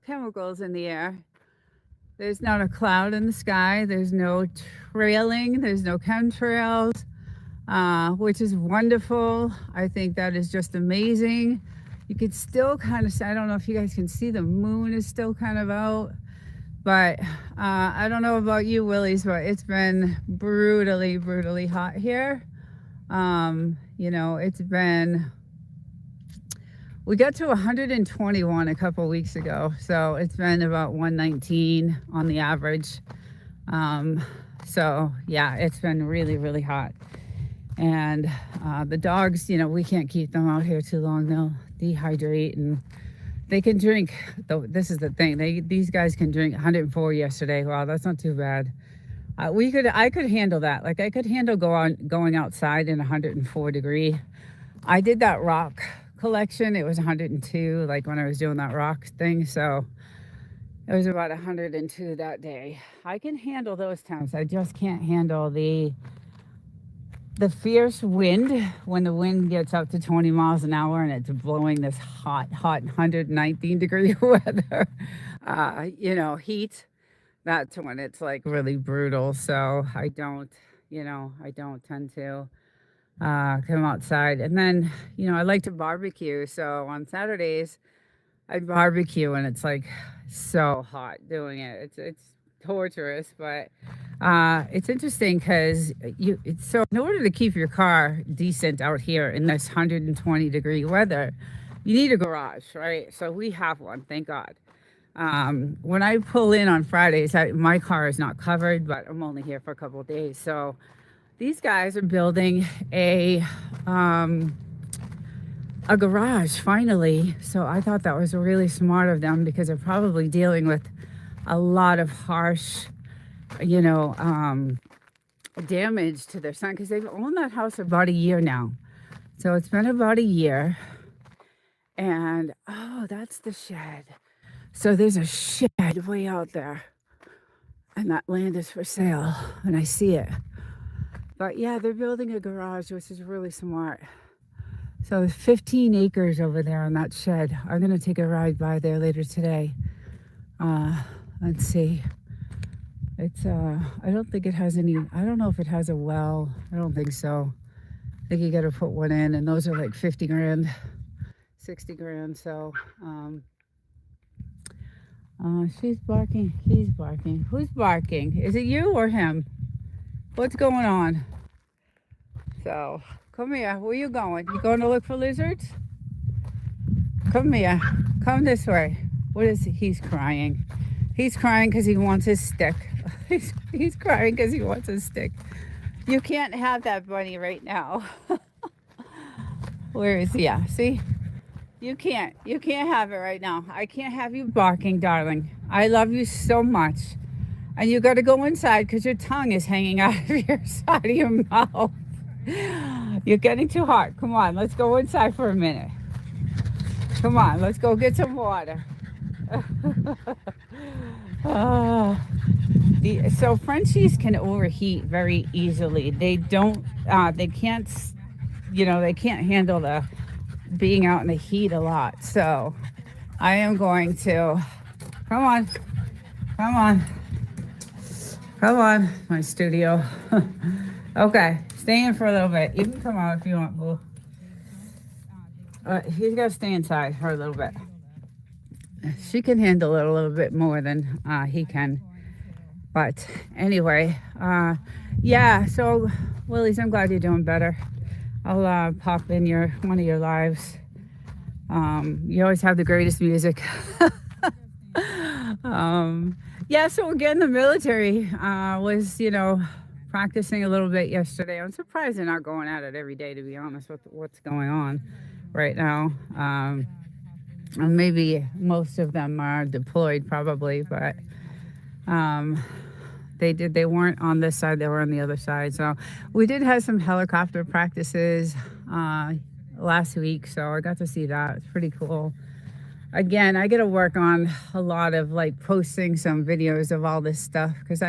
chemicals in the air. There's not a cloud in the sky. There's no trailing. There's no chemtrails, which is wonderful. I think that is just amazing. You could still kind of see, I don't know if you guys can see, the moon is still kind of out. But I don't know about you, Willies, but it's been brutally, brutally hot here. It's been, we got to 121 a couple weeks ago. So it's been about 119 on the average. So yeah, it's been really, really hot. And the dogs, we can't keep them out here too long. They'll dehydrate, and they can drink. This is the thing. These guys can drink 104 yesterday. Wow, that's not too bad. I could handle that. Like, I could handle going outside in 104 degree. I did that rock collection. It was 102, like when I was doing that rock thing. So it was about 102 that day. I can handle those temps. I just can't handle the fierce wind, when the wind gets up to 20 miles an hour and it's blowing this hot 119 degree weather, heat. That's when it's like really brutal. So I don't tend to come outside. And then, I like to barbecue. So on Saturdays, I barbecue, and it's like so hot doing it. It's torturous, but it's interesting because so in order to keep your car decent out here in this 120 degree weather, you need a garage, right? So we have one, thank God. When I pull in on Fridays, my car is not covered, but I'm only here for a couple of days. So these guys are building a garage finally. So I thought that was really smart of them, because they're probably dealing with a lot of harsh, damage to their son, because they've owned that house about a year now. So it's been about a year. And that's the shed. So there's a shed way out there, and that land is for sale, and I see it. But yeah, they're building a garage, which is really smart. So there's 15 acres over there on that shed. I'm gonna take a ride by there later today. Let's see. It's I don't think it has any. I don't know if it has a well. I don't think so. I think you got to put one in, and those are like 50 grand, 60 grand. So she's barking. He's barking. Who's barking? Is it you or him? What's going on? So come here. Where you going? You going to look for lizards? Come here. Come this way. What is he? He's crying. He's crying because he wants his stick. He's crying because he wants his stick. You can't have that bunny right now. Where is he? Yeah, see? You can't have it right now. I can't have you barking, darling. I love you so much. And you got to go inside because your tongue is hanging out of your side of your mouth. You're getting too hot. Come on, let's go inside for a minute. Come on, let's go get some water. So Frenchies can overheat very easily. They don't. They can't. They can't handle the being out in the heat a lot. So I am going to. Come on, my studio. Okay, stay in for a little bit. You can come out if you want, boo. He's got to stay inside for a little bit. She can handle it a little bit more than he can. But anyway, yeah, so Willies, I'm glad you're doing better. I'll pop in one of your lives. You always have the greatest music. Yeah, so again, the military was, practicing a little bit yesterday. I'm surprised they're not going at it every day, to be honest, with what's going on right now. And maybe most of them are deployed, probably, but they weren't on this side, they were on the other side. So we did have some helicopter practices last week, so I got to see that. It's pretty cool. Again, I got to work on a lot of posting some videos of all this stuff, because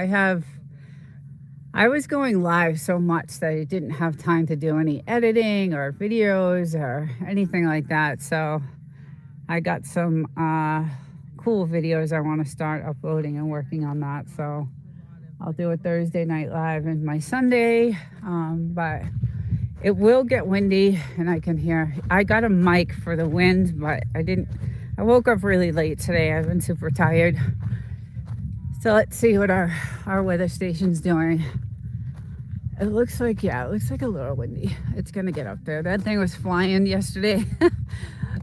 I was going live so much that I didn't have time to do any editing or videos or anything like that. So I got some cool videos I want to start uploading and working on that. So I'll do a Thursday night live and my Sunday. But it will get windy and I can hear. I got a mic for the wind, but I woke up really late today. I've been super tired. So let's see what our weather station's doing. It looks like a little windy. It's gonna get up there. That thing was flying yesterday.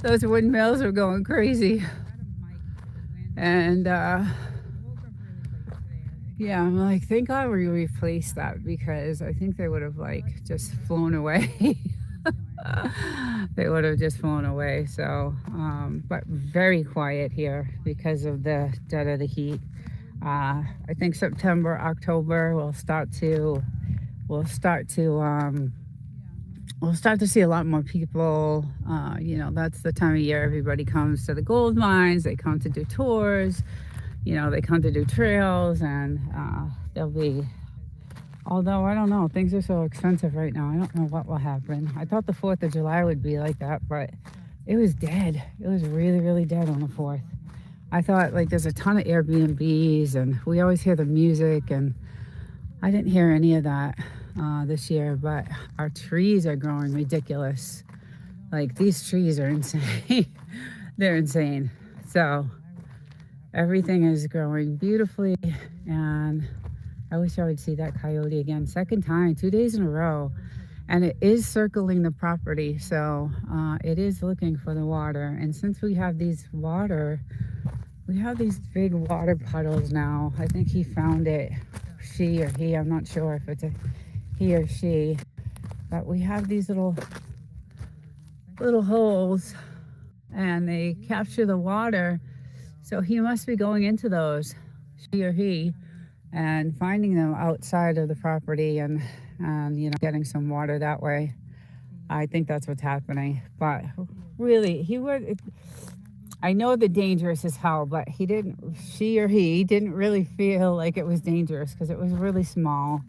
Those windmills were going crazy. And yeah, I'm like, thank God we replaced that, because I think they would have like just flown away. They would have just flown away. So, but very quiet here because of the dead of the heat. I think September, October, we'll start to see a lot more people. That's the time of year everybody comes to the gold mines. They come to do tours. They come to do trails, and there'll be. Although I don't know, things are so expensive right now. I don't know what will happen. I thought the 4th of July would be like that, but it was dead. It was really, really dead on the 4th. I thought, like, there's a ton of Airbnbs and we always hear the music, and I didn't hear any of that this year, but our trees are growing ridiculous. Like, these trees are insane. They're insane. So everything is growing beautifully, and I wish I would see that coyote again. Second time, 2 days in a row. And it is circling the property, so it is looking for the water. And since we have these big water puddles now. I think he found it, she or he, I'm not sure if it's a he or she, but we have these little holes, and they capture the water. So he must be going into those, she or he, and finding them outside of the property and getting some water that way. I think that's what's happening. But really, I know the dangerous is hell, but she or he didn't really feel like it was dangerous because it was really small.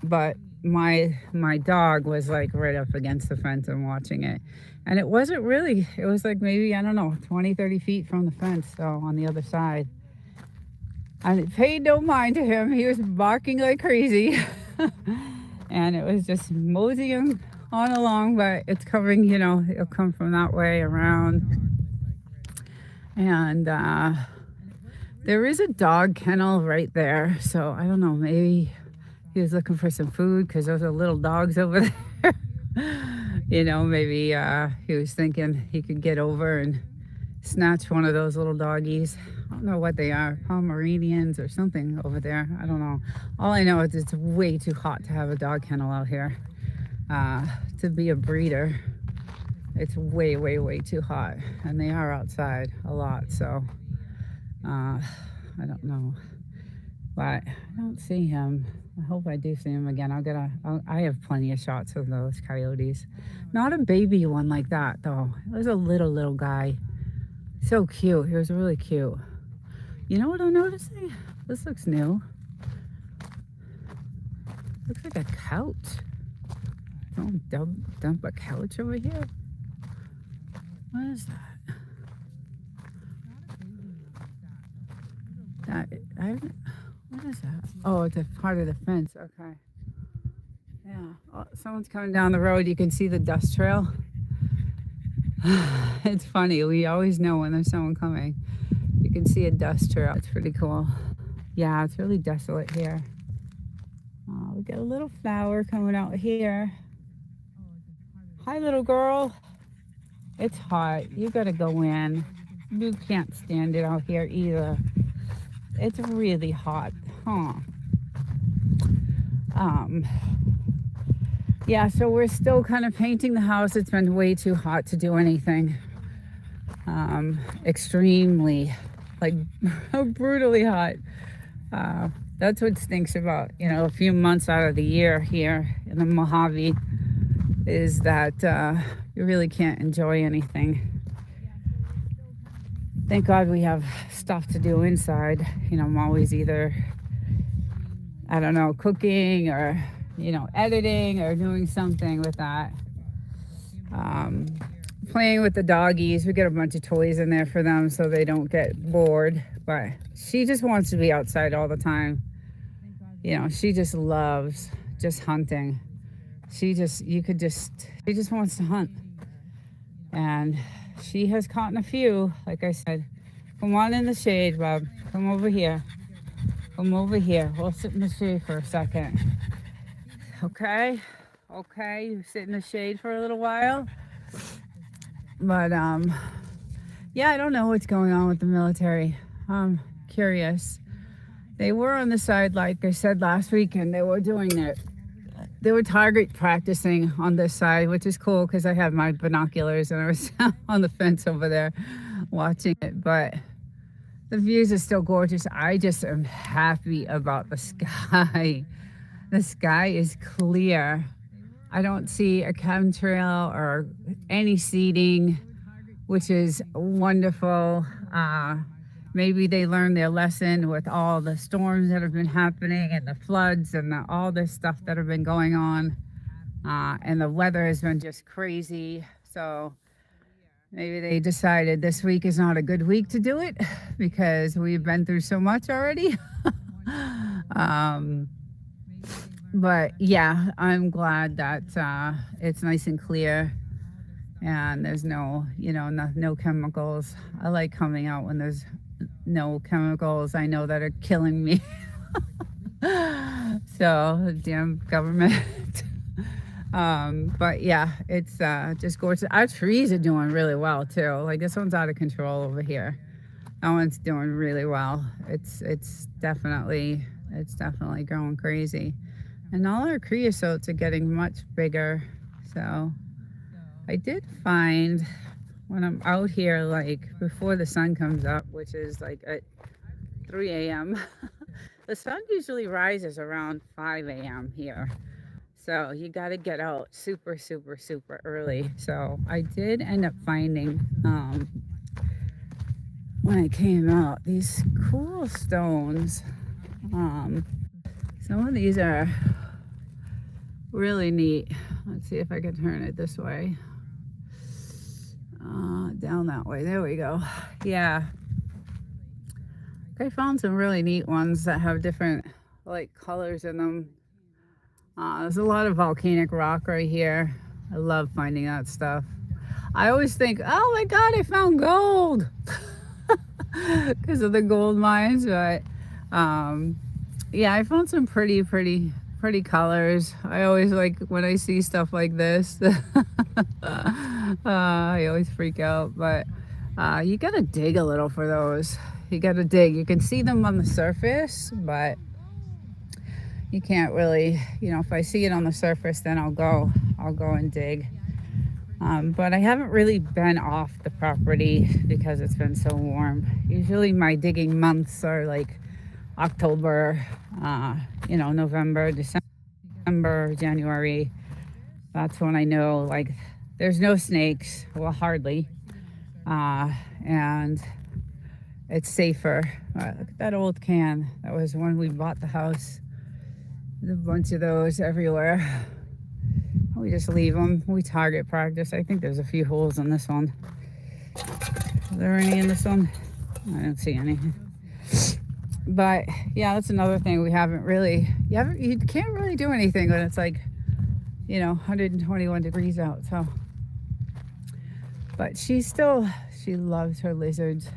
But my dog was like right up against the fence and watching it. And it was like maybe, I don't know, 20, 30 feet from the fence, so on the other side. And it paid no mind to him. He was barking like crazy. And it was just moseying on along, but it's coming, it'll come from that way around. And there is a dog kennel right there, so I don't know, maybe he was looking for some food because those are little dogs over there. Maybe he was thinking he could get over and snatch one of those little doggies. I don't know what they are, Pomeranians or something over there. I don't know. All I know is it's way too hot to have a dog kennel out here. To be a breeder, it's way, way, way too hot. And they are outside a lot, so I don't know. But I don't see him. I hope I do see him again. I have plenty of shots of those coyotes. Not a baby one like that, though. It was a little guy. So cute. He was really cute. You know what I'm noticing? This looks new. Looks like a couch. Don't dump a couch over here. What is that? What is that? Oh, it's a part of the fence. Okay. Yeah. Oh, someone's coming down the road. You can see the dust trail. It's funny. We always know when there's someone coming. You can see a dust trail. It's pretty cool. Yeah, it's really desolate here. We got a little flower coming out here. Hi, little girl. It's hot. You gotta go in. You can't stand it out here either. It's really hot, huh? Yeah, so we're still kind of painting the house. It's been way too hot to do anything. Extremely, like brutally hot. That's what stinks about, a few months out of the year here in the Mojave, is that you really can't enjoy anything. Thank God we have stuff to do inside. I'm always either, I don't know, cooking or, editing or doing something with that. playing with the doggies. We get a bunch of toys in there for them so they don't get bored. But she just wants to be outside all the time. You know, she just loves just hunting. She just wants to hunt. And she has caught a few, like I said. Come on in the shade, Bob. Come over here. Come over here. We'll sit in the shade for a second. Okay? Okay, you sit in the shade for a little while. But yeah, I don't know what's going on with the military. I'm curious. They were on the side, like I said last week, and they were target practicing on this side, which is cool because I have my binoculars and I was on the fence over there watching it. But the views are still gorgeous. I just am happy about the sky. The sky is clear. I don't see a chemtrail or any seeding, which is wonderful. Maybe they learned their lesson with all the storms that have been happening and the floods and all this stuff that have been going on. And the weather has been just crazy. So maybe they decided this week is not a good week to do it because we've been through so much already. But yeah, I'm glad that it's nice and clear and there's no chemicals. I like coming out when there's no chemicals I know that are killing me. So damn government. But yeah, it's just gorgeous. Our trees are doing really well too. Like this one's out of control over here. That one's doing really well. It's definitely going crazy. And all our creosotes are getting much bigger. So I did find when I'm out here, like before the sun comes up, which is like at 3 a.m. The sun usually rises around 5 a.m. here. So you got to get out super, super, super early. So I did end up finding, when I came out, these cool stones. Some of these are really neat. Let's see if I can turn it this way. Down that way. There we go. Yeah. I found some really neat ones that have different like colors in them. There's a lot of volcanic rock right here. I love finding that stuff. I always think, oh my God, I found gold because of the gold mines. But yeah, I found some pretty colors. I always like when I see stuff like this. I always freak out, but you gotta dig a little for those. You gotta dig. You can see them on the surface, but you can't really, if I see it on the surface, then I'll go and dig. But I haven't really been off the property because it's been so warm. Usually my digging months are like October, November, December, January. That's when I know like there's no snakes, well, hardly. And it's safer. Look at that old can. That was when we bought the house. There's a bunch of those everywhere. We just leave them. We target practice. I think there's a few holes in this one. Is there any in this one? I don't see any. But yeah, that's another thing we haven't really, you can't really do anything when it's like, 121 degrees out. So, but she loves her lizards.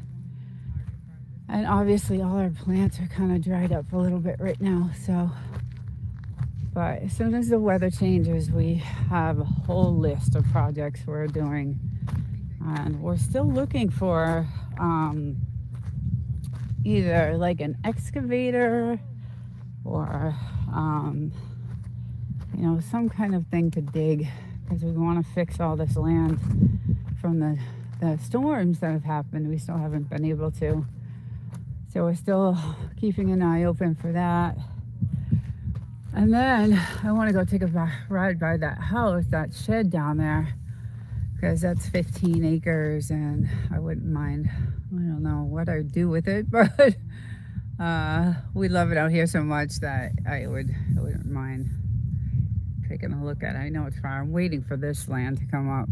And obviously all our plants are kind of dried up a little bit right now. So, but as soon as the weather changes, we have a whole list of projects we're doing. And we're still looking for either like an excavator or, some kind of thing to dig because we want to fix all this land from the storms that have happened. We still haven't been able to. So we're still keeping an eye open for that. And then I want to go take a ride by that house, that shed down there, because that's 15 acres and I wouldn't mind. I don't know what I'd do with it, but we love it out here so much that I wouldn't mind taking a look at it. I know it's far. I'm waiting for this land to come up.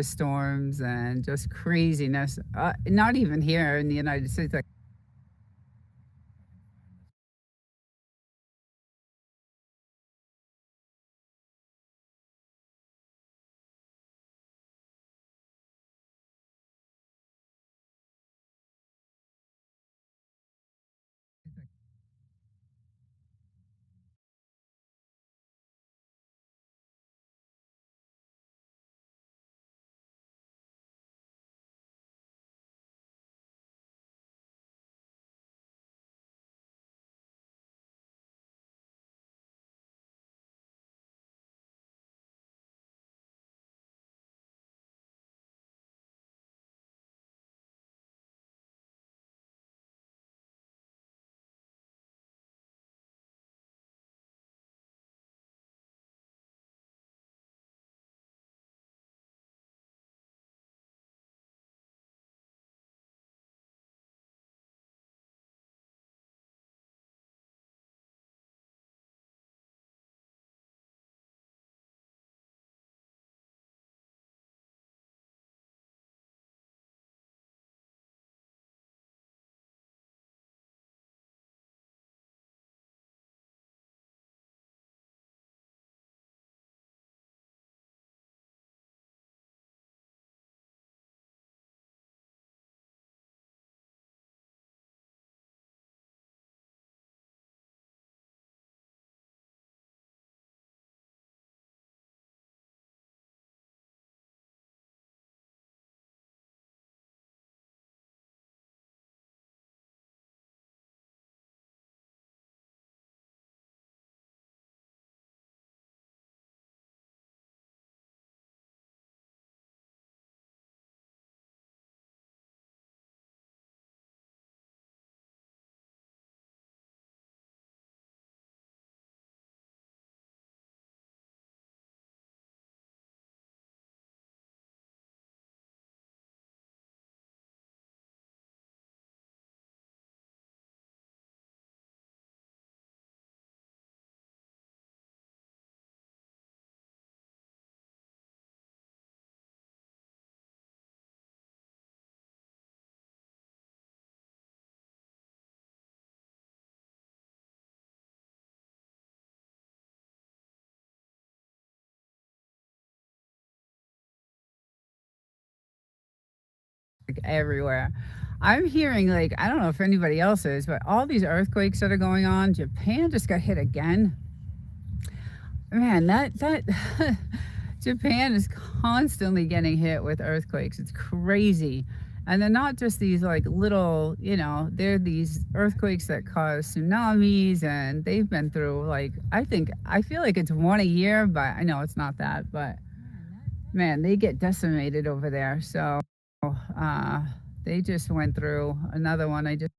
storms and just craziness. Not even here in the United States. Like everywhere. I'm hearing like I don't know if anybody else is, but all these earthquakes that are going on, Japan just got hit again. Man, that Japan is constantly getting hit with earthquakes. It's crazy. And they're not just these like little, they're these earthquakes that cause tsunamis and they've been through like I feel like it's one a year, but I know it's not that, but man, they get decimated over there. So uh they just went through another one. I just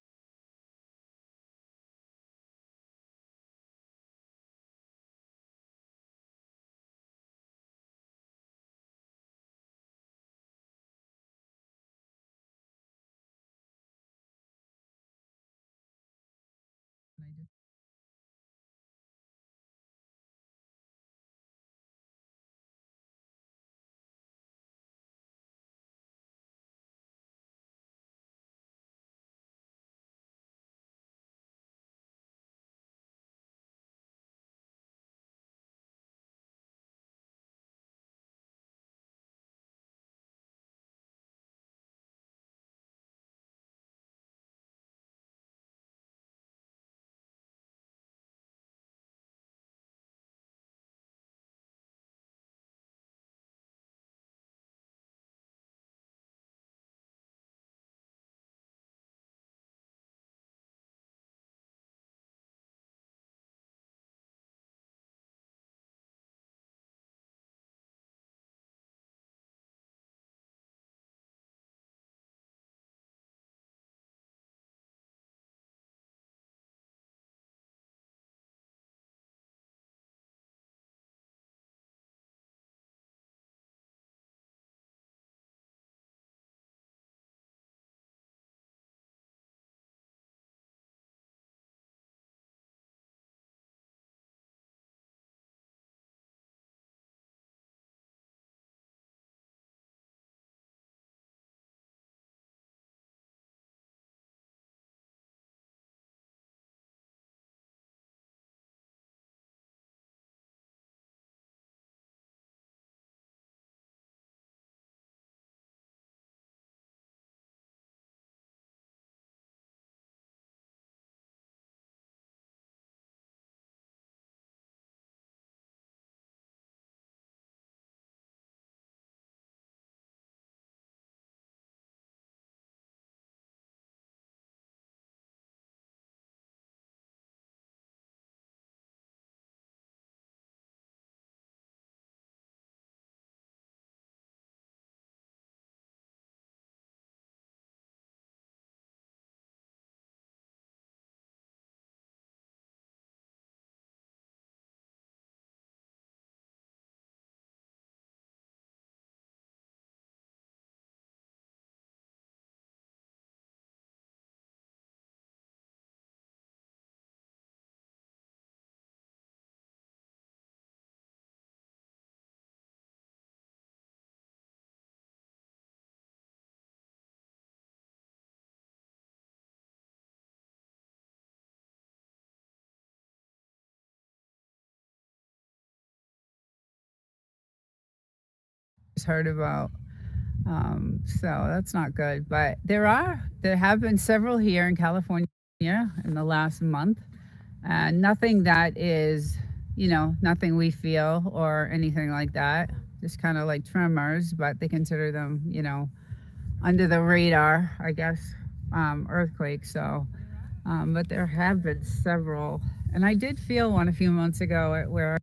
heard about. So that's not good. But there have been several here in California in the last month, and nothing that is, nothing we feel or anything like that. Just kind of like tremors, but they consider them, under the radar, I guess, earthquakes. So, but there have been several, and I did feel one a few months ago where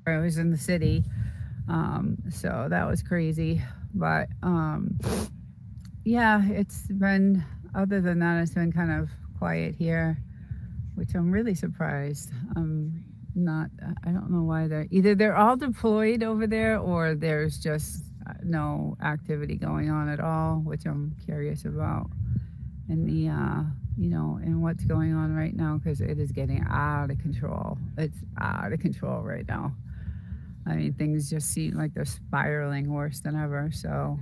I was in the city. So that was crazy. But yeah, it's been, other than that, it's been kind of quiet here, which I'm really surprised. Not, I don't know why they're all deployed over there, or there's just no activity going on at all, which I'm curious about. In the, in what's going on right now, because it is getting out of control. It's out of control right now. I mean, things just seem like they're spiraling worse than ever. So,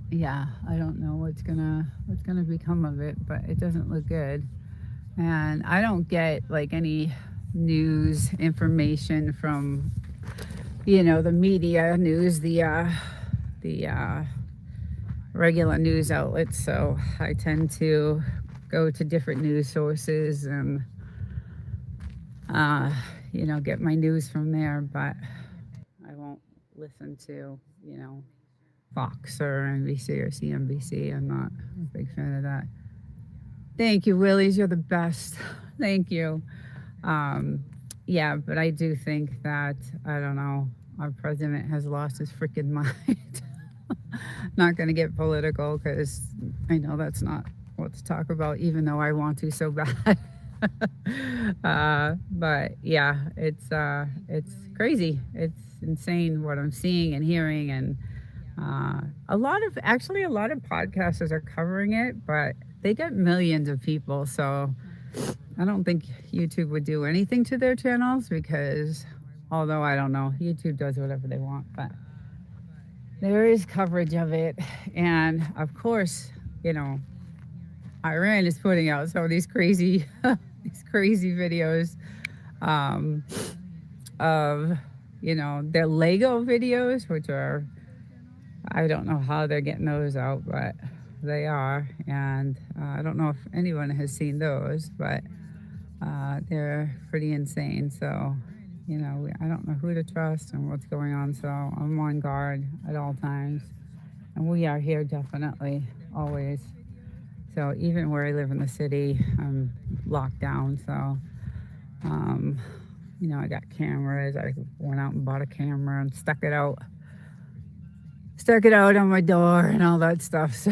yeah, I don't know what's gonna become of it, but it doesn't look good. And I don't get like any news information from, the media news, the regular news outlets. So I tend to go to different news sources and uh, get my news from there. But I won't listen to, Fox or NBC or CNBC. I'm not a big fan of that. Thank you, Willies. You're the best. Thank you. Um, yeah, but I do think that, I don't know, our president has lost his freaking mind. Not going to get political because I know that's not what to talk about, even though I want to so bad. But yeah, it's crazy. It's insane what I'm seeing and hearing, and a lot of podcasters are covering it, but they get millions of people, so I don't think YouTube would do anything to their channels because, although I don't know, YouTube does whatever they want, but there is coverage of it, and of course, you know, Iran is putting out some of these crazy, these crazy videos um, of, their Lego videos, which are, I don't know how they're getting those out, but they are, and I don't know if anyone has seen those, but they're pretty insane. So, I don't know who to trust and what's going on. So I'm on guard at all times, and we are here definitely always. So even where I live in the city, I'm locked down. So, um, I got cameras. I went out and bought a camera and stuck it out on my door and all that stuff. So,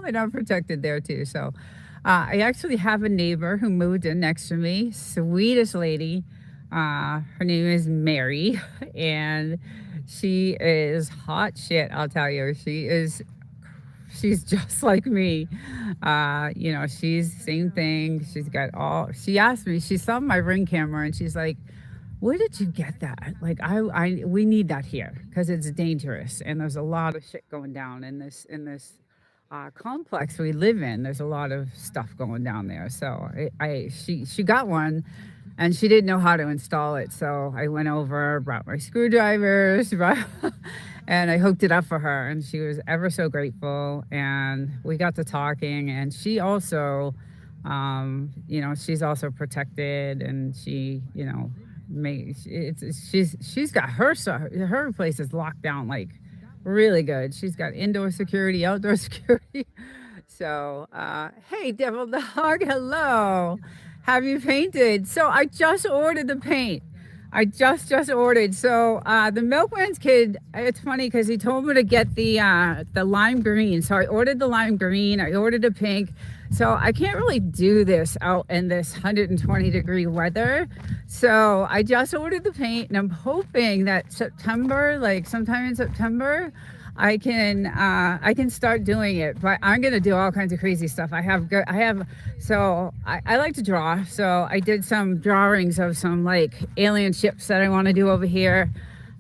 and I'm protected there too. So, I actually have a neighbor who moved in next to me, sweetest lady. Her name is Mary, and she is hot shit. I'll tell you, she's just like me. You know, she's same thing. She's got all, she asked me, she saw my Ring camera and she's like, where did you get that? Like, we need that here because it's dangerous and there's a lot of shit going down in this complex we live in. There's a lot of stuff going down there. So she got one and she didn't know how to install it. So I went over, brought my screwdrivers, and I hooked it up for her. And she was ever so grateful. And we got to talking. And she also, you know, she's also protected. And she, you know, she's got her place is locked down like really good. She's got indoor security, outdoor security. So, hey, Devil Dog, hello. Have you painted? So I just ordered the paint. I just ordered. So the Milkman's kid, it's funny because he told me to get the lime green. So I ordered the lime green. I ordered a pink. So I can't really do this out in this 120-degree weather. So I just ordered the paint, and I'm hoping that September, like sometime in September, I can start doing it. But I'm gonna do all kinds of crazy stuff. So I like to draw. So I did some drawings of some like alien ships that I want to do over here,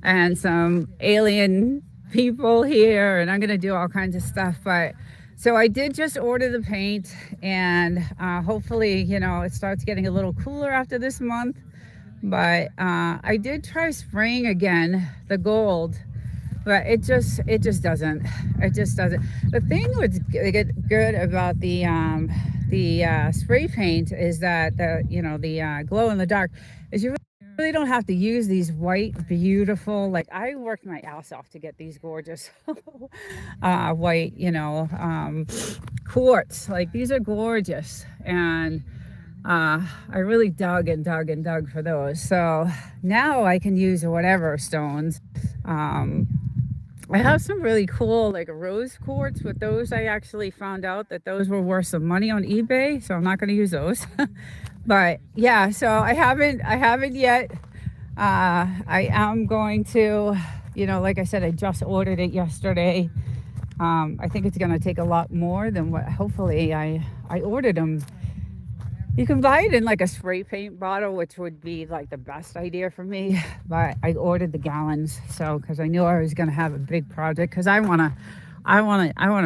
and some alien people here, and I'm gonna do all kinds of stuff. But so I did just order the paint, and hopefully, you know, it starts getting a little cooler after this month. But I did try spraying again the gold, but it just doesn't. The thing that's good about the spray paint is that the glow in the dark is you really don't have to use these white, beautiful, like I worked my ass off to get these gorgeous white, quartz. Like these are gorgeous. And I really dug for those. So now I can use whatever stones. I have some really cool like rose quartz, but those I actually found out that those were worth some money on eBay, so I'm not going to use those. But yeah, so I haven't yet. I am going to, like I said, I just ordered it yesterday. I think it's going to take a lot more than what hopefully I ordered them. You can buy it in like a spray paint bottle, which would be like the best idea for me. But I ordered the gallons, so because I knew I was gonna have a big project. Because I wanna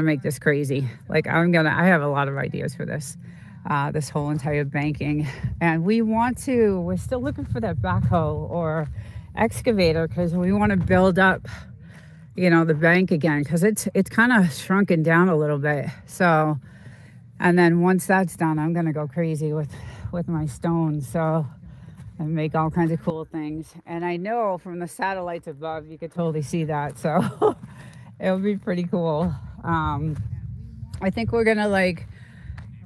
make this crazy. Like I have a lot of ideas for this, this whole entire banking. And we're still looking for that backhoe or excavator because we want to build up, the bank again because it's kind of shrunken down a little bit. So. And then once that's done, I'm gonna go crazy with my stones. So and make all kinds of cool things. And I know from the satellites above, you could totally see that. So it'll be pretty cool. I think we're gonna like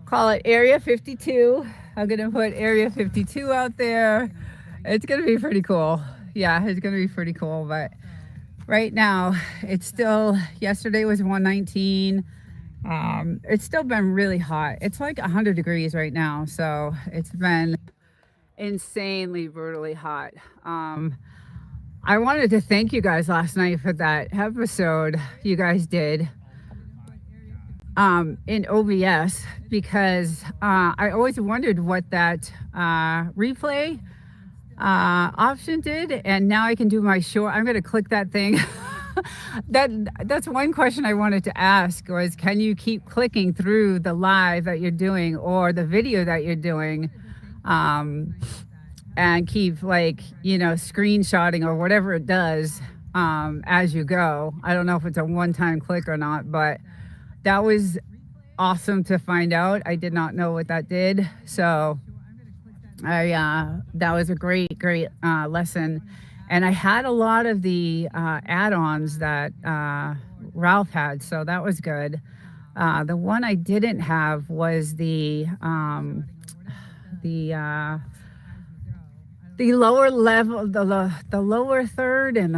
call it Area 52. I'm gonna put Area 52 out there. It's gonna be pretty cool. Yeah, it's gonna be pretty cool. But right now, it's still, yesterday was 119. It's still been really hot. It's like 100 degrees right now, so it's been insanely brutally hot. I wanted to thank you guys last night for that episode you guys did in OBS because I always wondered what that replay option did, and now I can do my short. I'm going to click that thing. That's one question I wanted to ask was, can you keep clicking through the live that you're doing or the video that you're doing, and keep like, screenshotting or whatever it does as you go. I don't know if it's a one-time click or not, but that was awesome to find out. I did not know what that did. So that was a great lesson. And I had a lot of the add-ons that Ralph had, so that was good. The one I didn't have was the lower level, the lower third, and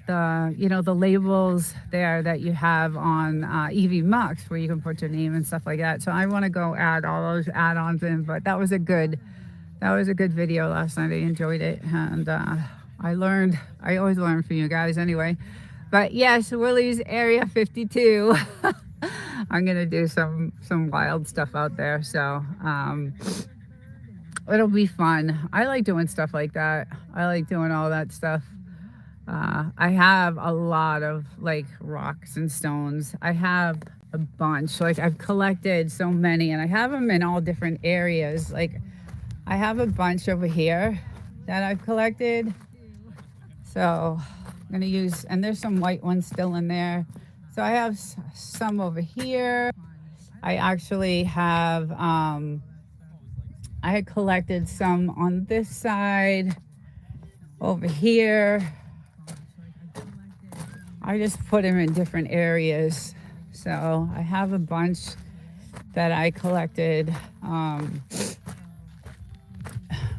the labels there that you have on EV Mux, where you can put your name and stuff like that. So I want to go add all those add-ons in, but that was a good video last night. I enjoyed it, and I always learn from you guys anyway. But yes, Willie's Area 52. I'm gonna do some wild stuff out there. So it'll be fun. I like doing stuff like that. I like doing all that stuff. I have a lot of like rocks and stones. I have a bunch. Like I've collected so many, and I have them in all different areas. Like I have a bunch over here that I've collected. So I'm gonna use, and there's some white ones still in there. So I have some over here. I actually have, I had collected some on this side, over here. I just put them in different areas. So I have a bunch that I collected, and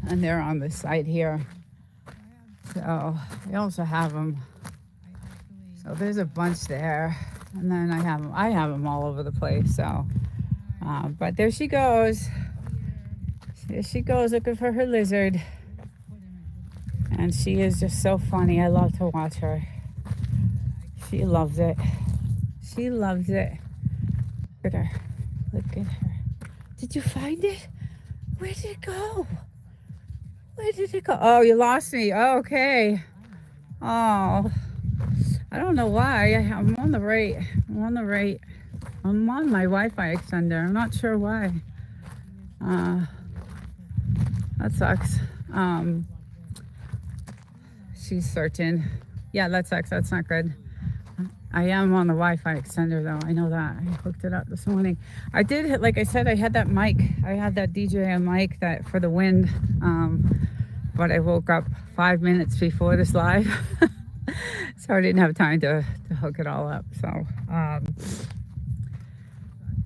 they're on the side here. So I also have them. So there's a bunch there, and then I have them all over the place. So, but there she goes. There she goes looking for her lizard, and she is just so funny. I love to watch her. She loves it. She loves it. Look at her. Look at her. Did you find it? Where did it go? Where did it go? Oh, you lost me. Oh, okay. Oh, I don't know why. I'm on the right. I'm on the right. I'm on my Wi-Fi extender. I'm not sure why. That sucks. She's searching. Yeah, that sucks. That's not good. I am on the Wi-Fi extender though. I know that. I hooked it up this morning. I did, like I said, I had that mic. I had that DJI mic that for the wind. But I woke up 5 minutes before this live. So I didn't have time to hook it all up. So,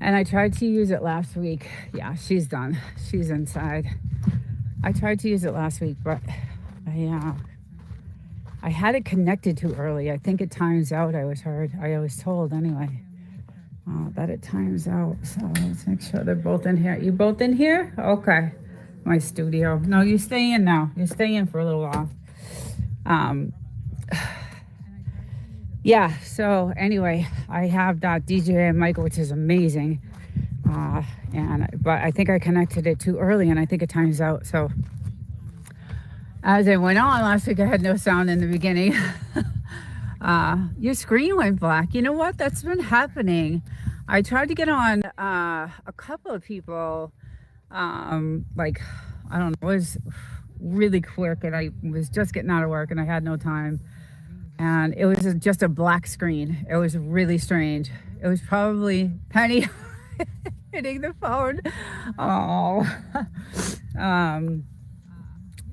and I tried to use it last week. Yeah, she's done. She's inside. I tried to use it last week, but I had it connected too early. I think it times out. I was told anyway, that it times out. So let's make sure they're both in here. You both in here? Okay. My studio. No, you stay in now. You stay in for a little while. Yeah, so anyway, I have that DJI mic, which is amazing. But I think I connected it too early, and I think it times out. So as I went on last week, I had no sound in the beginning. Your screen went black. You know what? That's been happening. I tried to get on a couple of people, like, I don't know, it was really quick, and I was just getting out of work, and I had no time. And it was just a black screen. It was really strange. It was probably Penny hitting the phone. Oh.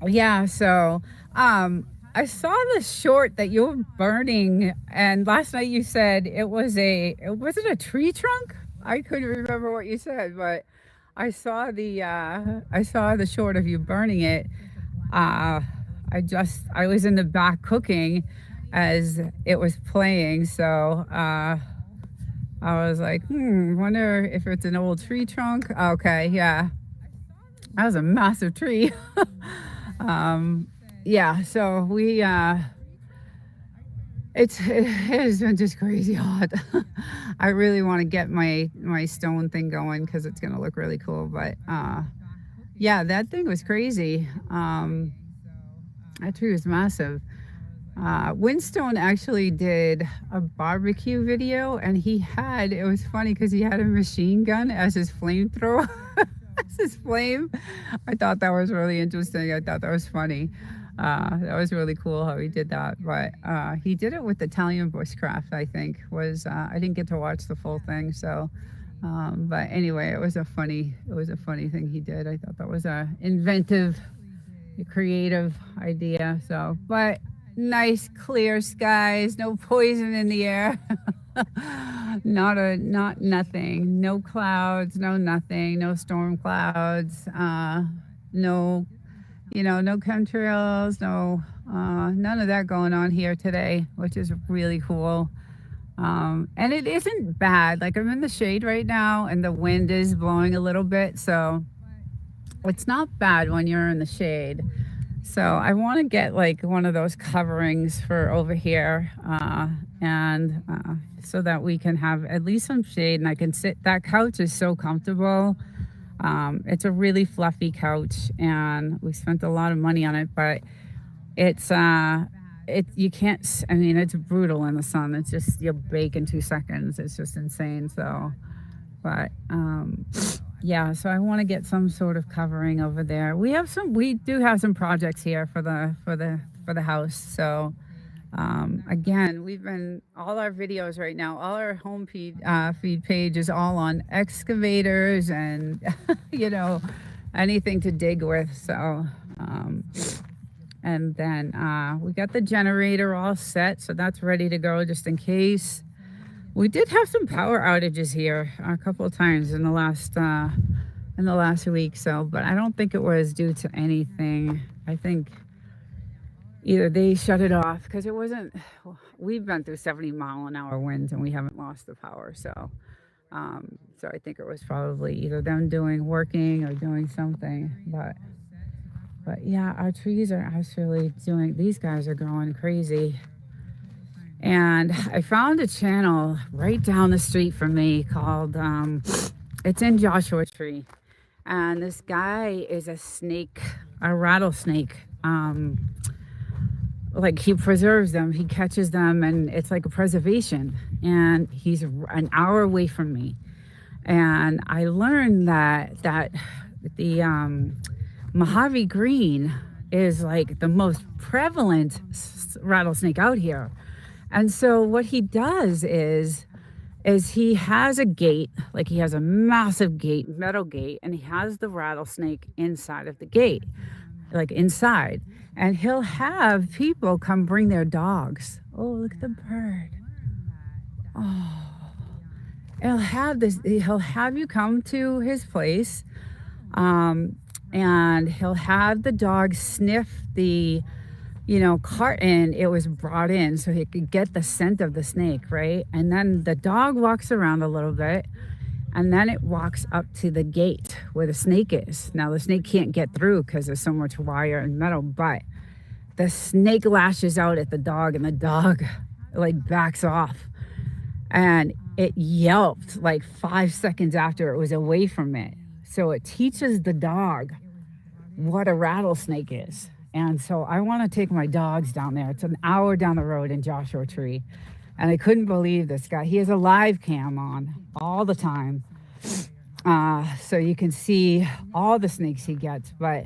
Yeah, so I saw the short that you were burning, and last night you said was it a tree trunk? I couldn't remember what you said, but I saw the short of you burning it. I was in the back cooking as it was playing, so I was like, wonder if it's an old tree trunk. Okay, yeah, that was a massive tree. Yeah, so it has been just crazy hot. I really want to get my stone thing going because it's gonna look really cool, but yeah, that thing was crazy. That tree was massive. Windstone actually did a barbecue video, and it was funny because he had a machine gun as his flamethrower. As his flame. I thought that was really interesting. I thought that was funny. That was really cool how he did that. But he did it with Italian bushcraft, I think. I didn't get to watch the full thing, so but anyway, it was a funny thing he did. I thought that was a inventive, creative idea. So, but nice clear skies, no poison in the air. Not nothing, no clouds, no nothing, no storm clouds, no chemtrails, none of that going on here today, which is really cool. And it isn't bad. Like, I'm in the shade right now and the wind is blowing a little bit, so it's not bad when you're in the shade. So I want to get like one of those coverings for over here, and so that we can have at least some shade and I can sit. That couch is so comfortable. It's a really fluffy couch, and we spent a lot of money on it, but it's you can't. I mean, it's brutal in the sun. It's just you'll bake in 2 seconds. It's just insane. So, but yeah. So I want to get some sort of covering over there. We do have some projects here for the house. So again, we've been all our videos right now. All our home feed page is all on excavators and anything to dig with. So. And then we got the generator all set, so that's ready to go just in case. We did have some power outages here a couple of times in the last week, so but I don't think it was due to anything. I think either they shut it off because it wasn't. We've been through 70-mile-an-hour winds and we haven't lost the power, so I think it was probably either them working or doing something, But yeah, our trees are actually these guys are growing crazy. And I found a channel right down the street from me called, it's in Joshua Tree. And this guy is a rattlesnake. Like he preserves them, he catches them, and it's like a preservation. And he's an hour away from me. And I learned that the, Mojave Green is like the most prevalent rattlesnake out here. And so what he does is he has a gate, like he has a massive gate, metal gate, and he has the rattlesnake inside of the gate, like inside. And he'll have people come bring their dogs. Oh, look at the bird. Oh, he'll have you come to his place. And he'll have the dog sniff the, carton it was brought in so he could get the scent of the snake, right? And then the dog walks around a little bit, and then it walks up to the gate where the snake is. Now, the snake can't get through because there's so much wire and metal, but the snake lashes out at the dog, and the dog, backs off. And it yelped, 5 seconds after it was away from it. So it teaches the dog what a rattlesnake is. And so I want to take my dogs down there. It's an hour down the road in Joshua Tree. And I couldn't believe this guy. He has a live cam on all the time. So you can see all the snakes he gets. But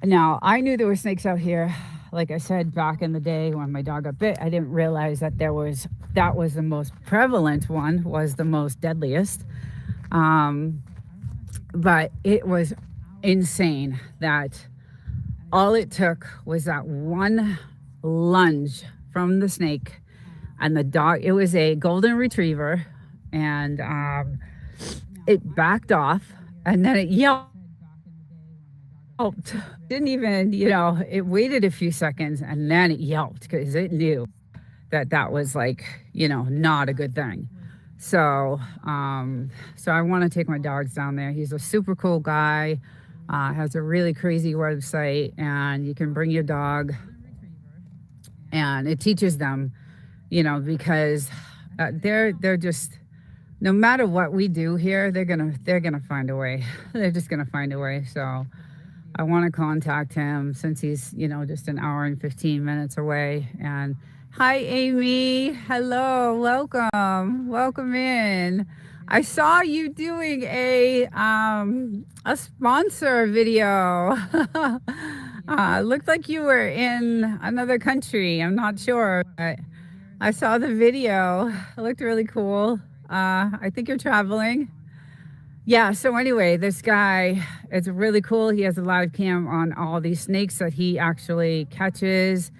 now I knew there were snakes out here. Like I said, back in the day when my dog got bit, I didn't realize that that was the most prevalent one, was the most deadliest. But it was insane that all it took was that one lunge from the snake, and the dog, it was a golden retriever, and it backed off, and then it yelped. Didn't even, it waited a few seconds, and then it yelped because it knew that was not a good thing. So I want to take my dogs down there. He's a super cool guy, has a really crazy website, and you can bring your dog, and it teaches them, because they're just, no matter what we do here, they're gonna find a way. They're just gonna find a way. So I want to contact him since he's, just an hour and 15 minutes away. And hi, Amy. Hello. Welcome in. I saw you doing a sponsor video. Looked like you were in another country. I'm not sure, but I saw the video. It looked really cool. I think you're traveling. Yeah, so anyway, this guy is really cool. He has a live cam on all these snakes that he actually catches.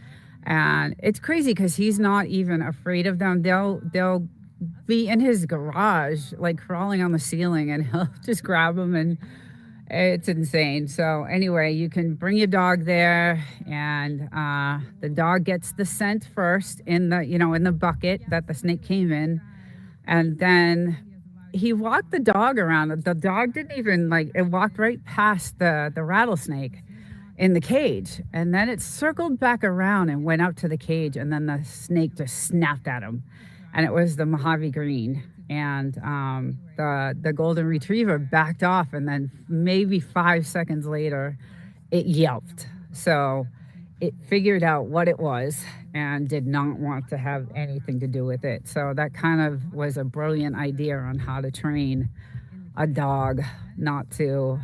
And it's crazy because he's not even afraid of them. They'll be in his garage, crawling on the ceiling, and he'll just grab them, and it's insane. So anyway, you can bring your dog there, and the dog gets the scent first in the bucket that the snake came in, and then he walked the dog around. The dog didn't even it walked right past the rattlesnake. in the cage. And then it circled back around and went out to the cage. And then the snake just snapped at him. And it was the Mojave Green. And the golden retriever backed off. And then maybe 5 seconds later, it yelped. So it figured out what it was and did not want to have anything to do with it. So that kind of was a brilliant idea on how to train a dog not to,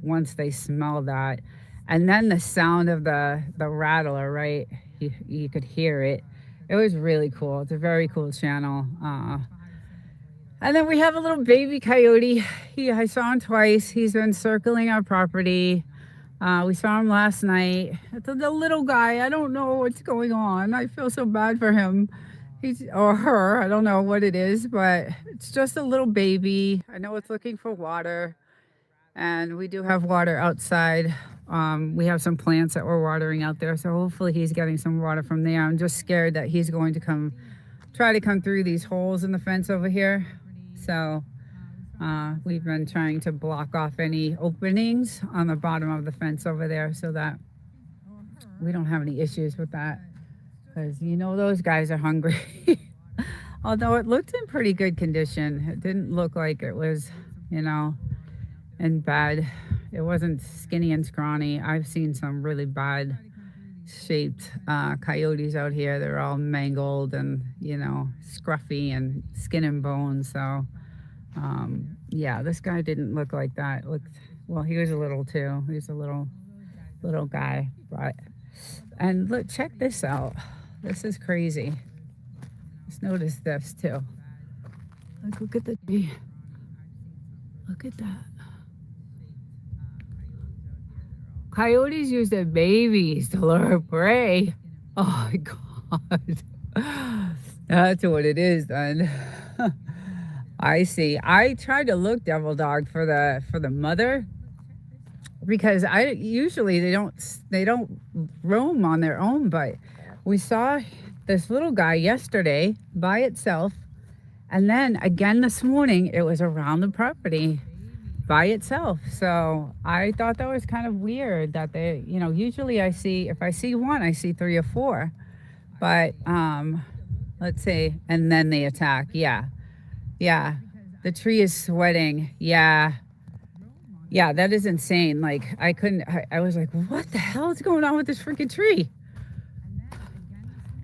once they smell that. And then the sound of the rattler, right? You could hear it. It was really cool. It's a very cool channel. And then we have a little baby coyote. I saw him twice. He's been circling our property. We saw him last night. It's the little guy. I don't know what's going on. I feel so bad for him. Or her. I don't know what it is, but it's just a little baby. I know it's looking for water. And we do have water outside. We have some plants that we're watering out there. So hopefully he's getting some water from there. I'm just scared that he's going to try to come through these holes in the fence over here. So we've been trying to block off any openings on the bottom of the fence over there so that we don't have any issues with that. Because those guys are hungry. Although it looked in pretty good condition. It didn't look like it was, in bad. It wasn't skinny and scrawny. I've seen some really bad shaped coyotes out here. They're all mangled and, scruffy and skin and bones. So yeah, this guy didn't look like that. Well, he was a little too. He was a little guy. And look, check this out. This is crazy. Just notice this too. Look at the tree. Look at that. Coyotes use their babies to lure prey. Oh my God. That's what it is then. I see. I tried to look devil dog for the mother because usually they don't roam on their own, but we saw this little guy yesterday by itself, and then again this morning it was around the property by itself. So I thought that was kind of weird that they, usually if I see one, I see 3 or 4, but let's see, and then they attack. Yeah, the tree is sweating. Yeah, that is insane. Like I was like, what the hell is going on with this freaking tree?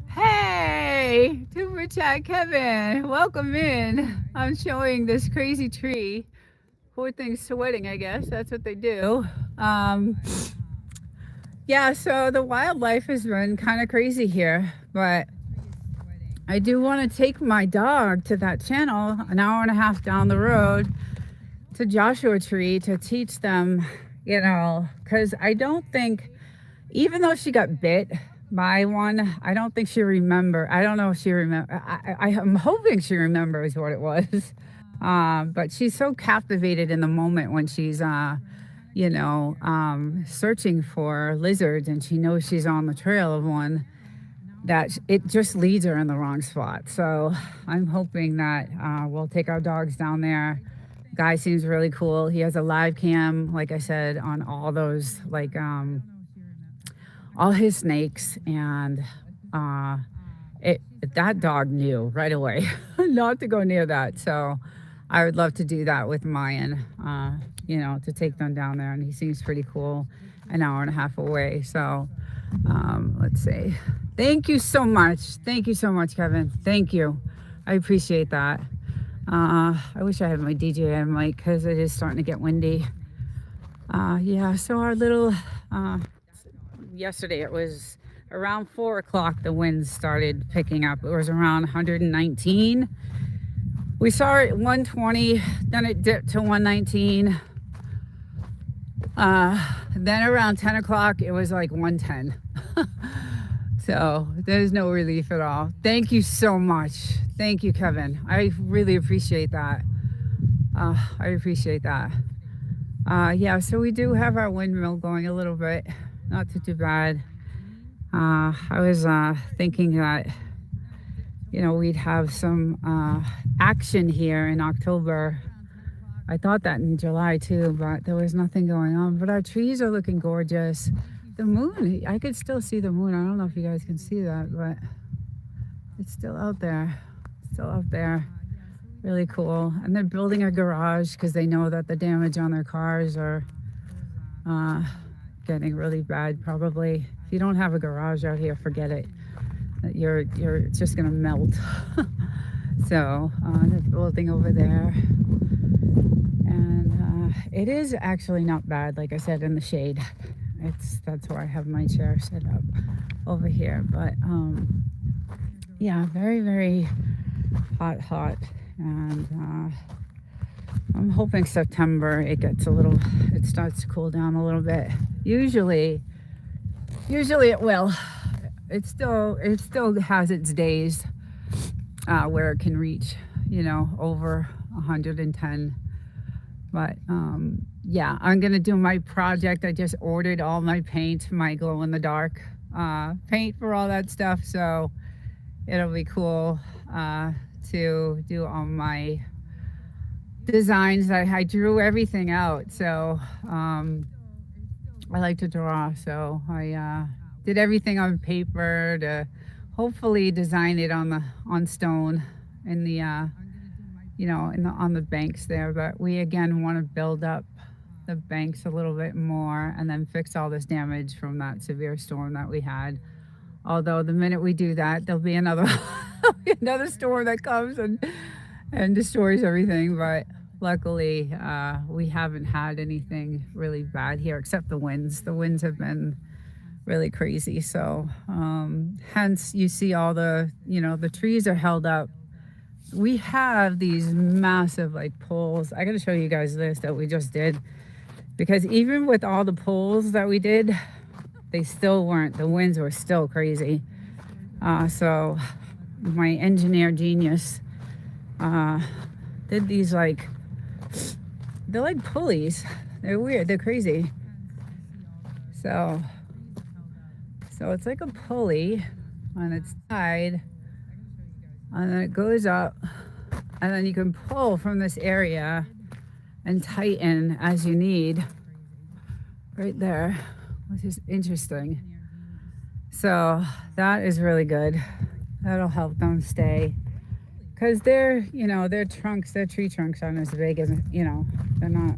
Hey, Super Chat Kevin, welcome in. I'm showing this crazy tree. Poor thing's sweating, I guess. That's what they do. Yeah, so the wildlife has been kind of crazy here, but I do want to take my dog to that channel an hour and a half down the road to Joshua Tree to teach them, because I don't think, even though she got bit by one, I don't think she remember. I don't know if she remember. I'm hoping she remembers what it was. But she's so captivated in the moment when she's, searching for lizards and she knows she's on the trail of one, that it just leads her in the wrong spot. So I'm hoping that we'll take our dogs down there. Guy seems really cool. He has a live cam, like I said, on all those, all his snakes, and that dog knew right away not to go near that. So I would love to do that with Mayan, to take them down there, and he seems pretty cool, an hour and a half away. So let's see. Thank you so much. Thank you so much, Kevin. Thank you. I appreciate that. I wish I had my DJI mic because it is starting to get windy. Yeah, so our little, yesterday it was around 4 o'clock, the winds started picking up. It was around 119. We saw it at 120, then it dipped to 119. Then around 10 o'clock, it was like 110. So there's no relief at all. Thank you so much. Thank you, Kevin. I really appreciate that. I appreciate that. Yeah, so we do have our windmill going a little bit. Not too bad. I was thinking that, we'd have some action here in October I thought that in July too, but there was nothing going on. But our trees are looking gorgeous. The moon, I could still see the moon. I don't know if you guys can see that, but it's still out there. Still out there. Really cool. And they're building a garage because they know that the damage on their cars are getting really bad probably. If you don't have a garage out here, forget it. You're it's just gonna melt. So they're building over there. And it is actually not bad, like I said, in the shade. That's where I have my chair set up over here. But yeah, very, very hot. And I'm hoping September it starts to cool down a little bit. Usually it will. It still has its days where it can reach, over 110. But yeah, I'm gonna do my project. I just ordered all my paint, my glow in the dark paint for all that stuff. So it'll be cool to do all my designs. I drew everything out. So I like to draw. So I did everything on paper to hopefully design it on stone in the on the banks there. But we again want to build up the banks a little bit more and then fix all this damage from that severe storm that we had. Although the minute we do that, there'll be another storm that comes and destroys everything. But luckily we haven't had anything really bad here except the winds. The winds have been really crazy. So hence you see all the the trees are held up. We have these massive poles. I gotta show you guys this that we just did, because even with all the poles that we did, they still weren't, the winds were still crazy. So my engineer genius did these they're like pulleys. They're weird, they're crazy. So it's like a pulley on its side, and then it goes up, and then you can pull from this area and tighten as you need right there, which is interesting. So that is really good. That'll help them stay, because their tree trunks aren't as big as, they're not.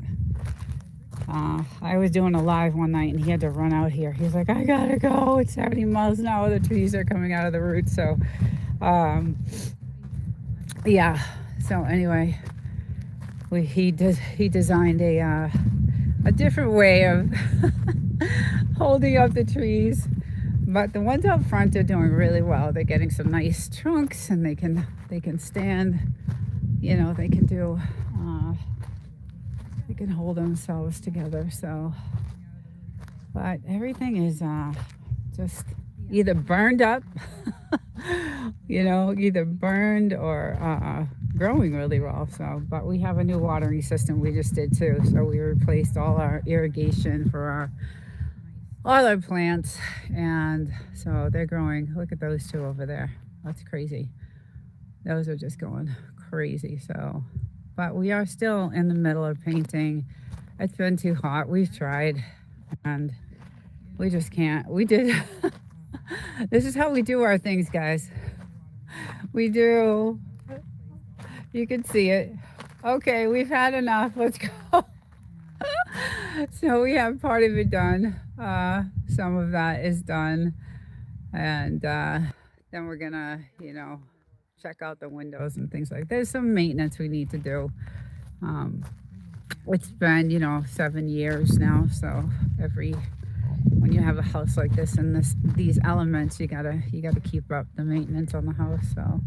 I was doing a live one night and he had to run out here. He's like, I gotta go. It's 70 miles an hour. The trees are coming out of the roots. So, yeah. So anyway, he designed a different way of holding up the trees. But the ones out front are doing really well. They're getting some nice trunks, and they can stand. They can do. They can hold themselves together. So, but everything is just either burned up, either burned or growing really well. So, but we have a new watering system we just did too. So we replaced all our irrigation for all our plants, and so they're growing. Look at those two over there. That's crazy. Those are just going crazy. So, but we are still in the middle of painting. It's been too hot. We've tried, and we just can't. We did. This is how we do our things, guys. We do. You can see it. Okay, we've had enough. Let's go. So we have part of it done. Some of that is done, and then we're gonna, check out the windows and things like that. There's some maintenance we need to do. It's been, 7 years now. So when you have a house like this and these elements, you gotta keep up the maintenance on the house. So,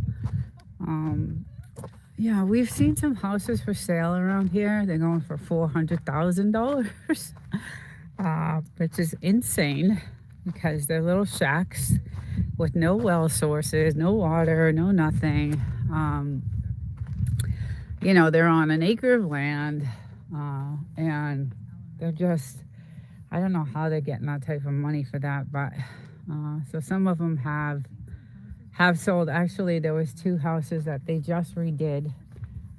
yeah, we've seen some houses for sale around here. They're going for $400,000, which is insane, because they're little shacks with no well sources, no water, no nothing. They're on an acre of land, and they're just, I don't know how they're getting that type of money for that, but so some of them have sold. Actually, there was 2 houses that they just redid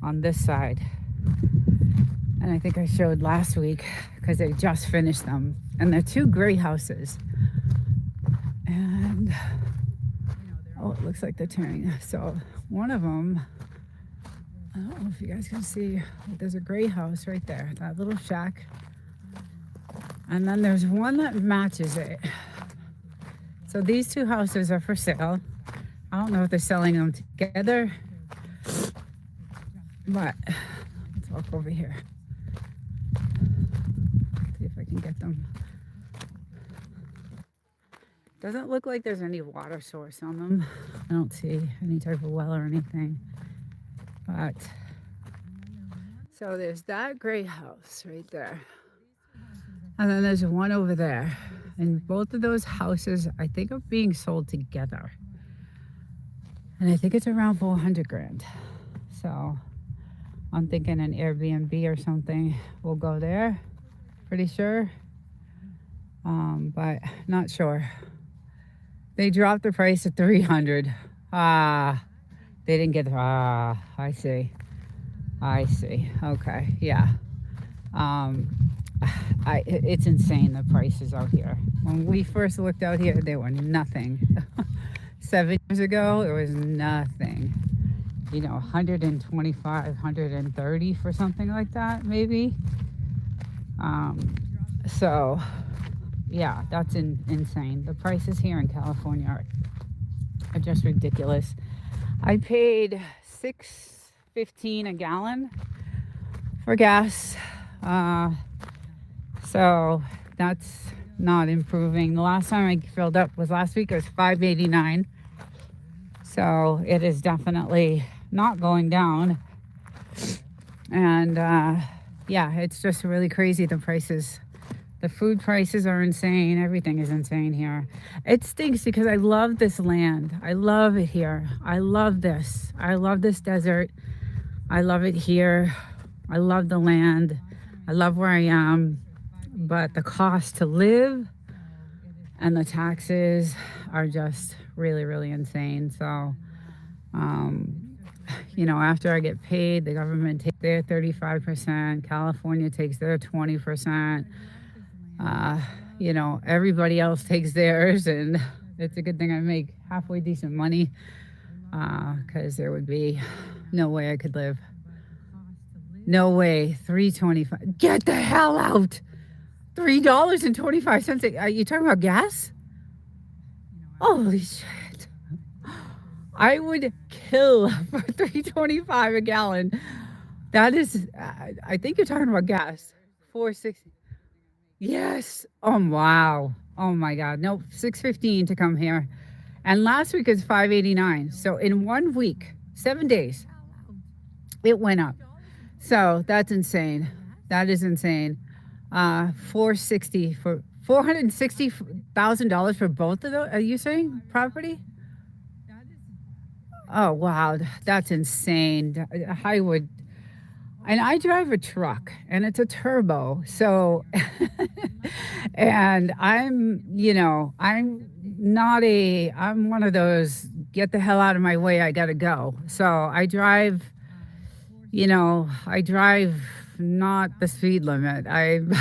on this side, And I think I showed last week because they just finished them. And they're two gray houses. And, oh, it looks like they're turning. So one of them, I don't know if you guys can see, there's a gray house right there, that little shack. And then there's one that matches it. So these two houses are for sale. I don't know if they're selling them together, but let's walk over here. See if I can get them. Doesn't look like there's any water source on them. I don't see any type of well or anything. But so there's that gray house right there. And then there's one over there. And both of those houses, I think, are being sold together. And I think it's around 400 grand. So I'm thinking an Airbnb or something will go there. Pretty sure. But not sure. They dropped the price to 300. They didn't get, I see. Okay, yeah. It's insane, the prices out here. When we first looked out here, they were nothing. 7 years ago, it was nothing. 125, 130 for something like that, maybe. So, yeah, that's insane. The prices here in California are just ridiculous. I paid $6.15 a gallon for gas. So that's not improving. The last time I filled up was last week. It was $5.89. So it is definitely not going down. And yeah, it's just really crazy. The prices, the food prices are insane. Everything is insane here. It stinks because I love this land. I love it here. I love this. I love this desert. I love it here. I love the land. I love where I am. But the cost to live and the taxes are just really, really insane. So, after I get paid, the government takes their 35%, California takes their 20%, everybody else takes theirs, and it's a good thing I make halfway decent money, because there would be no way I could live. No way. $3.25. Get the hell out. $3.25. Are you talking about gas? Holy shit. I would kill for $3.25 a gallon. That is, I think you're talking about gas. $4.60. Yes. Oh, wow. Oh my God. Nope. $6.15 to come here. And last week is $5.89. So in 1 week, 7 days, it went up. So that's insane. That is insane. $460,000 for both of those. Are you saying property? Oh wow, that's insane. And I drive a truck, and it's a turbo. So, and I'm I'm one of those get the hell out of my way. I gotta go. So I drive. I drive not the speed limit. I'm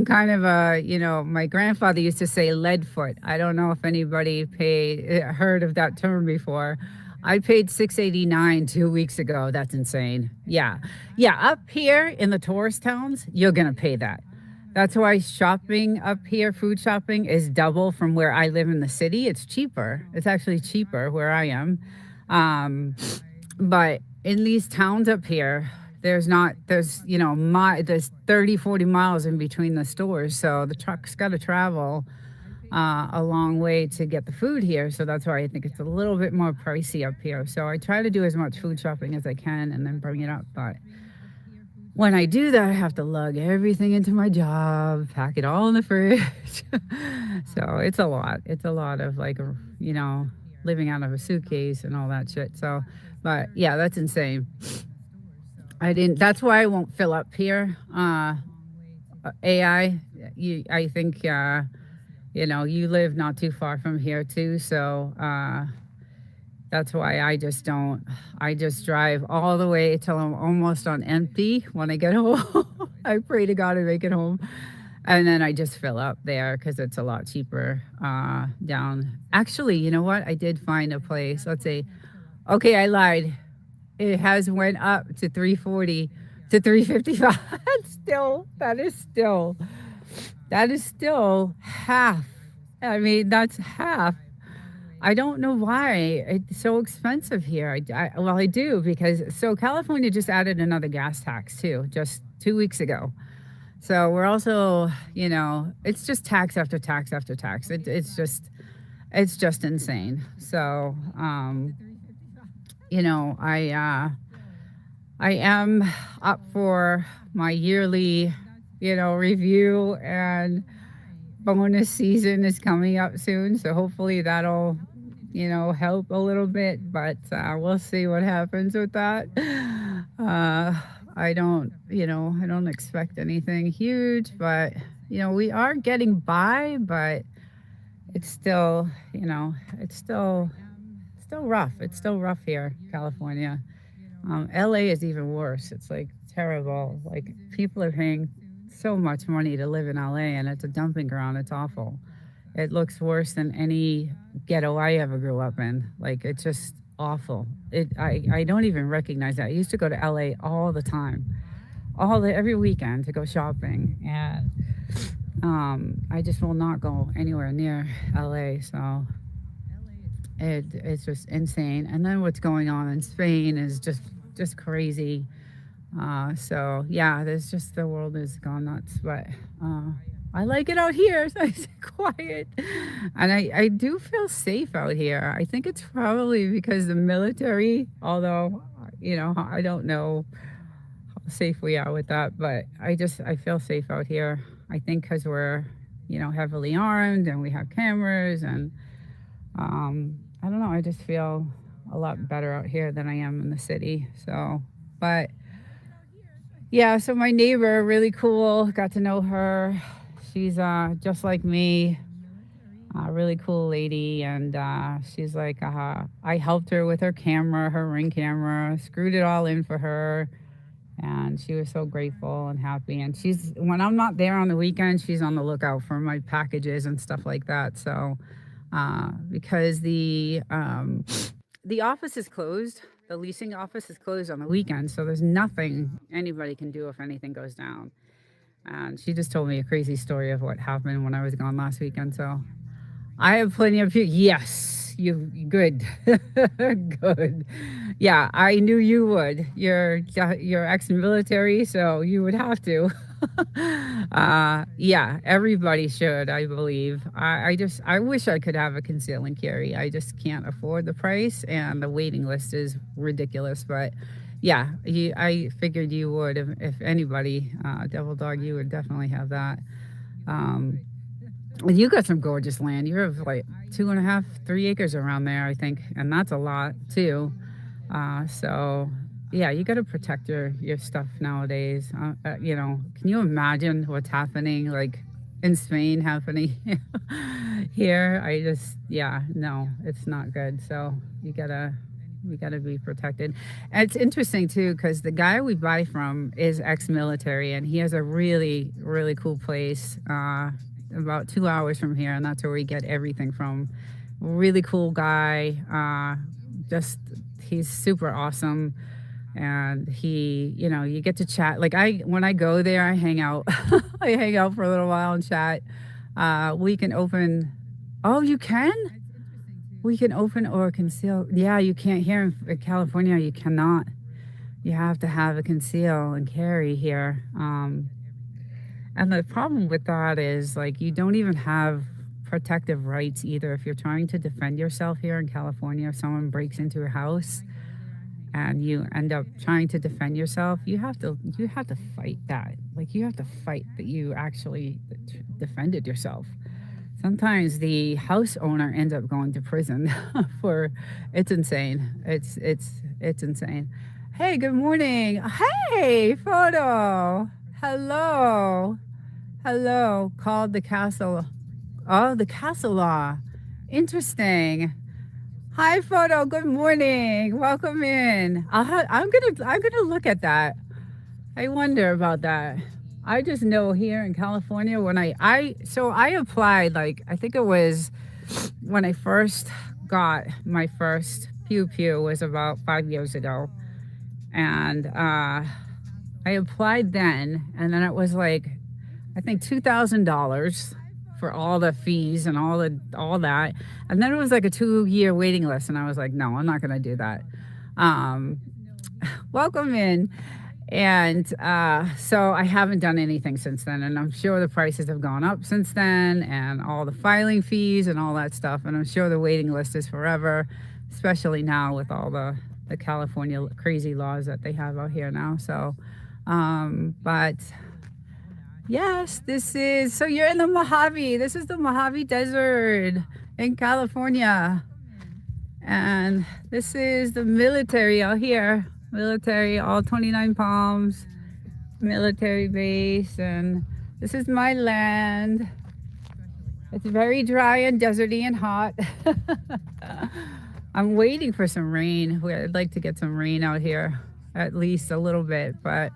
kind of my grandfather used to say lead foot. I don't know if anybody heard of that term before. I paid $6.89 2 weeks ago. That's insane. Yeah. Up here in the tourist towns, you're going to pay that. That's why shopping up here, food shopping, is double from where I live in the city. It's cheaper. It's actually cheaper where I am. But in these towns up here, there's 30, 40 miles in between the stores. So the truck's got to travel a long way to get the food here. So that's why I think it's a little bit more pricey up here. So I try to do as much food shopping as I can and then bring it up. But when I do that, I have to lug everything into my job, pack it all in the fridge. So it's a lot. It's a lot of living out of a suitcase and all that shit. So, but yeah, that's insane. That's why I won't fill up here. I think, you live not too far from here too. So, That's why I just drive all the way till I'm almost on empty when I get home. I pray to God I make it home. And then I just fill up there because it's a lot cheaper down. Actually, you know what? I did find a place. Let's see. Okay, I lied. It has went up to 340 to 355. That is still half. I mean, that's half. I don't know why it's so expensive here. Well, I do because so California just added another gas tax too, just 2 weeks ago. So we're also, it's just tax after tax after tax. It's just insane. So, I am up for my yearly, review, and bonus season is coming up soon. So hopefully that'll, help a little bit, but we'll see what happens with that. I don't expect anything huge, but, we are getting by, but it's still, it's still rough. It's still rough here, California. LA is even worse. It's like terrible. Like people are paying so much money to live in LA, and it's a dumping ground. It's awful. It looks worse than any ghetto I ever grew up in. Like it's just awful. I don't even recognize that. I used to go to LA all the time, every weekend to go shopping, and I just will not go anywhere near LA. So it's just insane. And then what's going on in Spain is just crazy. So yeah, there's just the world has gone nuts, but I like it out here. It's nice and quiet, and I do feel safe out here. I think it's probably because the military, although I don't know how safe we are with that, but I feel safe out here. I think because we're heavily armed and we have cameras, and I don't know. I just feel a lot better out here than I am in the city. So, but yeah, so my neighbor, really cool. Got to know her. She's just like me, a really cool lady. And she's like, I helped her with her camera, her Ring camera, screwed it all in for her. And she was so grateful and happy. And when I'm not there on the weekend, she's on the lookout for my packages and stuff like that. So, because the office is closed, the leasing office is closed on the weekend, so there's nothing anybody can do if anything goes down. And she just told me a crazy story of what happened when I was gone last weekend. So I have plenty of people. Yes, you good, good. Yeah, I knew you would. You're ex-military, so you would have to. Yeah, everybody should, I believe. I wish I could have a conceal and carry. I just can't afford the price, and the waiting list is ridiculous. But yeah, I figured you would. If anybody, Devil Dog, you would definitely have that. And you got some gorgeous land. You have like 2.5, 3 acres around there, I think, and that's a lot too. So yeah, you got to protect your stuff nowadays. Can you imagine what's happening like in Spain happening here? No, it's not good. So you gotta be protected. And it's interesting too, because the guy we buy from is ex-military, and he has a really, really cool place about 2 hours from here, and that's where we get everything from. Really cool guy. He's super awesome. And you get to chat. Like when I go there, I hang out. I hang out for a little while and chat. We can open. Oh, you can? We can open or conceal. Yeah, you can't here in California. You cannot. You have to have a conceal and carry here. And the problem with that is like you don't even have protective rights either. If you're trying to defend yourself here in California, if someone breaks into your house and you end up trying to defend yourself, you have to fight that. Like you have to fight that you actually defended yourself. Sometimes the house owner ends up going to prison for it's insane. It's insane. Hey, good morning. Hey, photo. Hello. Hello. Called the castle. Oh, the castle law. Interesting. Hi, photo. Good morning. Welcome in. I'm gonna look at that. I wonder about that. I just know here in California when I applied, like I think it was when I first got my first pew pew was about 5 years ago, and I applied then, and then it was like I think $2,000 for all the fees and all that, and then it was like a 2 year waiting list, and I was like, no, I'm not gonna do that. Um, Welcome in. And so I haven't done anything since then. And I'm sure the prices have gone up since then, and all the filing fees and all that stuff. And I'm sure the waiting list is forever, especially now with all the California crazy laws that they have out here now. So, but yes, so you're in the Mojave. This is the Mojave Desert in California. And this is the military out here. Military, all 29 Palms, military base, and this is my land. It's very dry and deserty and hot. I'm waiting for some rain. I'd like to get some rain out here, at least a little bit, but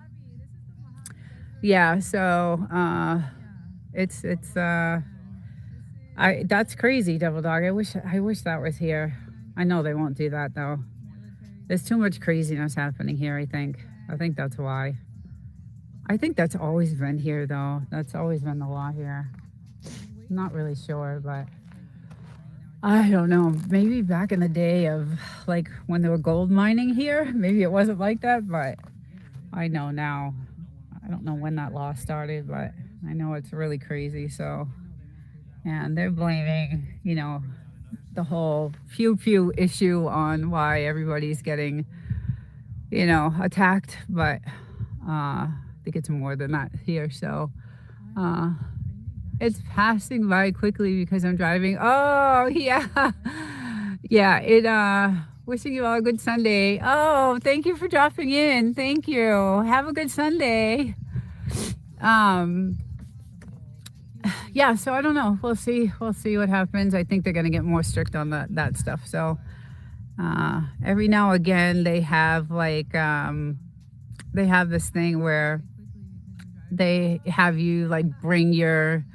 yeah, so that's crazy, Devil Dog. I wish that was here. I know they won't do that though. There's too much craziness happening here, I think. I think that's why. I think that's always been here, though. That's always been the law here. I'm not really sure, but I don't know. Maybe back in the day of, like, when they were gold mining here, maybe it wasn't like that, but I know now. I don't know when that law started, but I know it's really crazy, so. And they're blaming, the whole pew issue on why everybody's getting, attacked, but I think it's more than that here. So it's passing by quickly because I'm driving. Oh yeah. Yeah, wishing you all a good Sunday. Oh, thank you for dropping in. Thank you. Have a good Sunday. Yeah, so I don't know. We'll see what happens. I think they're going to get more strict on that stuff. So every now and again they have they have this thing where they have you like bring your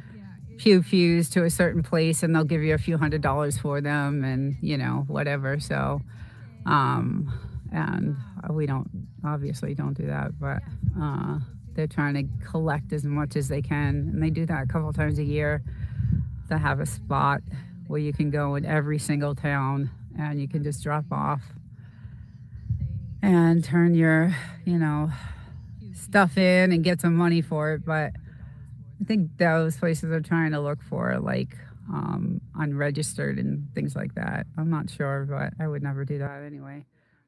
pews to a certain place, and they'll give you a few $100s for them, and whatever. So and we obviously don't do that, but they're trying to collect as much as they can, and they do that a couple times a year. To have a spot where you can go in every single town, and you can just drop off and turn your, stuff in and get some money for it. But I think those places are trying to look for like unregistered and things like that. I'm not sure, but I would never do that anyway.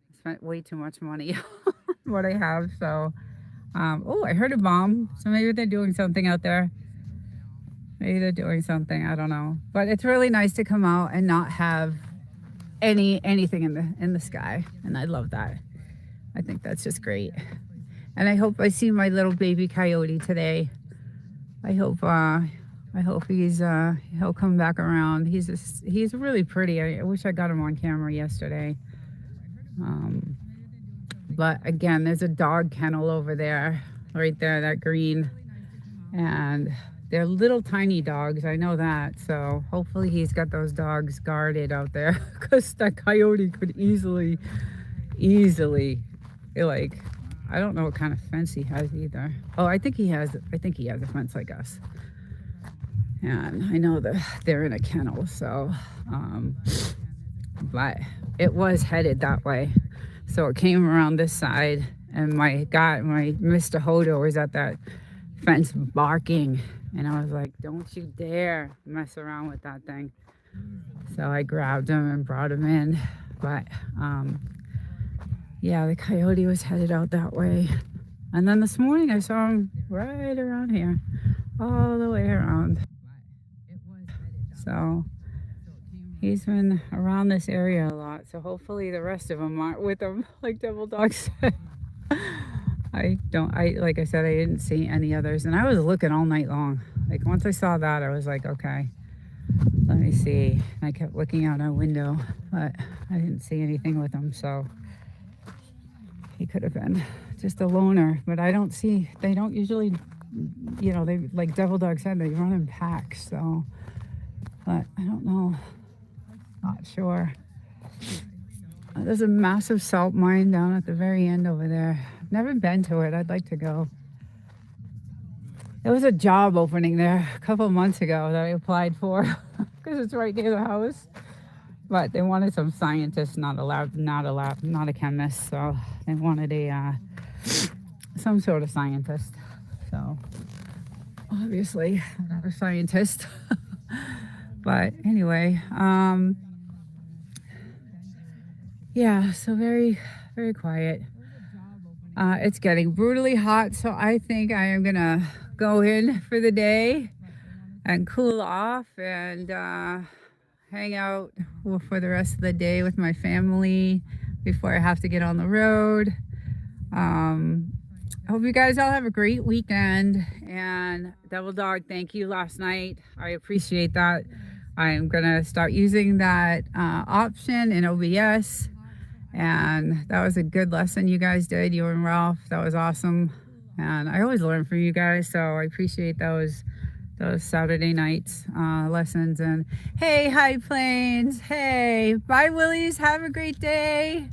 I spent way too much money on what I have, so. Oh, I heard a bomb. So maybe they're doing something out there. Maybe they're doing something. I don't know. But it's really nice to come out and not have anything in the sky. And I love that. I think that's just great. And I hope I see my little baby coyote today. I hope he'll come back around. He's really pretty. I wish I got him on camera yesterday. But again, there's a dog kennel over there, right there, that green. And they're little tiny dogs, I know that. So hopefully he's got those dogs guarded out there, because that coyote could easily, like, I don't know what kind of fence he has either. Oh, I think he has a fence like us. And I know that they're in a kennel, so, but it was headed that way. So it came around this side, and my Mr. Hodo was at that fence barking, and I was like, don't you dare mess around with that thing. So I grabbed him and brought him in. But yeah, the coyote was headed out that way. And then this morning I saw him right around here, all the way around. So he's been around this area a lot, so hopefully the rest of them aren't with him, like Devil Dog said. Like I said, I didn't see any others, and I was looking all night long. Like once I saw that, I was like, okay, Let me see. I kept looking out our window, but I didn't see anything with him, so he could have been just a loner. But I don't see, they don't usually, you know, they, like Devil Dog said, they run in packs, so, but I don't know. Not sure. There's a massive salt mine down at the very end over there. I've never been to it. I'd like to go. There was a job opening there a couple of months ago that I applied for because it's right near the house. But they wanted some scientists, not a chemist. So they wanted some sort of scientist. So obviously, I'm not a scientist. But anyway, yeah, so very, very quiet. It's getting brutally hot, so I think I am gonna go in for the day and cool off and hang out for the rest of the day with my family before I have to get on the road. I hope you guys all have a great weekend. And Devil Dog, thank you last night. I appreciate that. I'm gonna start using that option in OBS. And that was a good lesson you guys did, you and Ralph. That was awesome. And I always learn from you guys, so I appreciate those Saturday nights lessons. And hey, High Plains, hey, bye Willies, have a great day.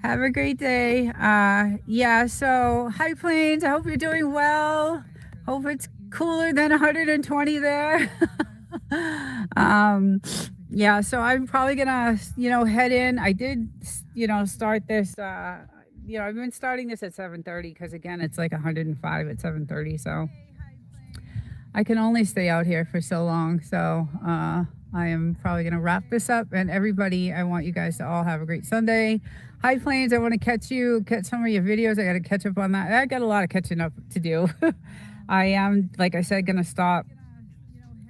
Have a great day. Yeah, so High Plains, I hope you're doing well. Hope it's cooler than 120 there. Yeah, so I'm probably gonna, head in. I did, start this, I've been starting this at 7:30 because again, it's like 105 at 7:30. So I can only stay out here for so long. So I am probably gonna wrap this up. And everybody, I want you guys to all have a great Sunday. High Plains, I want to catch some of your videos. I got to catch up on that. I got a lot of catching up to do. I am, like I said, gonna stop.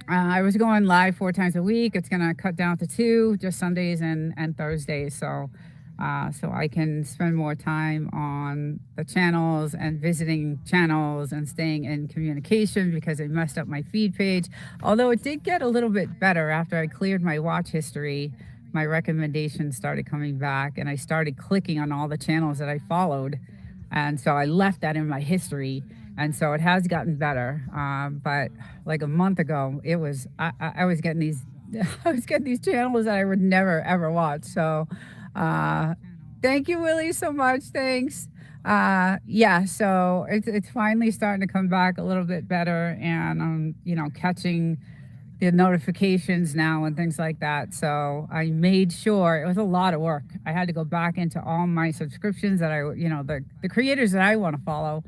I was going live 4 times a week. It's going to cut down to 2, just Sundays and Thursdays. So I can spend more time on the channels and visiting channels and staying in communication because I messed up my feed page. Although it did get a little bit better after I cleared my watch history. My recommendations started coming back and I started clicking on all the channels that I followed. And so I left that in my history. And so it has gotten better, but like a month ago, it was I was getting these channels that I would never ever watch. So thank you, Willie, so much. Thanks. Yeah, so it's finally starting to come back a little bit better, and I'm catching the notifications now and things like that. So I made sure, it was a lot of work. I had to go back into all my subscriptions that the creators that I want to follow.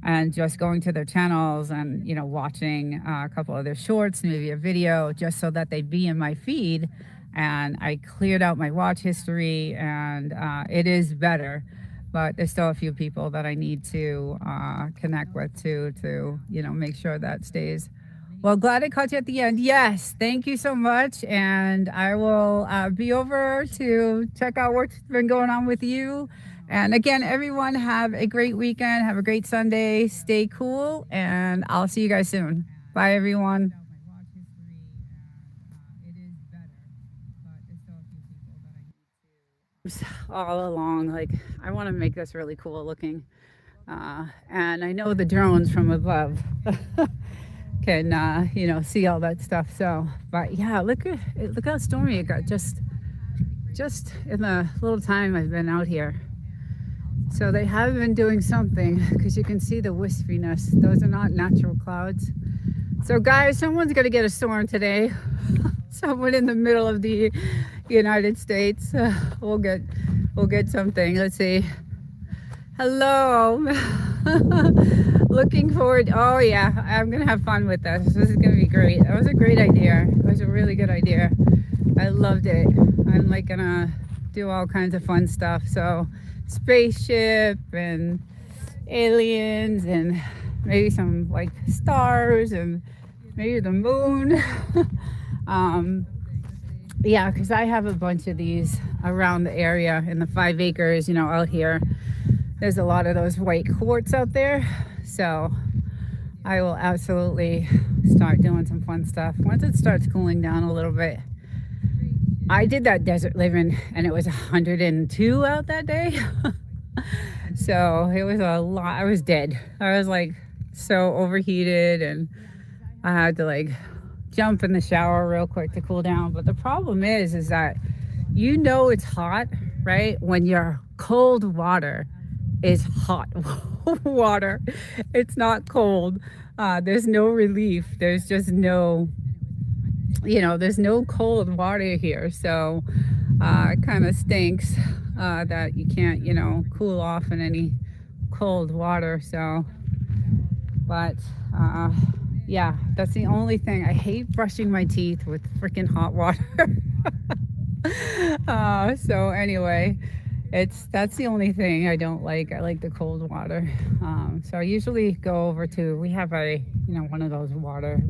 And just going to their channels and, watching a couple of their shorts, maybe a video, just so that they'd be in my feed. And I cleared out my watch history and it is better. But there's still a few people that I need to connect with to make sure that stays. Well, glad I caught you at the end. Yes, thank you so much. And I will be over to check out what's been going on with you. And again, everyone, have a great weekend. Have a great Sunday. Stay cool. And I'll see you guys soon. Bye, everyone. All along, like, I want to make this really cool looking. And I know the drones from above can, see all that stuff. So, but yeah, look how stormy it got just in the little time I've been out here. So they have been doing something because you can see the wispiness. Those are not natural clouds. So guys, someone's going to get a storm today. Someone in the middle of the United States. We'll get something. Let's see. Hello. Looking forward. Oh yeah, I'm going to have fun with this. This is going to be great. That was a great idea. It was a really good idea. I loved it. I'm like going to do all kinds of fun stuff. So spaceship and aliens and maybe some like stars and maybe the moon. Yeah, because I have a bunch of these around the area in the 5 acres, out here. There's a lot of those white quartz out there. So I will absolutely start doing some fun stuff once it starts cooling down a little bit. I did that desert living and it was 102 out that day. So it was a lot. I was dead. I was like so overheated and I had to like jump in the shower real quick to cool down. But the problem is that it's hot, right? When your cold water is hot water. It's not cold. There's no relief. There's just no, there's no cold water here. So it kind of stinks that you can't, cool off in any cold water. So, but yeah, that's the only thing. I hate brushing my teeth with freaking hot water. So anyway, that's the only thing I don't like. I like the cold water. So I usually go over to, we have one of those water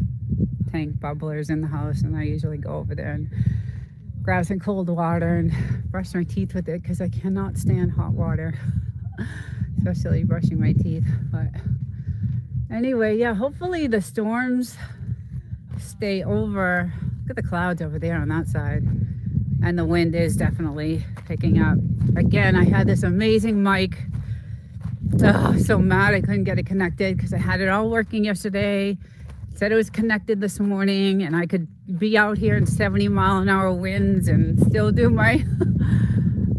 tank bubblers in the house, and I usually go over there and grab some cold water and brush my teeth with it because I cannot stand hot water, especially brushing my teeth. But anyway, yeah, hopefully the storms stay over. Look at the clouds over there on that side. And the wind is definitely picking up. Again, I had this amazing mic. So mad I couldn't get it connected because I had it all working yesterday. It said it was connected this morning and I could be out here in 70-mile-an-hour winds and still do my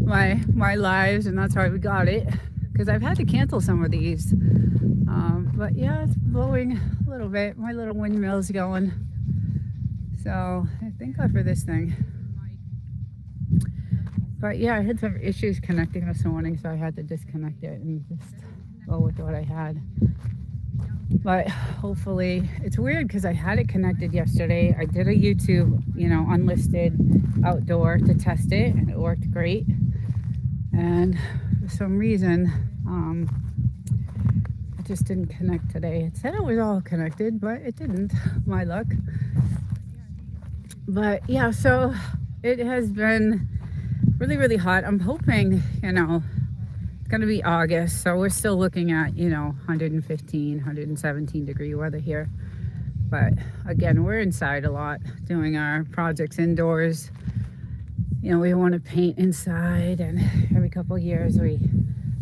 my lives, and that's why we got it, because I've had to cancel some of these. But yeah, it's blowing a little bit. My little windmill's going. So thank God for this thing. But yeah, I had some issues connecting this morning, so I had to disconnect it and just go with what I had. But hopefully, it's weird because I had it connected yesterday. I did a YouTube, unlisted outdoor to test it, and it worked great. And for some reason, it just didn't connect today. It said it was all connected, but it didn't. My luck. But yeah, so it has been really, really hot. I'm hoping, it's going to be August, so we're still looking at, 115, 117 degree weather here. But again, we're inside a lot doing our projects indoors. We want to paint inside, and every couple of years we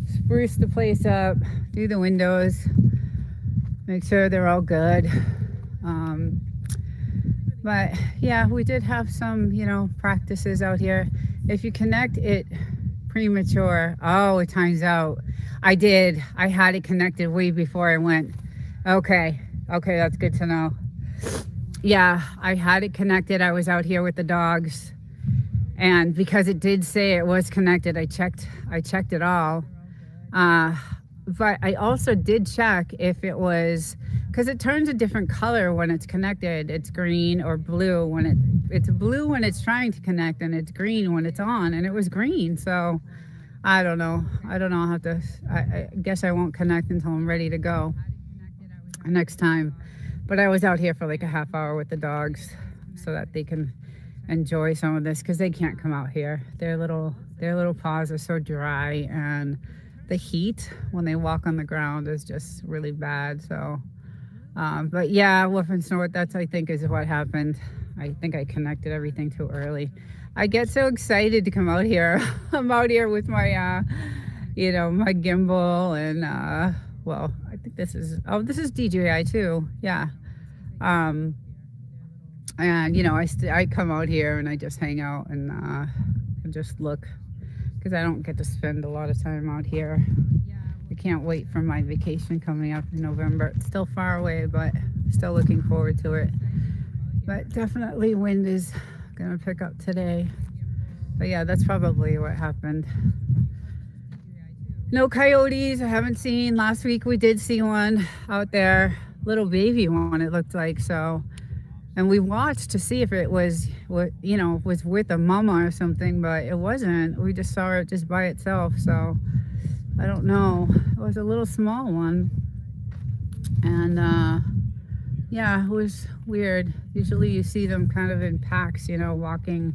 spruce the place up, do the windows, make sure they're all good. But yeah, we did have some, practices out here. If you connect it premature, it times out. I had it connected way before I went. Okay, that's good to know. Yeah, I had it connected. I was out here with the dogs, and because it did say it was connected, I checked it all. But I also did check if it was, because it turns a different color when it's connected. It's green or blue when it's blue when it's trying to connect, and it's green when it's on, and it was green. So I don't know. I'll have to, I guess I won't connect until I'm ready to go next time. But I was out here for like a half hour with the dogs so that they can enjoy some of this, because they can't come out here. Their little paws are so dry, and the heat when they walk on the ground is just really bad. So but yeah, Wolf and Snort, I think is what happened. I think I connected everything too early. I get so excited to come out here. I'm out here with my my gimbal, and well, I think this is DJI too. Yeah. And I come out here and I just hang out and just look, because I don't get to spend a lot of time out here. I can't wait for my vacation coming up in November. It's still far away, but still looking forward to it. But definitely wind is gonna pick up today. But yeah, that's probably what happened. No coyotes, I haven't seen. Last week we did see one out there, little baby one, it looked like. So, and we watched to see if it was was with a mama or something, but it wasn't. We just saw it just by itself. So I don't know. It was a little small one, and yeah, it was weird. Usually you see them kind of in packs, walking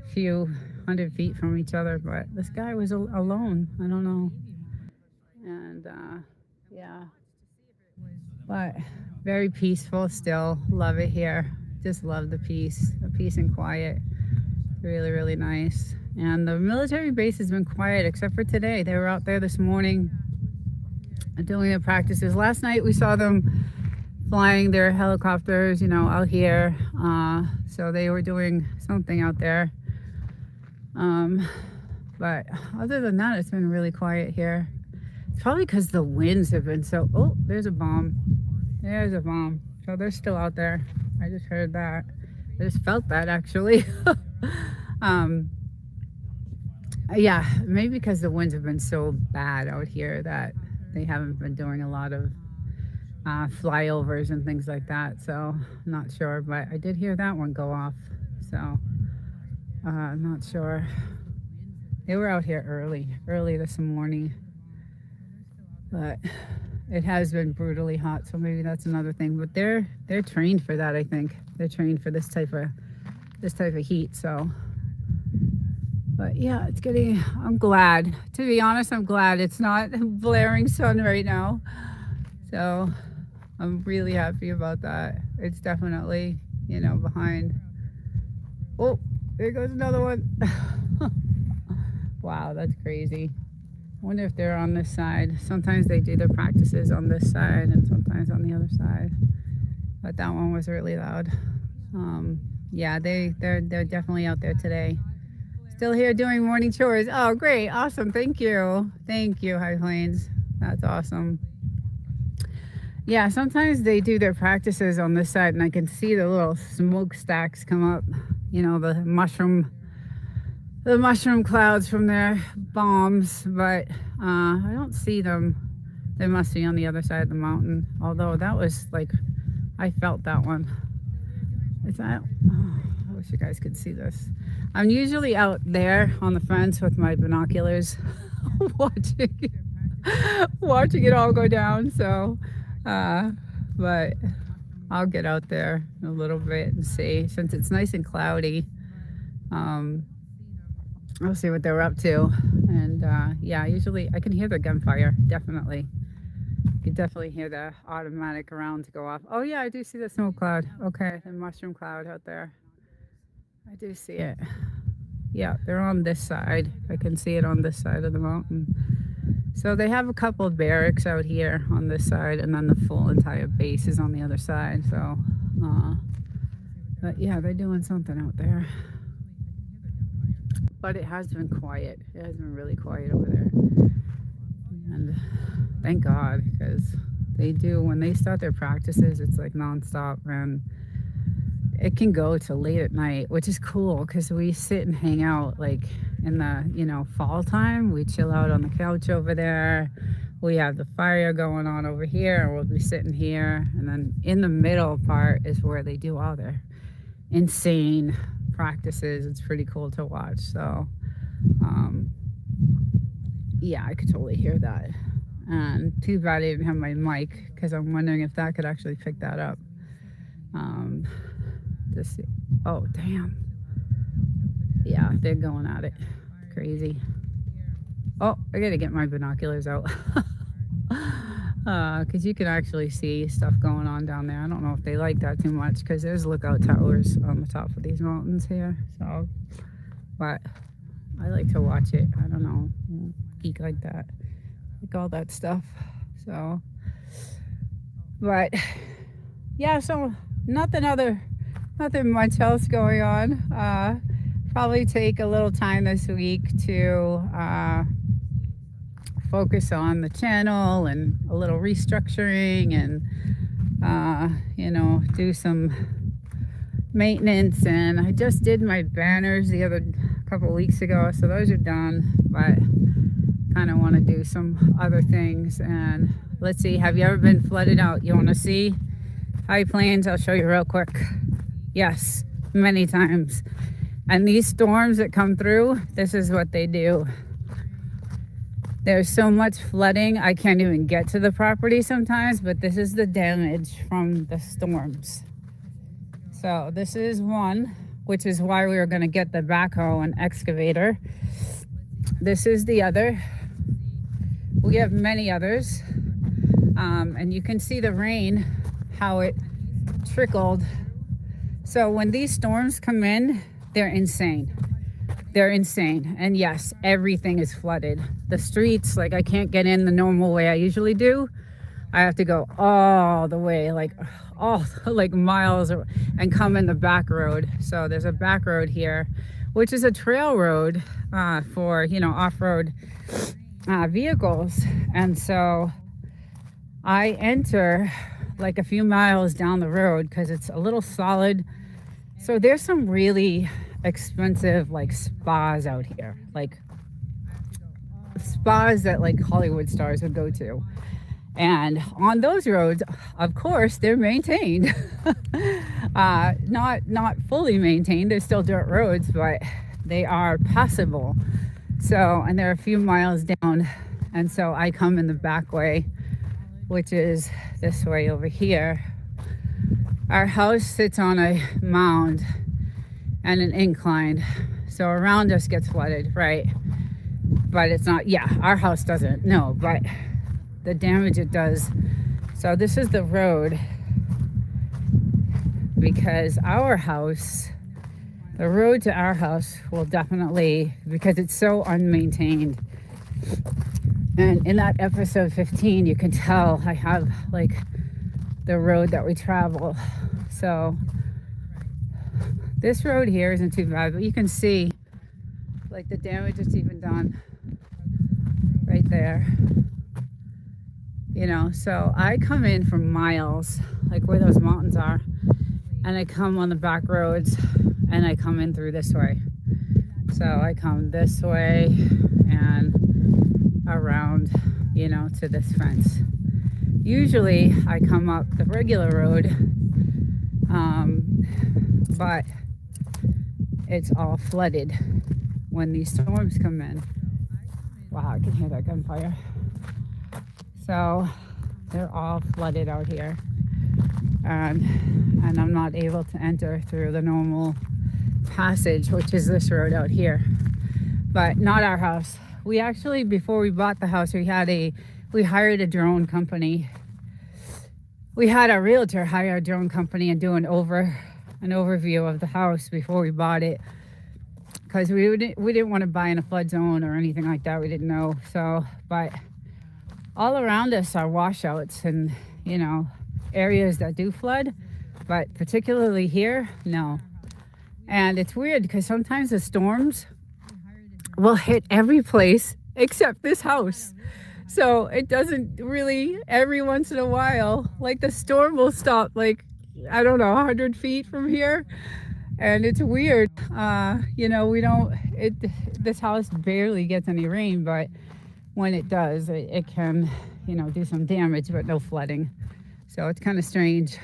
a few 100 feet from each other, but this guy was alone. I don't know. And yeah, but very peaceful still. Love it here. Just love the peace and quiet. Really, really nice. And the military base has been quiet except for today. They were out there this morning doing their practices. Last night we saw them flying their helicopters, you know, out here. So they were doing something out there. But other than that, it's been really quiet here. It's probably because the winds have been so... Oh, there's a bomb. There's a bomb. So they're still out there. I just heard that. I just felt that, actually. Yeah, maybe because the winds have been so bad out here that they haven't been doing a lot of flyovers and things like that. So I'm not sure, but I did hear that one go off. So I'm not sure. They were out here early this morning, but it has been brutally hot. So maybe that's another thing. But they're trained for that. I think they're trained for this type of heat. So. But yeah, it's getting, I'm glad. To be honest, I'm glad it's not blaring sun right now. So I'm really happy about that. It's definitely, you know, behind. Oh, there goes another one. Wow, that's crazy. I wonder if they're on this side. Sometimes they do their practices on this side and sometimes on the other side. But that one was really loud. Yeah, they're definitely out there today. Still here doing morning chores. Oh, great. Awesome. Thank you. Thank you, High Plains. That's awesome. Yeah, sometimes they do their practices on this side and I can see the little smokestacks come up. You know, the mushroom clouds from their bombs, but I don't see them. They must be on the other side of the mountain. Although that was like, I felt that one. Is that? Oh, I wish you guys could see this. I'm usually out there on the fence with my binoculars watching it all go down. So, but I'll get out there in a little bit and see, since it's nice and cloudy. I'll see what they're up to. And yeah, usually I can hear the gunfire, definitely. You can definitely hear the automatic rounds go off. Oh yeah, I do see the smoke cloud. Okay, the mushroom cloud out there. I do see it. Yeah, they're on this side. I can see it on this side of the mountain. So they have a couple of barracks out here on this side, and then the full entire base is on the other side. So, but yeah, they're doing something out there. But it has been quiet. It has been really quiet over there. And thank God, because they do, when they start their practices, it's like nonstop, and it can go till late at night, which is cool because we sit and hang out like in the, you know, fall time. We chill out on the couch over there. We have the fire going on over here, and we'll be sitting here. And then in the middle part is where they do all their insane practices. It's pretty cool to watch. So yeah, I could totally hear that. And too bad I didn't have my mic, because I'm wondering if that could actually pick that up. Just see. Oh, damn. Yeah, they're going at it. Crazy. Oh, I gotta get my binoculars out. Because you can actually see stuff going on down there. I don't know if they like that too much, because there's lookout towers on the top of these mountains here. So, but I like to watch it. I don't know, geek like that, like all that stuff. So, but yeah, so nothing much else going on. Probably take a little time this week to focus on the channel and a little restructuring, and you know, do some maintenance. And I just did my banners the other couple weeks ago, so those are done, but kind of want to do some other things. And let's see, have you ever been flooded out? You want to see High Plains? I'll show you real quick. Yes, many times. And these storms that come through, this is what they do. There's so much flooding, I can't even get to the property sometimes, but this is the damage from the storms. So this is one, which is why we were going to get the backhoe and excavator. This is the other. We have many others. And you can see the rain, how it trickled. So when these storms come in, they're insane. They're insane. And yes, everything is flooded. The streets, like, I can't get in the normal way I usually do. I have to go all the way, like all like miles, and come in the back road. So there's a back road here, which is a trail road for, you know, off-road vehicles. And so I enter like a few miles down the road because it's a little solid. So there's some really expensive like spas out here, like spas that like Hollywood stars would go to. And on those roads, of course, they're maintained. Not fully maintained. They're still dirt roads, but they are passable. So, and they're a few miles down. And so I come in the back way, which is this way over here. Our house sits on a mound and an incline. So around us gets flooded, right? But it's not, yeah, our house doesn't, no, but the damage it does. So this is the road, because our house, the road to our house will definitely, because it's so unmaintained. And in that episode 15, you can tell I have like the road that we travel. So this road here isn't too bad, but you can see like the damage it's even done right there. You know, so I come in from miles, like where those mountains are, and I come on the back roads, and I come in through this way. So I come this way and around, you know, to this fence. Usually I come up the regular road, but it's all flooded when these storms come in. Wow, I can hear that gunfire. So they're all flooded out here, and I'm not able to enter through the normal passage, which is this road out here, but not our house. We actually, before we bought the house, we hired a drone company. We had a realtor hire a drone company and do an overview of the house before we bought it, because we didn't want to buy in a flood zone or anything like that. We didn't know. So, but all around us are washouts and, you know, areas that do flood, but particularly here, no. And it's weird because sometimes the storms will hit every place except this house. So it doesn't really, every once in a while, like the storm will stop like, I don't know, 100 feet from here. And it's weird. You know, this house barely gets any rain, but when it does, it can, you know, do some damage, but no flooding. So it's kind of strange.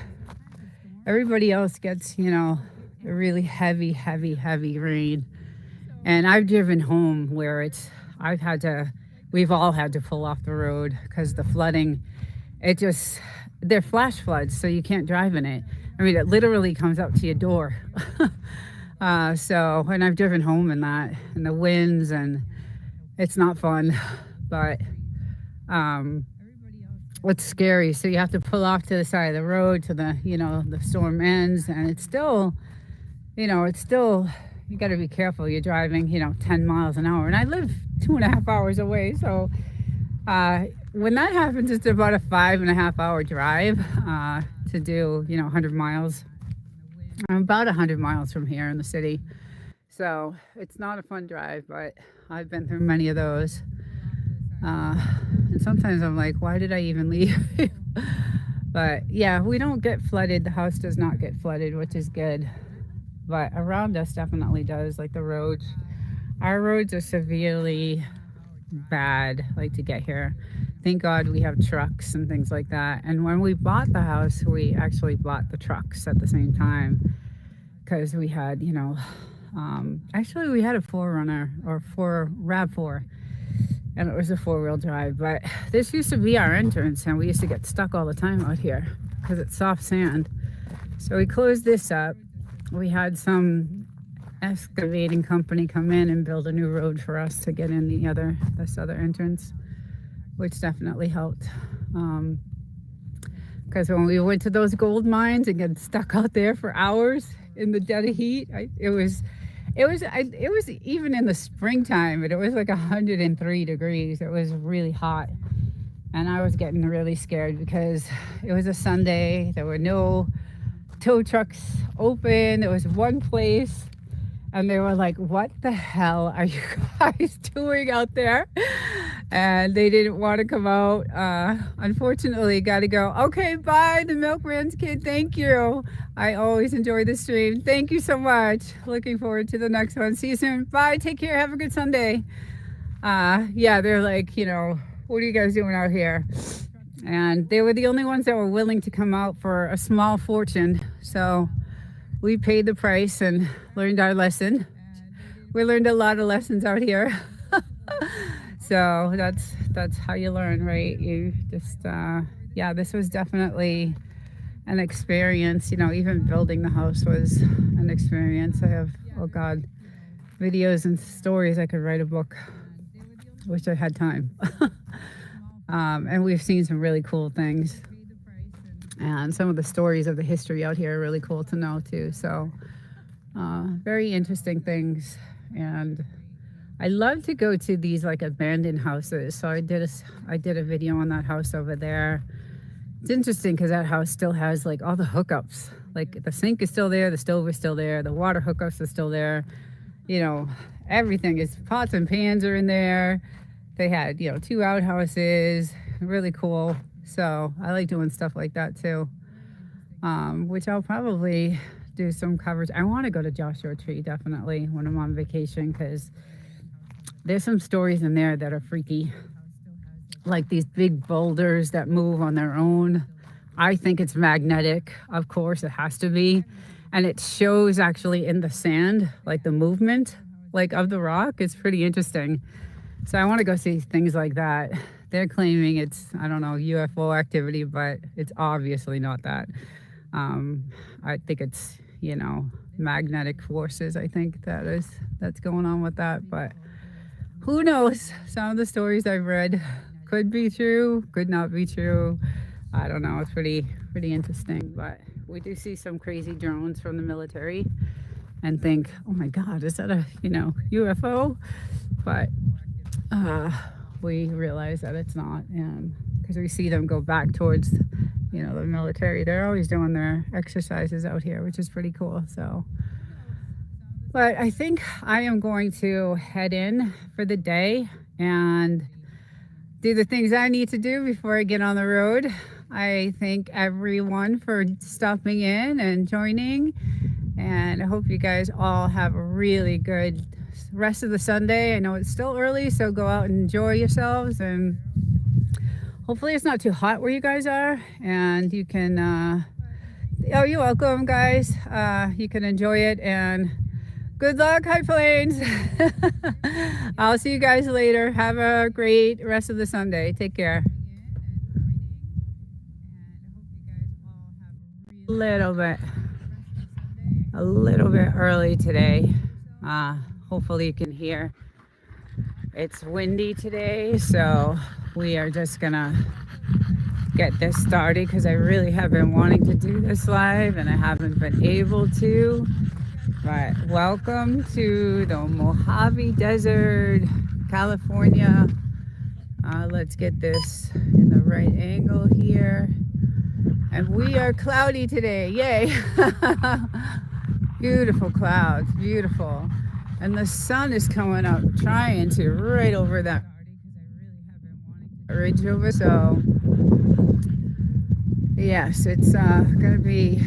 Everybody else gets, you know, a really heavy rain. And I've driven home where we've all had to pull off the road because the flooding, they're flash floods, so you can't drive in it. I mean, it literally comes up to your door. So, and I've driven home in that, and the winds, and it's not fun. But it's scary. So you have to pull off to the side of the road to the, you know, the storm ends, and it's still, you know, you got to be careful. You're driving, you know, 10 miles an hour, and I live 2.5 hours away. So when that happens, it's about a 5.5 hour drive to do, you know, 100 miles. I'm about 100 miles from here in the city. So it's not a fun drive, but I've been through many of those. And sometimes I'm like, why did I even leave? But yeah, we don't get flooded. The house does not get flooded, which is good. But around us definitely does, like the roads. Our roads are severely bad, like to get here. Thank God we have trucks and things like that. And when we bought the house, we actually bought the trucks at the same time, because we had, you know, actually we had a 4Runner or RAV4, and it was a 4-wheel drive. But this used to be our entrance, and we used to get stuck all the time out here because it's soft sand. So we closed this up. We had some excavating company come in and build a new road for us to get in this other entrance, which definitely helped. Because when we went to those gold mines and get stuck out there for hours in the dead of heat, it was even in the springtime, but it was like 103 degrees. It was really hot. And I was getting really scared because it was a Sunday. There were no tow trucks open. There was one place. And they were like, what the hell are you guys doing out there? And they didn't want to come out. Unfortunately, got to go. Okay, bye, the Milkman's kid. Thank you. I always enjoy the stream. Thank you so much. Looking forward to the next one. See you soon. Bye. Take care. Have a good Sunday. Yeah, they're like, you know, what are you guys doing out here? And they were the only ones that were willing to come out for a small fortune. So we paid the price and learned our lesson. We learned a lot of lessons out here. So that's how you learn, right? You just, yeah, this was definitely an experience. You know, even building the house was an experience. I have, oh God, videos and stories. I could write a book. Wish I had time. And we've seen some really cool things. And some of the stories of the history out here are really cool to know too. So very interesting things. And I love to go to these like abandoned houses. So I did a video on that house over there. It's interesting because that house still has like all the hookups. Like the sink is still there, the stove is still there, the water hookups are still there. You know, everything is, pots and pans are in there. They had, you know, 2 outhouses, really cool. So I like doing stuff like that too, which I'll probably do some coverage. I want to go to Joshua Tree definitely when I'm on vacation, because there's some stories in there that are freaky, like these big boulders that move on their own. I think it's magnetic, of course it has to be, and it shows actually in the sand, like the movement like of the rock. It's pretty interesting. So I want to go see things like that. They're claiming it's, I don't know, UFO activity, but it's obviously not that. I think it's, you know, magnetic forces. I think that's going on with that, but who knows? Some of the stories I've read could be true, could not be true. I don't know. It's pretty interesting, but we do see some crazy drones from the military and think, oh my God, is that a, you know, UFO? But we realize that it's not, and because we see them go back towards, you know, the military. They're always doing their exercises out here, which is pretty cool. So, but I think I am going to head in for the day and do the things I need to do before I get on the road. I thank everyone for stopping in and joining, and I hope you guys all have a really good rest of the Sunday. I know it's still early, so go out and enjoy yourselves, and hopefully it's not too hot where you guys are, and you can oh, you're welcome guys. You can enjoy it, and good luck, High Plains. I'll see you guys later. Have a great rest of the Sunday. Take care. A little bit early today. Hopefully you can hear. It's windy today, so we are just gonna get this started because I really have been wanting to do this live and I haven't been able to. But welcome to the Mojave Desert, California. Let's get this in the right angle here. And we are cloudy today, yay. Beautiful clouds, beautiful. And the sun is coming up, trying to right over that ridge over. So yes, it's gonna be,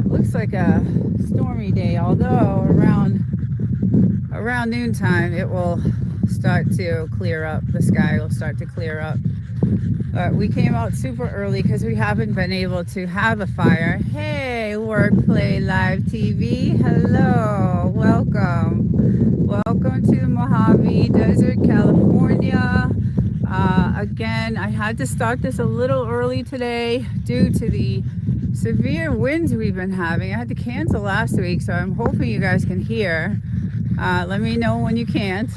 looks like a stormy day, although around noontime it will start to clear up. The sky will start to clear up. But we came out super early because we haven't been able to have a fire. Hey, Work Play Live TV. Hello, welcome. Welcome to the Mojave Desert, California. Again, I had to start this a little early today due to the severe winds we've been having. I had to cancel last week, so I'm hoping you guys can hear. Let me know when you can't.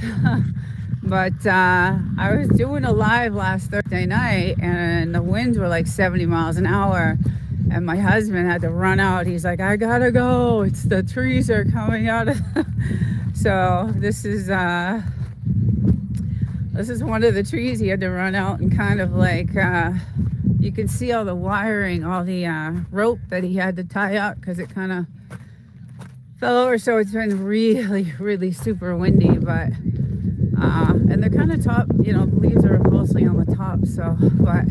But I was doing a live last Thursday night, and the winds were like 70 miles an hour. And my husband had to run out. He's like, I gotta go. It's the trees are coming out. So this is one of the trees. He had to run out and kind of like, you can see all the wiring, all the rope that he had to tie up because it kind of fell over. So it's been really, really super windy, but and they're kind of top, you know, the leaves are mostly on the top. So, but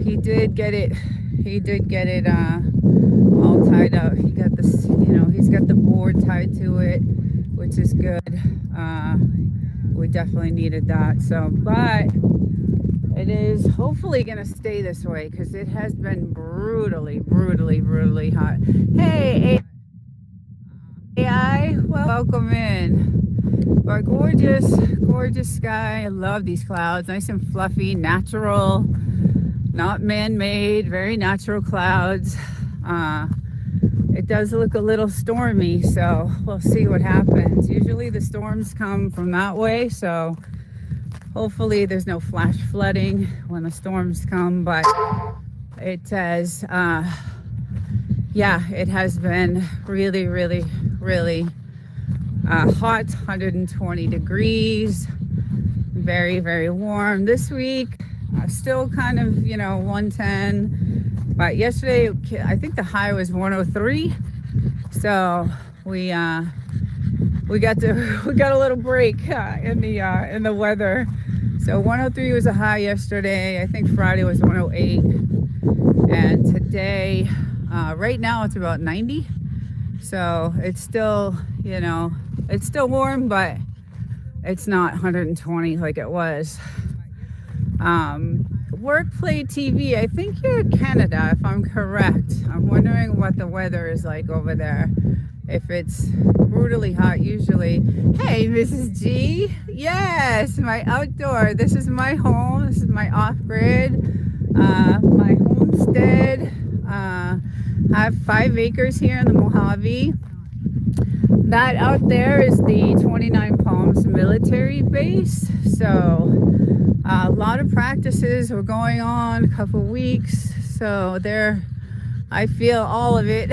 he did get it all tied up. He got this, you know, he's got the board tied to it, which is good. We definitely needed that. So, but it is hopefully going to stay this way because it has been brutally hot. Hey, AI, welcome in. Our gorgeous sky. I love these clouds. Nice and fluffy, natural, not man-made, very natural clouds. It does look a little stormy, so we'll see what happens. Usually the storms come from that way, so hopefully there's no flash flooding when the storms come, but it has, yeah, it has been really hot, 120 degrees, very warm. This week, still kind of, you know, 110, but yesterday, I think the high was 103, so we got a little break in the weather. So 103 was a high yesterday. I think Friday was 108, and today, right now it's about 90. So it's still, you know, it's still warm, but it's not 120 like it was. Workplay TV, I think you're in Canada, if I'm correct. I'm wondering what the weather is like over there. If it's brutally hot usually. Hey, Mrs. G. Yes, my outdoor. This is my home. This is my off-grid, my homestead. I have 5 acres here in the Mojave. That out there is the 29 Palms military base. So a lot of practices were going on, a couple weeks. So there, I feel all of it.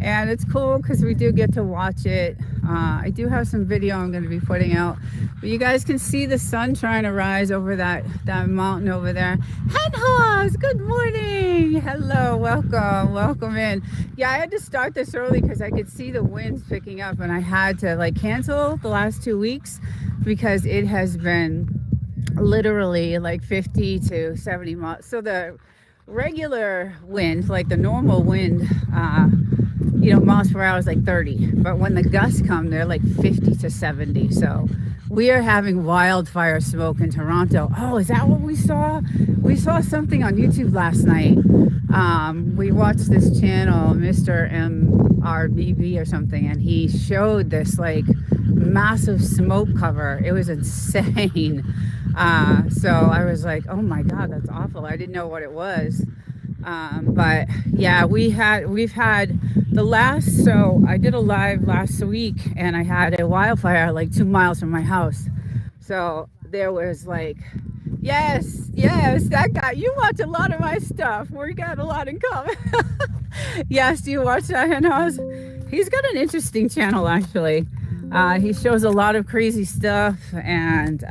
And it's cool because we do get to watch it. I do have some video I'm going to be putting out. But you guys can see the sun trying to rise over that mountain over there. Henhouse, good morning. Hello, welcome in. Yeah, I had to start this early because I could see the winds picking up, and I had to like cancel the last 2 weeks because it has been literally like 50 to 70 miles. So the regular wind, like the normal wind, you know, miles per hour is like 30, but when the gusts come, they're like 50 to 70. So we are having wildfire smoke in Toronto. Oh, is that what we saw? We saw something on YouTube last night. We watched this channel, Mr. MRBB or something, and he showed this like massive smoke cover. It was insane. So I was like, oh my God, that's awful. I didn't know what it was. But yeah, we've had the last, so I did a live last week and I had a wildfire like 2 miles from my house. So there was like, yes, that guy, you watch a lot of my stuff. We got a lot in common. Yes, do you watch that, Henhouse? He's got an interesting channel actually. He shows a lot of crazy stuff, and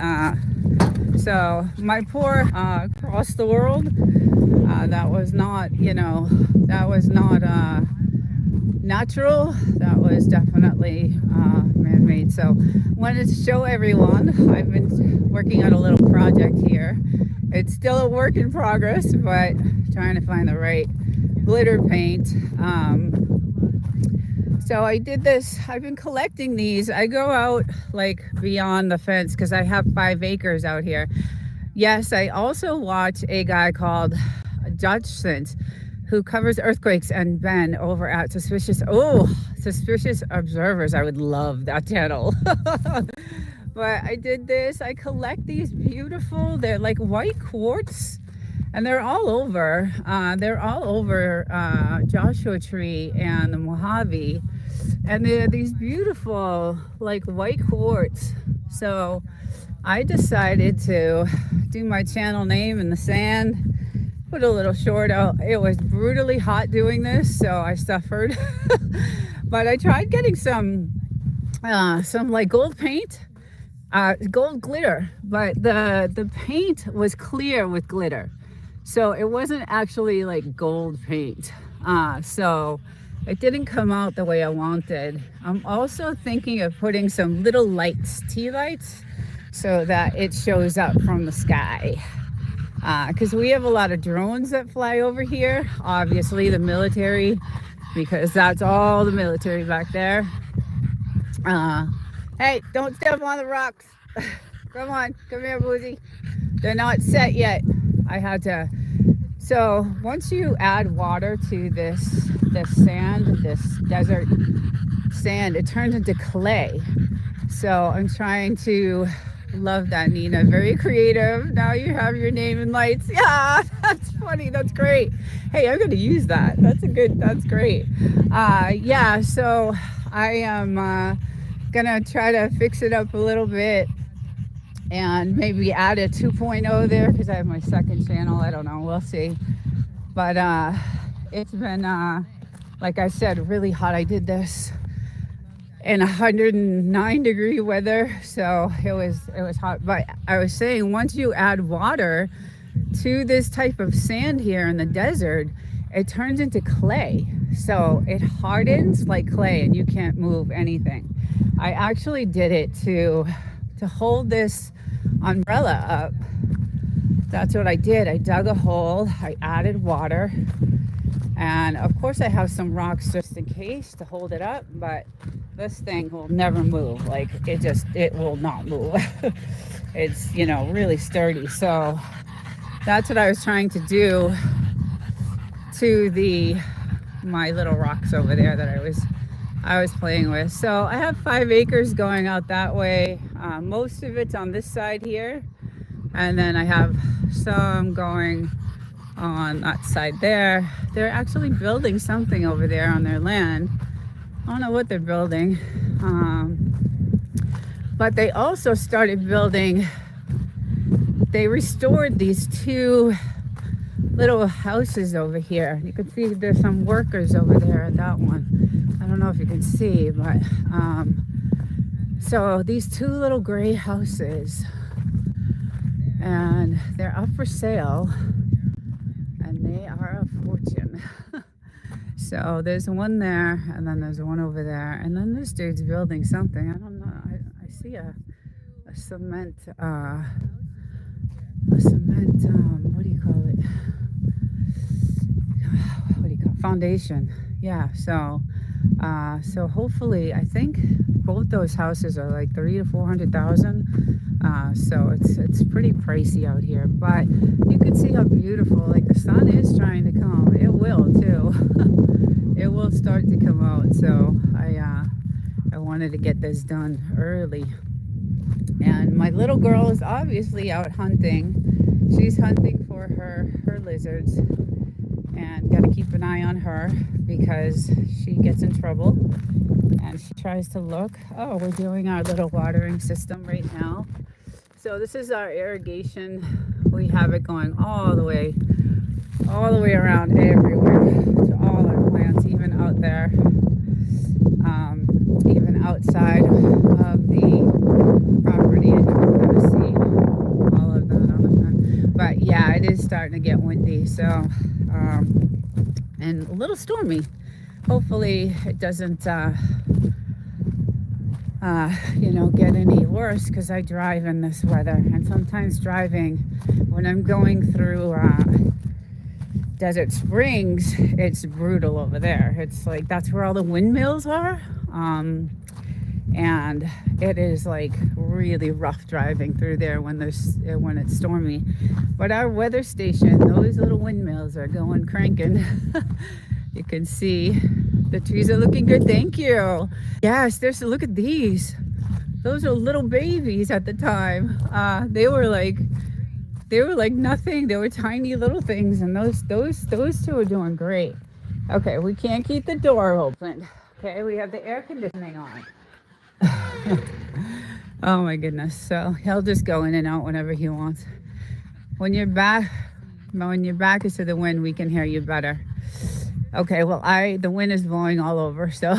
so my poor across the world, that was not, you know, that was not natural. That was definitely man-made. So wanted to show everyone, I've been working on a little project here. It's still a work in progress, but trying to find the right glitter paint. So I did this, I've been collecting these. I go out like beyond the fence because I have 5 acres out here. Yes, I also watch a guy called Judson who covers earthquakes and Ben over at Suspicious Observers. I would love that channel. But I did this, I collect these beautiful, they're like white quartz, and they're all over Joshua Tree and the Mojave, and they're these beautiful like white quartz. So I decided to do my channel name in the sand, put a little short out. It was brutally hot doing this, so I suffered. But I tried getting some like gold paint, gold glitter, but the paint was clear with glitter, so it wasn't actually like gold paint. So it didn't come out the way I wanted. I'm also thinking of putting some little lights, tea lights, so that it shows up from the sky. Because we have a lot of drones that fly over here, obviously the military, because that's all the military back there. Hey, don't step on the rocks. Come on, come here, Boozy. They're not set yet. I had to. So once you add water to this sand, this desert sand, it turns into clay. So I'm trying to love that, Nina. Very creative. Now you have your name in lights. Yeah, that's funny. That's great. Hey, I'm going to use that. That's great. Yeah, so I am gonna try to fix it up a little bit and maybe add a 2.0 there, because I have my second channel. I don't know, we'll see. But it's been like I said, really hot. I did this in 109 degree weather, so it was hot. But I was saying, once you add water to this type of sand here in the desert, it turns into clay. So it hardens like clay and you can't move anything. I actually did it to hold this umbrella up. That's what I did. I dug a hole, I added water, and of course I have some rocks just in case to hold it up, but this thing will never move. Like it will not move. It's, really sturdy. So that's what I was trying to do to my little rocks over there that I was playing with. So I have 5 acres going out that way. Most of it's on this side here, and then I have some going on that side there. They're actually building something over there on their land. I don't know what they're building, but they also started building. They restored these 2 little houses over here. You can see there's some workers over there at that one. I don't know if you can see, but so these 2 little gray houses, and they're up for sale, and they are a fortune. So there's one there, and then there's one over there, and then this dude's building something. I don't know. I see a cement what do you call it? Foundation. Yeah. So hopefully, I think both those houses are like 300,000 to 400,000. So it's pretty pricey out here, but you can see how beautiful. Like, the sun is trying to come. It will too. It will start to come out. So I wanted to get this done early. And my little girl is obviously out hunting. She's hunting for her lizards, and got to keep an eye on her because she gets in trouble and she tries to look. Oh, we're doing our little watering system right now. So this is our irrigation. We have it going all the way around everywhere to all our plants, even out there, even outside of the property. And you can kind of see all of that on the front. But yeah, it is starting to get windy. So and a little stormy. Hopefully it doesn't get any worse, because I drive in this weather, and sometimes driving when I'm going through Desert Springs, it's brutal over there. It's like that's where all the windmills are, and it is like really rough driving through there when it's stormy. But our weather station, those little windmills are going cranking. You can see the trees are looking good. Thank you. Yes, look at these. Those are little babies at the time. They were like nothing. They were tiny little things, and those 2 are doing great. Okay, we can't keep the door open. Okay, we have the air conditioning on. Oh my goodness. So he'll just go in and out whenever he wants. When you're back, when your back is to the wind, we can hear you better. Okay, well, the wind is blowing all over, so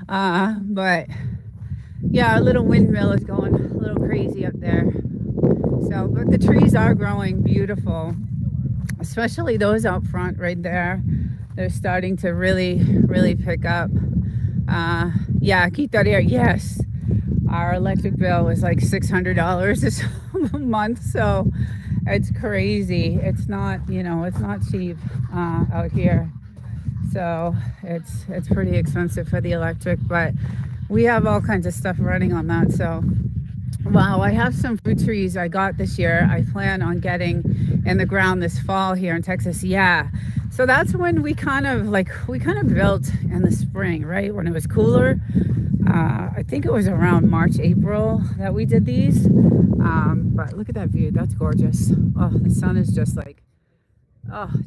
but yeah, our little windmill is going a little crazy up there. So, but the trees are growing beautiful, especially those out front right there. They're starting to really pick up. Yeah, keep that air. Yes, our electric bill was like $600 this month, so it's crazy. It's not, it's not cheap out here. So it's pretty expensive for the electric, but we have all kinds of stuff running on that. So wow, I have some fruit trees I got this year. I plan on getting in the ground this fall here in Texas. Yeah. So that's when we kind of built in the spring, right? When it was cooler. I think it was around March, April that we did these. But look at that view. That's gorgeous. Oh, the sun is just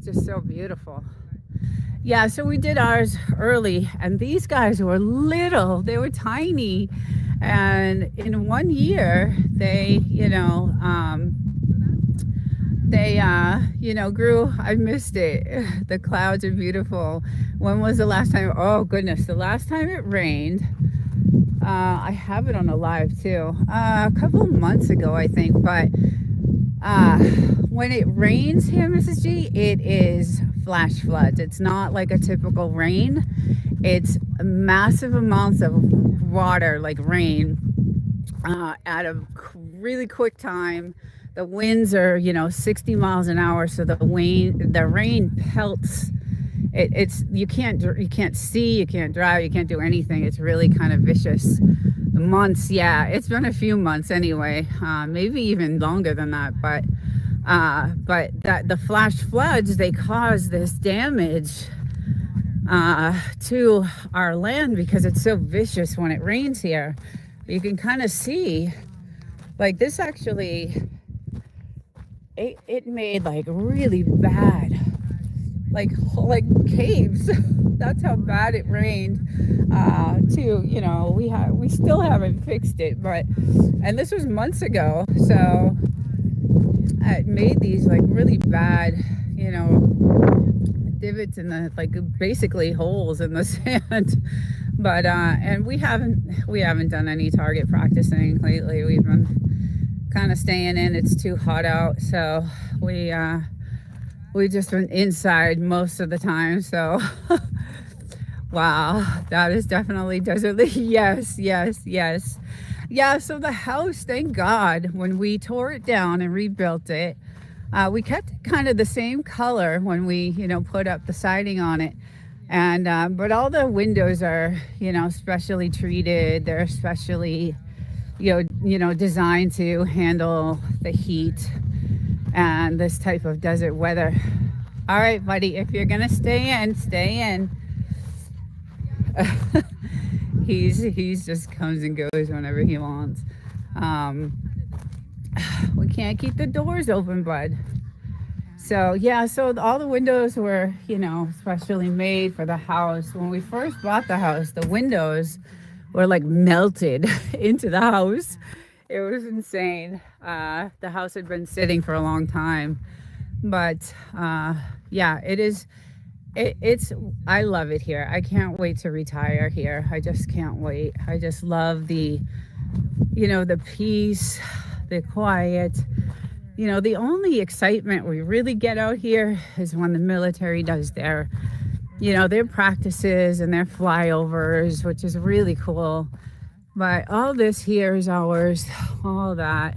just so beautiful. Yeah, so we did ours early, and these guys were little. They were tiny. And in 1 year, they, grew. I missed it. The clouds are beautiful. When was the last time? Oh, goodness. The last time it rained, I have it on a live too. A couple of months ago, I think. But when it rains here, Mrs. G, it is flash floods. It's not like a typical rain. It's massive amounts of water, like rain, at a really quick time. The winds are, 60 miles an hour, so the rain pelts. It's you can't see, you can't drive, you can't do anything. It's really kind of vicious. Months, yeah, it's been a few months anyway, maybe even longer than that. But that the flash floods, they cause this damage to our land because it's so vicious when it rains here. You can kind of see, like this actually, it made like really bad, like caves. That's how bad it rained. We still haven't fixed it, and this was months ago, so it made these like really bad, divots in the, like, basically holes in the sand. But and we haven't done any target practicing lately. We've been kind of staying in. It's too hot out, so we just been inside most of the time. So wow, that is definitely desert. Yes. Yeah, so the house, thank God, when we tore it down and rebuilt it, we kept it kind of the same color when we, put up the siding on it. And but all the windows are, specially treated. They're specially, designed to handle the heat and this type of desert weather. All right, buddy, if you're gonna stay in, stay in. He's just comes and goes whenever he wants. We can't keep the doors open, bud. So yeah, so all the windows were, specially made for the house. When we first bought the house, the windows were like melted into the house. It was insane. The house had been sitting for a long time, but yeah, it's I love it here. I can't wait to retire here. I just can't wait. I just love the peace, the quiet. The only excitement we really get out here is when the military does their practices and their flyovers, which is really cool. But all this here is ours, all that.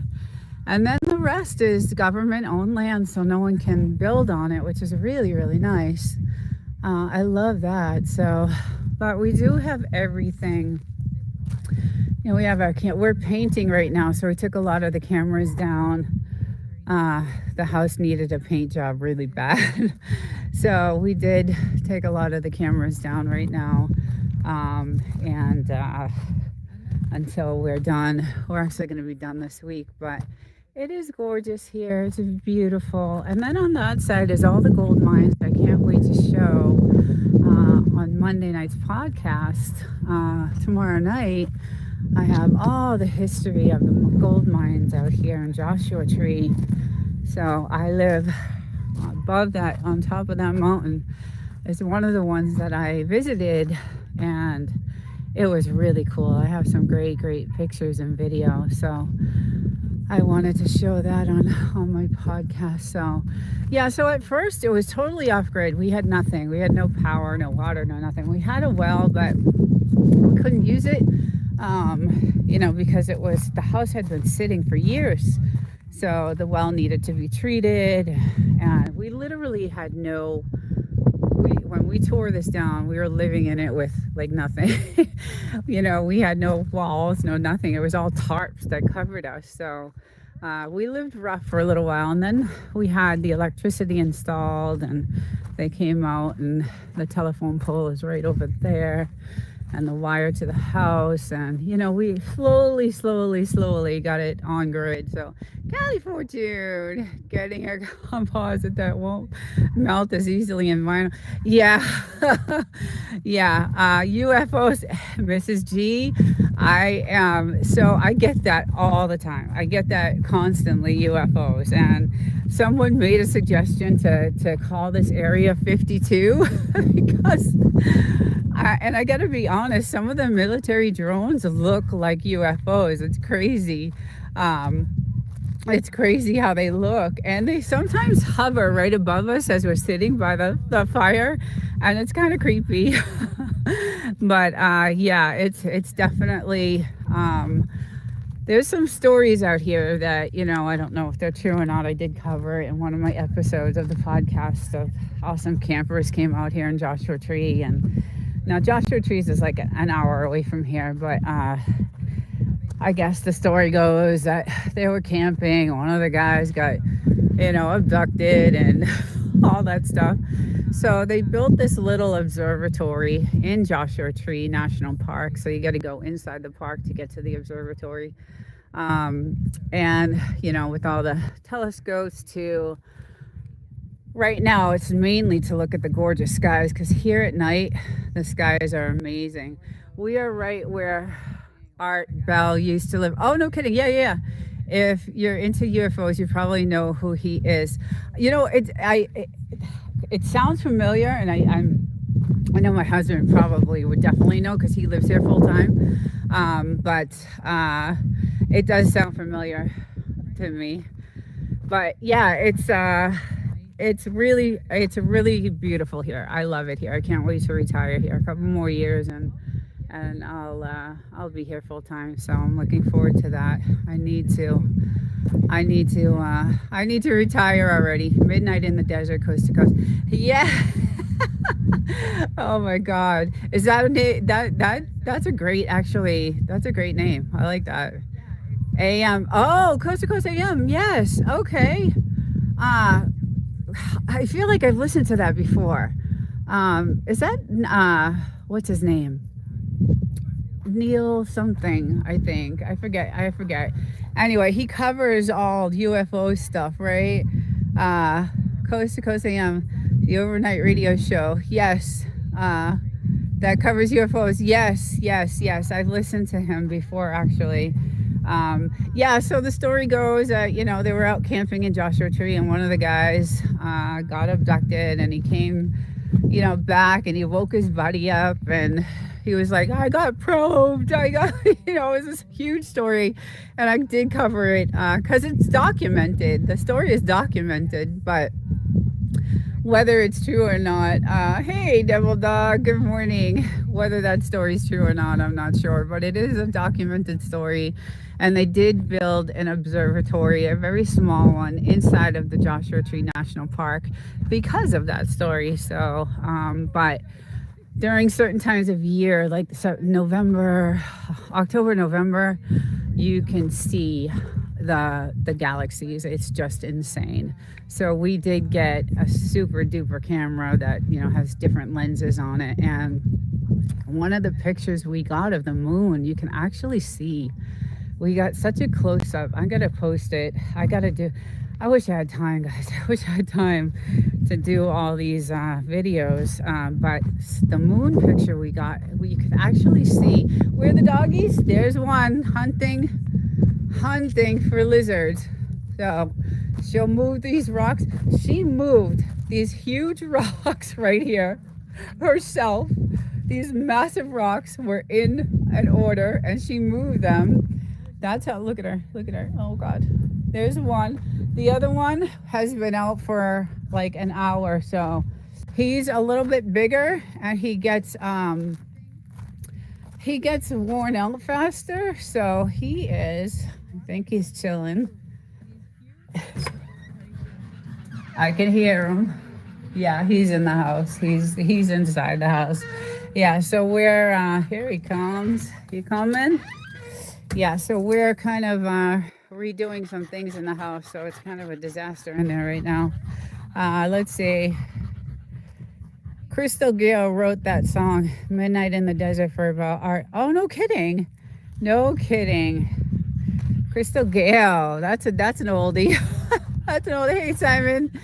And then the rest is government-owned land, so no one can build on it, which is really, really nice. I love that. So, but we do have everything. We have we're painting right now, so we took a lot of the cameras down. The house needed a paint job really bad. So we did take a lot of the cameras down right now. And until we're done, we're actually going to be done this week, but it is gorgeous here. It's beautiful. And then on that side is all the gold mines. I can't wait to show on Monday night's podcast tomorrow night. I have all the history of the gold mines out here in Joshua Tree. So I live above that, on top of that mountain. It's one of the ones that I visited, and it was really cool. I have some great pictures and video. So I wanted to show that on my podcast. So yeah, so at first it was totally off grid. We had nothing. We had no power, no water, no nothing. We had a well, but we couldn't use it, because the house had been sitting for years. So the well needed to be treated, and we literally had when we tore this down, we were living in it with like nothing. We had no walls, no nothing. It was all tarps that covered us. So we lived rough for a little while, and then we had the electricity installed, and they came out, and the telephone pole is right over there, and the wire to the house, and we slowly got it on grid. So Cali Fortune, getting a composite that won't melt as easily in vinyl. Yeah. Yeah. UFOs, Mrs. G, I get that all the time. I get that constantly, UFOs. And someone made a suggestion to call this area 52 because and I gotta be honest, some of the military drones look like UFOs. It's crazy. It's crazy how they look, and they sometimes hover right above us as we're sitting by the fire, and it's kind of creepy. But yeah, it's definitely there's some stories out here that I don't know if they're true or not. I did cover in one of my episodes of the podcast of awesome campers came out here in Joshua Tree. And now Joshua Trees is like an hour away from here, but I guess the story goes that they were camping. One of the guys got, abducted and all that stuff. So they built this little observatory in Joshua Tree National Park. So you got to go inside the park to get to the observatory. And, with all the telescopes too. Right now, it's mainly to look at the gorgeous skies, because here at night, the skies are amazing. We are right where Art Bell used to live. Oh, no kidding. Yeah. If you're into UFOs, you probably know who he is. It sounds familiar, and I know my husband probably would definitely know because he lives here full time. But it does sound familiar to me. But yeah, it's really beautiful here. I love it here. I can't wait to retire here a couple more years, and I'll be here full time. So I'm looking forward to that. I need to retire already. Midnight in the desert, coast to coast. Yeah. Oh my God. Is that a name? That's a great name. I like that. AM. Oh, coast to coast AM. Yes. Okay. I feel like I've listened to that before. Is that what's his name? Neil something, I think. I forget. Anyway, he covers all UFO stuff, right? Coast to Coast AM, the overnight radio show. Yes. That covers UFOs. Yes. I've listened to him before, actually. Yeah, so the story goes that, they were out camping in Joshua Tree, and one of the guys got abducted, and he came, back, and he woke his buddy up, and he was like, I got probed. It was this huge story, and I did cover it because it's documented. The story is documented, but whether it's true or not, hey, Devil Dog, good morning. Whether that story is true or not, I'm not sure, but it is a documented story. And they did build an observatory, a very small one, inside of the Joshua Tree National Park because of that story. So, but during certain times of year, like October, November, you can see the galaxies. It's just insane. So we did get a super duper camera that has different lenses on it, and one of the pictures we got of the moon, you can actually see. We got such a close up. I'm gonna post it. I wish I had time, guys. I wish I had time to do all these videos. But the moon picture we got, you could actually see where are the doggies. There's one hunting for lizards. So she'll move these rocks. She moved these huge rocks right here herself. These massive rocks were in an order and she moved them. That's how, look at her, oh God. There's one. The other one has been out for like an hour. So he's a little bit bigger and he gets worn out faster. So he is, I think he's chilling. I can hear him. Yeah, he's in the house. He's inside the house. Yeah, so we're here he comes. You coming? Yeah, so we're kind of redoing some things in the house, so it's kind of a disaster in there right now. Let's see. Crystal Gayle wrote that song, Midnight in the Desert, for about art. Oh, no kidding. No kidding. Crystal Gayle, that's an oldie. That's an oldie. Hey, Simon,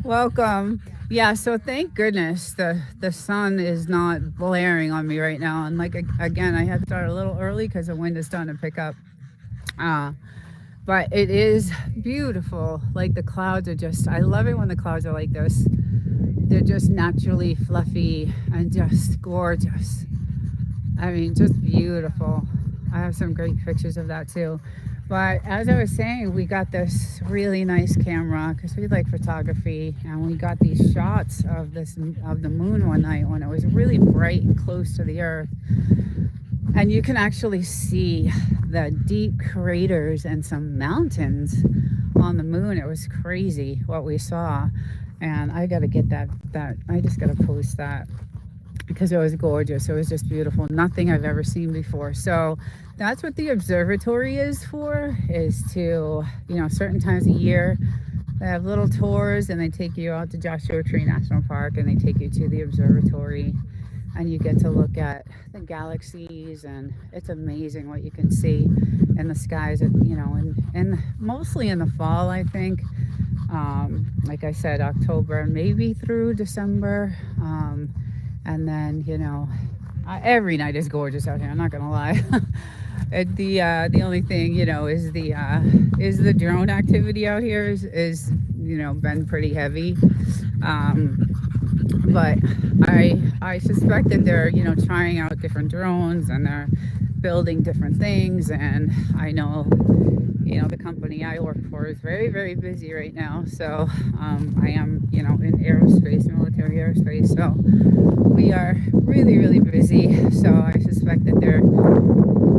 welcome. Yeah, so thank goodness the sun is not blaring on me right now. And like, again, I had to start a little early because the wind is starting to pick up. But it is beautiful. Like the clouds are just, I love it when the clouds are like this. They're just naturally fluffy and just gorgeous. I mean, just beautiful. I have some great pictures of that too. But as I was saying, we got this really nice camera because we like photography, and we got these shots of the moon one night when it was really bright and close to the earth. And you can actually see the deep craters and some mountains on the moon. It was crazy what we saw. And I got to get that. I just got to post that because it was gorgeous. It was just beautiful. Nothing I've ever seen before. So that's what the observatory is for, is to, certain times a year, they have little tours and they take you out to Joshua Tree National Park and they take you to the observatory and you get to look at the galaxies, and it's amazing what you can see in the skies, and mostly in the fall, I think. Like I said, October, maybe through December. And then, every night is gorgeous out here. I'm not gonna lie. The only thing, is the drone activity out here is been pretty heavy. But I suspect that they're, trying out different drones and they're building different things. And I know, the company I work for is very, very busy right now. So I am, in aerospace, military aerospace. So we are really, really busy. So I suspect that they're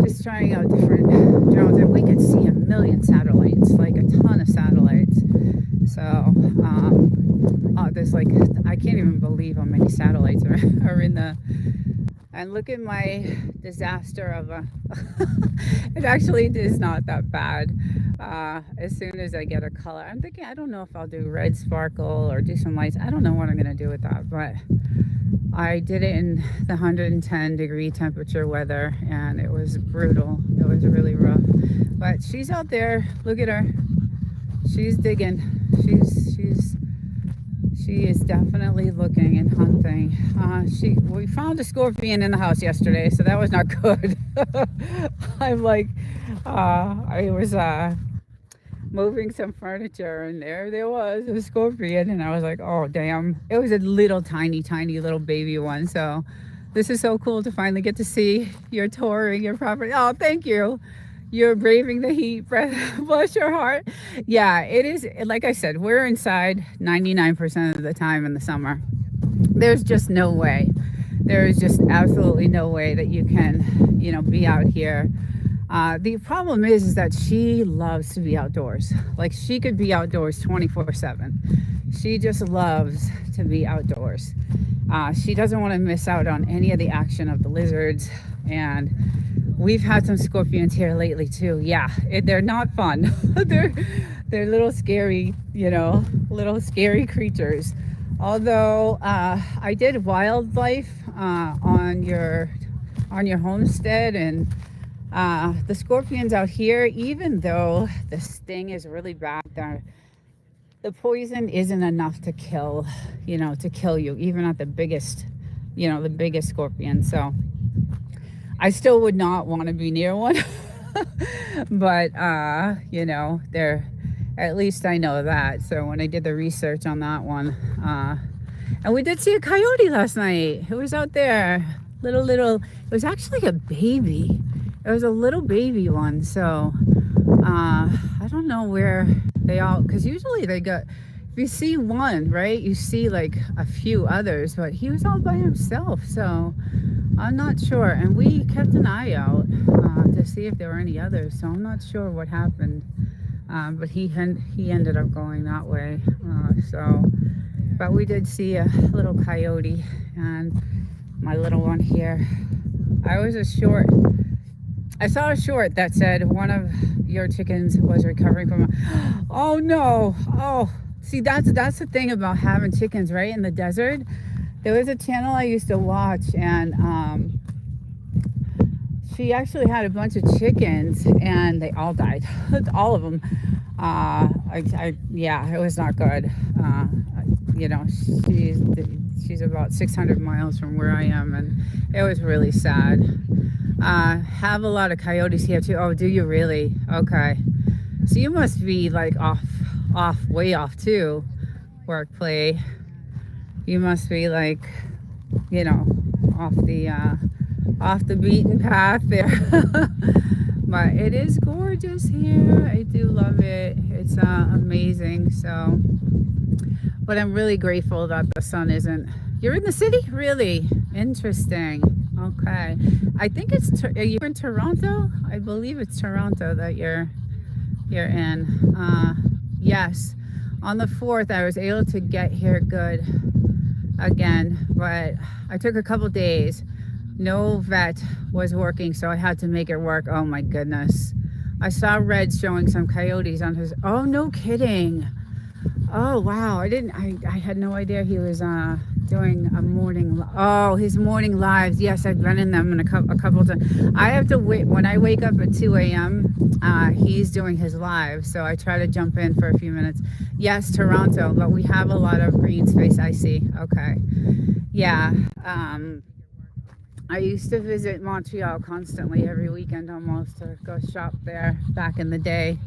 just trying out different drones. And we could see a million satellites, like a ton of satellites. So there's like, I can't even believe how many satellites are in the, and look at my disaster of it actually is not that bad. As soon as I get a color, I'm thinking, I don't know if I'll do red sparkle or do some lights. I don't know what I'm going to do with that, but I did it in the 110 degree temperature weather and it was brutal. It was really rough, but she's out there. Look at her. She's digging. She is definitely looking and hunting. We found a scorpion in the house yesterday, so that was not good. I'm like, I was moving some furniture, and there was a scorpion, and I was like, oh damn! It was a little tiny little baby one. So this is so cool to finally get to see. You're touring your property. Oh, thank you. You're braving the heat. Bless your heart. Yeah, it is. Like I said, we're inside 99% of the time in the summer. There's just no way. There is just absolutely no way that you can, be out here. The problem is that she loves to be outdoors. Like, she could be outdoors 24/7. She just loves to be outdoors. She doesn't want to miss out on any of the action of the lizards. And we've had some scorpions here lately too. Yeah, they're not fun. they're little scary, little scary creatures. Although I did wildlife on your homestead, and the scorpions out here, even though the sting is really bad, the poison isn't enough to kill, to kill you, even at the biggest, the biggest scorpion. So I still would not want to be near one. But, they're, at least I know that. So when I did the research on that one, and we did see a coyote last night. It was out there, little, it was actually a baby. It was a little baby one. So, I don't know where they all, because usually they got, if you see one, right, you see like a few others, but he was all by himself. So I'm not sure. And we kept an eye out to see if there were any others. So I'm not sure what happened. But he ended up going that way. But we did see a little coyote, and my little one here. I saw a short that said one of your chickens was recovering from oh no. Oh, see, that's the thing about having chickens right in the desert. There was a channel I used to watch, and she actually had a bunch of chickens and they all died. All of them. Yeah, it was not good. She's about 600 miles from where I am, and it was really sad. Have a lot of coyotes here too. Oh, do you really? Okay. So you must be like way off too, work play. You must be like, off the beaten path there. But it is gorgeous here. I do love it. It's amazing. So, but I'm really grateful that the sun isn't. You're in the city? Really? Interesting. Okay. I think are you in Toronto? I believe it's Toronto that you're in. Yes. On the 4th, I was able to get here good again, but I took a couple days. No vet was working, so I had to make it work. Oh my goodness. I saw Red showing some coyotes on his, oh, no kidding. Oh, wow. I had no idea he was doing a his morning lives. Yes, I've been in them in a couple times. I have to wait. When I wake up at 2 a.m., he's doing his live, so I try to jump in for a few minutes. Yes, Toronto, but we have a lot of green space. I see. Okay. Yeah. I used to visit Montreal constantly every weekend almost to go shop there back in the day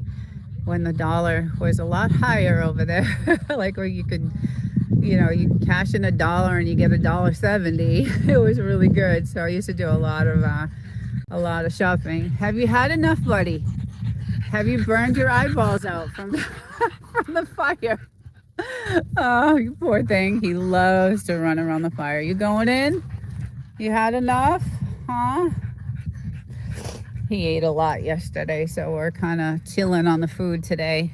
when the dollar was a lot higher over there. Like where you could, you cash in $1 and you get $1.70. It was really good. So I used to do a lot of shopping. Have you had enough, buddy? Have you burned your eyeballs out from the fire? Oh, you poor thing. He loves to run around the fire. You going in? You had enough, huh? He ate a lot yesterday, so we're kind of chilling on the food today.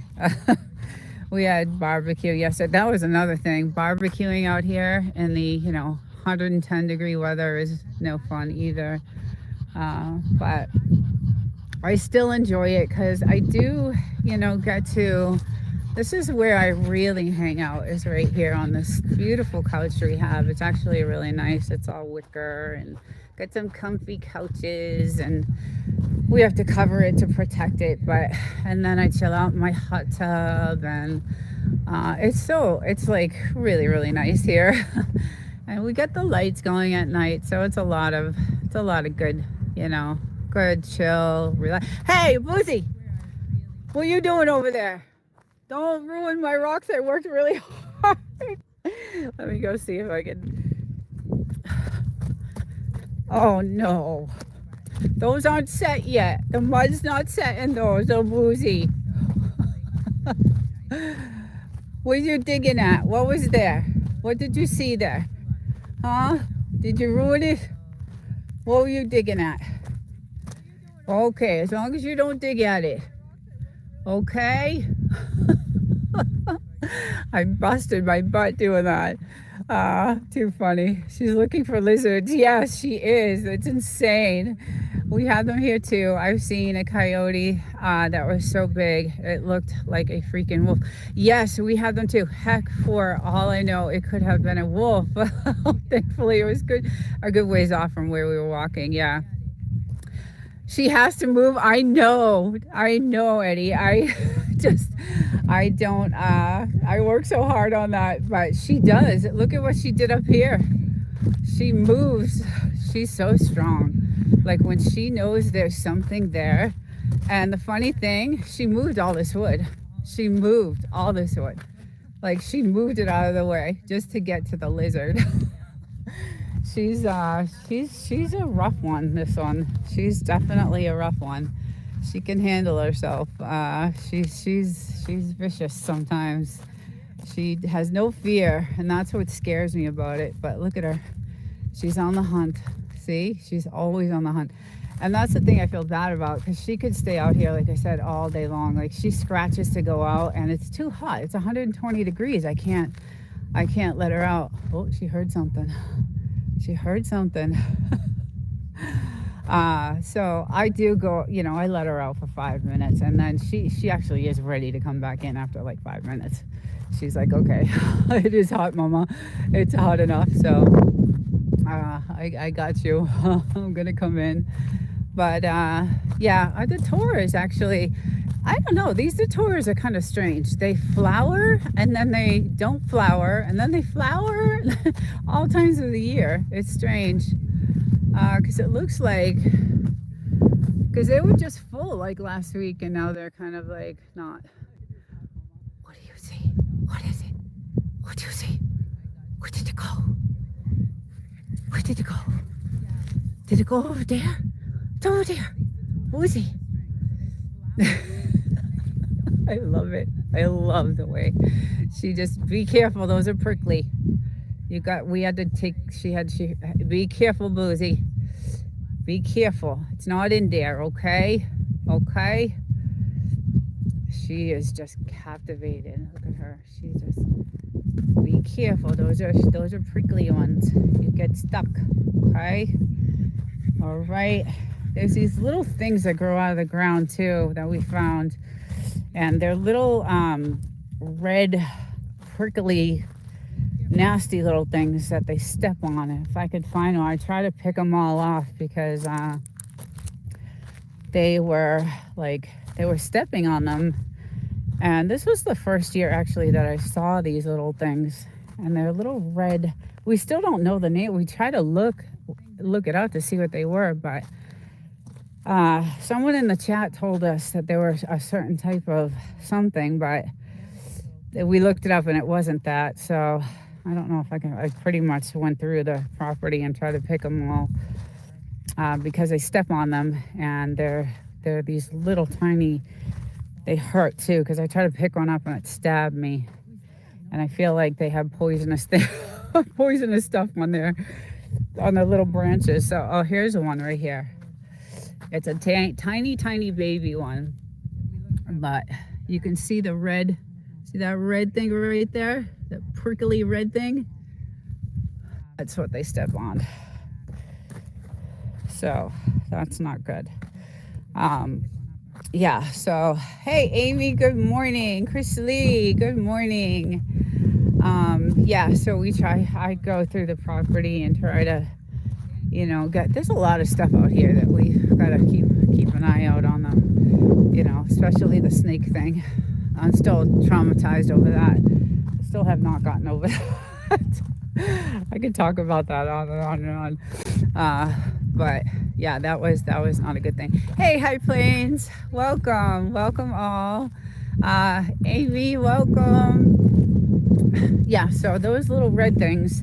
We had barbecue yesterday. That was another thing. Barbecuing out here in the, 110 degree weather is no fun either. But I still enjoy it because I do, get to, this is where I really hang out, is right here on this beautiful couch we have. It's actually really nice. It's all wicker and got some comfy couches, and we have to cover it to protect it. And then I chill out in my hot tub, and it's like really, really nice here. And we get the lights going at night, so it's a lot of good, good chill, relax. Hey, Boozy, what are you doing over there? Don't ruin my rocks. I worked really hard. Let me go see if I can. Oh no. Those aren't set yet. The mud's not set in those. They're Boozy. What are you digging at? What was there? What did you see there? Huh? Did you ruin it? What were you digging at? Okay, as long as you don't dig at it. Okay? I busted my butt doing that. Too funny. She's looking for lizards. Yes, she is. It's insane. We had them here too. I've seen a coyote that was so big it looked like a freaking wolf. Yes, we had them too. Heck, for all I know, it could have been a wolf. Thankfully, it was a good ways off from where we were walking. Yeah. She has to move. I know, Eddie. I I don't, I work so hard on that, but she does. Look at what she did up here. She moves. She's so strong. Like when she knows there's something there. And the funny thing, she moved all this wood. She moved all this wood. Like she moved it out of the way just to get to the lizard. She's a rough one, this one. She's definitely a rough one. She can handle herself. She's vicious sometimes. She has no fear, and that's what scares me about it. But look at her. She's on the hunt. See? She's always on the hunt. And that's the thing I feel bad about, because she could stay out here, like I said, all day long. Like she scratches to go out, and it's too hot. It's 120 degrees. I can't let her out. Oh, she heard something. She heard something. So I do go, I let her out for 5 minutes, and then she actually is ready to come back in after like 5 minutes. She's like, okay, it is hot, mama. It's hot enough. So I got you. I'm gonna come in. But yeah, the Taurus actually, I don't know, these Taurus are kind of strange. They flower and then they don't flower and then they flower all times of the year. It's strange, because it looks like, because they were just full like last week, and now they're kind of like not. What do you see? What is it? What do you see? Where did it go? Where did it go? Did it go over there? It's over there. Who is he? I love it. I love the way she just, be careful, those are prickly. We had to take, be careful, Boozy. Be careful. It's not in there, okay? Okay? She is just captivated. Look at her. She just, be careful. Those are prickly ones. You get stuck, okay? All right. There's these little things that grow out of the ground too that we found. And they're little red, prickly, nasty little things that they step on. And if I could find them, I try to pick them all off, because they were stepping on them. And this was the first year actually that I saw these little things. And they're little red. We still don't know the name. We try to look it up to see what they were, but someone in the chat told us that there was a certain type of something, but we looked it up and it wasn't that. So I don't know if I pretty much went through the property and tried to pick them all, because they step on them, and they're these little tiny, they hurt too, because I tried to pick one up and it stabbed me, and I feel like they have poisonous stuff on their little branches. So, oh, here's one right here. It's a tiny baby one, but you can see the red. See that red thing right there? That prickly red thing? That's what they step on. So that's not good. Yeah, so hey Amy, good morning. Chris Lee, good morning. Yeah, so I go through the property and try to, there's a lot of stuff out here that we gotta keep an eye out on them, especially the snake thing. I'm still traumatized over that. I still have not gotten over that. I could talk about that on and on and on. But yeah, that was not a good thing. Hey, High Plains, welcome all. Amy, welcome. Yeah, so those little red things,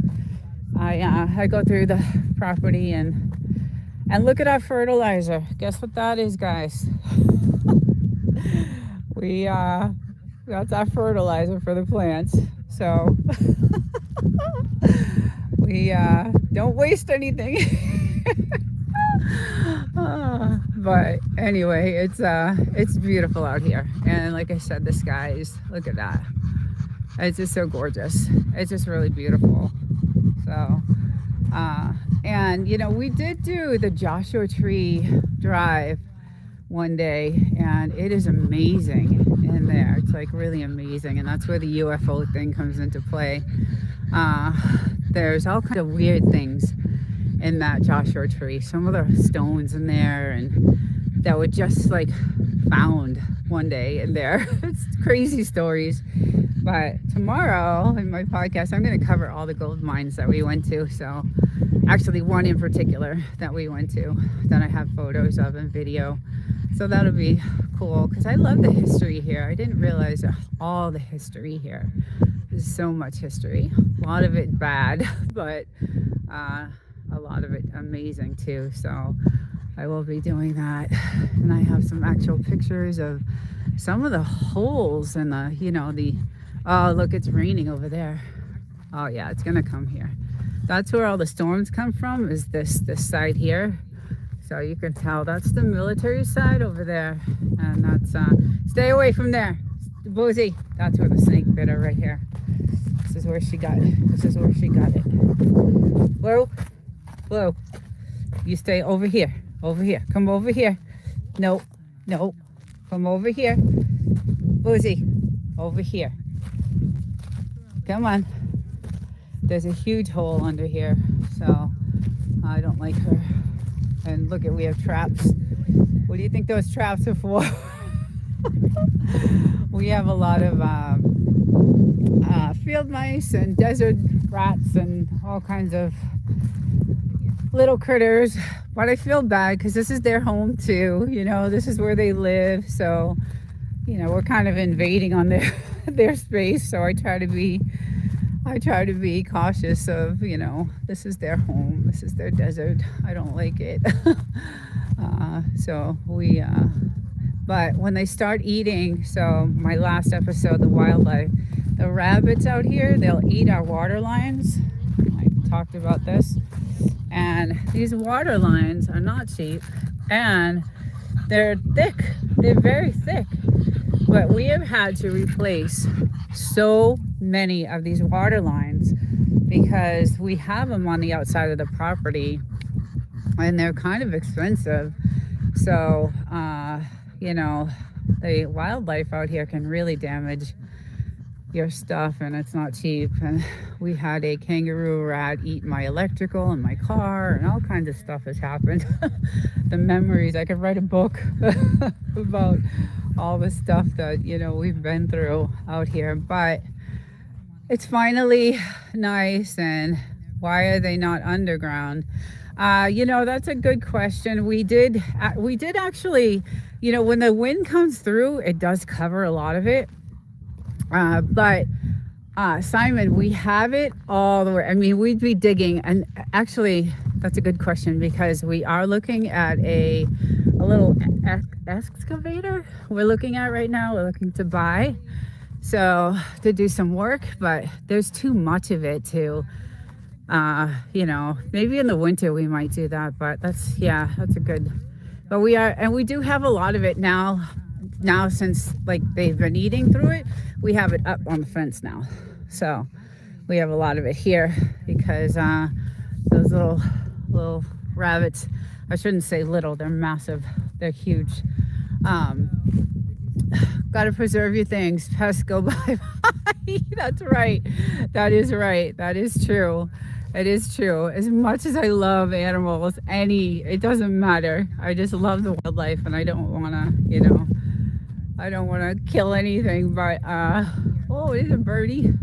I go through the property and look at our fertilizer. Guess what that is, guys? That's our fertilizer for the plants. So we don't waste anything. But anyway, it's beautiful out here, and like I said, the skies, look at that. It's just so gorgeous. It's just really beautiful. So and we did do the Joshua Tree Drive one day, and it is amazing in there. It's like really amazing, and that's where the UFO thing comes into play. There's all kinds of weird things in that Joshua Tree. Some of the stones in there, and that were just like found one day in there. It's crazy stories. But tomorrow in my podcast, I'm going to cover all the gold mines that we went to. So actually one in particular that we went to that I have photos of and video. So that'll be cool because I love the history here. I didn't realize all the history here. There's so much history. A lot of it bad, but a lot of it amazing too. So I will be doing that. And I have some actual pictures of some of the holes in the, oh, look, it's raining over there. Oh yeah, it's gonna come here. That's where all the storms come from, is this side here. So you can tell that's the military side over there. And that's, stay away from there, Boozy. That's where the snake bit her right here. This is where she got it. This is where she got it. Whoa, whoa. You stay over here, over here. Come over here. No, no, come over here. Boozy, over here. Come on. There's a huge hole under here, so I don't like her. And look at, we have traps. What do you think those traps are for? We have a lot of field mice and desert rats and all kinds of little critters. But I feel bad because this is their home too. This is where they live. So, we're kind of invading on their space. So I try to be cautious of, this is their home, this is their desert. I don't like it. But when they start eating, so my last episode, the wildlife, the rabbits out here, they'll eat our water lines. I talked about this. And these water lines are not cheap, and they're thick. They're very thick. But we have had to replace so many of these water lines because we have them on the outside of the property and they're kind of expensive. So, the wildlife out here can really damage your stuff, and it's not cheap. And we had a kangaroo rat eat my electrical and my car, and all kinds of stuff has happened. The memories, I could write a book about all the stuff that we've been through out here. But it's finally nice. And why are they not underground? That's a good question. We did actually, when the wind comes through, it does cover a lot of it. But Simon, we have it all the way. I mean, we'd be digging, and actually that's a good question because we are looking at a little excavator we're looking at right now. We're looking to buy, so to do some work, but there's too much of it to, maybe in the winter we might do that, but that's a good, but we do have a lot of it now since like they've been eating through it. We have it up on the fence now, so we have a lot of it here because those little rabbits, I shouldn't say little, they're massive, they're huge. Gotta preserve your things, pests go by. That's right, that is right, that is true. It is true. As much as I love animals, it doesn't matter, I just love the wildlife, and I don't want to kill anything. But oh, it is a birdie.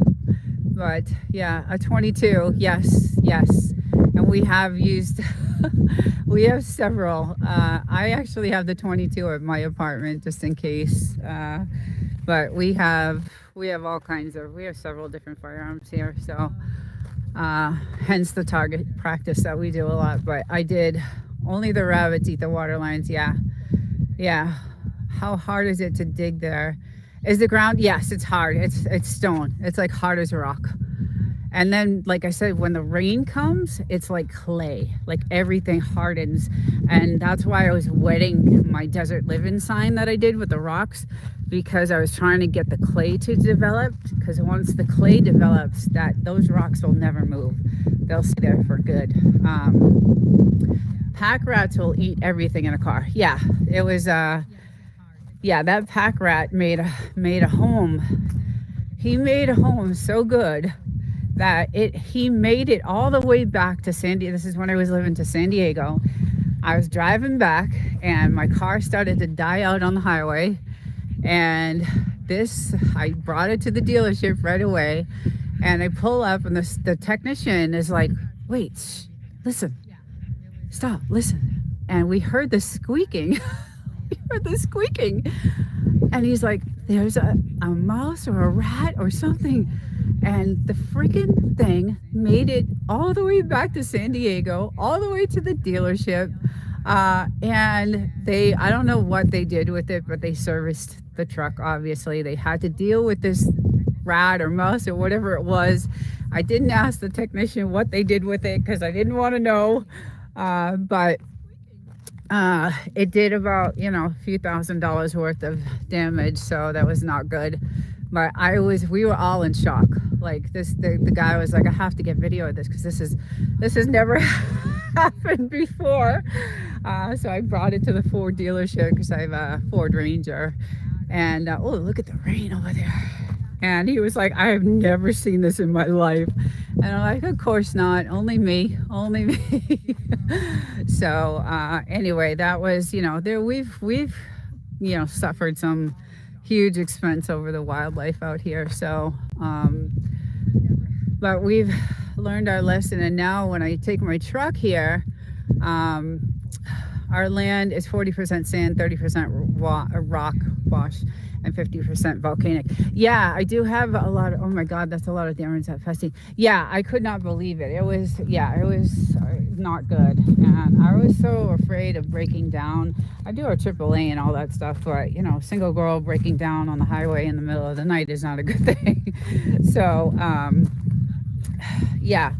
But yeah, a 22, yes. And we have used we have several. I actually have the 22 at my apartment just in case, but we have all kinds of, we have several different firearms here, so hence the target practice that we do a lot. But I did, only the rabbits eat the water lines. Yeah. How hard is it to dig there? Is the ground? Yes, it's hard. It's stone. It's like hard as rock. And then, like I said, when the rain comes, it's like clay, like everything hardens. And that's why I was wetting my desert living sign that I did with the rocks, because I was trying to get the clay to develop, because once the clay develops, those rocks will never move. They'll stay there for good. Pack rats will eat everything in a car. Yeah, it was, that pack rat made a home. He made a home so good that he made it all the way back to San Diego. This is when I was living to San Diego. I was driving back and my car started to die out on the highway, and I brought it to the dealership right away, and I pull up and the technician is like, wait, listen, stop, listen. And we heard the squeaking. We heard the squeaking. And he's like, there's a mouse or a rat or something. And the freaking thing made it all the way back to San Diego, all the way to the dealership. And I don't know what they did with it, but they serviced the truck, obviously. They had to deal with this rat or mouse or whatever it was. I didn't ask the technician what they did with it because I didn't want to know. But it did about, a few $1,000s worth of damage, so that was not good. But we were all in shock. Like the guy was like, I have to get video of this because this has never happened before. So I brought it to the Ford dealership because I have a Ford Ranger. And oh, look at the rain over there. And he was like, I have never seen this in my life. And I'm like, of course not. Only me. So anyway, that was, we've suffered some huge expense over the wildlife out here. So, but we've learned our lesson. And now when I take my truck here, our land is 40% sand, 30% rock wash, and 50% volcanic. Yeah, I do have a lot of, oh my God, that's a lot of damage at festing. Yeah, I could not believe it. It was not good. And I was so afraid of breaking down. I do a AAA and all that stuff, but single girl breaking down on the highway in the middle of the night is not a good thing. So, yeah.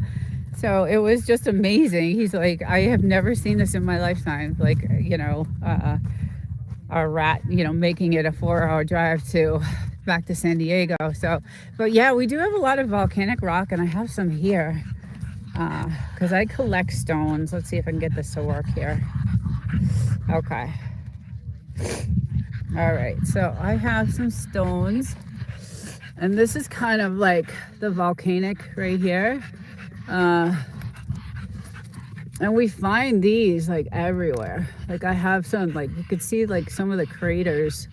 So it was just amazing. He's like, I have never seen this in my lifetime. Like, a rat, making it a 4-hour drive back to San Diego. So, but yeah, we do have a lot of volcanic rock, and I have some here because I collect stones. Let's see if I can get this to work here. Okay. All right. So I have some stones, and this is kind of like the volcanic right here. And we find these like everywhere. Like I have some, like you could see like some of the craters.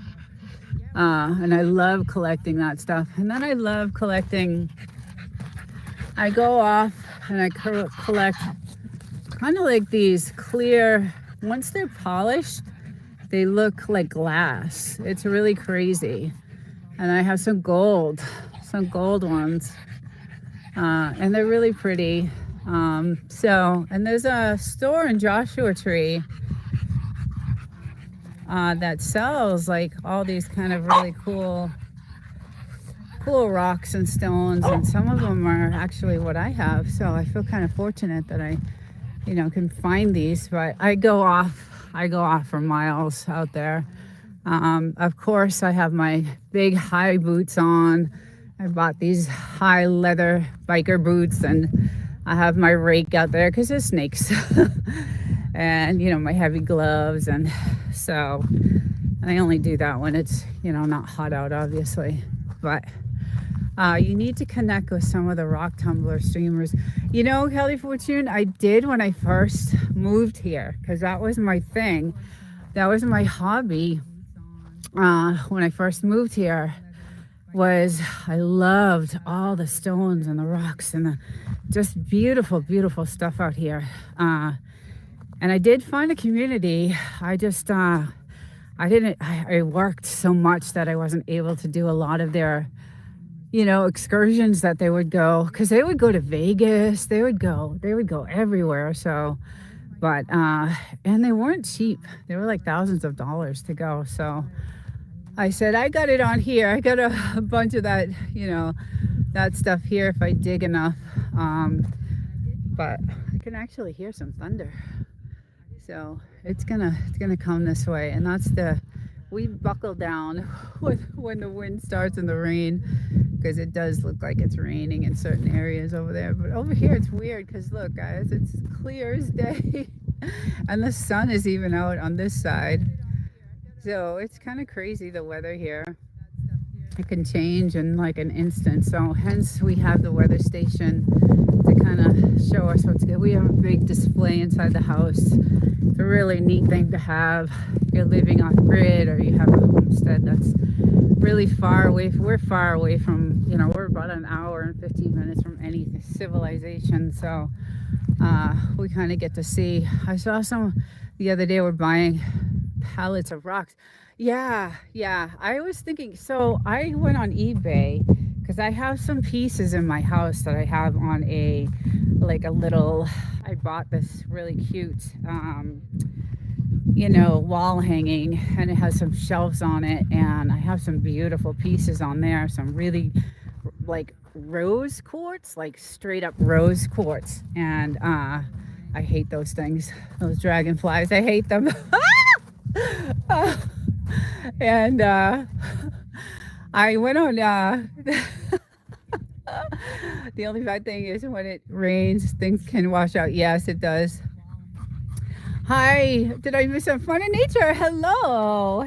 And I love collecting that stuff. And then I love collecting, I go off and I collect kind of like these clear, once they're polished, they look like glass. It's really crazy. And I have some gold ones. And they're really pretty. And there's a store in Joshua Tree that sells like all these kind of really cool rocks and stones, and some of them are actually what I have. So I feel kind of fortunate that I, can find these. But I go off for miles out there. Of course, I have my big high boots on. I bought these high leather biker boots, and I have my rake out there because there's snakes. And, my heavy gloves. And so I only do that when it's, not hot out, obviously. But you need to connect with some of the rock tumbler streamers. Kelly Fortune, I did when I first moved here because that was my thing. That was my hobby when I first moved here. I loved all the stones and the rocks and the just beautiful, beautiful stuff out here. And I did find a community. I just, I worked so much that I wasn't able to do a lot of their, excursions that they would go, because they would go to Vegas, they would go everywhere. So, but, and they weren't cheap. They were like thousands of dollars to go. So I said, I got it on here. I got a bunch of that, that stuff here if I dig enough. But I can actually hear some thunder. So it's gonna come this way. And that's we buckle down when the wind starts and the rain, because it does look like it's raining in certain areas over there. But over here it's weird because look guys, it's clear as day. And the sun is even out on this side. So it's kind of crazy, the weather here. It can change in like an instant. So hence we have the weather station to kind of show us what's good. We have a big display inside the house It's a really neat thing to have. If you're living off grid or you have a homestead that's really far away. We're far away from, we're about an hour and 15 minutes from any civilization. So we kind of get to see. I saw some the other day, we're buying pallets of rocks. Yeah. I was thinking, so I went on eBay because I have some pieces in my house that I have on I bought this really cute, wall hanging, and it has some shelves on it, and I have some beautiful pieces on there, some really like rose quartz, like straight up rose quartz, and I hate those things, those dragonflies, I hate them. And I went on the only bad thing is when it rains, things can wash out. Yes, it does. Hi, did I miss some fun in nature? Hello,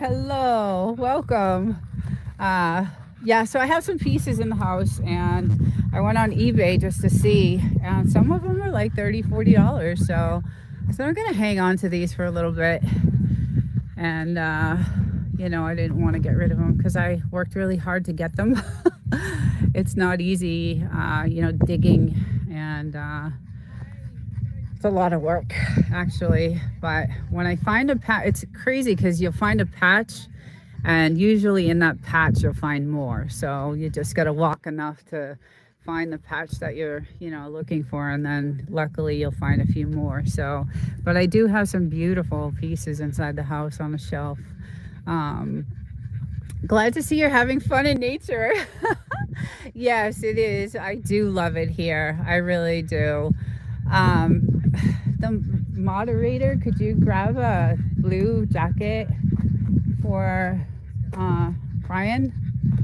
welcome. Yeah, so I have some pieces in the house, and I went on eBay just to see, and some of them are like $30-40. So I'm gonna hang on to these for a little bit, and I didn't want to get rid of them because I worked really hard to get them. It's not easy, digging, and it's a lot of work actually. But when I find a patch, it's crazy because you'll find a patch, and usually in that patch you'll find more. So you just got to walk enough to find the patch that you're looking for, and then luckily you'll find a few more. So, but I do have some beautiful pieces inside the house on the shelf. Glad to see you're having fun in nature. Yes, it is. I do love it here. I really do. The moderator, could you grab a blue jacket for Brian,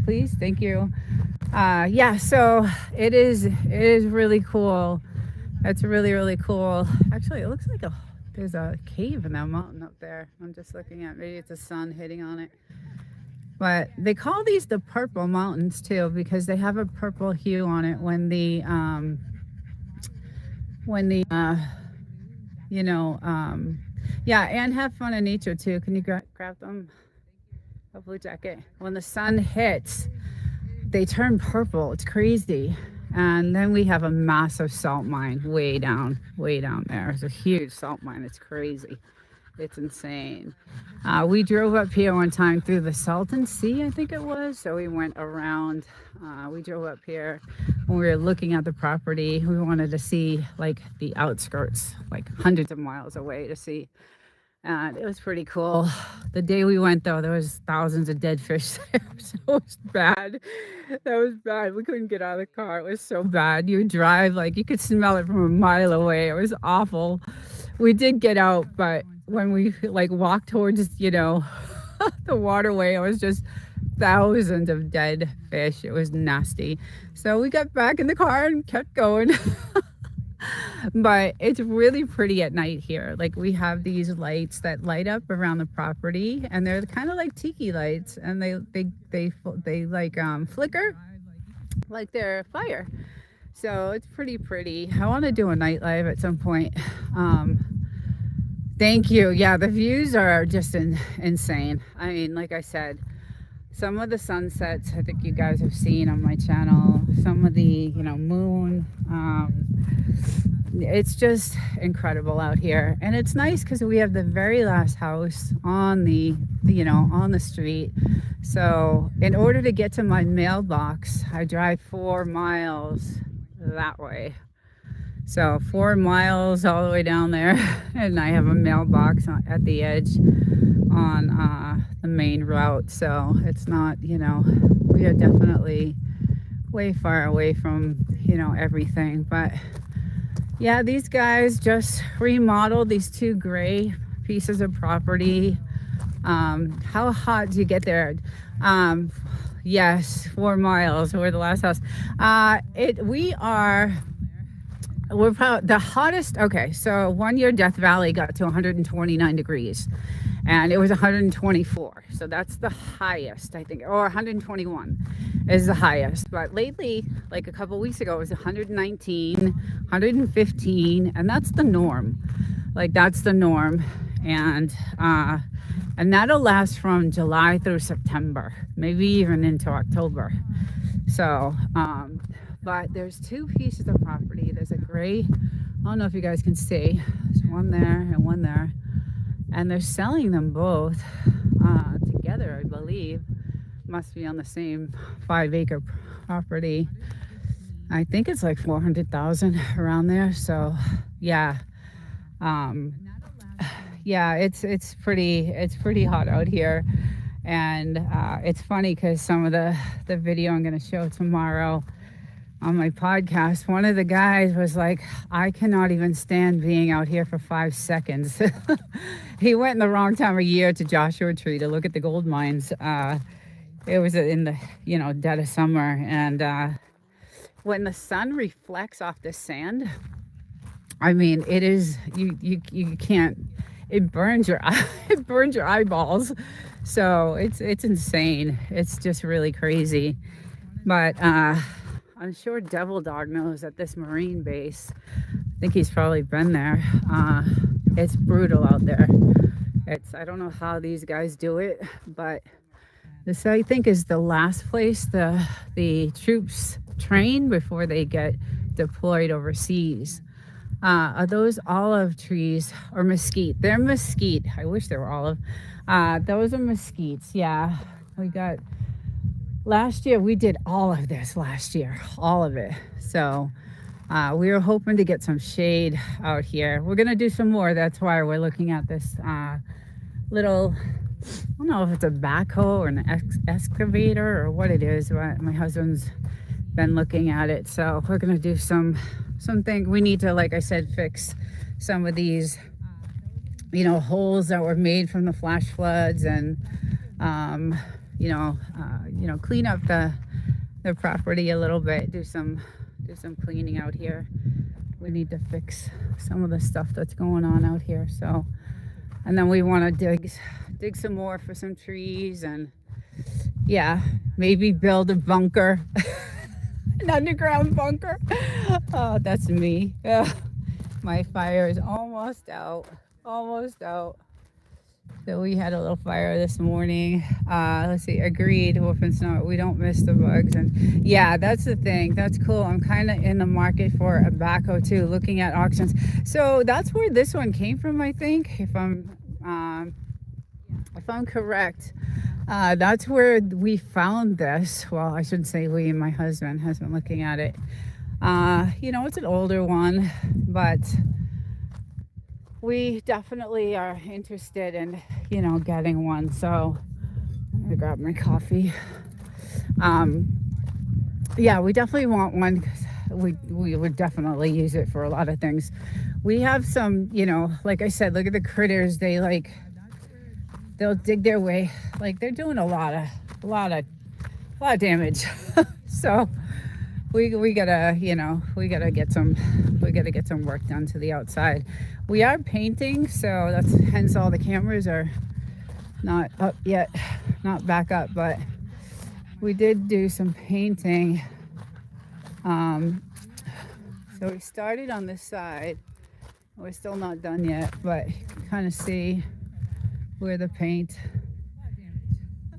please? Thank you. Yeah, so it is really cool. It's really cool. Actually, it looks like there's a cave in that mountain up there. I'm just looking at, maybe it's the sun hitting on it. But they call these the purple mountains too, because they have a purple hue on it when yeah, and have fun in nature too. Can you grab them? A blue jacket. When the sun hits, they turn purple. It's crazy. And then we have a massive salt mine way down there. It's a huge salt mine. It's crazy. It's insane. We drove up here one time through the Salton Sea, I think it was. So we went around. We drove up here when we were looking at the property. We wanted to see like the outskirts, like hundreds of miles away to see. And it was pretty cool. The day we went, though, there was thousands of dead fish there. So it was bad. That was bad. We couldn't get out of the car. It was so bad. You would drive, like, you could smell it from a mile away. It was awful. We did get out, but when we, like, walked towards, the waterway, it was just thousands of dead fish. It was nasty. So we got back in the car and kept going. But it's really pretty at night here. Like, we have these lights that light up around the property, and they're kind of like tiki lights, and they like flicker like they're fire. So it's pretty. I want to do a night live at some point. Thank you. Yeah, the views are just insane. I mean, like I said, some of the sunsets I think you guys have seen on my channel, some of the moon, it's just incredible out here. And it's nice because we have the very last house on the on the street. So in order to get to my mailbox, I drive 4 miles that way. So 4 miles all the way down there, and I have a mailbox at the edge on the main route. So it's not, we are definitely way far away from everything. But yeah, these guys just remodeled these 2 gray pieces of property. How hot do you get there? Yes, 4 miles. We're the last house. We're probably the hottest. Okay, so one year Death Valley got to 129 degrees, and it was 124. So that's the highest, I think, or 121 is the highest. But lately, like a couple weeks ago, it was 119, 115, and that's the norm. Like, that's the norm. And that'll last from July through September, maybe even into October. So, but there's two pieces of property. There's a gray, I don't know if you guys can see, there's one there and one there, and they're selling them both together, I believe. Must be on the same 5-acre property. I think it's like 400,000 around there. So yeah, yeah, it's pretty hot out here, and it's funny because some of the video I'm going to show tomorrow on my podcast, one of the guys was like, I cannot even stand being out here for 5 seconds. He went in the wrong time of year to Joshua Tree to look at the gold mines. It was in the dead of summer, and when the sun reflects off the sand, I mean, it is you can't. It burns your it burns your eyeballs. So it's insane. It's just really crazy. But I'm sure Devil Dog knows at this Marine base. I think he's probably been there. It's brutal out there. I don't know how these guys do it, but this, I think, is the last place the troops train before they get deployed overseas. Are those olive trees or mesquite? They're mesquite. I wish they were olive. Those are mesquites. Yeah, we got last year. We did all of this last year, all of it. So we were hoping to get some shade out here. We're gonna do some more. That's why we're looking at this little, I don't know if it's a backhoe or an excavator or what it is. My husband's been looking at it, so we're gonna do something. We need to, like I said, fix some of these holes that were made from the flash floods, and clean up the property a little bit, do some cleaning out here. We need to fix some of the stuff that's going on out here. So, and then we want to dig some more for some trees, and yeah, maybe build a bunker. An underground bunker. Oh, that's me. My fire is almost out. So we had a little fire this morning. Let's see, agreed, wolf and snow. We don't miss the bugs. And yeah, that's the thing. That's cool. I'm kind of in the market for a backhoe too, looking at auctions. So that's where this one came from, I think, if I'm correct. That's where we found this. Well, I shouldn't say we, my husband has been looking at it. It's an older one, but we definitely are interested in, getting one. So I'm gonna grab my coffee. Yeah, we definitely want one because we would definitely use it for a lot of things. We have some, like I said, look at the critters. They'll dig their way. Like, they're doing a lot of damage. So we gotta get some work done to the outside. We are painting, so that's hence all the cameras are not up yet, not back up, but we did do some painting. So we started on this side. We're still not done yet, but you can kind of see where the paint,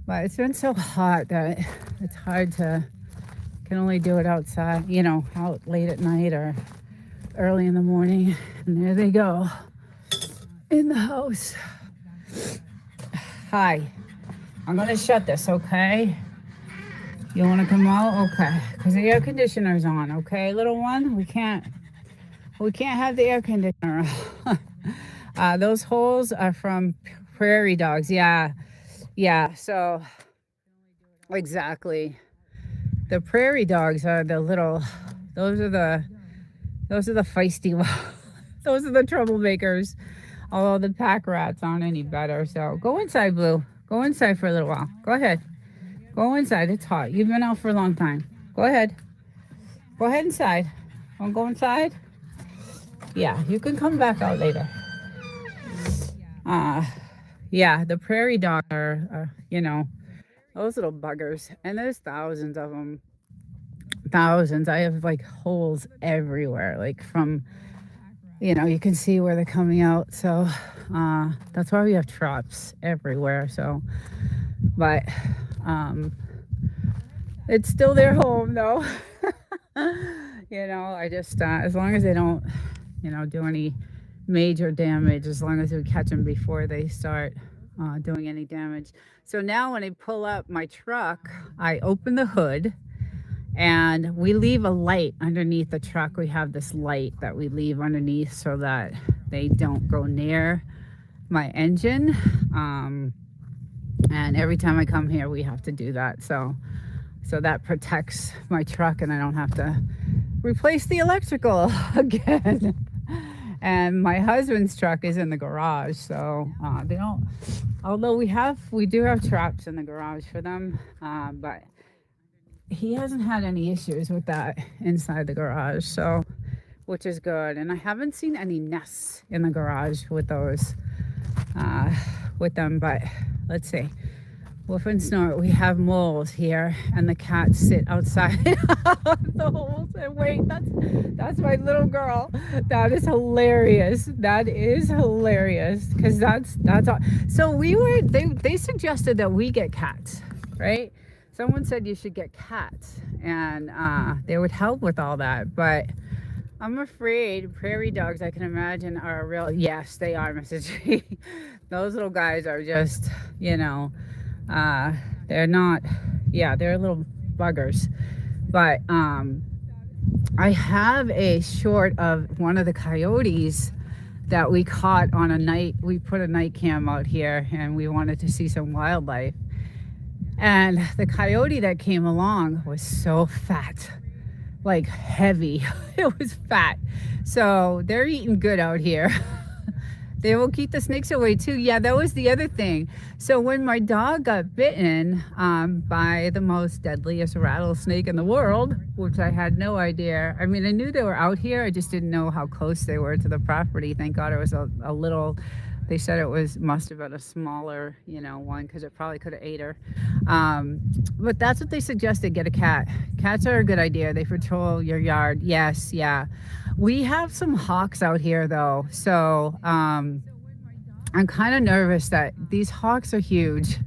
but it's been so hot that it's hard to, can only do it outside, out late at night or early in the morning. And there they go in the house. Hi, I'm gonna shut this, okay? You want to come out? Okay, because the air conditioner's on. Okay, little one, we can't have the air conditioner on. Those holes are from prairie dogs. Yeah, so exactly, the prairie dogs are the little, those are the feisty ones. Those are the troublemakers, although the pack rats aren't any better. So go inside, Blue. Go inside for a little while. Go ahead, go inside. It's hot. You've been out for a long time. Go ahead inside. Want to go inside? Yeah, you can come back out later. Yeah, the prairie dog are, those little buggers. And there's thousands of them. Thousands. I have like holes everywhere, like from you can see where they're coming out. So that's why we have traps everywhere. So, but um, it's still their home though. I just, as long as they don't, do any major damage, as long as we catch them before they start doing any damage. So now when I pull up my truck, I open the hood and we leave a light underneath the truck. We have this light that we leave underneath so that they don't go near my engine. And every time I come here, we have to do that. So that protects my truck and I don't have to replace the electrical again. And my husband's truck is in the garage, so they don't. Although we do have traps in the garage for them, but he hasn't had any issues with that inside the garage, so which is good. And I haven't seen any nests in the garage with those with them, but let's see. Woof and snort, we have moles here, and the cats sit outside the holes and wait. That's my little girl. That is hilarious. That is hilarious because that's all. So they suggested that we get cats, right? Someone said you should get cats, and they would help with all that, but I'm afraid prairie dogs, I can imagine, are a real. Yes, they are, Mrs. G. Those little guys are just, they're not, yeah, they're little buggers. But I have a short of one of the coyotes that we caught on a night. We put a night cam out here and we wanted to see some wildlife. And the coyote that came along was so fat, like heavy. It was fat. So they're eating good out here. They will keep the snakes away too. Yeah, that was the other thing. So when my dog got bitten by the most deadliest rattlesnake in the world, which I had no idea. I mean, I knew they were out here. I just didn't know how close they were to the property. Thank God it was a little. They said must have been a smaller, one, because it probably could have ate her. But that's what they suggested, get a cat. Cats are a good idea. They patrol your yard. Yes, yeah. We have some hawks out here, though. So I'm kind of nervous that these hawks are huge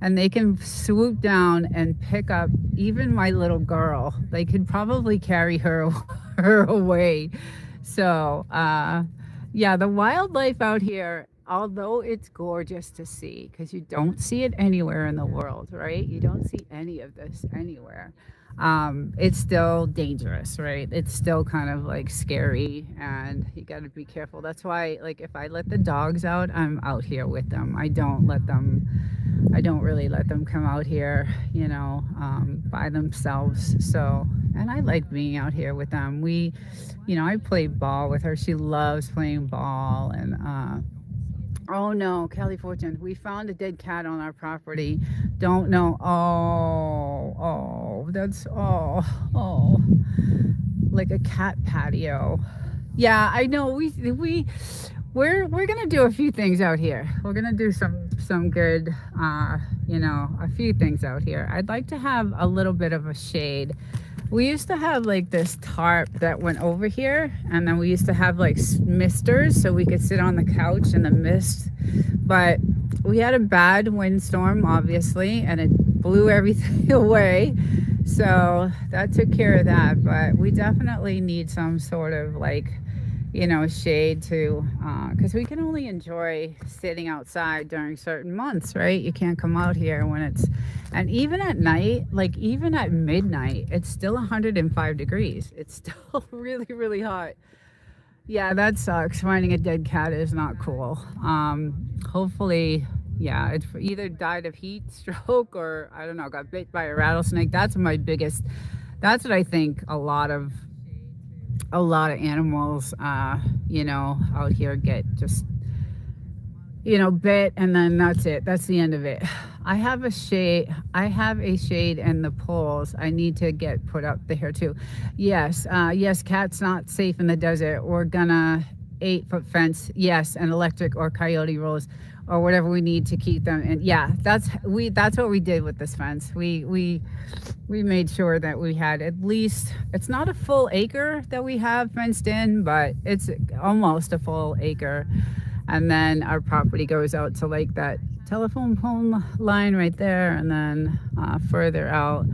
and they can swoop down and pick up even my little girl. They could probably carry her away. So, yeah, the wildlife out here, although it's gorgeous to see, because you don't see it anywhere in the world, right? You don't see any of this anywhere. It's still dangerous, right? It's still kind of like scary and you got to be careful. That's why, like, if I let the dogs out, I'm out here with them. I don't really let them come out here, by themselves. So, and I like being out here with them. I play ball with her. She loves playing ball. And, oh no, Kelly Fortune, we found a dead cat on our property. Don't know. Oh, like a cat patio. Yeah, I know. We're gonna do a few things out here. We're gonna do some good, a few things out here. I'd like to have a little bit of a shade. We used to have like this tarp that went over here, and then we used to have like misters so we could sit on the couch in the mist. But we had a bad windstorm, obviously, and it blew everything away. So that took care of that. But we definitely need some sort of like, shade to, because we can only enjoy sitting outside during certain months, right? You can't come out here when and even at night, like even at midnight, it's still 105 degrees. It's still really, really hot. Yeah, that sucks. Finding a dead cat is not cool. Hopefully, yeah, it's either died of heat stroke or I don't know, got bit by a rattlesnake. That's what I think a lot of animals, out here get just, bit, and then that's it. That's the end of it. I have a shade in the poles. I need to get put up there too. Yes, cats not safe in the desert. We're gonna 8-foot fence, yes, and electric or coyote rolls or whatever we need to keep them. And yeah, that's what we did with this fence. We made sure that we had at least, it's not a full acre that we have fenced in, but it's almost a full acre. And then our property goes out to like that telephone pole line right there, and then further out.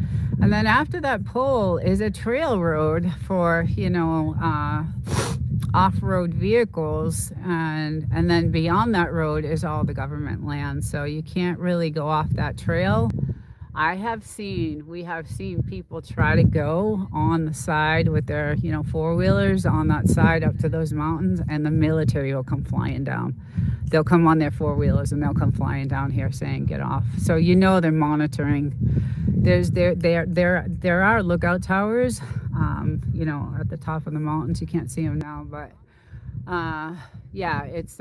And then after that pole is a trail road for, off-road vehicles, and then beyond that road is all the government land, so you can't really go off that trail. We have seen people try to go on the side with their, four-wheelers on that side up to those mountains, and the military will come flying down. They'll come on their four-wheelers and they'll come flying down here saying, get off. So they're monitoring. There are lookout towers, at the top of the mountains. You can't see them now, but it's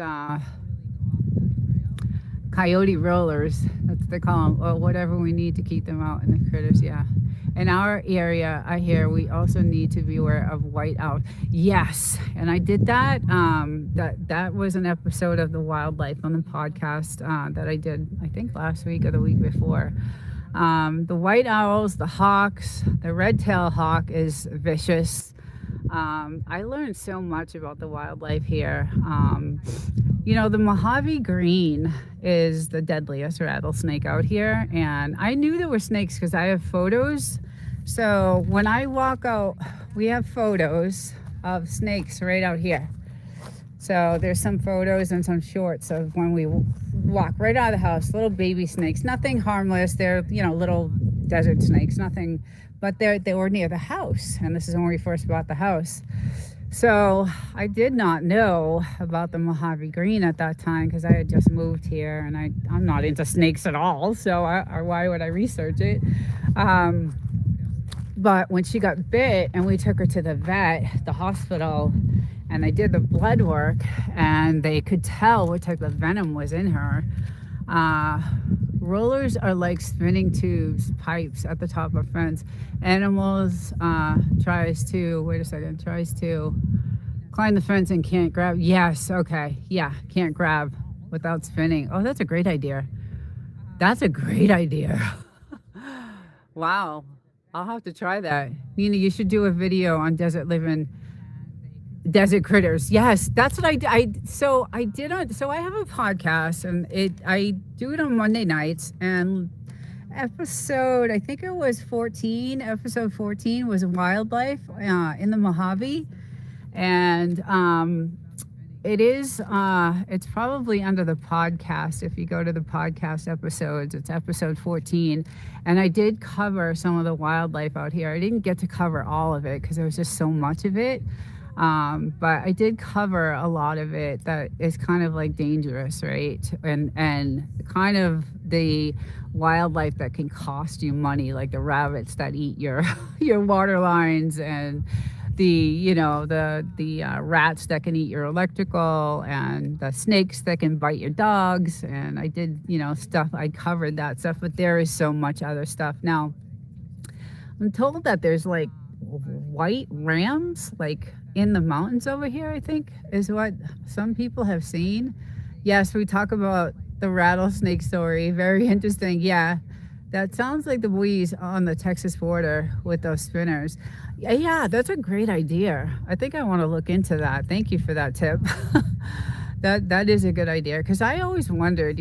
coyote rollers, that's what they call them, or whatever we need to keep them out, and the critters. Yeah, in our area, I hear we also need to be aware of white owls. Yes, and I did that. That was an episode of the wildlife on the podcast that I did, I think last week or the week before. The white owls, the hawks, the red-tailed hawk is vicious. I learned so much about the wildlife here. The Mojave Green is the deadliest rattlesnake out here, and I knew there were snakes because I have photos. So when I walk out, we have photos of snakes right out here. So there's some photos and some shorts of when we walk right out of the house, little baby snakes, nothing harmless. They're, little desert snakes, nothing, but they were near the house. And this is when we first bought the house. So I did not know about the Mojave Green at that time because I had just moved here, and I'm not into snakes at all. So why would I research it? But when she got bit and we took her to the vet, the hospital, and they did the blood work, and they could tell what type of venom was in her. Rollers are like spinning tubes, pipes at the top of a fence. Animals tries to climb the fence and can't grab. Yes, okay, yeah, can't grab without spinning. Oh, that's a great idea. Wow, I'll have to try that. Nina, you should do a video on desert critters. Yes, that's what I have a podcast, and I do it on Monday nights, and episode 14 was wildlife in the Mojave, and it's probably under the podcast. If you go to the podcast episodes, it's episode 14, and I did cover some of the wildlife out here. I didn't get to cover all of it because there was just so much of it. But I did cover a lot of it that is kind of like dangerous, right? And kind of the wildlife that can cost you money, like the rabbits that eat your water lines, and the rats that can eat your electrical, and the snakes that can bite your dogs. And I did, I covered that stuff, but there is so much other stuff. Now, I'm told that there's like white rams, like in the mountains over here, I think is what some people have seen. Yes, we talk about the rattlesnake story. Very interesting. Yeah, that sounds like the boys on the Texas border with those spinners. Yeah, that's a great idea. I think I want to look into that. Thank you for that tip. That is a good idea, because I always wondered,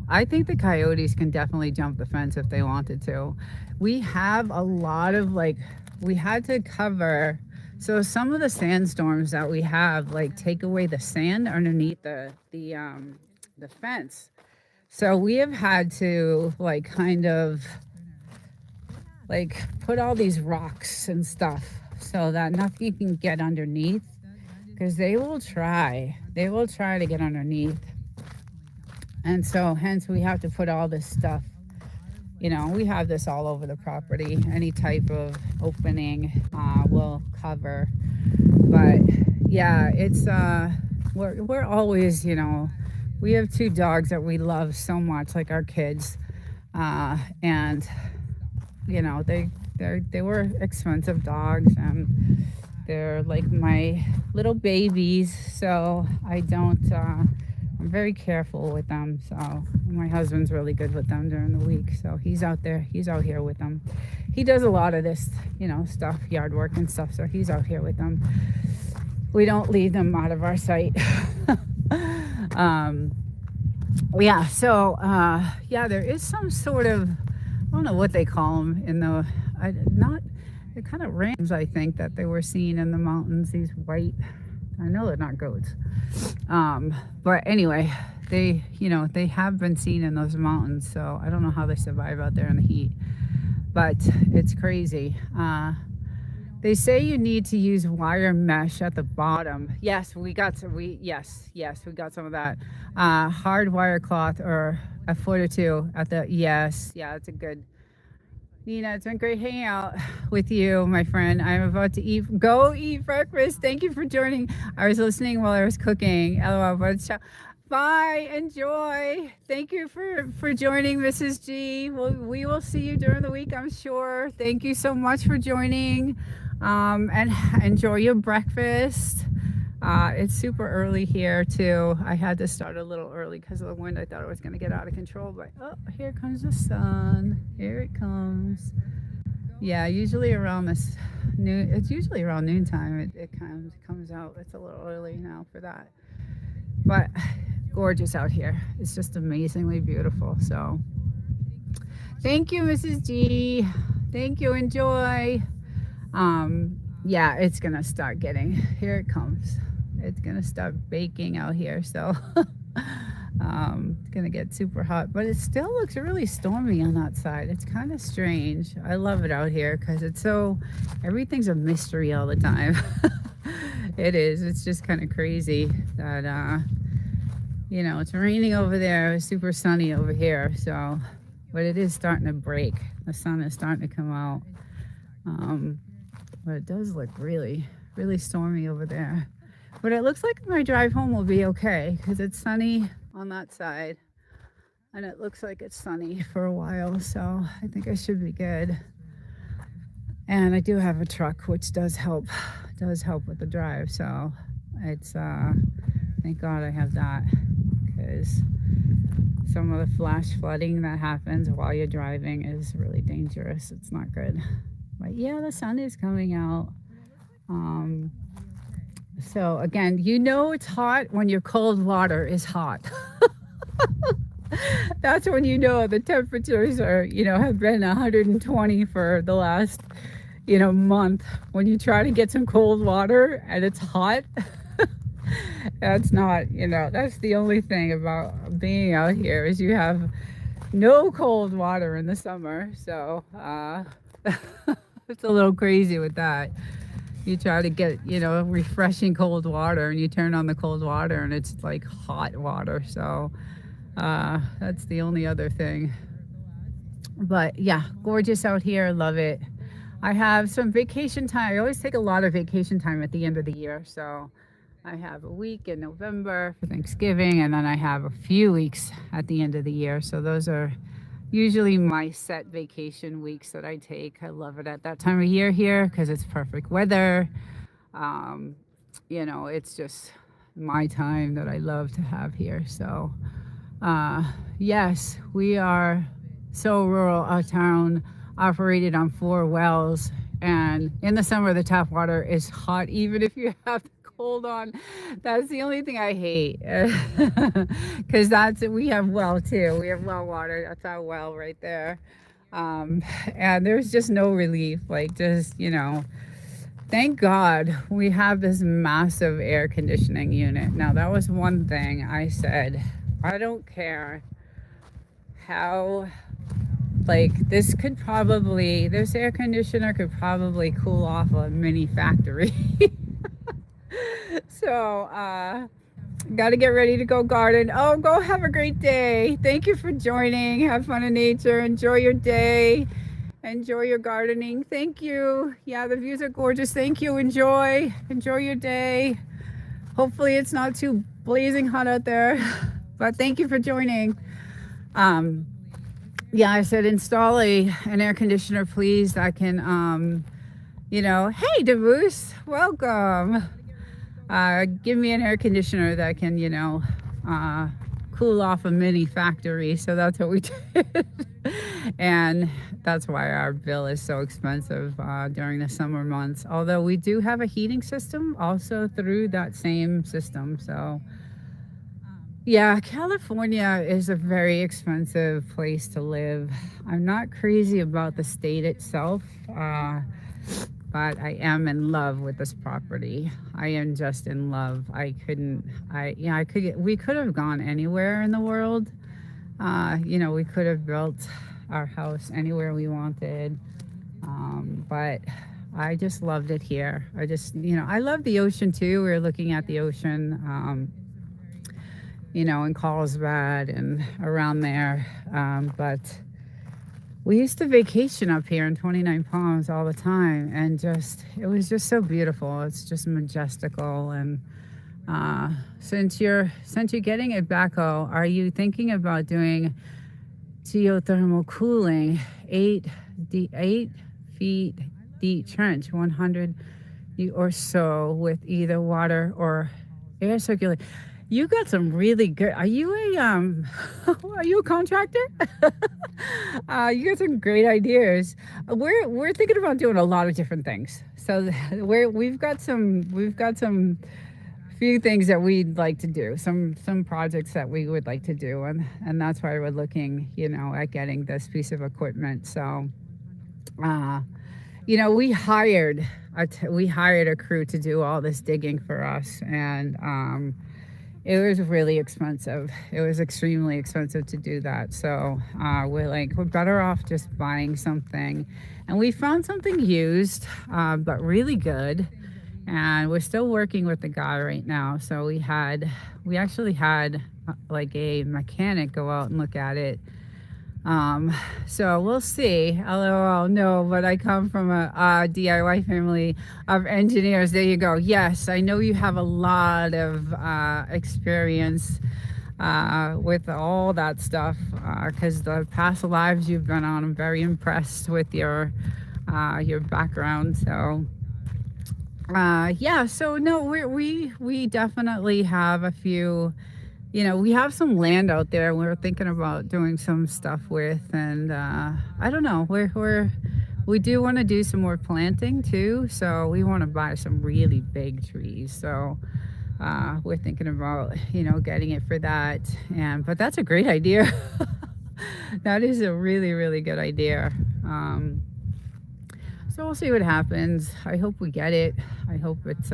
I think the coyotes can definitely jump the fence if they wanted to. We have a lot of we had to cover. So some of the sandstorms that we have, take away the sand underneath the fence. So we have had to put all these rocks and stuff so that nothing can get underneath, because they will try to get underneath. And so hence we have to put all this stuff. We have this all over the property. Any type of opening we'll cover. But yeah, it's we're always, we have 2 dogs that we love so much, like our kids, and they were expensive dogs, and They're like my little babies, so I don't, I'm very careful with them. So my husband's really good with them during the week. So he's out here with them. He does a lot of this, stuff, yard work and stuff. So he's out here with them. We don't leave them out of our sight. Yeah, so, there is some sort of, I don't know what they call them in the, they're kind of rams, I think, that they were seen in the mountains, these white, I know they're not goats. But anyway, they have been seen in those mountains, so I don't know how they survive out there in the heat, but it's crazy. They say you need to use wire mesh at the bottom. Yes, we got some. We got some of that. Hard wire cloth or a foot or two at the. Yes, yeah, it's a good. Nina, it's been great hanging out with you, my friend. I'm about to go eat breakfast. Thank you for joining. I was listening while I was cooking. LOL. Bye. Enjoy. Thank you for joining, Mrs. G. We will see you during the week, I'm sure. Thank you so much for joining. And enjoy your breakfast. It's super early here too. I had to start a little early because of the wind. I thought it was going to get out of control, but here comes the sun. Here it comes. Yeah, usually around this noon. It's usually around noontime. It comes out. It's a little early now for that, but gorgeous out here. It's just amazingly beautiful. So thank you, Mrs. G. Thank you. Enjoy. Yeah, it's gonna start here it comes. It's gonna start baking out here, so it's gonna get super hot, but it still looks really stormy on that side. It's kind of strange. I love it out here because everything's a mystery all the time. It is. It's just kind of crazy that it's raining over there. It's super sunny over here, so but it is starting to break. The sun is starting to come out. But it does look really, really stormy over there. But it looks like my drive home will be okay because it's sunny on that side. And it looks like it's sunny for a while. So I think I should be good. And I do have a truck, which does help with the drive. So it's, thank God I have that because some of the flash flooding that happens while you're driving is really dangerous. It's not good. But yeah, the sun is coming out. So again, it's hot when your cold water is hot. That's when the temperatures are, have been 120 for the last, month. When you try to get some cold water and it's hot, that's not, that's the only thing about being out here is you have no cold water in the summer. So, it's a little crazy with that. You try to get, refreshing cold water and you turn on the cold water and it's like hot water. So that's the only other thing. But yeah, gorgeous out here. Love it. I have some vacation time. I always take a lot of vacation time at the end of the year. So I have a week in November for Thanksgiving and then I have a few weeks at the end of the year. So those are usually my set vacation weeks that I take. I love it at that time of year here because it's perfect weather. It's just my time that I love to have here. So, yes, we are so rural. Our town operated on 4 wells, and in the summer the tap water is hot, even if you have cold on. That's the only thing I hate because we have well too. We have well water. That's our well right there. And there's just no relief. Like thank God we have this massive air conditioning unit. Now that was one thing I said, I don't care how this air conditioner could probably cool off a mini factory. So, got to get ready to go garden. Oh, go have a great day. Thank you for joining. Have fun in nature. Enjoy your day. Enjoy your gardening. Thank you. Yeah, the views are gorgeous. Thank you. Enjoy your day. Hopefully it's not too blazing hot out there, but thank you for joining. Yeah, I said install an air conditioner, please. That can, Hey, Devoose, welcome. Give me an air conditioner that can, uh, cool off a mini factory. So that's what we did. And that's why our bill is so expensive during the summer months. Although we do have a heating system also through that same system. So, yeah, California is a very expensive place to live. I'm not crazy about the state itself. But I am in love with this property. I am just in love. We could have gone anywhere in the world. We could have built our house anywhere we wanted. But I just loved it here. I love the ocean too. We were looking at the ocean, in Carlsbad and around there. But we used to vacation up here in 29 Palms all the time, and it was just so beautiful. It's just majestical. And since you're getting a backhoe, are you thinking about doing geothermal cooling, 8 feet deep trench, 100 or so, with either water or air circulation? You got some really good. Are you are you a contractor? You got some great ideas. We're thinking about doing a lot of different things. So we've got some few things that we'd like to do. Some projects that we would like to do, and that's why we're looking, at getting this piece of equipment. So, we hired a crew to do all this digging for us, and it was really expensive. It was extremely expensive to do that. So we're better off just buying something. And we found something used, but really good. And we're still working with the guy right now. So we actually had like a mechanic go out and look at it. So we'll see. LOL, no, but I come from a DIY family of engineers. There you go. Yes, I know you have a lot of experience with all that stuff, because the past lives you've been on. I'm very impressed with your background. So yeah. So no, we definitely have a few. We have some land out there we're thinking about doing some stuff with, and I don't know, we do want to do some more planting too, so we want to buy some really big trees. So we're thinking about, getting it for that. But that's a great idea. That is a really, really good idea. So we'll see what happens. I hope we get it. I hope it's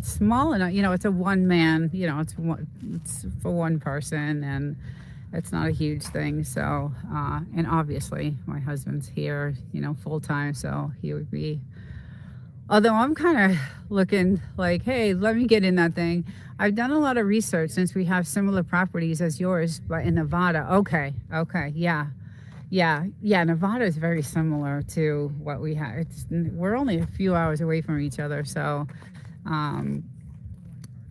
small enough. It's a one man. It's for one person, and it's not a huge thing. So, and obviously my husband's here, full time, so he would be. Although I'm kind of looking like, hey, let me get in that thing. I've done a lot of research since we have similar properties as yours, but in Nevada. Okay, yeah. Yeah, Nevada is very similar to what we have. We're only a few hours away from each other, so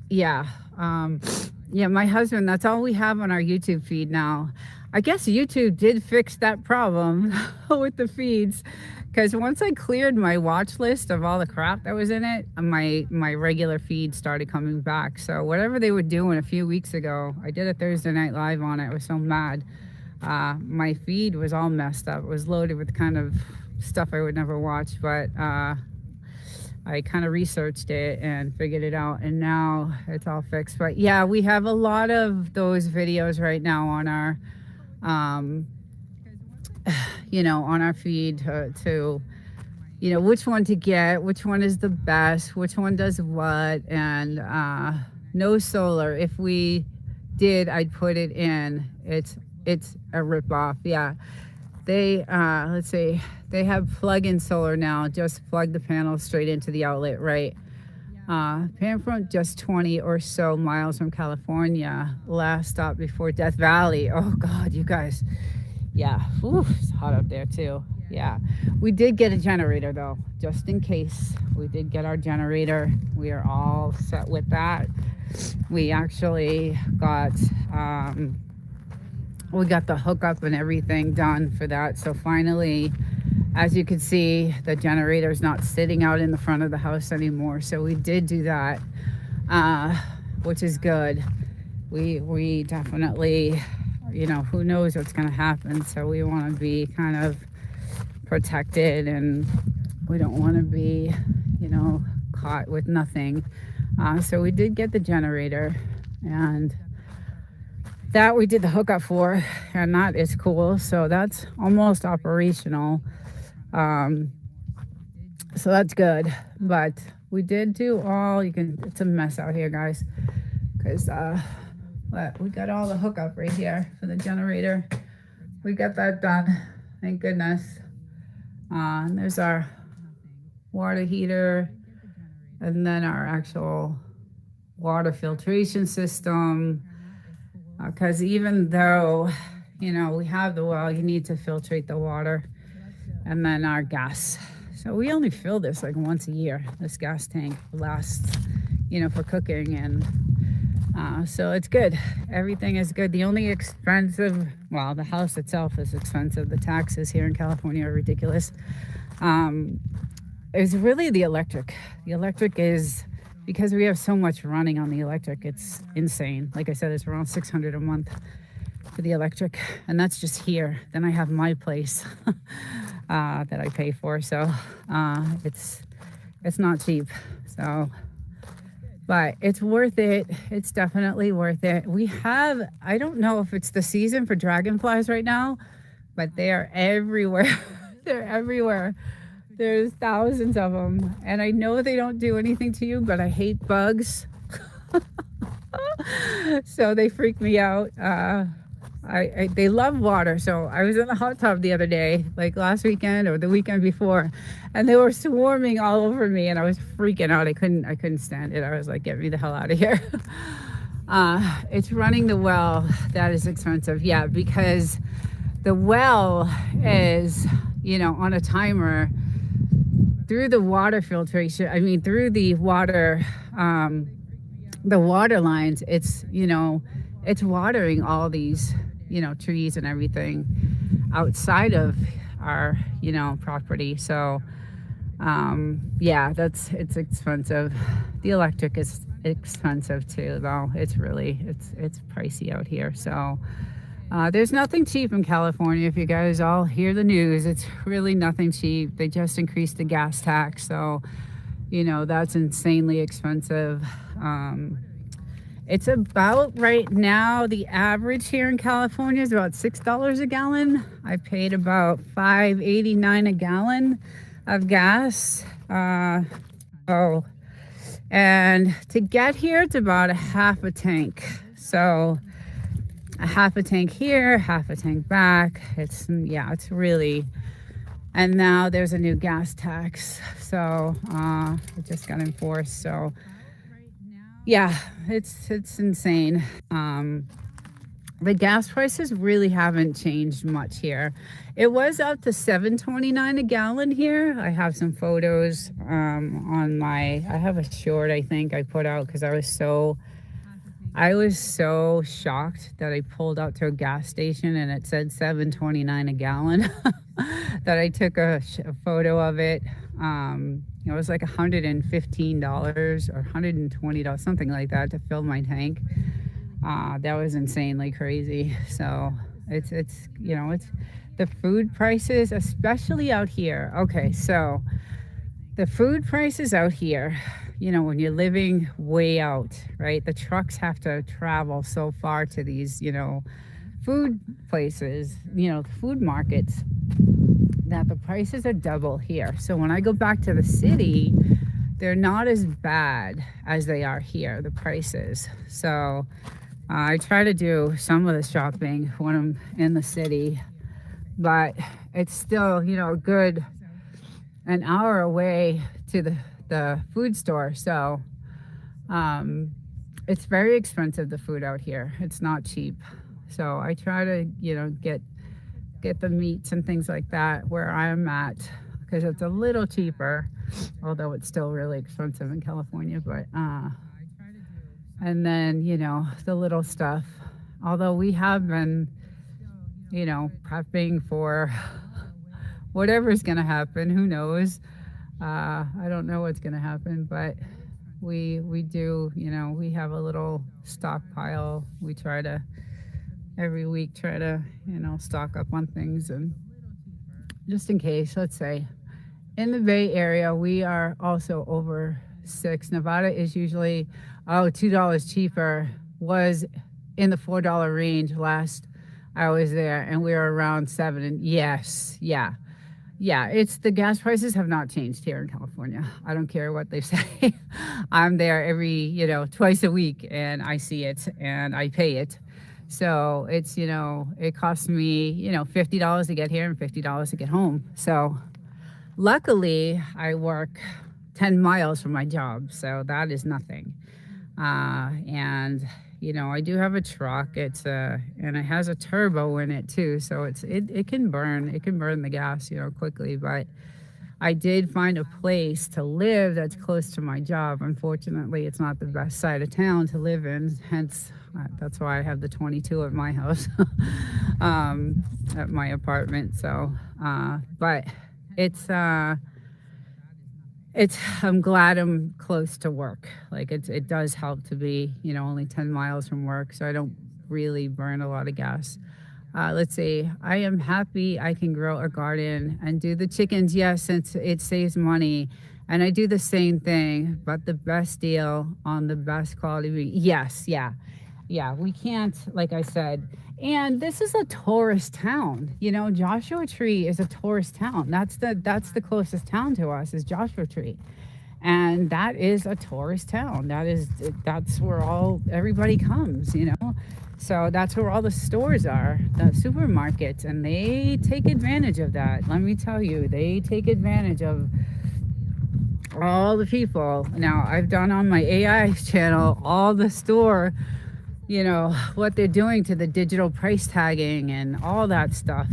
yeah. My husband, that's all we have on our YouTube feed now. I guess YouTube did fix that problem with the feeds, because once I cleared my watch list of all the crap that was in it, my regular feed started coming back. So whatever they were doing a few weeks ago, I did a Thursday Night Live on it. I was so mad. My feed was all messed up. It was loaded with kind of stuff I would never watch, but I kind of researched it and figured it out, and now it's all fixed. But yeah, we have a lot of those videos right now on our on our feed to which one to get, which one is the best, which one does what. And no solar. If we did, I'd put it in. It's a ripoff. Yeah, they let's see, they have plug-in solar now. Just plug the panels straight into the outlet, right? Panfront, just 20 or so miles from California. Last stop before Death Valley. Oh God, you guys. Yeah, ooh, it's hot out there too. Yeah, we did get a generator though, just in case. We did get our generator. We are all set with that. We actually got we got the hookup and everything done for that. So finally As you can see, the generator is not sitting out in the front of the house anymore. So we did do that, uh, which is good. We definitely, who knows what's going to happen. So we want to be kind of protected, and we don't want to be, caught with nothing. So we did get the generator, and that we did the hookup for, and that is cool. So that's almost operational. So that's good. But we did do it's a mess out here, guys, because we got all the hookup right here for the generator. We got that done, thank goodness. And there's our water heater, and then our actual water filtration system. Because even though, we have the well, you need to filtrate the water. And then our gas. So we only fill this like once a year. This gas tank lasts, for cooking. And so it's good. Everything is good. The only expensive, the house itself is expensive. The taxes here in California are ridiculous. It's really the electric. The electric is, because we have so much running on the electric, it's insane. Like I said, it's around $600 a month for the electric, and that's just here. Then I have my place that I pay for, so it's not cheap. So, but it's worth it. It's definitely worth it. I don't know if it's the season for dragonflies right now, but they are everywhere. They're everywhere. There's thousands of them, and I know they don't do anything to you, but I hate bugs. So they freak me out. They love water. So I was in the hot tub the other day, like last weekend or the weekend before, and they were swarming all over me, and I was freaking out. I couldn't stand it. I was like, get me the hell out of here. It's running the well that is expensive. Yeah, because the well is, on a timer through the water filtration. Through the water lines, it's, it's watering all these, trees and everything outside of our, property. So, it's expensive. The electric is expensive too, though. It's pricey out here. So, there's nothing cheap in California. If you guys all hear the news, it's really nothing cheap. They just increased the gas tax. So, that's insanely expensive. It's about, right now, the average here in California is about $6 a gallon. I paid about $5.89 a gallon of gas. And to get here, it's about a half a tank. So a half a tank here, half a tank back. It's really, and now there's a new gas tax. So it just got enforced. So yeah, it's insane. The gas prices really haven't changed much here. It was up to $7.29 a gallon here. I have some photos I have a short, I think I put out, because I was so shocked that I pulled out to a gas station and it said $7.29 a gallon. That I took a photo of it. It was like $115 or $120, something like that, to fill my tank. That was insanely crazy. So it's the food prices, especially out here. Okay, so the food prices out here, when you're living way out, right? The trucks have to travel so far to these, food places, food markets, that the prices are double here. So when I go back to the city, they're not as bad as they are here, the prices. So I try to do some of the shopping when I'm in the city, but it's still, a good an hour away to the food store. So it's very expensive, the food out here. It's not cheap. So I try to, get the meats and things like that where I'm at, because it's a little cheaper, although it's still really expensive in California. But and then, the little stuff, although we have been, prepping for whatever's going to happen, who knows? I don't know what's going to happen, but we do, we have a little stockpile. We try to every week try to, stock up on things, and just in case, let's say. In the Bay Area, we are also over 6. Nevada is usually, $2 cheaper, was in the $4 range last I was there, and we were around 7. And yes, yeah. Yeah, it's the gas prices have not changed here in California. I don't care what they say. I'm there every, twice a week, and I see it and I pay it. So it's, it costs me, $50 to get here and $50 to get home. So luckily, I work 10 miles from my job, so that is nothing. And I do have a truck. And it has a turbo in it too, so it can burn the gas, quickly. But I did find a place to live that's close to my job. Unfortunately, it's not the best side of town to live in. Hence, that's why I have the 22 at my house, at my apartment. So, but it's I'm glad I'm close to work. Like it does help to be, only 10 miles from work, so I don't really burn a lot of gas. Let's see. I am happy I can grow a garden and do the chickens. Yes, since it saves money. And I do the same thing, but the best deal on the best quality meat. Yes, yeah. Yeah, we can't, like I said. And this is a tourist town. Joshua Tree is a tourist town. That's the closest town to us is Joshua Tree. And that is a tourist town. That's where everybody comes, So that's where all the stores are, the supermarkets, and they take advantage of that. Let me tell you, they take advantage of all the people. Now, I've done on my AI channel all the store, what they're doing to the digital price tagging and all that stuff.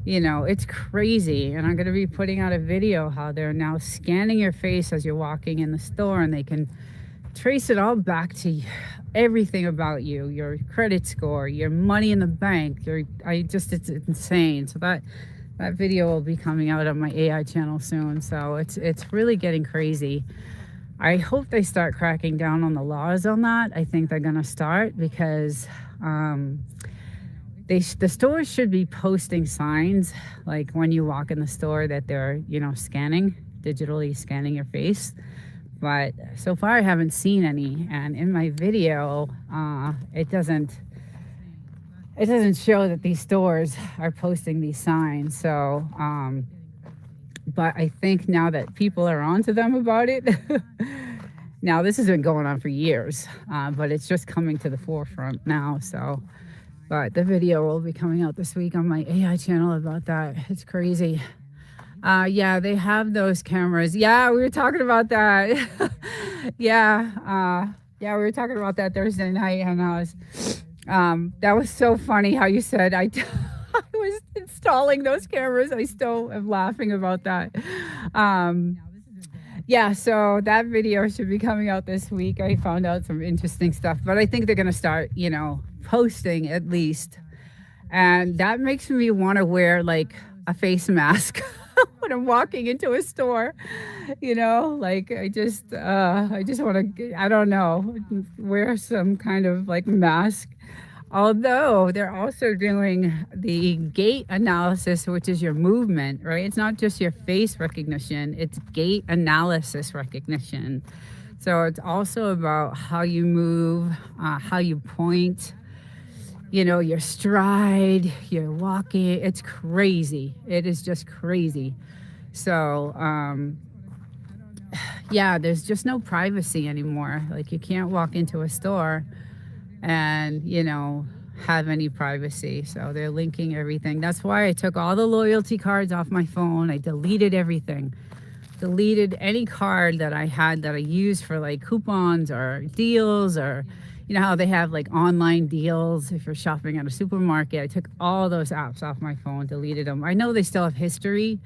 It's crazy. And I'm going to be putting out a video how they're now scanning your face as you're walking in the store, and they can trace it all back to everything about you, your credit score, your money in the bank. It's insane. So that video will be coming out on my AI channel soon. So it's really getting crazy. I hope they start cracking down on the laws on that. I think they're going to start because the stores should be posting signs like when you walk in the store that they're, digitally scanning your face. But so far I haven't seen any. And in my video, it doesn't show that these stores are posting these signs. So, but I think now that people are onto them about it, now this has been going on for years, but it's just coming to the forefront now. So, but the video will be coming out this week on my AI channel about that. It's crazy. Yeah, they have those cameras. Yeah, we were talking about that. Yeah, we were talking about that Thursday night, and that was so funny how you said I was installing those cameras. I still am laughing about that. Yeah, so that video should be coming out this week. I found out some interesting stuff, but I think they're going to start, posting at least. And that makes me want to wear like a face mask when I'm walking into a store, like I just want to, I don't know, wear some kind of like mask. Although they're also doing the gait analysis, which is your movement, right? It's not just your face recognition, it's gait analysis recognition. So it's also about how you move, how you point, your stride, your walking. It's crazy. It is just crazy. So, yeah, there's just no privacy anymore. Like you can't walk into a store and, have any privacy. So they're linking everything. That's why I took all the loyalty cards off my phone. I deleted everything. Deleted any card that I had that I used for like coupons or deals, or how they have like online deals if you're shopping at a supermarket. I took all those apps off my phone, deleted them. I know they still have history.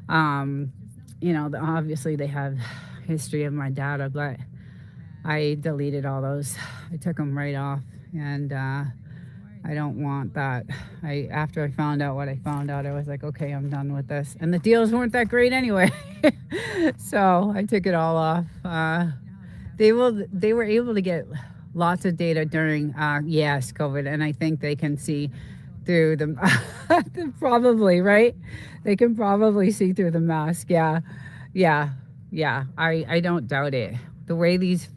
Obviously they have history of my data, but I deleted all those. I took them right off. And I don't want that. After I found out what I found out, I was like, okay, I'm done with this. And the deals weren't that great anyway. So I took it all off. They were able to get lots of data during yes, COVID, and I think they can see through the probably, right? They can probably see through the mask. Yeah. Yeah. Yeah. I don't doubt it. The way these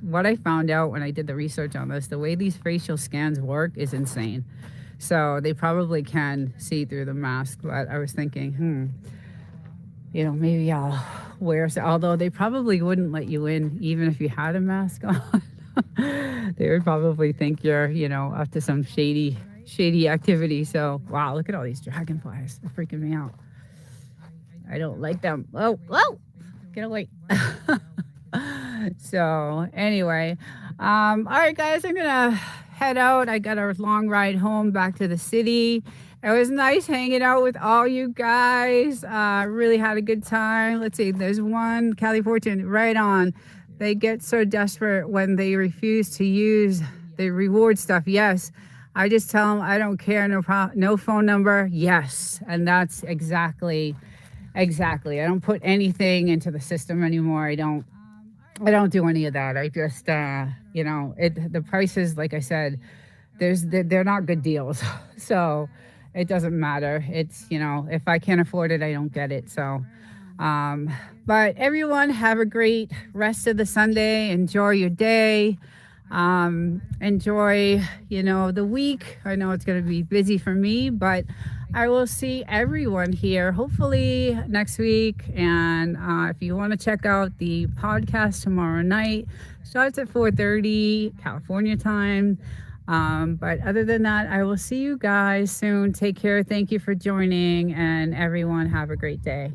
what I found out when I did the research on this, the way these facial scans work is insane. So they probably can see through the mask. But I was thinking, maybe I'll wear, although they probably wouldn't let you in even if you had a mask on. They would probably think you're, up to some shady activity. So, wow, look at all these dragonflies. They're freaking me out. I don't like them. Whoa, get away. So, anyway, all right, guys, I'm going to head out. I got a long ride home back to the city. It was nice hanging out with all you guys. Really had a good time. Let's see, there's one, Cali Fortune, right on. They get so desperate when they refuse to use the reward stuff. Yes, I just tell them I don't care, no phone number. Yes, and that's exactly. I don't put anything into the system anymore. I don't do any of that. I just, the prices, like I said, they're not good deals. So it doesn't matter. It's, if I can't afford it, I don't get it. So, but everyone have a great rest of the Sunday. Enjoy your day. Enjoy, the week. I know it's going to be busy for me, but I will see everyone here hopefully next week. And if you want to check out the podcast tomorrow night, starts at 4:30 California time. But other than that, I will see you guys soon. Take care. Thank you for joining, and everyone have a great day.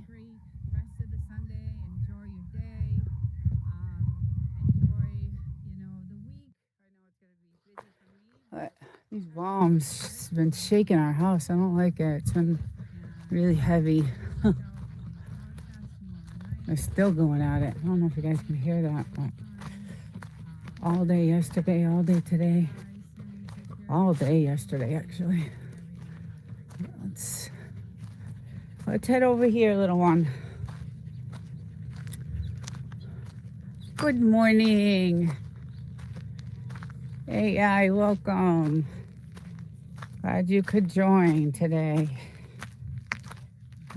These bombs have been shaking our house. I don't like it. It's been really heavy. They're still going at it. I don't know if you guys can hear that, but all day yesterday, all day today. All day yesterday, actually. Let's head over here, little one. Good morning. AI, welcome. Glad you could join today.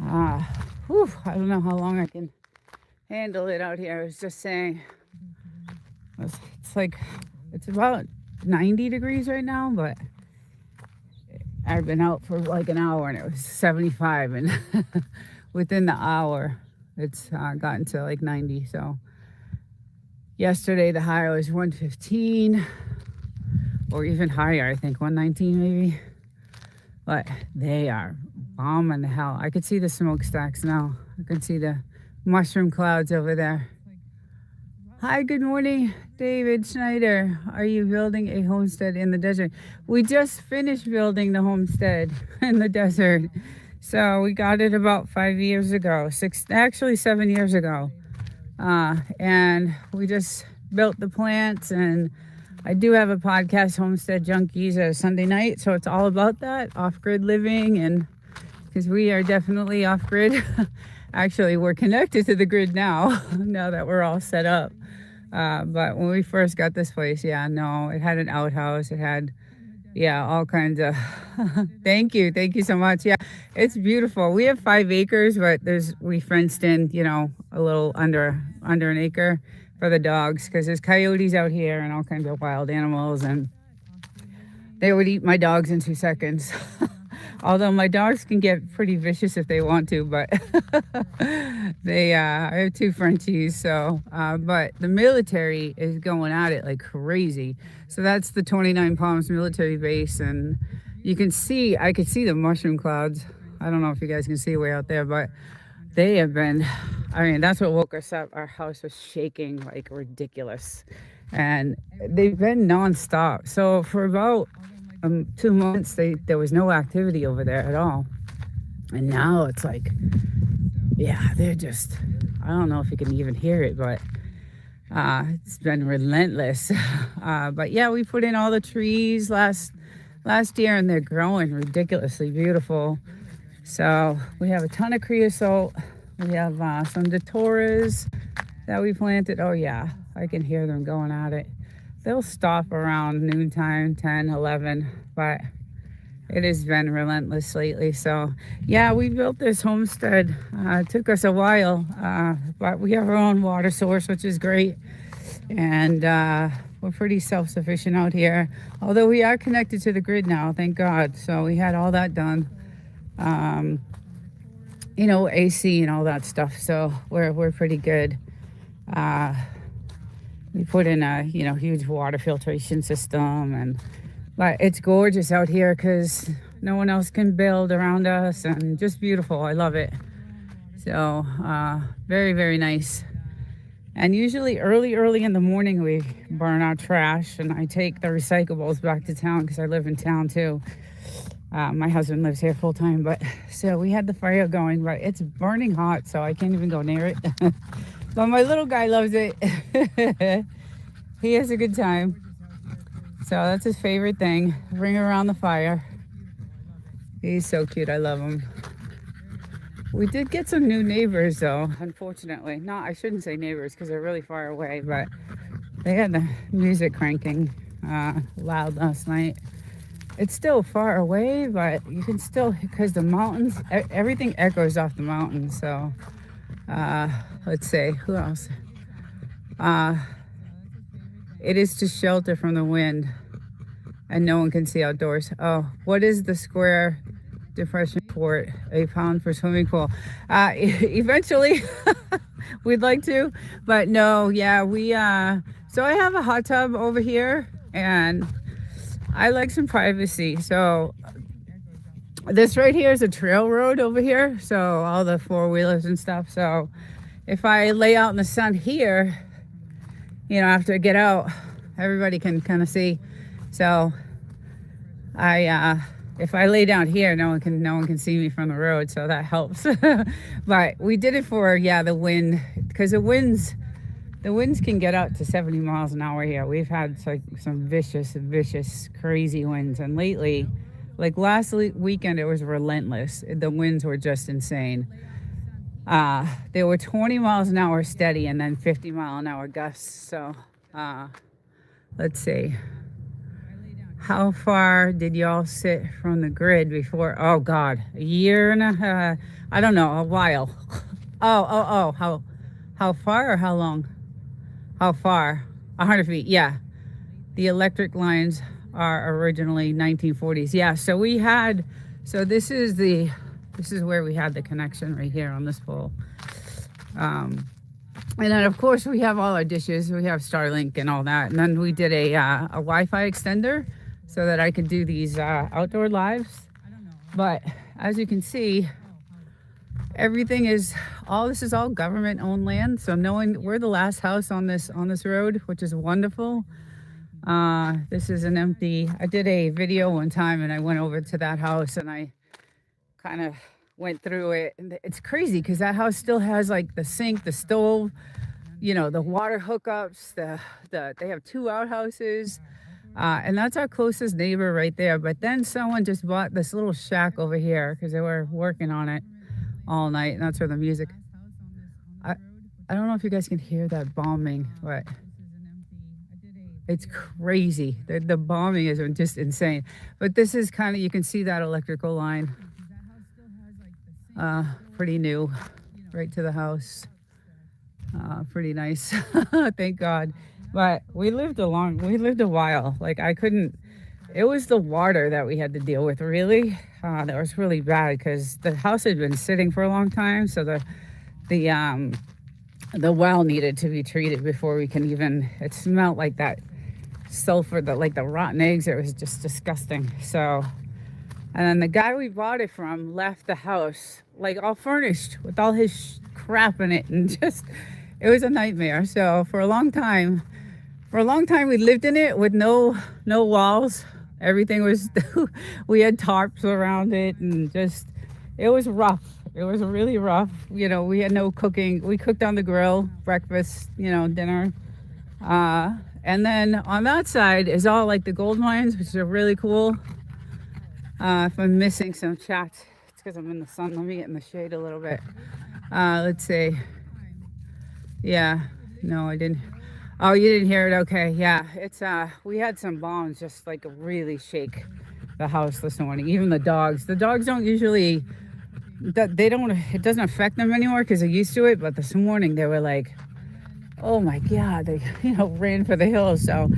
I don't know how long I can handle it out here. I was just saying, it's about 90 degrees right now, but I've been out for like an hour and it was 75, and within the hour it's gotten to like 90. So yesterday the high was 115 or even higher, I think 119 maybe. But they are bombing the hell. I could see the smokestacks now. I could see the mushroom clouds over there. Hi, good morning, David Schneider. Are you building a homestead in the desert? We just finished building the homestead in the desert. So we got it about 5 years ago, 7 years ago. And we just built the plants, and I do have a podcast, Homestead Junkies, a Sunday night. So it's all about that, off-grid living, and because we are definitely off-grid. Actually, we're connected to the grid now, now that we're all set up. But when we first got this place, it had an outhouse. It had, all kinds of, thank you so much. Yeah, it's beautiful. We have 5 acres, but we fenced in, a little under an acre for the dogs, because there's coyotes out here and all kinds of wild animals, and they would eat my dogs in 2 seconds. Although my dogs can get pretty vicious if they want to, but I have 2 Frenchies, so, but the military is going at it like crazy. So that's the 29 Palms military base, and I could see the mushroom clouds. I don't know if you guys can see way out there, but they have been, that's what woke us up. Our house was shaking like ridiculous, and they've been nonstop. So for about 2 months, there was no activity over there at all. And now it's like, they're just, I don't know if you can even hear it, but it's been relentless. But yeah, we put in all the trees last year, and they're growing ridiculously beautiful. So we have a ton of creosote. We have some datoras that we planted. Oh yeah, I can hear them going at it. They'll stop around noontime, 10, 11, but it has been relentless lately. So yeah, we built this homestead. It took us a while, but we have our own water source, which is great. And we're pretty self-sufficient out here. Although we are connected to the grid now, thank God. So we had all that done. You know, AC and all that stuff. So we're pretty good. We put in a huge water filtration system, but it's gorgeous out here because no one else can build around us, and just beautiful. I love it. So very, very nice. And usually early in the morning we burn our trash, and I take the recyclables back to town because I live in town too. My husband lives here full time, but so we had the fire going, but it's burning hot, so I can't even go near it. But my little guy loves it. He has a good time. So that's his favorite thing. Bring around the fire. He's so cute. I love him. We did get some new neighbors though, unfortunately. No, I shouldn't say neighbors because they're really far away, but they had the music cranking loud last night. It's still far away, but you can still, because the mountains, everything echoes off the mountains. So let's say, who else? It is to shelter from the wind, and no one can see outdoors. Oh, what is the square depression fort? A pound for swimming pool. Eventually, we'd like to, but no, yeah, so I have a hot tub over here, and I like some privacy. So this right here is a trail road over here, so all the four-wheelers and stuff. So if I lay out in the sun here, after I get out, everybody can kind of see. So if I lay down here, no one can see me from the road, so that helps. But we did it for the wind, because the winds can get up to 70 miles an hour here. We've had like some vicious, crazy winds, and lately, like last weekend, it was relentless. The winds were just insane. They were 20 miles an hour steady, and then 50-mile-an-hour gusts. So let's see. How far did y'all sit from the grid before? Oh God, a year and a half. I don't know, a while. Oh, how far or how long? How far? 100 feet. Yeah, the electric lines are originally 1940s. Yeah, so we had. So this is where we had the connection right here on this pole. And then of course we have all our dishes. We have Starlink and all that. And then we did a Wi-Fi extender so that I could do these outdoor lives. But as you can see, everything this is all government owned land. So we're the last house on this road, which is wonderful. This is an empty. I did a video one time and I went over to that house and I kind of went through it, and it's crazy because that house still has like the sink, the stove, the water hookups, they have 2 outhouses, and that's our closest neighbor right there. But then someone just bought this little shack over here because they were working on it all night, and that's where the music. I don't know if you guys can hear that bombing, but it's crazy. The bombing is just insane. But this is kind of, you can see that electrical line. Pretty new, right to the house. Pretty nice. Thank God. But we lived a while. Like it was the water that we had to deal with, really. That was really bad because the house had been sitting for a long time. So the well needed to be treated before we can even, it smelled like that sulfur, like the rotten eggs. It was just disgusting. So, and then the guy we bought it from left the house like all furnished with all his crap in it, and just, it was a nightmare. So for a long time we lived in it with no walls. Everything was we had tarps around it, and just, it was rough. It was really rough. We had no cooking. We cooked on the grill, breakfast, dinner. And then on that side is all like the gold mines, which are really cool. If I'm missing some chats, it's because I'm in the sun. Let me get in the shade a little bit. Let's see. Yeah, no, I didn't. Oh, you didn't hear it? Okay, yeah. It's we had some bombs just like really shake the house this morning. Even the dogs. The dogs don't usually. They don't. It doesn't affect them anymore because they're used to it. But this morning they were like, oh my God, they ran for the hills. So,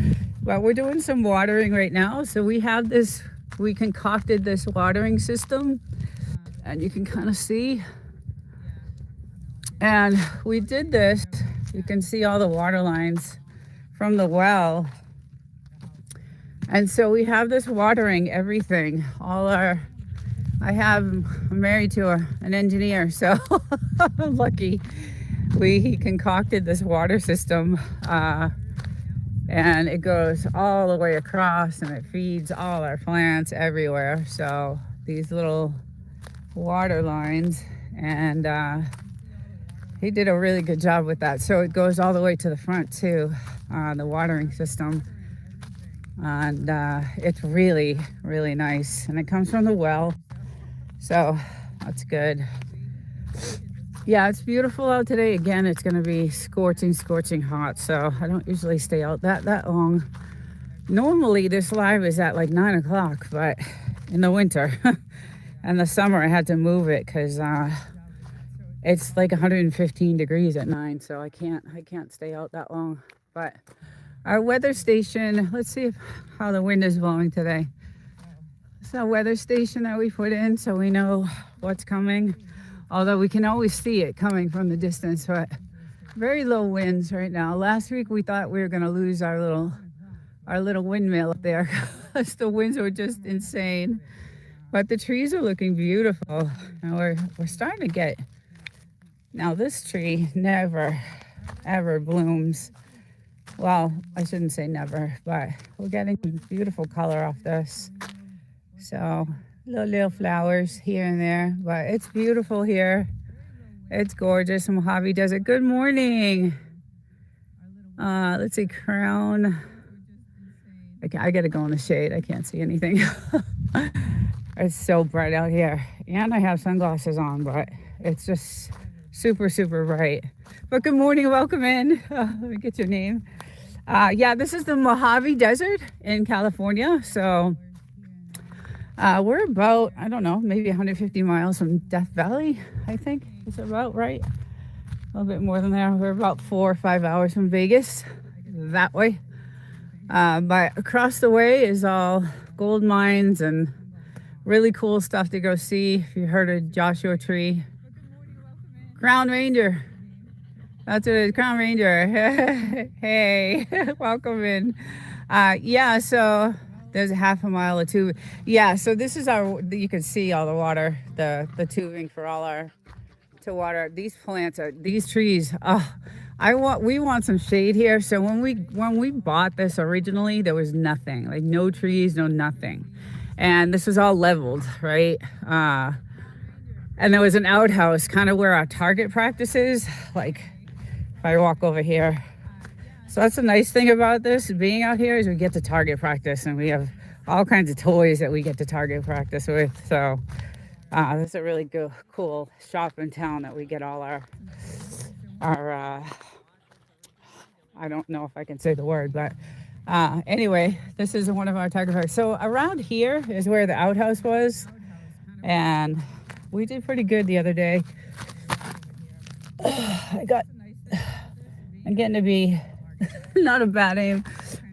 but we're doing some watering right now. So we have this. We concocted this watering system, and you can kind of see. And we did this. You can see all the water lines from the well. And so we have this watering everything. I'm married to an engineer, so I'm lucky. He concocted this water system, and it goes all the way across, and it feeds all our plants everywhere. So these little water lines, and he did a really good job with that. So it goes all the way to the front too, the watering system. And it's really, really nice. And it comes from the well. So that's good. Yeah, it's beautiful out today. Again, it's going to be scorching hot. So I don't usually stay out that long. Normally this live is at like 9 o'clock, but in the winter and the summer I had to move it because it's like 115 degrees at 9, so I can't stay out that long. But our weather station, let's see how the wind is blowing today. It's a weather station that we put in so we know what's coming. Although we can always see it coming from the distance, but very low winds right now. Last week we thought we were going to lose our little windmill up there because the winds were just insane. But the trees are looking beautiful. And we're starting to get. Now this tree never, ever blooms. Well, I shouldn't say never, but we're getting beautiful color off this. So little flowers here and there, but it's beautiful here. It's gorgeous. Mojave Desert. Good morning. Let's see, Crown. I gotta go in the shade. I can't see anything. It's so bright out here. And I have sunglasses on, but it's just super bright. But good morning, welcome in. Let me get your name. Yeah, this is the Mojave Desert in California. So we're about, I don't know, maybe 150 miles from Death Valley, I think. Is about right? A little bit more than that. We're about 4 or 5 hours from Vegas, that way. But across the way is all gold mines and really cool stuff to go see. If you heard of Joshua Tree. Crown Ranger. That's what it is, Crown Ranger. Hey, welcome in. Yeah, so there's a half a mile or two. Yeah, so this is you can see all the water, the tubing for all to water. These plants these trees. We want some shade here. So when we bought this originally, there was nothing, like no trees, no nothing. And this was all leveled, right? And there was an outhouse kind of where our target practice is. Like if I walk over here. So that's the nice thing about this being out here is we get to target practice and we have all kinds of toys that we get to target practice with. So that's a really cool shop in town that we get all our I don't know if I can say the word, but anyway, this is one of our target practice. So around here is where the outhouse was. And we did pretty good the other day. I'm getting to be not a bad aim,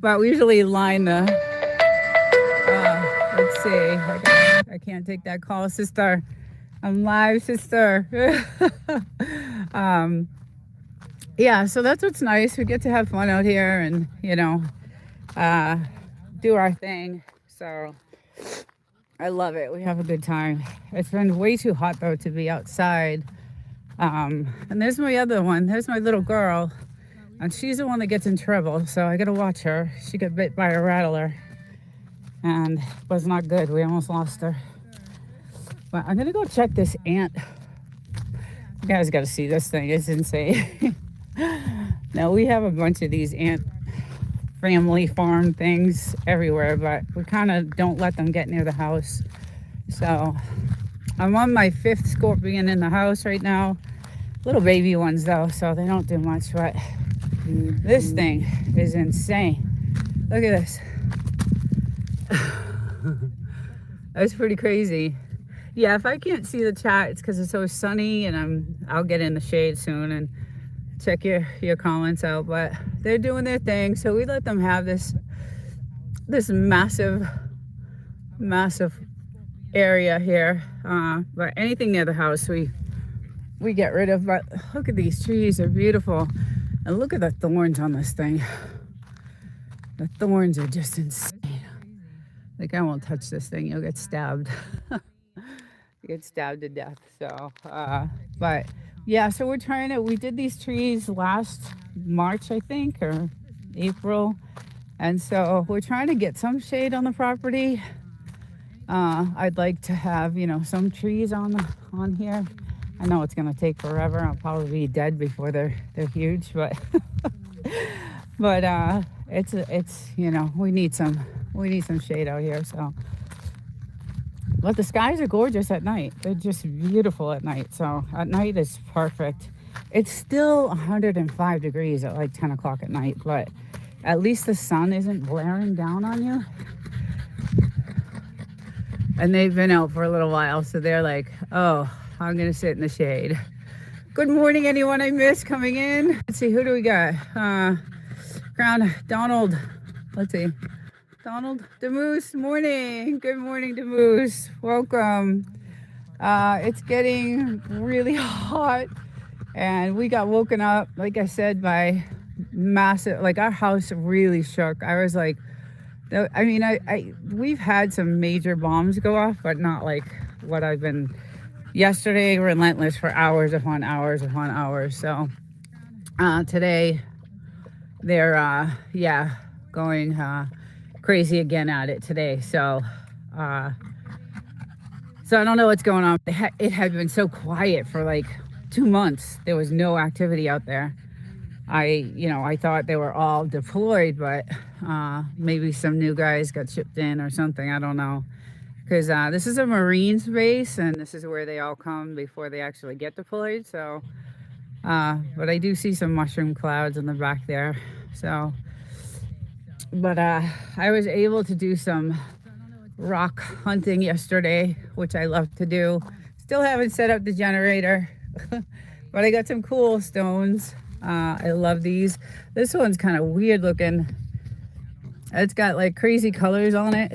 but we usually line the, let's see, I can't take that call, sister. I'm live, sister. Yeah, so that's what's nice. We get to have fun out here and, do our thing. So I love it. We have a good time. It's been way too hot though to be outside. And there's my other one. There's my little girl. And she's the one that gets in trouble. So I got to watch her. She got bit by a rattler. And it was not good. We almost lost her. But I'm going to go check this ant. You guys got to see this thing. It's insane. Now we have a bunch of these ant family farm things everywhere, but we kind of don't let them get near the house. So I'm on my 5th scorpion in the house right now. Little baby ones though, so they don't do much, but this thing is insane. Look at this. That's pretty crazy. Yeah, if I can't see the chat, it's because it's so sunny, and I'll get in the shade soon and check your comments out. But they're doing their thing, so we let them have this massive area here. But anything near the house, we get rid of. But look at these trees; they're beautiful, and look at the thorns on this thing. The thorns are just insane. Like, I won't touch this thing; you'll get stabbed. You get stabbed to death. So, but yeah, so we did these trees last March, I think, or April. And so we're trying to get some shade on the property. I'd like to have, some trees on here. I know it's gonna take forever. I'll probably be dead before they're huge, but but it's we need some shade out here. So, but the skies are gorgeous at night. They're just beautiful at night. So at night is perfect. It's still 105 degrees at like 10 o'clock at night, but at least the sun isn't blaring down on you. And they've been out for a little while, so they're like, oh, I'm gonna sit in the shade. Good morning, anyone I missed coming in. Let's see, who do we got? Donald. Let's see. Donald DeMoose, morning. Good morning, DeMoose. Welcome. It's getting really hot, and we got woken up, like I said, by massive, like our house really shook. I was like, I mean, we've had some major bombs go off, but not like what I've been. Yesterday, relentless for hours upon hours upon hours. So today, they're going crazy again at it today. So I don't know what's going on. It had been so quiet for like 2 months. There was no activity out there. I thought they were all deployed, but maybe some new guys got shipped in or something. I don't know. Because this is a Marines base, and this is where they all come before they actually get deployed. So, but I do see some mushroom clouds in the back there. So, but I was able to do some rock hunting yesterday, which I love to do. Still haven't set up the generator, but I got some cool stones. I love these. This one's kind of weird looking. It's got like crazy colors on it.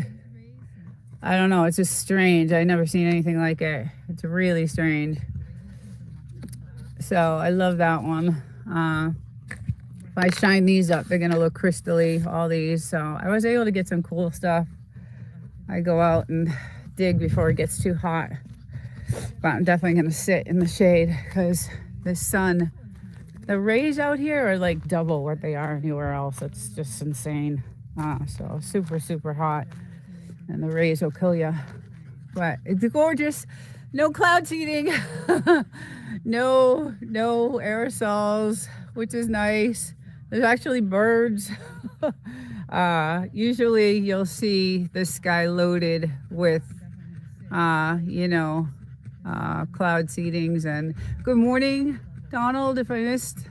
I don't know, it's just strange. I've never seen anything like it. It's really strange. So I love that one. If I shine these up, they're gonna look crystally, all these. So I was able to get some cool stuff. I go out and dig before it gets too hot. But I'm definitely gonna sit in the shade because the sun, the rays out here are like double what they are anywhere else. It's just insane. So super, super hot. And the rays will kill you. But it's gorgeous. No cloud seeding. no aerosols, which is nice. There's actually birds. Usually you'll see the sky loaded with, cloud seedings. And good morning, Donald, if I missed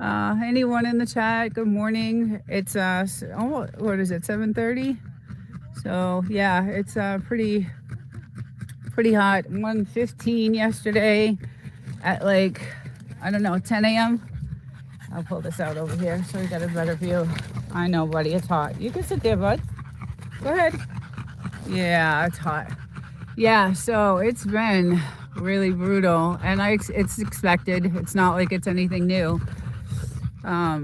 anyone in the chat. Good morning. It's, what is it, 7:30? So yeah, it's pretty hot. 1:15 yesterday at like, I don't know, 10 a.m. I'll pull this out over here so we got a better view. I know, buddy, it's hot. You can sit there, bud. Go ahead. Yeah, it's hot. Yeah, so it's been really brutal, and it's expected. It's not like it's anything new. But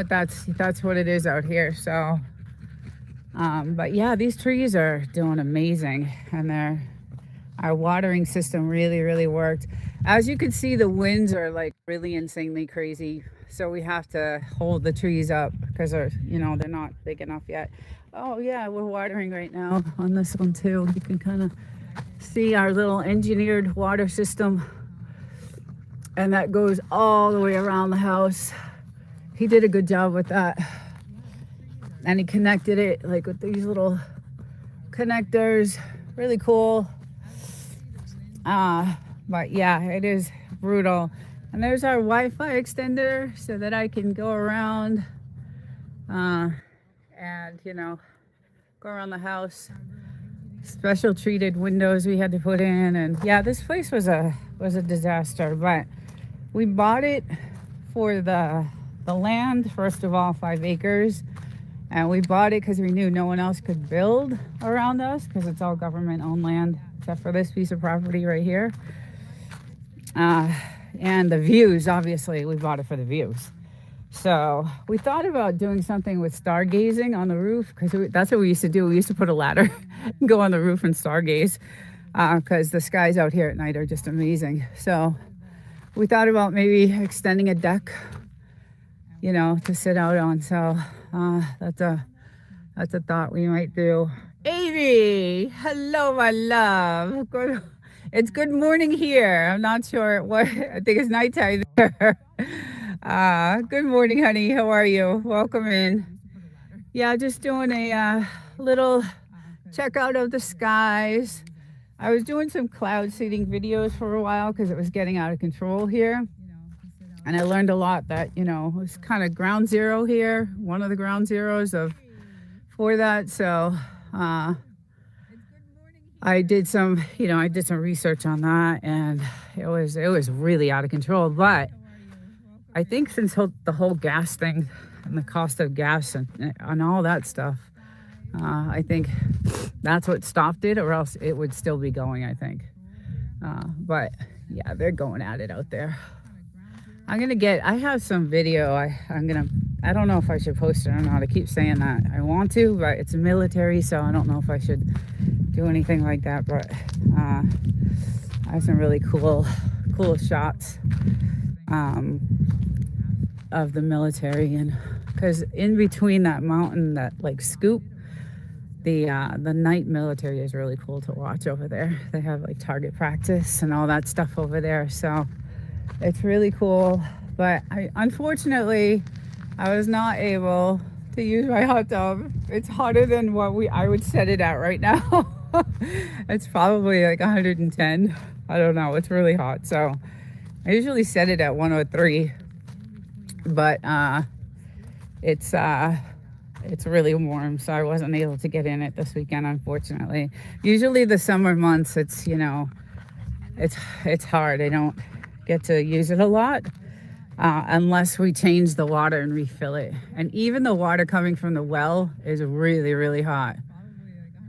that's what it is out here. So. But yeah, these trees are doing amazing, and our watering system really, really worked. As you can see, the winds are like really insanely crazy. So we have to hold the trees up because they're not big enough yet. Oh yeah, we're watering right now on this one too. You can kind of see our little engineered water system, and that goes all the way around the house. He did a good job with that. And he connected it like with these little connectors, really cool. But yeah, it is brutal. And there's our Wi-Fi extender so that I can go around and go around the house. Special treated windows we had to put in, and yeah, this place was a disaster. But we bought it for the land, first of all, 5 acres. And we bought it because we knew no one else could build around us because it's all government-owned land, except for this piece of property right here. And the views, obviously, we bought it for the views. So we thought about doing something with stargazing on the roof because that's what we used to do. We used to put a ladder and go on the roof and stargaze because the skies out here at night are just amazing. So we thought about maybe extending a deck, to sit out on. So that's a thought we might do. Amy, hello, my love. It's good morning here. I'm not sure what. I think it's nighttime there. Good morning, honey. How are you? Welcome in. Yeah, just doing a little checkout of the skies. I was doing some cloud seeding videos for a while because it was getting out of control here. And I learned a lot that, it was kind of ground zero here, one of the ground zeros for that. So I did some research on that, and it was really out of control. But I think since the whole gas thing and the cost of gas and all that stuff, I think that's what stopped it, or else it would still be going, I think. But yeah, they're going at it out there. I have some video. I don't know if I should post it or not. I keep saying that I want to, but it's military, so I don't know if I should do anything like that. But I have some really cool shots of the military, and because in between that mountain, that like scoop, the night military is really cool to watch over there. They have like target practice and all that stuff over there, so it's really cool. But unfortunately I was not able to use my hot tub. It's hotter than what I would set it at right now. It's probably like 110. I don't know, it's really hot. So I usually set it at 103, but it's really warm, so I wasn't able to get in it this weekend, unfortunately. Usually the summer months, it's hard. I don't get to use it a lot unless we change the water and refill it. And even the water coming from the well is really, really hot.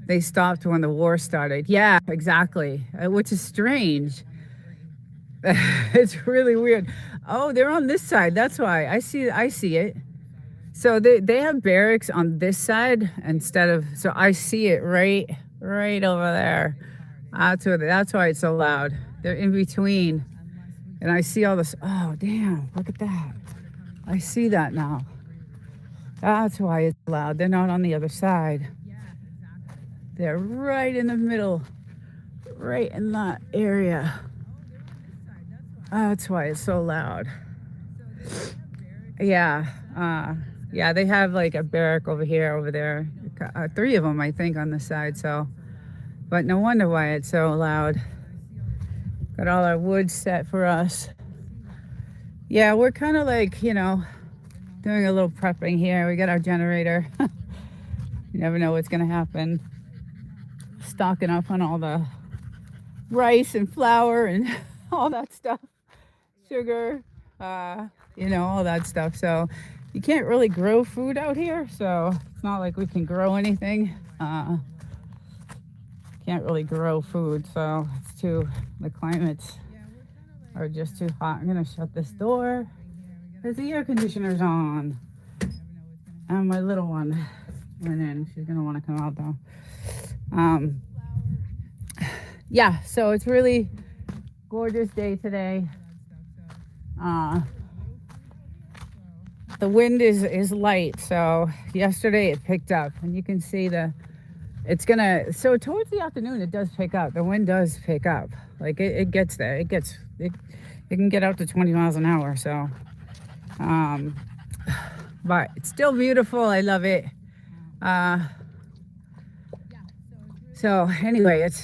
They stopped when the war started. Yeah, exactly, which is strange. It's really weird. Oh, they're on this side. That's why I see it. So they have barracks on this side instead of, so I see it right over there. That's why it's so loud. They're in between. And I see all this. Oh, damn, look at that. I see that now. That's why it's loud. They're not on the other side. They're right in the middle, right in that area. That's why it's so loud. Yeah. Yeah, they have like a barrack over here, over there. 3 of them, I think, on the side. So, but no wonder why it's so loud. Got all our wood set for us. Yeah, we're kind of like, doing a little prepping here. We got our generator. You never know what's going to happen. Stocking up on all the rice and flour and all that stuff. Sugar, all that stuff. So you can't really grow food out here. So it's not like we can grow anything. Can't really grow food, so the climates are just too hot. I'm gonna shut this door because the air conditioner's on. And my little one went in. She's gonna want to come out though. Yeah, so it's really gorgeous day today. The wind is light, so yesterday it picked up, and you can see so towards the afternoon it does pick up. The wind does pick up. Like it gets there. It can get out to 20 miles an hour. So, but it's still beautiful. I love it. So anyway, it's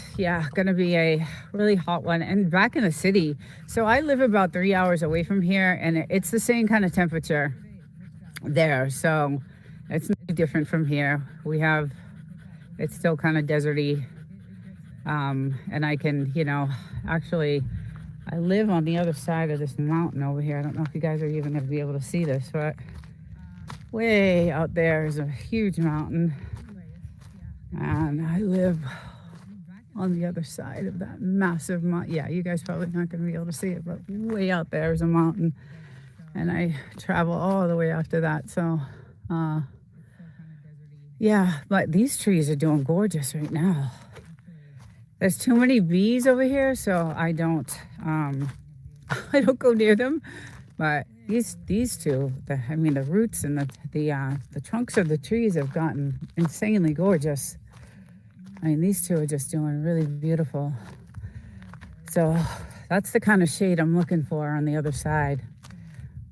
gonna be a really hot one. And back in the city, so I live about 3 hours away from here, and it's the same kind of temperature there. So it's no different from here. It's still kind of deserty, and I can, actually, I live on the other side of this mountain over here. I don't know if you guys are even gonna be able to see this, but way out there is a huge mountain. And I live on the other side of that massive mountain. Yeah, you guys probably not going to be able to see it, but way out there is a mountain. And I travel all the way after that. So, but these trees are doing gorgeous right now. There's too many bees over here, so I don't go near them. But these two, the roots and the trunks of the trees have gotten insanely gorgeous. These two are just doing really beautiful. So that's the kind of shade I'm looking for on the other side.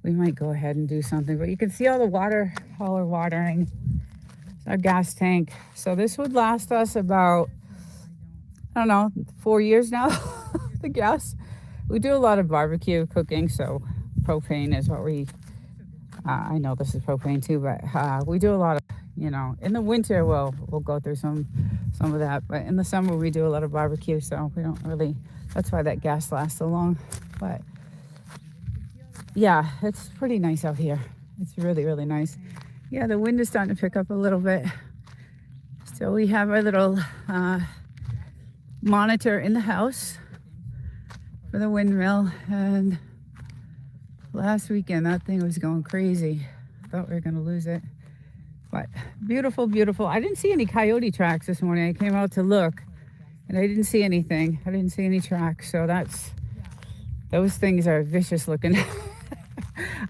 We might go ahead and do something, but you can see all the water, all our watering. It's our gas tank. So this would last us about, 4 years now, the gas. We do a lot of barbecue cooking, so propane is what I know this is propane too, but we do a lot of, in the winter we'll go through some of that, but in the summer we do a lot of barbecue, so we don't really, that's why that gas lasts so long. But yeah, it's pretty nice out here. It's really, really nice. Yeah, the wind is starting to pick up a little bit. So we have our little monitor in the house for the windmill, and last weekend that thing was going crazy. Thought we were going to lose it. But beautiful, beautiful. I didn't see any coyote tracks this morning. I came out to look and I didn't see anything. I didn't see any tracks. So those things are vicious looking.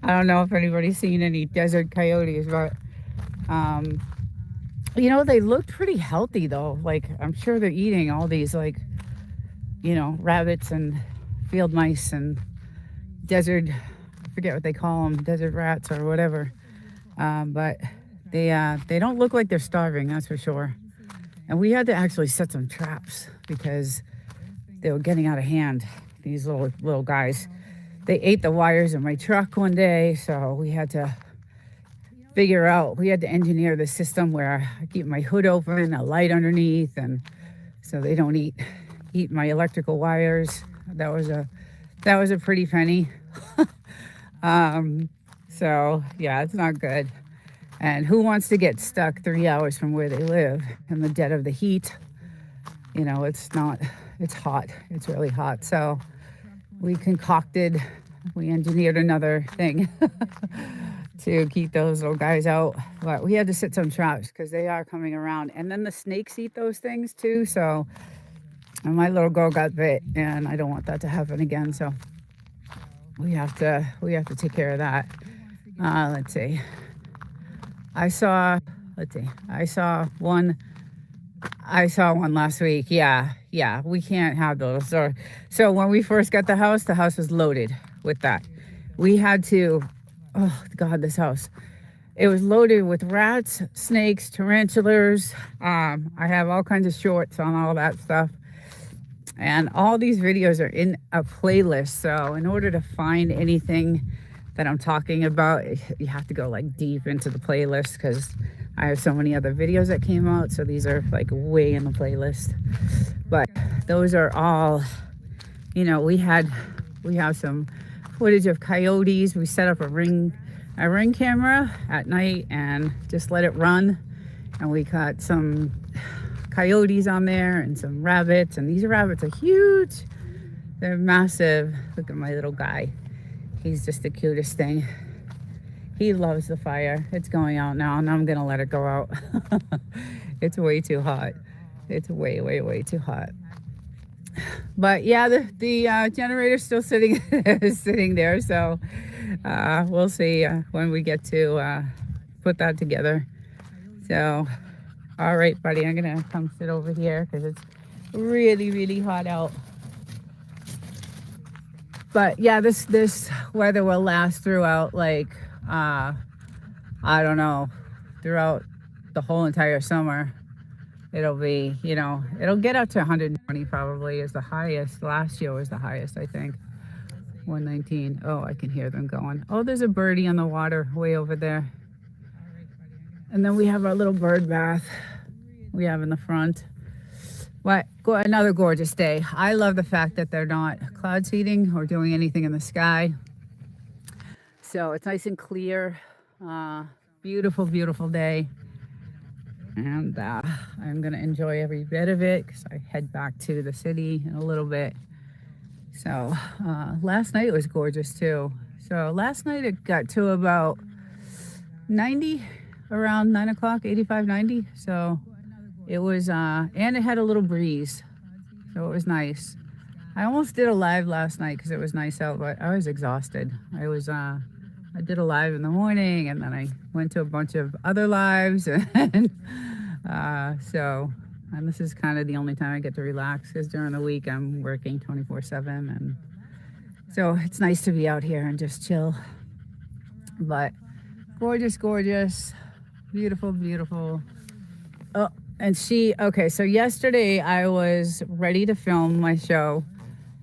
I don't know if anybody's seen any desert coyotes, but they looked pretty healthy though. Like, I'm sure they're eating all these rabbits and field mice and desert, I forget what they call them, desert rats or whatever. But they don't look like they're starving, that's for sure. And we had to actually set some traps because they were getting out of hand, these little guys. They ate the wires in my truck one day, so we had to engineer the system where I keep my hood open, a light underneath, and so they don't eat my electrical wires. That was a pretty penny. So yeah, it's not good. And who wants to get stuck 3 hours from where they live in the dead of the heat? It's hot. It's really hot. So we engineered another thing to keep those little guys out. But we had to set some traps because they are coming around. And then the snakes eat those things too. So, and my little girl got bit, and I don't want that to happen again. So we have to take care of that. Let's see. I saw one last week. Yeah, we can't have those. So when we first got the house was loaded with that. We had to, oh God, this house. It was loaded with rats, snakes, tarantulas. I have all kinds of shorts on all that stuff. And all these videos are in a playlist. So in order to find anything that I'm talking about, you have to go like deep into the playlist because I have so many other videos that came out. So these are like way in the playlist. But those are all, we have some footage of coyotes. We set up a ring camera at night and just let it run. And we caught some coyotes on there and some rabbits. And these rabbits are huge. They're massive. Look at my little guy. He's just the cutest thing. He loves the fire. It's going out now, and I'm gonna let it go out. It's way too hot. It's way, way, way too hot. But yeah, the generator's still sitting there. So we'll see when we get to put that together. So, all right, buddy, I'm gonna come sit over here because it's really, really hot out. But yeah, this weather will last throughout, like, I don't know, throughout the whole entire summer. it'll be, it'll get up to 120 probably is the highest. Last year was the highest, I think. 119. Oh, I can hear them going. Oh, there's a birdie on the water way over there. And then we have our little bird bath we have in the front. What? Another gorgeous day. I love the fact that they're not cloud seeding or doing anything in the sky. So it's nice and clear. Beautiful, beautiful day. And I'm going to enjoy every bit of it because I head back to the city in a little bit. So last night was gorgeous too. So last night it got to about 90, around 9 o'clock, 85, 90. So it was, and it had a little breeze. So it was nice. I almost did a live last night because it was nice out, but I was exhausted. I did a live in the morning and then I went to a bunch of other lives. And and this is kind of the only time I get to relax because during the week I'm working 24/7. And so it's nice to be out here and just chill. But gorgeous, gorgeous, beautiful, beautiful. Oh, and okay, so yesterday I was ready to film my show.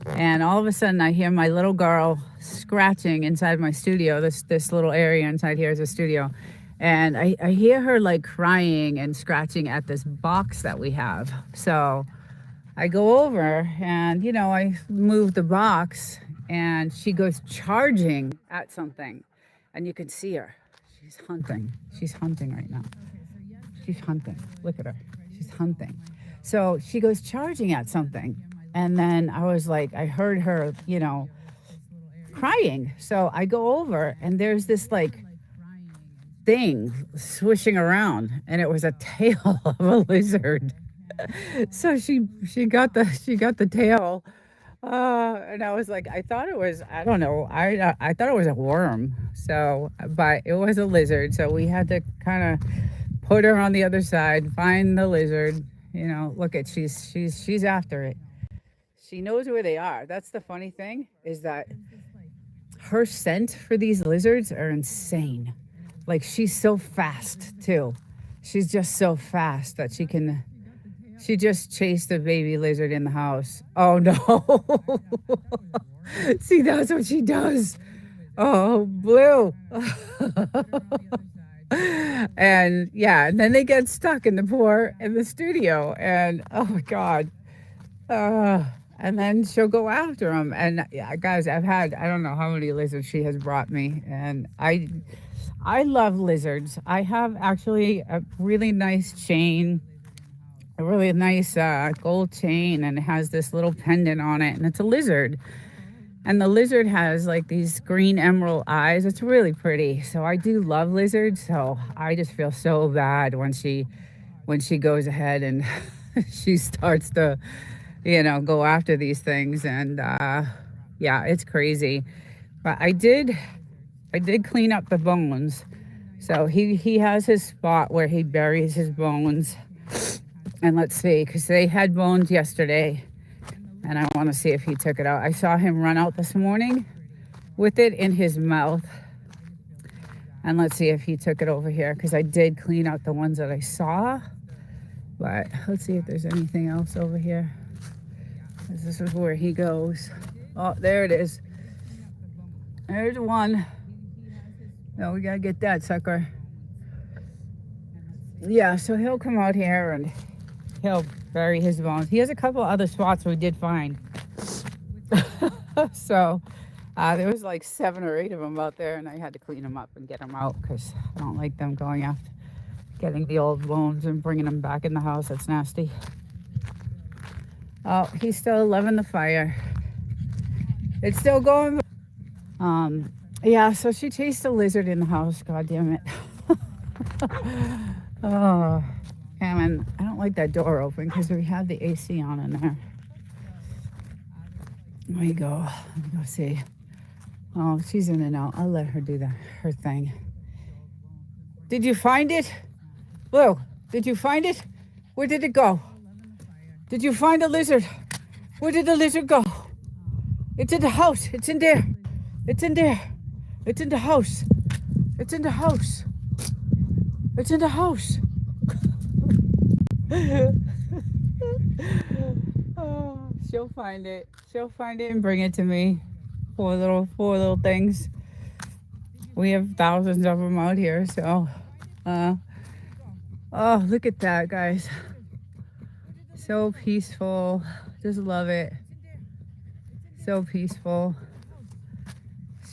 And all of a sudden I hear my little girl scratching inside my studio. This little area inside here is a studio. And I hear her like crying and scratching at this box that we have. So I go over and, I move the box and she goes charging at something. And you can see her. She's hunting. She's hunting right now. She's hunting. Look at her. She's hunting. So she goes charging at something. And then I was like, I heard her, crying. So I go over and there's this like thing swishing around and it was a tail of a lizard. So she got the tail. And I was like, I thought it was, I don't know. I thought it was a worm. So, but it was a lizard. So we had to kind of put her on the other side, find the lizard, look at, she's after it. She knows where they are. That's the funny thing is that her scent for these lizards are insane. Like she's so fast too. She's just so fast that she just chased a baby lizard in the house. Oh no. See, that's what she does. Oh, Blue. And yeah, and then they get stuck in the studio and oh my God. And then she'll go after them. And yeah, guys, I don't know how many lizards she has brought me. And I love lizards. I have actually a really nice chain, a really nice gold chain, and it has this little pendant on it. And it's a lizard. And the lizard has like these green emerald eyes. It's really pretty. So I do love lizards. So I just feel so bad when she goes ahead and she starts to go after these things. And yeah, it's crazy. But I did clean up the bones. So he has his spot where he buries his bones. And let's see, because they had bones yesterday. And I want to see if he took it out. I saw him run out this morning with it in his mouth. And let's see if he took it over here, because I did clean out the ones that I saw. But let's see if there's anything else over here. This is where he goes. Oh, there it is. There's one. No, we gotta get that sucker. Yeah, so he'll come out here and he'll bury his bones. He has a couple other spots we did find. So there was like 7 or 8 of them out there, and I had to clean them up and get them out because I don't like them going after getting the old bones and bringing them back in the house. That's nasty. Oh, he's still loving the fire. It's still going. Yeah, so she chased a lizard in the house. God damn it. Oh, and I don't like that door open because we have the AC on in there. There you go. Let me go see. Oh, she's in and out. I'll let her do her thing. Did you find it? Blue, did you find it? Where did it go? Did you find the lizard? Where did the lizard go? It's in the house. It's in there. It's in there. It's in the house. It's in the house. It's in the house. Oh, she'll find it. She'll find it and bring it to me. Four little things. We have thousands of them out here, so. Uh, oh, look at that, guys. So peaceful. Just love it. So peaceful.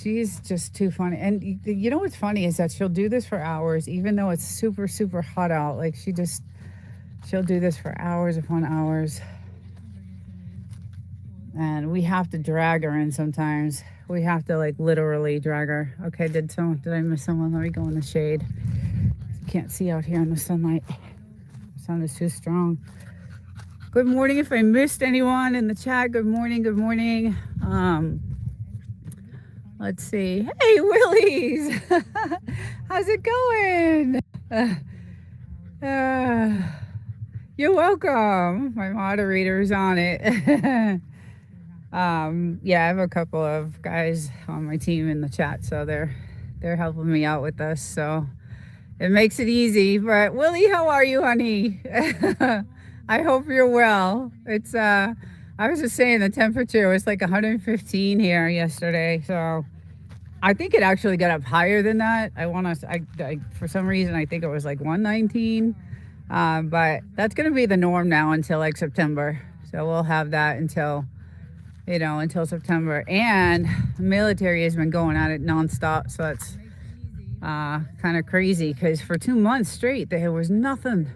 She's just too funny. And you know what's funny is that she'll do this for hours, even though it's super, super hot out. Like she'll do this for hours upon hours. And we have to drag her in sometimes. We have to like literally drag her. Okay, did I miss someone? Let me go in the shade. You can't see out here in the sunlight. The sun is too strong. Good morning. If I missed anyone in the chat, good morning, good morning. Let's see. Hey, Willies. How's it going? You're welcome. My moderator's on it. Yeah, I have a couple of guys on my team in the chat, so they're helping me out with this, so it makes it easy. But Willie, how are you, honey? I hope you're well. It's I was just saying the temperature was like 115 here yesterday, so I think it actually got up higher than that. I for some reason I think it was like 119, but that's gonna be the norm now until like September. So we'll have that until September. And the military has been going at it nonstop, so it's kind of crazy because for 2 months straight there was nothing.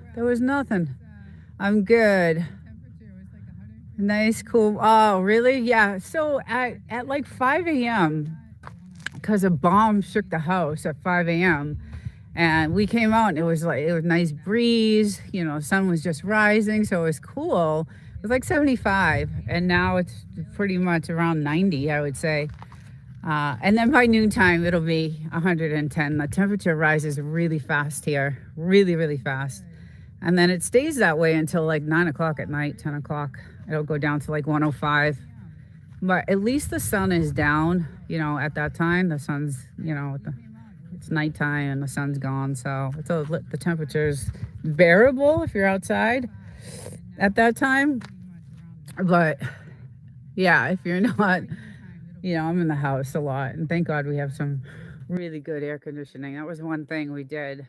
I'm good. Nice, cool. Oh, really? Yeah. So at like 5 a.m., because a bomb shook the house at 5 a.m., and we came out and it was nice breeze. Sun was just rising, so it was cool. It was like 75, and now it's pretty much around 90, I would say. And then by noontime, it'll be 110. The temperature rises really fast here, really, really fast. And then it stays that way until like 9 o'clock at night, 10 o'clock. It'll go down to like 105. But at least the sun is down, at that time. The sun's, it's nighttime and the sun's gone. So the temperature's bearable if you're outside at that time. But yeah, if you're not, I'm in the house a lot. And thank God we have some really good air conditioning. That was one thing we did,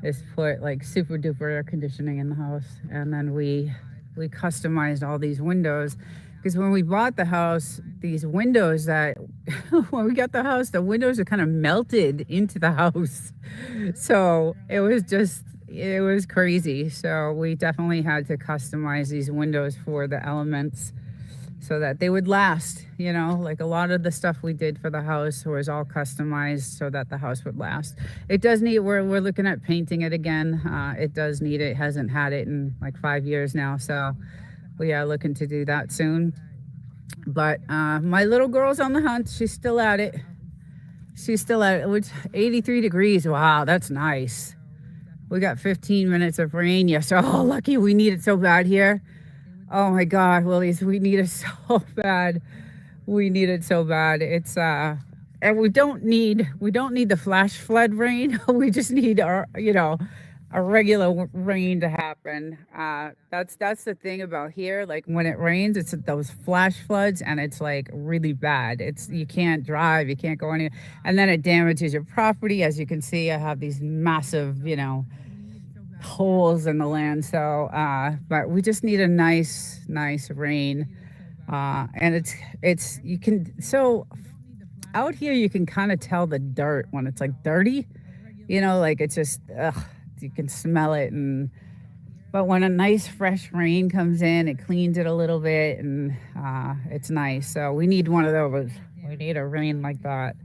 is put like super duper air conditioning in the house. And then we customized all these windows, because when we bought the house, these windows when we got the house, the windows are kind of melted into the house. So it was crazy. So we definitely had to customize these windows for the elements so that they would last. Like a lot of the stuff we did for the house was all customized so that the house would last. It does need, we're looking at painting it again. It does need it. Hasn't had it in like 5 years now, so we are looking to do that soon. But my little girl's on the hunt. She's still at it. Which 83 degrees. Wow, that's nice. We got 15 minutes of rain yesterday. Oh, lucky. We need it so bad here. Oh my God, Willies, we need it so bad. It's and we don't need the flash flood rain. We just need our, a regular rain to happen. That's the thing about here. Like when it rains, it's those flash floods, and it's like really bad. You can't drive, you can't go anywhere, and then it damages your property. As you can see, I have these massive, holes in the land. So, but we just need a nice rain. And so out here you can kind of tell the dirt when it's like dirty, like it's just, you can smell it. But when a nice fresh rain comes in, it cleans it a little bit, and it's nice. So we need one of those. We need a rain like that,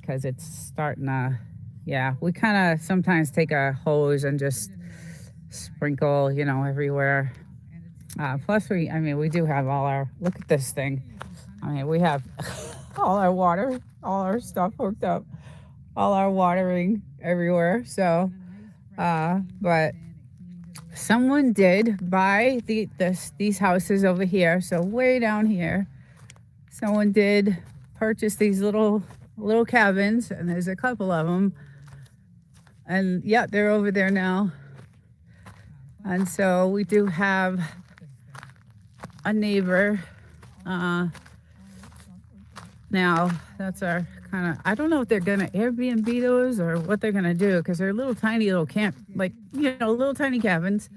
because it's starting to, yeah, we kind of sometimes take a hose and just sprinkle, everywhere. Plus we do have look at this thing. We have all our water, all our stuff hooked up, all our watering everywhere. So, but someone did buy these houses over here. So way down here, someone did purchase these little cabins, and there's a couple of them. And yeah, they're over there now. And so we do have a neighbor. Now, that's our kind of, I don't know if they're going to Airbnb those or what they're going to do, because they're little tiny little camp, like, little tiny cabins.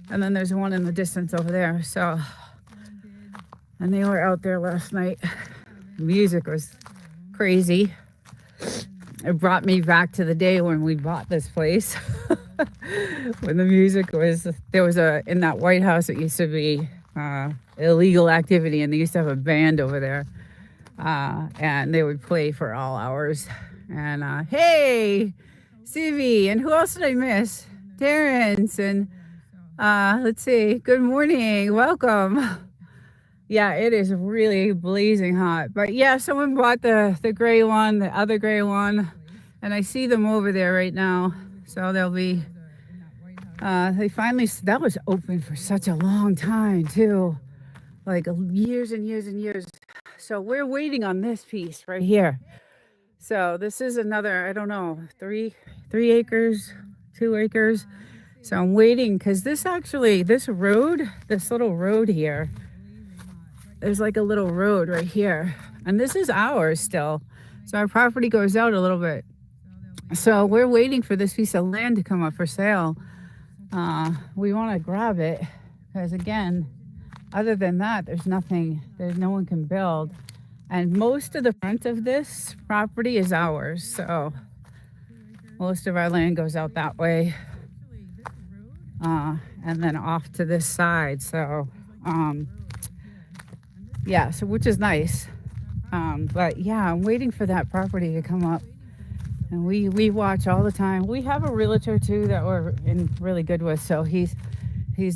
And then there's one in the distance over there. So, and they were out there last night. The music was crazy. It brought me back to the day when we bought this place. When the music was, there was in that White House, it used to be illegal activity, and they used to have a band over there. And they would play for all hours. And hey, Stevie, and who else did I miss? Terrence, and let's see, good morning, welcome. Yeah, it is really blazing hot. But yeah, someone bought the gray one, the other gray one, and I see them over there right now. So they'll be, they finally, that was open for such a long time too, like years and years and years. So we're waiting on this piece right here. So this is another, I don't know, 3 acres, 2 acres. So I'm waiting, because this road, this little road here, there's like a little road right here, and this is ours still. So our property goes out a little bit. So we're waiting for this piece of land to come up for sale. We want to grab it, because again, other than that, there's no one can build. And most of the front of this property is ours. So most of our land goes out that way. And then off to this side. So, yeah, so which is nice. But yeah, I'm waiting for that property to come up. And we watch all the time. We have a realtor too that we're really good with. So he's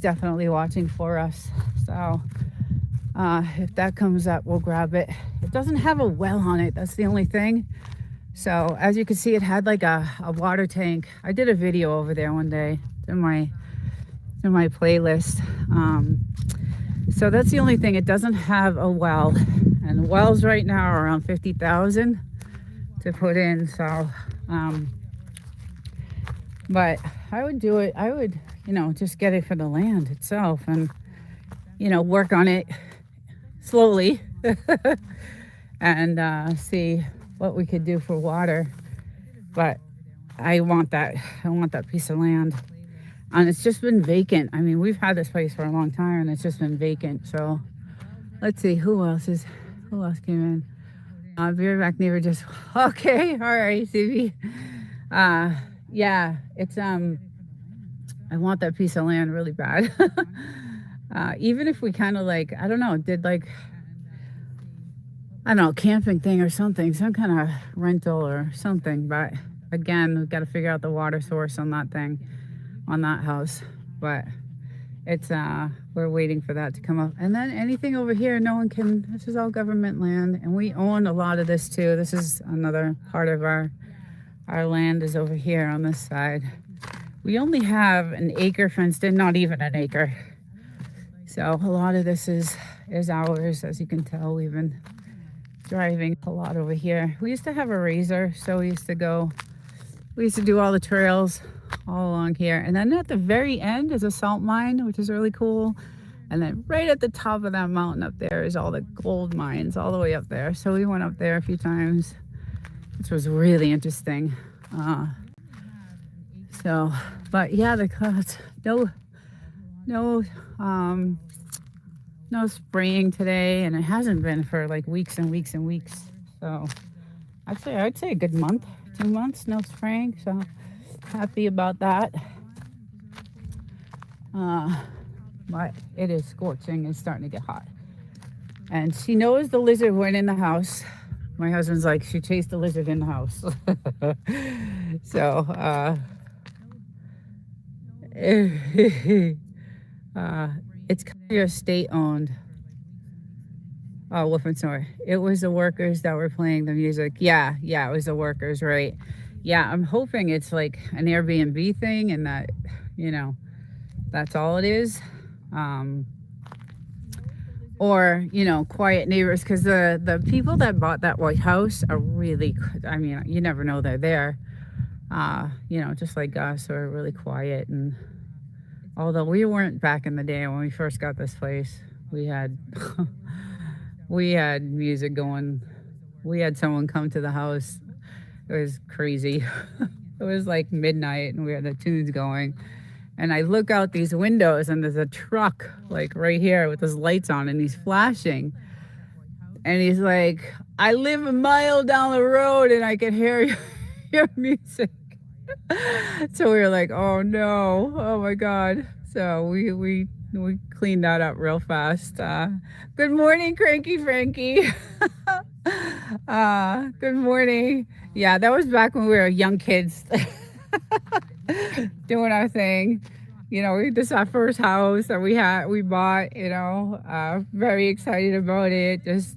definitely watching for us. So if that comes up, we'll grab it. It doesn't have a well on it. That's the only thing. So as you can see, it had like a water tank. I did a video over there one day in my playlist. So that's the only thing. It doesn't have a well, and wells right now are around 50,000 to put in. So, but I would do it. I would, just get it for the land itself, and work on it slowly and see what we could do for water. But I want that piece of land. And it's just been vacant. I mean, we've had this place for a long time, and it's just been vacant. So let's see, who else came in? Be right back, neighbor. Just okay. All right, Stevie. Yeah, it's I want that piece of land really bad. Even if we kind of like, I don't know, did like, I don't know, camping thing or something, some kind of rental or something. But again, we've got to figure out the water source on that thing, on that house. But it's we're waiting for that to come up. And then anything over here, no one can, this is all government land, and we own a lot of this too. This is another part of our land is over here on this side. We only have an acre fenced in, not even an acre. So a lot of this is ours. As you can tell, we've been driving a lot over here. We used to have a razor, so we used to do all the trails all along here. And then at the very end is a salt mine, which is really cool. And then right at the top of that mountain up there is all the gold mines all the way up there. So we went up there a few times, which was really interesting. So, but yeah, the clouds, no spraying today, and it hasn't been for like weeks and weeks and weeks. So I'd say a good month, 2 months, no spraying. So happy about that. But it is scorching. It's starting to get hot. And she knows the lizard went in the house. My husband's like, she chased the lizard in the house. So, it's your state owned. Oh, Wolfen Snore. It was the workers that were playing the music. Yeah, it was the workers, right? Yeah, I'm hoping it's like an Airbnb thing, and that, that's all it is. Or, quiet neighbors, because the people that bought that White House are really, I mean, you never know they're there. Just like us, are really quiet and Although we weren't back in the day when we first got this place. We had we had music going. We had someone come to the house. It was crazy. It was like midnight and we had the tunes going. And I look out these windows and there's a truck like right here with his lights on and he's flashing. And he's like, I live a mile down the road and I can hear your music. So we were like, oh no, oh my God. So we cleaned that up real fast. Good morning, Cranky Frankie. Good morning. Yeah, that was back when we were young kids doing our thing. You know, this is our first house that we bought, you know, very excited about it. Just,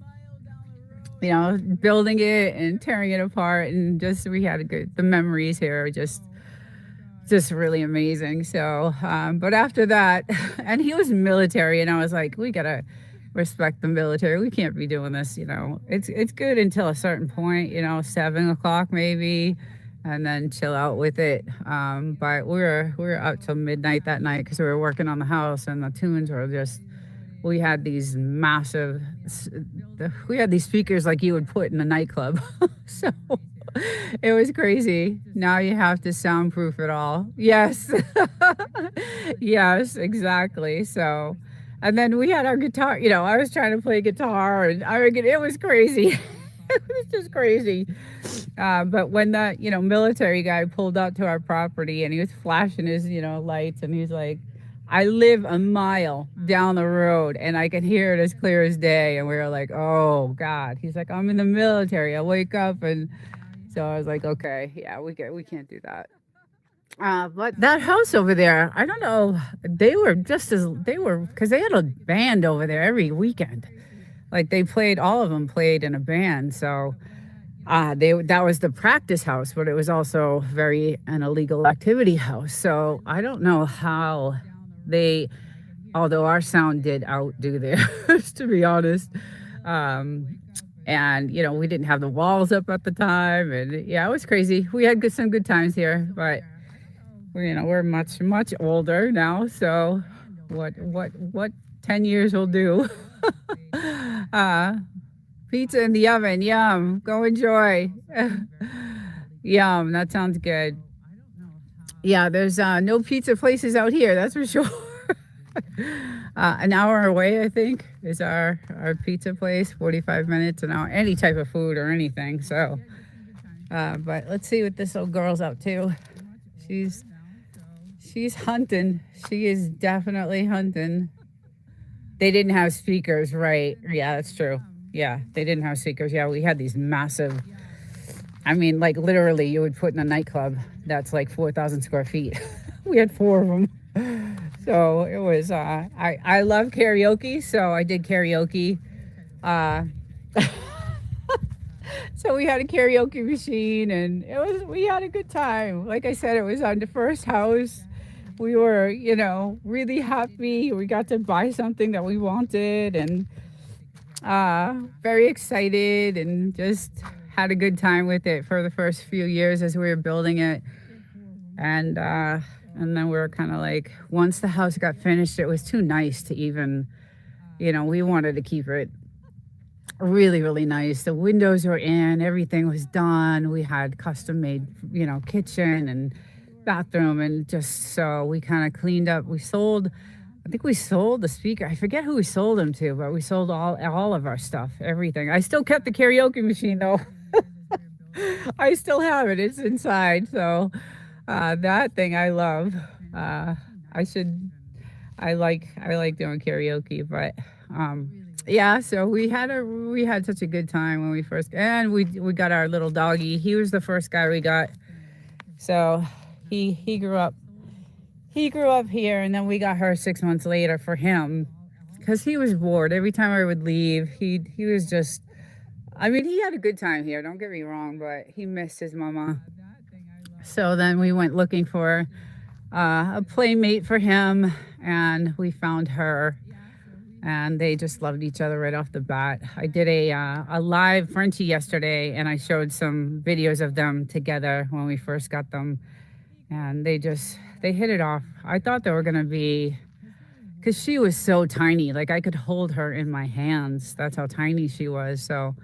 you know, building it and tearing it apart and just, we had the memories here are just really amazing. So, but after that, and he was military and I was like, we gotta respect the military. We can't be doing this, you know. It's good until a certain point, you know, 7 o'clock maybe, and then chill out with it. But we were up till midnight that night because we were working on the house and the tunes were just, we had these massive, we had these speakers like you would put in a nightclub. So it was crazy. Now you have to soundproof it all. Yes. Yes, exactly. So, and then we had our guitar, you know, I was trying to play guitar and it was crazy. It was just crazy. But when the, you know, military guy pulled out to our property and he was flashing his, you know, lights and he's like, I live a mile down the road and I can hear it as clear as day. And we were like, oh God. He's like, I'm in the military. I wake up and so I was like, okay, yeah, we can't do that. But that house over there, I don't know, because they had a band over there every weekend. Like all of them played in a band. So that was the practice house, but it was also an illegal activity house. So I don't know how although our sound did outdo theirs, to be honest. And, you know, we didn't have the walls up at the time. And yeah, it was crazy. We had some good times here, but we're much, much older now. So what 10 years will do. Pizza in the oven. Yum. Go enjoy. Yum. That sounds good. Yeah, there's no pizza places out here. That's for sure. An hour away, I think, is our pizza place. 45 minutes an hour. Any type of food or anything. So, but let's see what this little girl's up to. She's hunting. She is definitely hunting. They didn't have speakers, right? Yeah, that's true. Yeah, they didn't have speakers. Yeah, we had these massive. I mean, like literally, you would put in a nightclub that's like 4,000 square feet. We had 4 of them. So it was, I love karaoke, so I did karaoke. So we had a karaoke machine and we had a good time. Like I said, it was on the first house. We were, you know, really happy. We got to buy something that we wanted and very excited and just had a good time with it for the first few years as we were building it. And then we were kind of like, once the house got finished, it was too nice to even, you know, we wanted to keep it really, really nice. The windows were in, everything was done. We had custom made, you know, kitchen and bathroom. And just so we kind of cleaned up. I think we sold the speaker. I forget who we sold them to, but we sold all of our stuff, everything. I still kept the karaoke machine though. I still have it. It's inside. So that thing I love. I like doing karaoke, but yeah, so we had such a good time when we first, and we got our little doggy. He was the first guy we got. So he grew up here, and then we got her 6 months later for him because he was bored. Every time I would leave, he was just, I mean, he had a good time here, don't get me wrong, but he missed his mama. So then we went looking for a playmate for him, and we found her, and they just loved each other right off the bat. I did a live Frenchie yesterday, and I showed some videos of them together when we first got them, and they they hit it off. I thought they were gonna be, because she was so tiny. Like I could hold her in my hands. That's how tiny she was. So,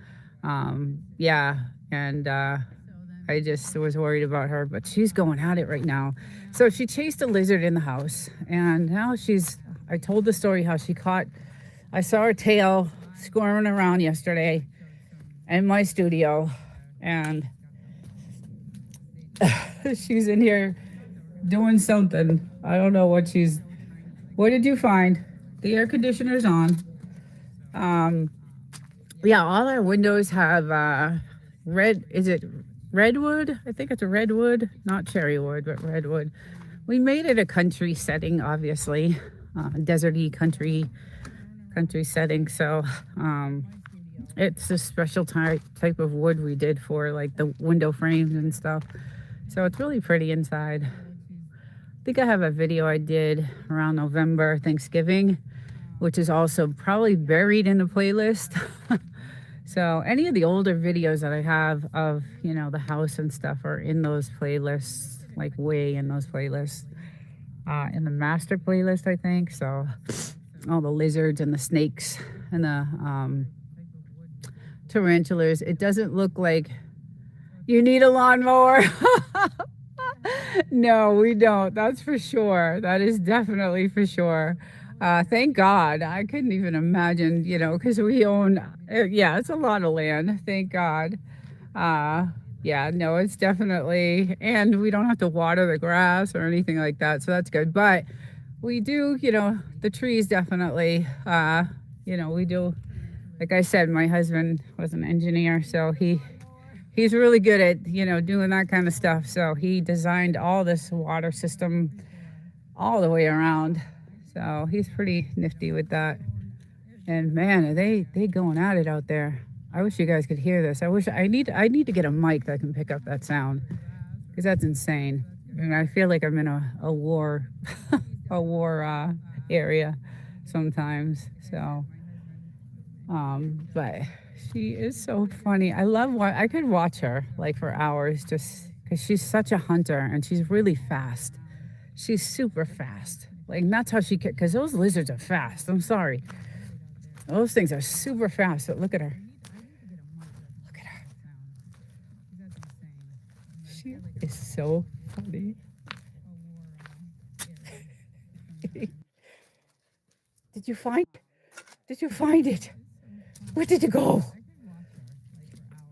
yeah, and I just was worried about her, but she's going at it right now. So she chased a lizard in the house, and now I told the story how I saw her tail squirming around yesterday in my studio, and she's in here doing something. I don't know what what did you find? The air conditioner's on. Yeah, all our windows have is it redwood? I think it's a redwood, not cherry wood, but redwood. We made it a country setting, obviously, deserty country setting. So it's a special type of wood we did for like the window frames and stuff. So it's really pretty inside. I think I have a video I did around November, Thanksgiving, which is also probably buried in the playlist. So any of the older videos that I have of, the house and stuff are in those playlists, like way in those playlists. In the master playlist, I think. So all the lizards and the snakes and the tarantulas. It doesn't look like you need a lawnmower. No, we don't. That's for sure. That is definitely for sure. Thank God. I couldn't even imagine, because we own, it's a lot of land. Thank God. Yeah, no, it's definitely, and we don't have to water the grass or anything like that. So that's good. But we do, the trees definitely, we do. Like I said, my husband was an engineer, so he's really good at, doing that kind of stuff. So he designed all this water system all the way around. So he's pretty nifty with that. And man, are they going at it out there. I wish you guys could hear this. I need to get a mic that can pick up that sound, because that's insane. I mean, I feel like I'm in a war area sometimes. So but she is so funny. I could watch her like for hours, just because she's such a hunter and she's really fast. She's super fast. Like that's how because those lizards are fast. I'm sorry. Those things are super fast. But look at her. Look at her. She is so funny. Did you find it? Where did you go?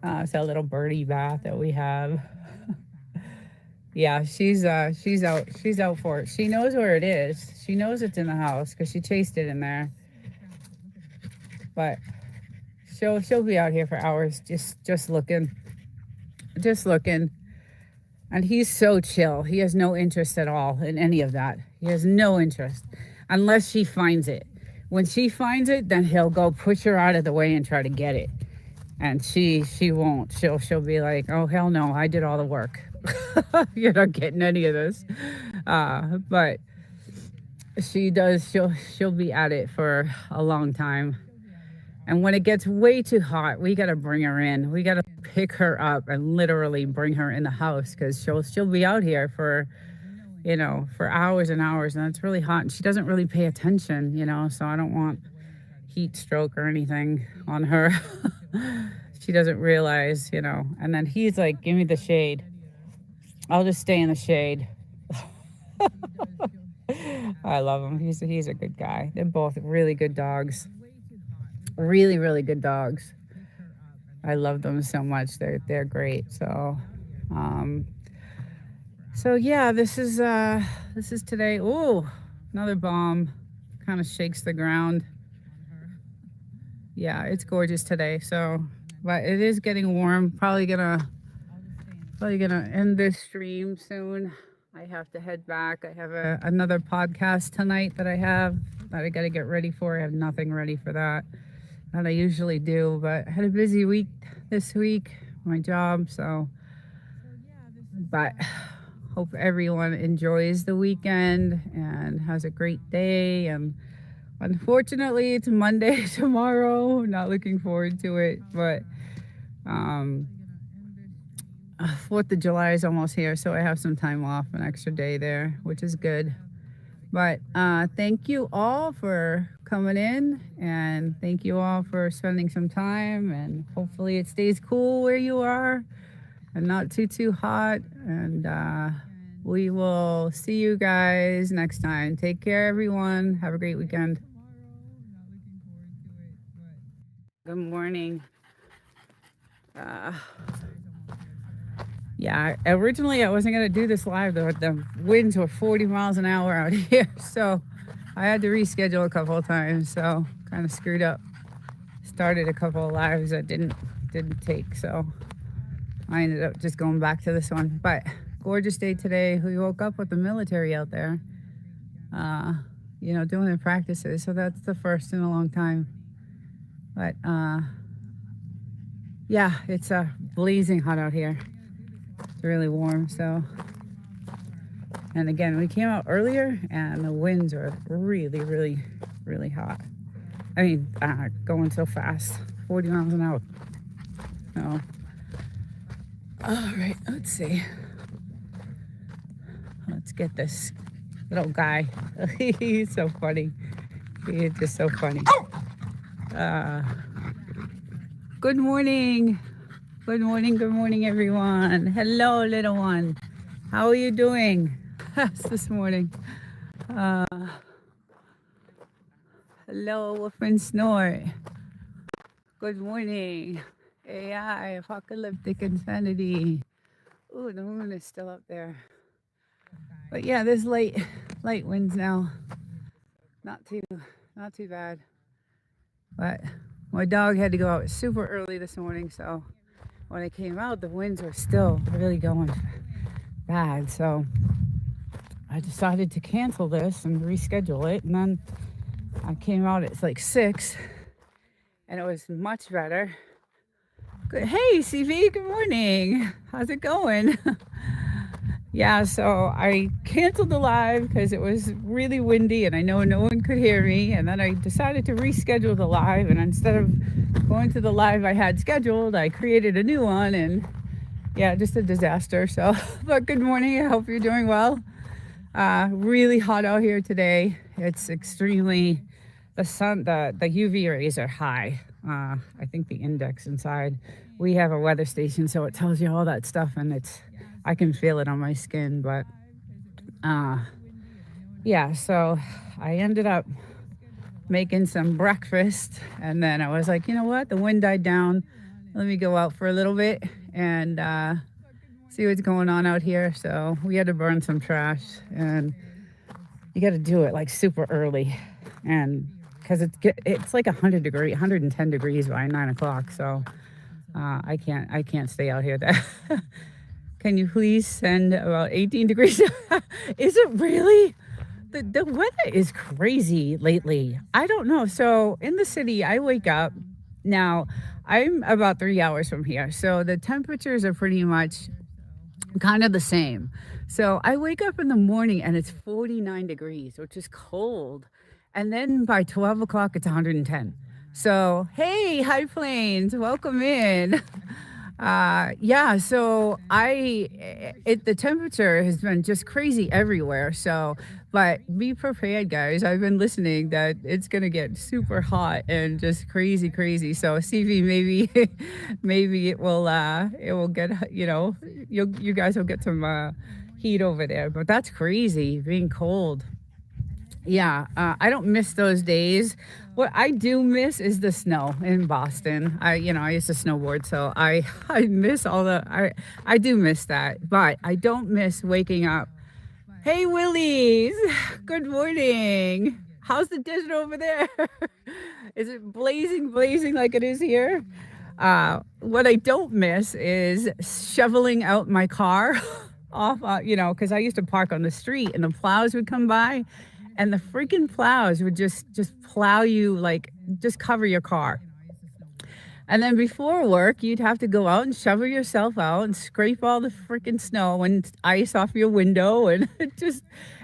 It's a little birdie bath that we have. Yeah, she's out for it. She knows where it is. She knows it's in the house because she chased it in there. But she'll be out here for hours just looking. And he's so chill. He has no interest at all in any of that. He has no interest unless she finds it. When she finds it, then he'll go push her out of the way and try to get it. And she won't. She'll be like, oh hell no, I did all the work. You're not getting any of this. But she does. She'll be at it for a long time. And when it gets way too hot, we gotta bring her in. We gotta pick her up and literally bring her in the house, because she'll be out here for hours and hours, and it's really hot, and she doesn't really pay attention, so I don't want heat stroke or anything on her. She doesn't realize, and then he's like, give me the shade. I'll just stay in the shade. I love him. He's a good guy. They're both really good dogs. Really, really good dogs. I love them so much. They're great. So yeah, this is today. Oh, another bomb kind of shakes the ground. Yeah, it's gorgeous today. So, but it is getting warm. Probably gonna end this stream soon. I have to head back. I have another podcast tonight that I got to get ready for. I have nothing ready for that I usually do, but I had a busy week this week, my job. So, but hope everyone enjoys the weekend and has a great day. And unfortunately, it's Monday tomorrow. Not looking forward to it, but 4th of July is almost here, so I have some time off, an extra day there, which is good. But thank you all for coming in, and thank you all for spending some time, and hopefully it stays cool where you are and not too hot. And we will see you guys next time. Take care, everyone. Have a great weekend. Good morning. Yeah, originally I wasn't gonna do this live. The winds were 40 miles an hour out here, so I had to reschedule a couple of times. So kind of screwed up. Started a couple of lives that didn't take, so I ended up just going back to this one. But gorgeous day today. We woke up with the military out there, doing their practices. So that's the first in a long time. But yeah, it's blazing hot out here. It's really warm, so. And again, we came out earlier and the winds are really hot. I mean, going so fast, 40 miles an hour. So, all right, let's see. Let's get this little guy. He's so funny. He is just so funny. Good morning. Good morning, everyone. Hello, little one. How are you doing this morning? Hello, Wolf and Snort. Good morning. AI, apocalyptic insanity. Ooh, the moon is still up there. But yeah, there's light winds now. Not too bad. But my dog had to go out super early this morning, so when I came out, the winds were still really going bad. So I decided to cancel this and reschedule it. And then I came out at like 6, and it was much better. Good. Hey, CV, good morning. How's it going? Yeah, so I canceled the live because it was really windy and I know no one could hear me. And then I decided to reschedule the live. And instead of going to the live I had scheduled, I created a new one. And yeah, just a disaster. So, but good morning. I hope you're doing well. Really hot out here today. It's extremely, the sun, the UV rays are high. I think the index inside. We have a weather station, so it tells you all that stuff, and I can feel it on my skin. But yeah, so I ended up making some breakfast, and then I was like, you know what? The wind died down. Let me go out for a little bit and see what's going on out here. So we had to burn some trash, and you got to do it like super early, and because it's like 110 degrees by 9 o'clock. So I can't stay out here. Can you please send about 18 degrees? Is it really? The weather is crazy lately. I don't know. So in the city, I wake up. Now, I'm about 3 hours from here. So the temperatures are pretty much kind of the same. So I wake up in the morning and it's 49 degrees, which is cold. And then by 12 o'clock, it's 110. So, hey, High Plains, welcome in. Yeah, so the temperature has been just crazy everywhere. So, but be prepared, guys. I've been listening that it's going to get super hot and just crazy. So CV, maybe it will get, you guys will get some heat over there, but that's crazy being cold. Yeah, I don't miss those days. What I do miss is the snow in Boston. I used to snowboard, so I miss I do miss that, but I don't miss waking up. Hey, Willies, good morning. How's the desert over there? Is it blazing like it is here? What I don't miss is shoveling out my car off, because I used to park on the street and the plows would come by. And the freaking plows would just plow you, like, just cover your car. And then before work, you'd have to go out and shovel yourself out and scrape all the freaking snow and ice off your window. And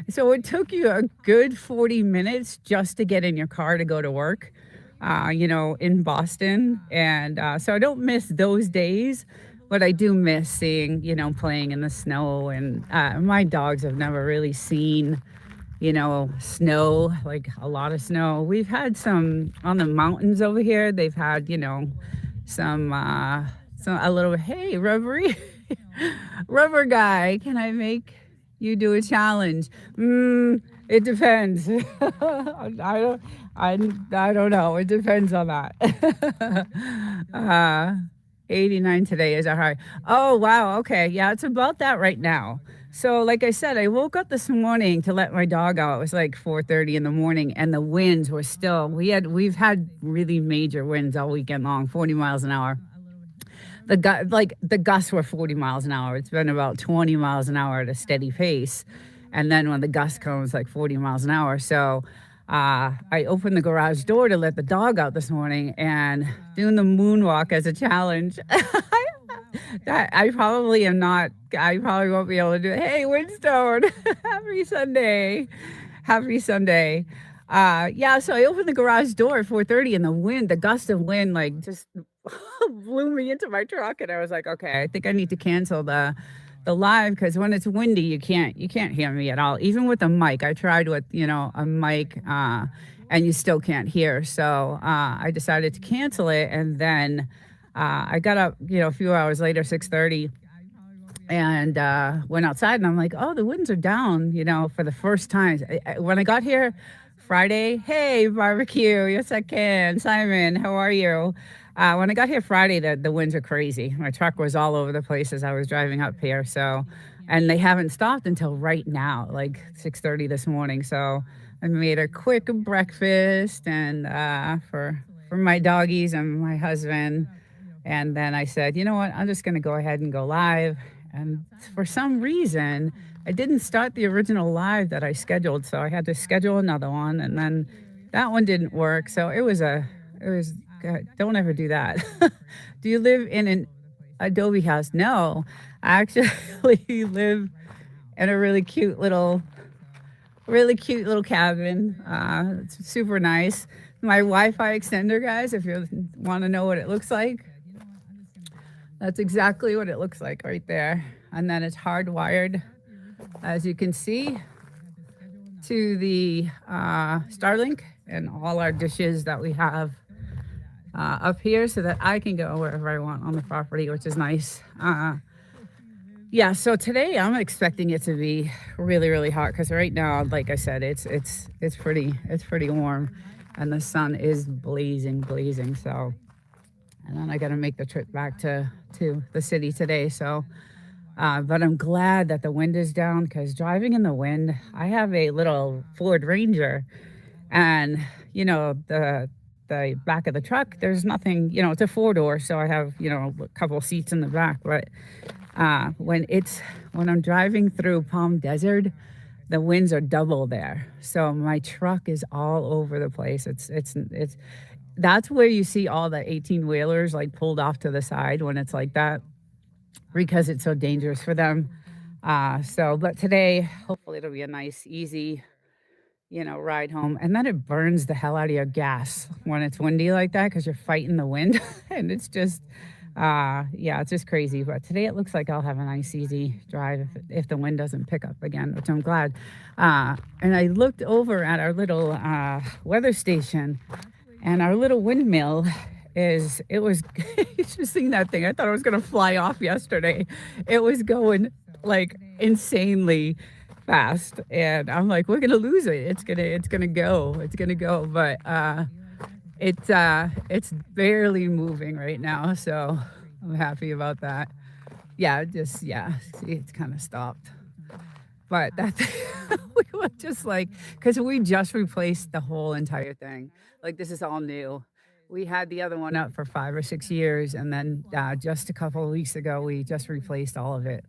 so it took you a good 40 minutes just to get in your car to go to work, in Boston. And so I don't miss those days. But I do miss seeing, playing in the snow. And my dogs have never really seen, snow, like a lot of snow. We've had some on the mountains over here. They've had, some a little. Hey, rubbery, rubber guy. Can I make you do a challenge? It depends. I don't. I don't know. It depends on that. uh, 89 today is a high. Oh, wow. Okay. Yeah, it's about that right now. So, like I said, I woke up this morning to let my dog out. It was like 4:30 in the morning, and the winds were still. We've had really major winds all weekend long, 40 miles an hour. The gusts were 40 miles an hour. It's been about 20 miles an hour at a steady pace, and then when the gust comes, like 40 miles an hour. So I opened the garage door to let the dog out this morning, and doing the moonwalk as a challenge. That I probably am not. I probably won't be able to do it. Hey, Windstone, happy Sunday, happy Sunday. Yeah. So I opened the garage door at 4:30, and the gust of wind, like just blew me into my truck, and I was like, okay, I think I need to cancel the live, because when it's windy, you can't hear me at all. Even with a mic, I tried with a mic, and you still can't hear. So I decided to cancel it, and then I got up, a few hours later, 6:30, and went outside, and I'm like, oh, the winds are down, for the first time. When I got here Friday, hey, barbecue, yes, I can. Simon, how are you? When I got here Friday, the winds are crazy. My truck was all over the place as I was driving up here. So, and they haven't stopped until right now, like 6:30 this morning. So I made a quick breakfast and for my doggies and my husband. And then I said, you know what? I'm just going to go ahead and go live. And for some reason, I didn't start the original live that I scheduled. So I had to schedule another one. And then that one didn't work. So it was God, don't ever do that. Do you live in an adobe house? No, I actually live in a really cute little cabin. It's super nice. My Wi-Fi extender, guys, if you want to know what it looks like, that's exactly what it looks like right there. And then it's hardwired, as you can see, to the Starlink and all our dishes that we have up here, so that I can go wherever I want on the property, which is nice. Yeah, so today I'm expecting it to be really, really hot, because right now, like I said, it's pretty warm, and the sun is blazing. So, and then I got to make the trip back to the city today. So, but I'm glad that the wind is down, because driving in the wind, I have a little Ford Ranger, and the back of the truck, there's nothing, it's a 4-door, so I have a couple seats in the back. But when I'm driving through Palm Desert, the winds are double there, so my truck is all over the place. It's that's where you see all the 18-wheelers like pulled off to the side when it's like that, because it's so dangerous for them. But today, hopefully it'll be a nice, easy ride home. And then it burns the hell out of your gas when it's windy like that, because you're fighting the wind. And it's just, yeah, it's just crazy. But today it looks like I'll have a nice, easy drive if the wind doesn't pick up again, which I'm glad. And I looked over at our little weather station, and our little windmill it was, you should have seen that thing. I thought it was going to fly off yesterday. It was going like insanely fast, and I'm like, we're gonna lose it. It's gonna go. But it's barely moving right now, so I'm happy about that. See, it's kind of stopped. But that we were just like, because we just replaced the whole entire thing. Like, this is all new. We had the other one up for 5 or 6 years, and then just a couple of weeks ago, we just replaced all of it.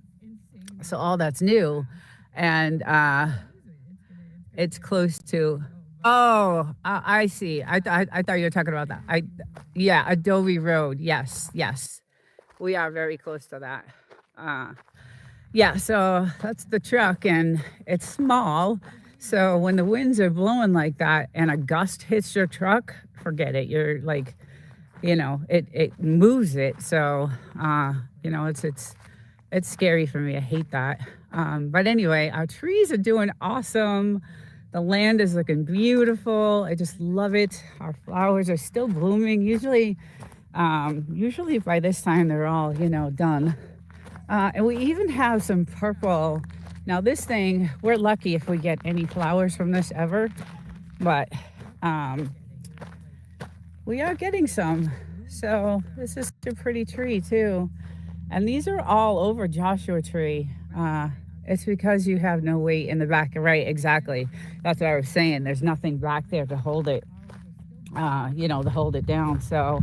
So all that's new. And it's close to. Oh, I see. I thought you were talking about that. Yeah, Adobe Road. Yes, we are very close to that. Yeah, so that's the truck, and it's small. So when the winds are blowing like that and a gust hits your truck, forget it. You're like, it moves it. So, it's scary for me. I hate that. But anyway, our trees are doing awesome. The land is looking beautiful. I just love it. Our flowers are still blooming. Usually by this time they're all, done. And we even have some purple. Now this thing, we're lucky if we get any flowers from this ever, but we are getting some. So this is a pretty tree too. And these are all over Joshua tree. It's because you have no weight in the back. Right, exactly. That's what I was saying. There's nothing back there to hold it, to hold it down. So,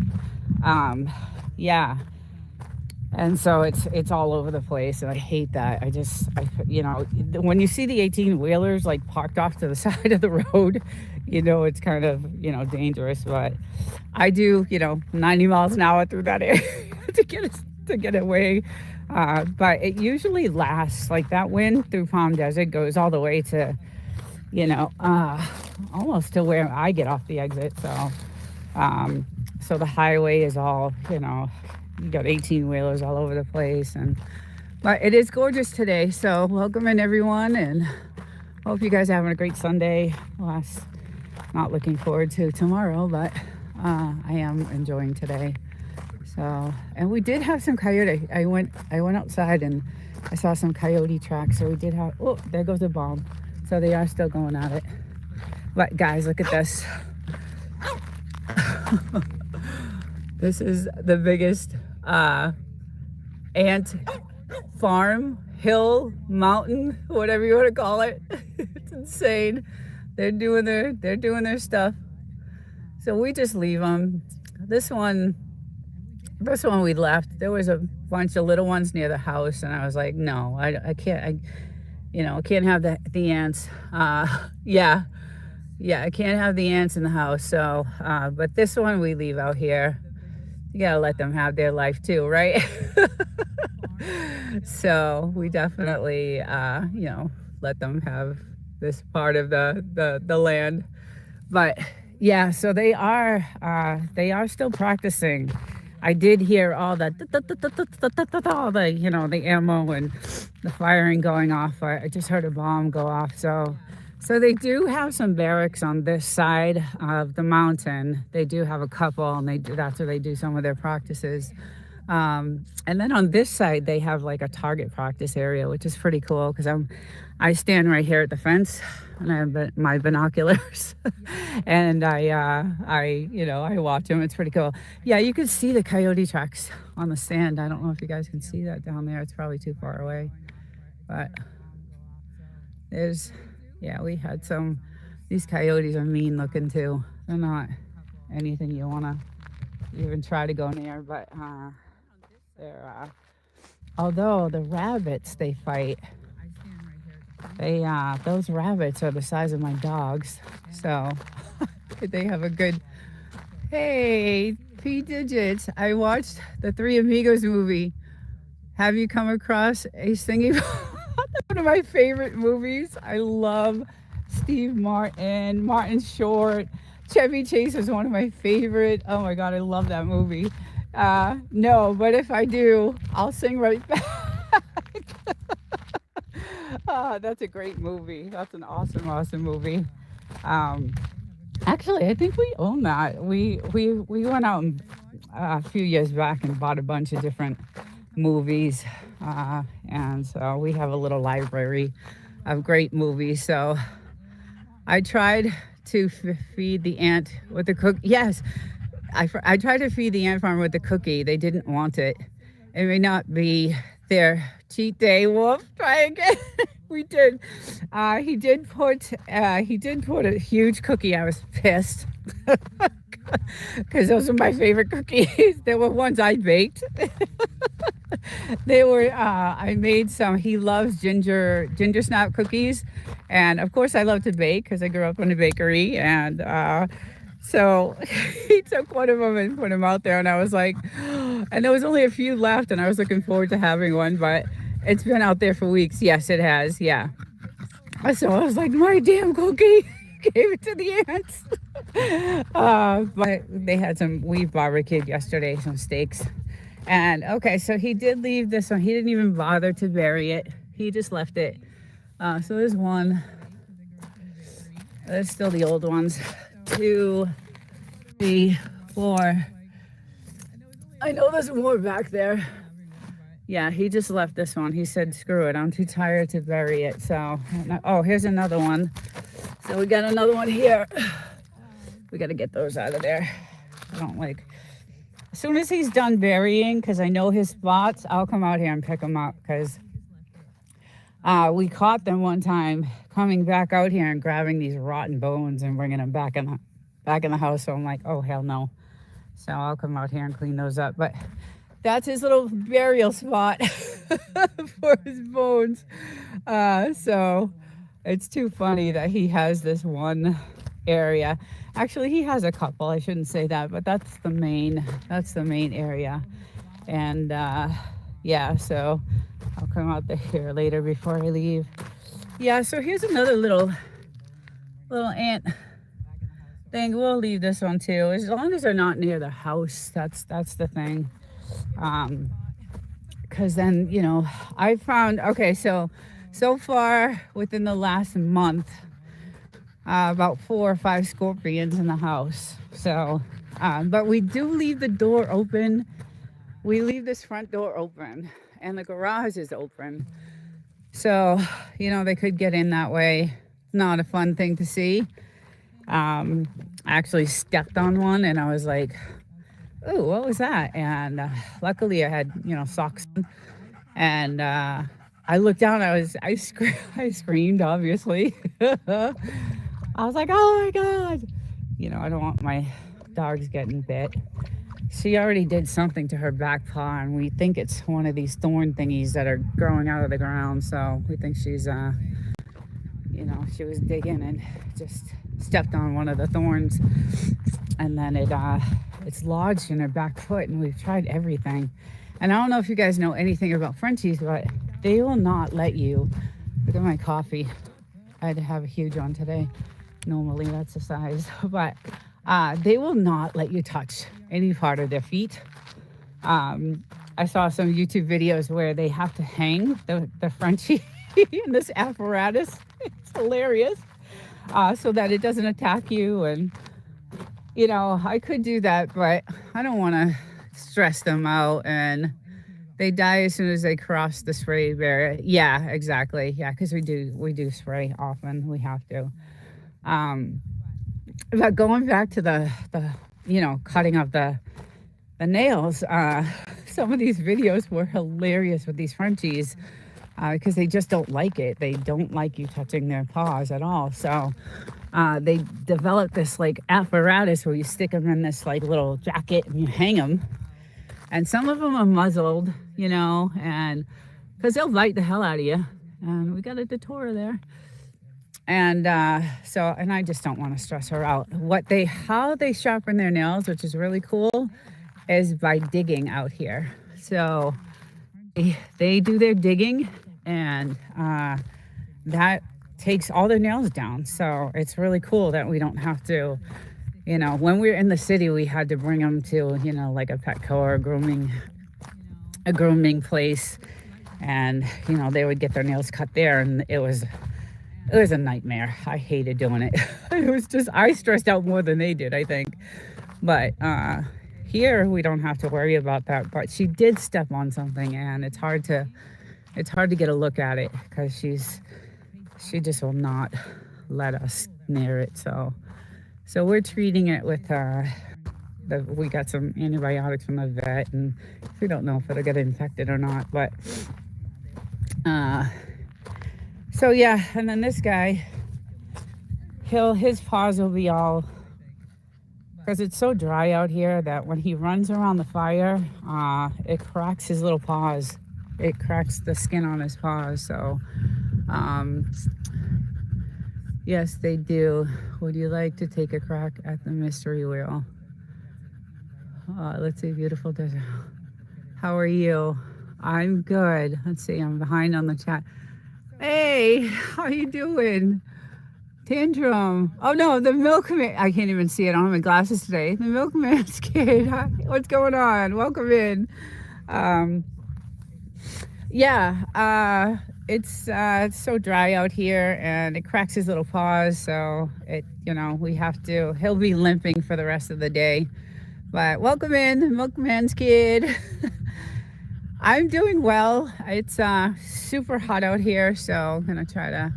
yeah. And so it's all over the place, and I hate that. When you see the 18-wheelers like parked off to the side of the road, it's kind of, dangerous. But I do, 90 miles an hour through that area to get away. But it usually lasts, like that wind through Palm Desert goes all the way to, almost to where I get off the exit. So the highway is all, you got 18-wheelers all over the place. But it is gorgeous today. So welcome in, everyone. And hope you guys are having a great Sunday. Not looking forward to tomorrow, but I am enjoying today. So, and we did have some coyote. I went outside and I saw some coyote tracks. So we did have, oh, there goes the bomb. So they are still going at it. But guys, look at this. This is the biggest ant farm, hill, mountain, whatever you want to call it. It's insane. They're doing their stuff. So we just leave them. This one we left. There was a bunch of little ones near the house, and I was like, no, I can't. I can't have the ants. Yeah, I can't have the ants in the house. So, but this one we leave out here. You gotta let them have their life too, right? So we definitely, let them have this part of the land. But yeah, so they are still practicing. I did hear all the ammo and the firing going off. I just heard a bomb go off. So they do have some barracks on this side of the mountain. They do have a couple, and that's where they do some of their practices. And then on this side, they have like a target practice area, which is pretty cool because I stand right here at the fence and I have my binoculars and I watch them. It's pretty cool. Yeah, you can see the coyote tracks on the sand. I don't know if you guys can see that down there. It's probably too far away, but we had these coyotes are mean looking too. They're not anything you want to even try to go near, but although the rabbits they fight, those rabbits are the size of my dogs, so they have a good. Hey, P Digits, I watched the Three Amigos movie. Have you come across a singing? One of my favorite movies. I love Steve Martin Short. Chevy Chase is one of my favorite. Oh my God, I love that movie. No, but if I do, I'll sing right back. That's a great movie. That's an awesome movie. Actually, I think we own that. We went out a few years back and bought a bunch of different movies, and so we have a little library of great movies. So I tried to feed the ant with the cookie. Yes, I tried to feed the ant farm with the cookie. They didn't want it. It may not be their cheat day. Whoop! Try again. We did. He did put a huge cookie. I was pissed because those are my favorite cookies. They were ones I baked. They were. I made some. He loves ginger snap cookies, and of course I love to bake because I grew up in a bakery. And so he took one of them and put them out there, and I was like, and there was only a few left, and I was looking forward to having one, but it's been out there for weeks. Yes, it has. Yeah. So I was like, my damn cookie. gave it to the ants. But they had we barbecued yesterday, some steaks. And okay, so he did leave this one. He didn't even bother to bury it. He just left it. So there's one. There's still the old ones. 2, 3, 4. I know there's more back there. Yeah, he just left this one. He said, screw it, I'm too tired to bury it. So, oh, here's another one. So we got another one here. We got to get those out of there. I don't like. As soon as he's done burying, because I know his spots, I'll come out here and pick them up. Because we caught them one time coming back out here and grabbing these rotten bones and bringing them back in the house. So I'm like, oh, hell no. So I'll come out here and clean those up. But that's his little burial spot for his bones. So it's too funny that he has this one area. Actually, he has a couple. I shouldn't say that, but that's the main area. And yeah, so I'll come out here later before I leave. Yeah, so here's another little ant thing. We'll leave this one too, as long as they're not near the house. That's the thing. Because then, you know, I found, okay, so far within the last month, about 4 or 5 scorpions in the house. So, but we do leave the door open. We leave this front door open and the garage is open. So, you know, they could get in that way. Not a fun thing to see. I actually stepped on one and I was like, oh, what was that? And luckily I had, you know, socks on. And I looked down, I screamed, obviously. I was like, oh my God. You know, I don't want my dogs getting bit. She already did something to her back paw, and we think it's one of these thorn thingies that are growing out of the ground. So we think she's, you know, she was digging and just stepped on one of the thorns. And then it's lodged in her back foot, and we've tried everything. And I don't know if you guys know anything about Frenchies, but they will not let you. Look at my coffee. I had to have a huge one today. Normally that's the size, but they will not let you touch any part of their feet. I saw some YouTube videos where they have to hang the Frenchie in this apparatus. It's hilarious, so that it doesn't attack you. And you know, I could do that, but I don't want to stress them out, and they die as soon as they cross the spray barrier. Yeah, exactly. Yeah, because we do spray often. We have to. But going back to the you know, cutting of the nails, some of these videos were hilarious with these Frenchies, because they just don't like it. They don't like you touching their paws at all. So they developed this like apparatus where you stick them in this like little jacket and you hang them. And some of them are muzzled, you know, and because they'll bite the hell out of you. And we got a Datura there. And and I just don't want to stress her out. How they sharpen their nails, which is really cool, is by digging out here. So they do their digging, and that takes all their nails down. So it's really cool that we don't have to, you know, when we were in the city, we had to bring them to, you know, like a Petco or a grooming place. And, you know, they would get their nails cut there, and it was a nightmare. I hated doing it. It was just, I stressed out more than they did, I think. But here we don't have to worry about that. But she did step on something, and it's hard to get a look at it because she just will not let us near it. So we're treating it with we got some antibiotics from the vet, and we don't know if it'll get infected or not. But so yeah, and then this guy, his paws will be all, because it's so dry out here that when he runs around the fire, it cracks his little paws. It cracks the skin on his paws. So yes, they do. Would you like to take a crack at the mystery wheel? Let's see, beautiful desert. How are you? I'm good. Let's see, I'm behind on the chat. Hey, how you doing? Tantrum. Oh no, the milkman. I can't even see it. I don't have my glasses today. The milkman's kid. Hi, what's going on? Welcome in. Um, yeah, it's so dry out here, and it cracks his little paws. So we have to. He'll be limping for the rest of the day. But welcome in, the milkman's kid. I'm doing well. It's super hot out here, so I'm gonna try to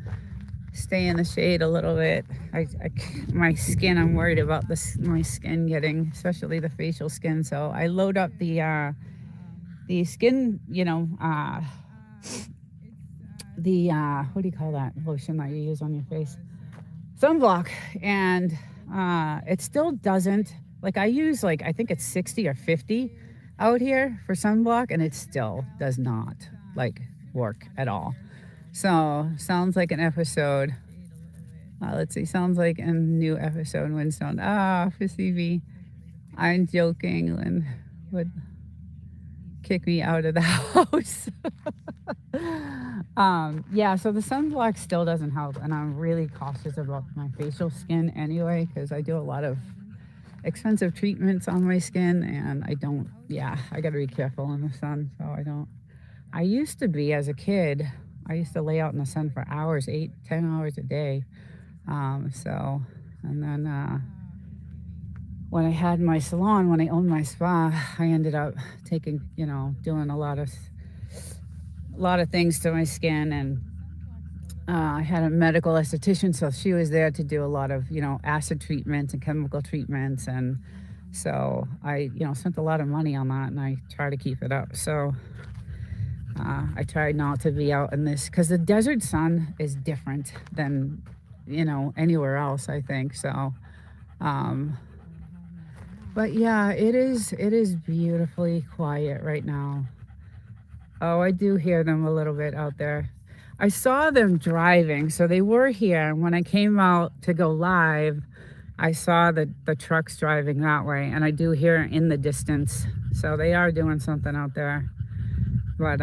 stay in the shade a little bit. My skin, I'm worried about my skin getting, especially the facial skin. So I load up the skin, what do you call that lotion that you use on your face? Sunblock. And it still doesn't, like I use I think it's 60 or 50 out here for sunblock, and it still does not work at all. So sounds like an episode. Let's see. Sounds like a new episode. Windstone. FEB. I'm joking. Lynn would kick me out of the house. Yeah. So the sunblock still doesn't help, and I'm really cautious about my facial skin anyway, because I do a lot of expensive treatments on my skin, and I don't. Yeah, I got to be careful in the sun. So I don't. I used to be, as a kid, I used to lay out in the sun for hours, 8, 10 hours a day. And then when I had my salon, when I owned my spa, I ended up doing a lot of things to my skin. And I had a medical esthetician, so she was there to do a lot of, acid treatments and chemical treatments. And so I, spent a lot of money on that, and I try to keep it up. So I tried not to be out in this, because the desert sun is different than, anywhere else, I think. So, but yeah, it is beautifully quiet right now. Oh, I do hear them a little bit out there. I saw them driving, so they were here. And when I came out to go live, I saw the trucks driving that way, and I do hear in the distance. So they are doing something out there. But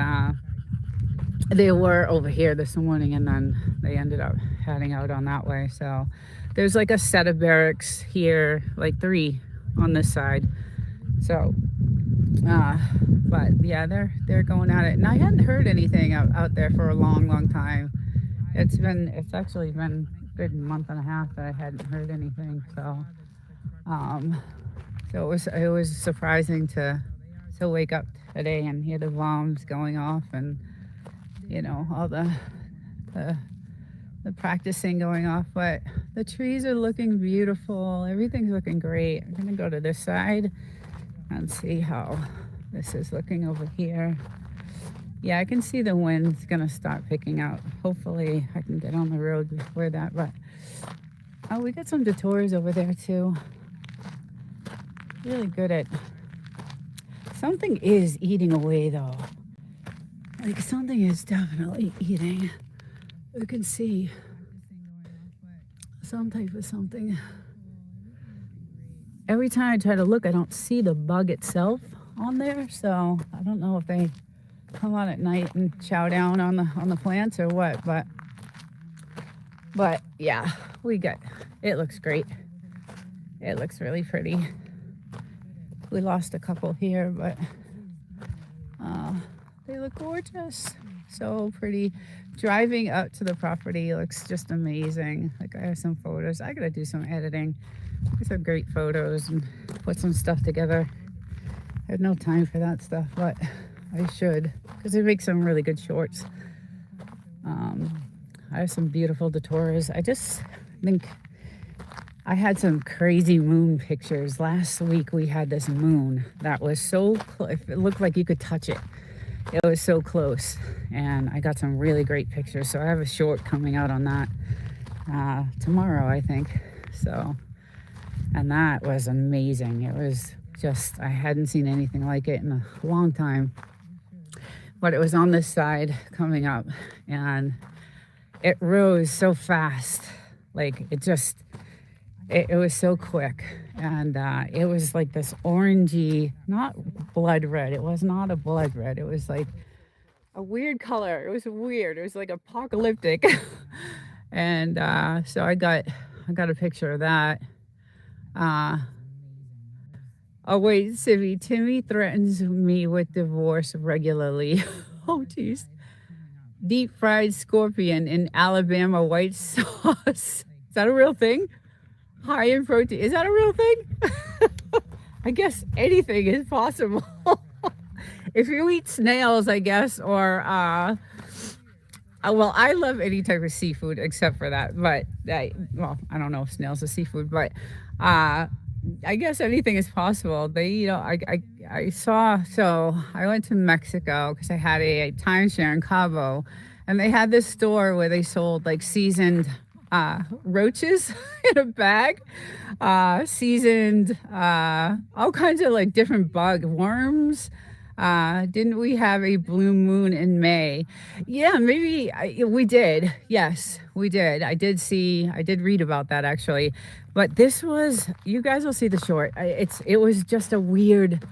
they were over here this morning, and then they ended up heading out on that way. So there's a set of barracks here, 3 on this side. So but yeah, they're going at it, and I hadn't heard anything out there for a long time. It's actually been a good month and a half that I hadn't heard anything. So it was surprising to wake up today and hear the bombs going off, and all the practicing going off. But the trees are looking beautiful. Everything's looking great. I'm gonna go to this side and see how this is looking over here. Yeah, I can see the wind's gonna start picking up. Hopefully I can get on the road before that. But we got some detours over there too. Really good at something is eating away though. Something is definitely eating. You can see some type of something. Every time I try to look, I don't see the bug itself on there. So I don't know if they come out at night and chow down on the plants or what. But yeah, it looks great. It looks really pretty. We lost a couple here, but they look gorgeous. So pretty. Driving up to the property looks just amazing. I have some photos. I gotta do some editing. There's some great photos and put some stuff together. I have no time for that stuff, but I should, because it makes some really good shorts. I have some beautiful detours. I just think I had some crazy moon pictures. Last week we had this moon that was so close. It looked like you could touch it. It was so close, and I got some really great pictures. So I have a short coming out on that tomorrow, I think. So, and that was amazing. It was just, I hadn't seen anything like it in a long time. But it was on this side coming up, and it rose so fast. It was so quick. And it was like this orangey, not blood red. It was not a blood red. It was like a weird color. It was weird. It was like apocalyptic. And so I got a picture of that. Uh, oh wait, Civvy, Timmy threatens me with divorce regularly. Oh geez. Deep fried scorpion in Alabama white sauce. Is that a real thing? High in protein. Is that a real thing? I guess anything is possible. If you eat snails, I guess, or well, I love any type of seafood except for that. But I don't know if snails are seafood, but I guess anything is possible. I saw. So I went to Mexico because I had a timeshare in Cabo, and they had this store where they sold like seasoned roaches in a bag, seasoned all kinds of like different bug worms. Didn't we have a blue moon in May? Yeah, maybe we did. Yes, we did. I did read about that actually. But this was, you guys will see the short. It was just a weird,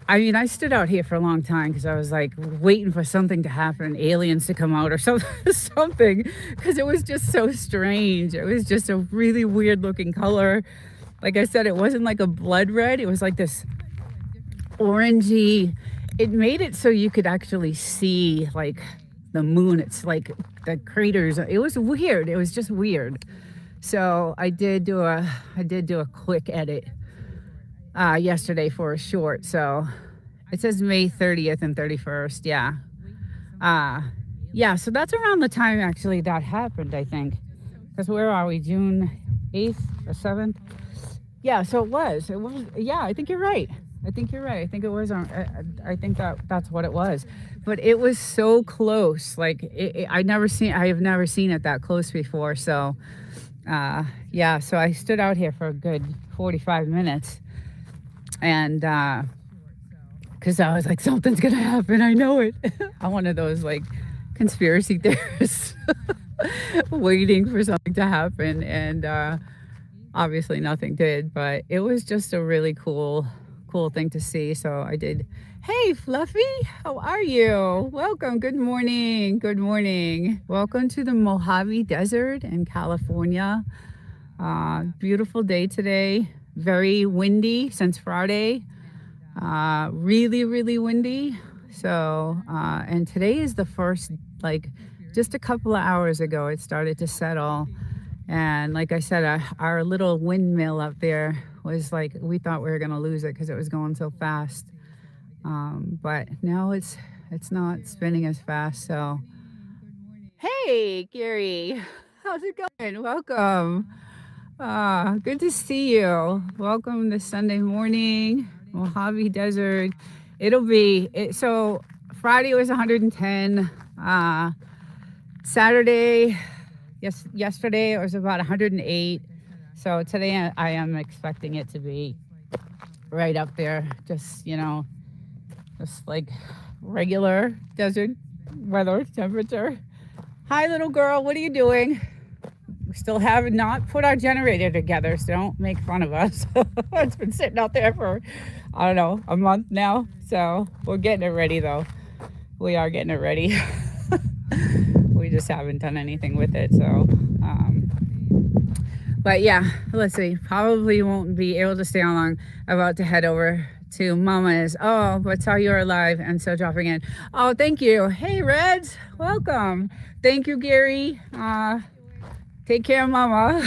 I mean, I stood out here for a long time because I was like waiting for something to happen, aliens to come out or something, because it was just so strange. It was just a really weird looking color. Like I said, it wasn't like a blood red. It was like this orangey. It made it so you could actually see like the moon. It's like the craters. It was weird. It was just weird. So I did do a quick edit yesterday for a short. So it says May 30th and 31st. Yeah. Yeah. So that's around the time actually that happened, I think. Because where are we? June 8th or 7th? Yeah. So it was. Yeah. I think you're right. I think it was. I think that's what it was. But it was so close. Like I have never seen it that close before. So. Yeah, so I stood out here for a good 45 minutes, and because I was like, something's gonna happen, I know it. I'm one of those like conspiracy theorists waiting for something to happen, and obviously nothing did, but it was just a really cool thing to see. So I did. Hey Fluffy, how are you? Welcome. Good morning. Welcome to the Mojave Desert in California. Beautiful day today. Very windy since Friday. Really windy. So and today is the first, like just a couple of hours ago it started to settle. And like I said, our little windmill up there was like, we thought we were going to lose it because it was going so fast. But now it's not spinning as fast. So, hey, Gary, how's it going? Welcome. Good to see you. Welcome this Sunday morning, Mojave Desert. So Friday was 110. Saturday, yesterday it was about 108. So today I am expecting it to be right up there. Just like regular desert weather temperature. Hi, little girl. What are you doing? We still have not put our generator together, so don't make fun of us. It's been sitting out there for, I don't know, a month now. So we're getting it ready, though. We are getting it ready. We just haven't done anything with it. So, but yeah, let's see. Probably won't be able to stay on long. I'm about to head over to Mama's. Oh, but saw you're alive and so dropping in. Oh, thank you. Hey, Reds, welcome. Thank you, Gary. Take care of Mama.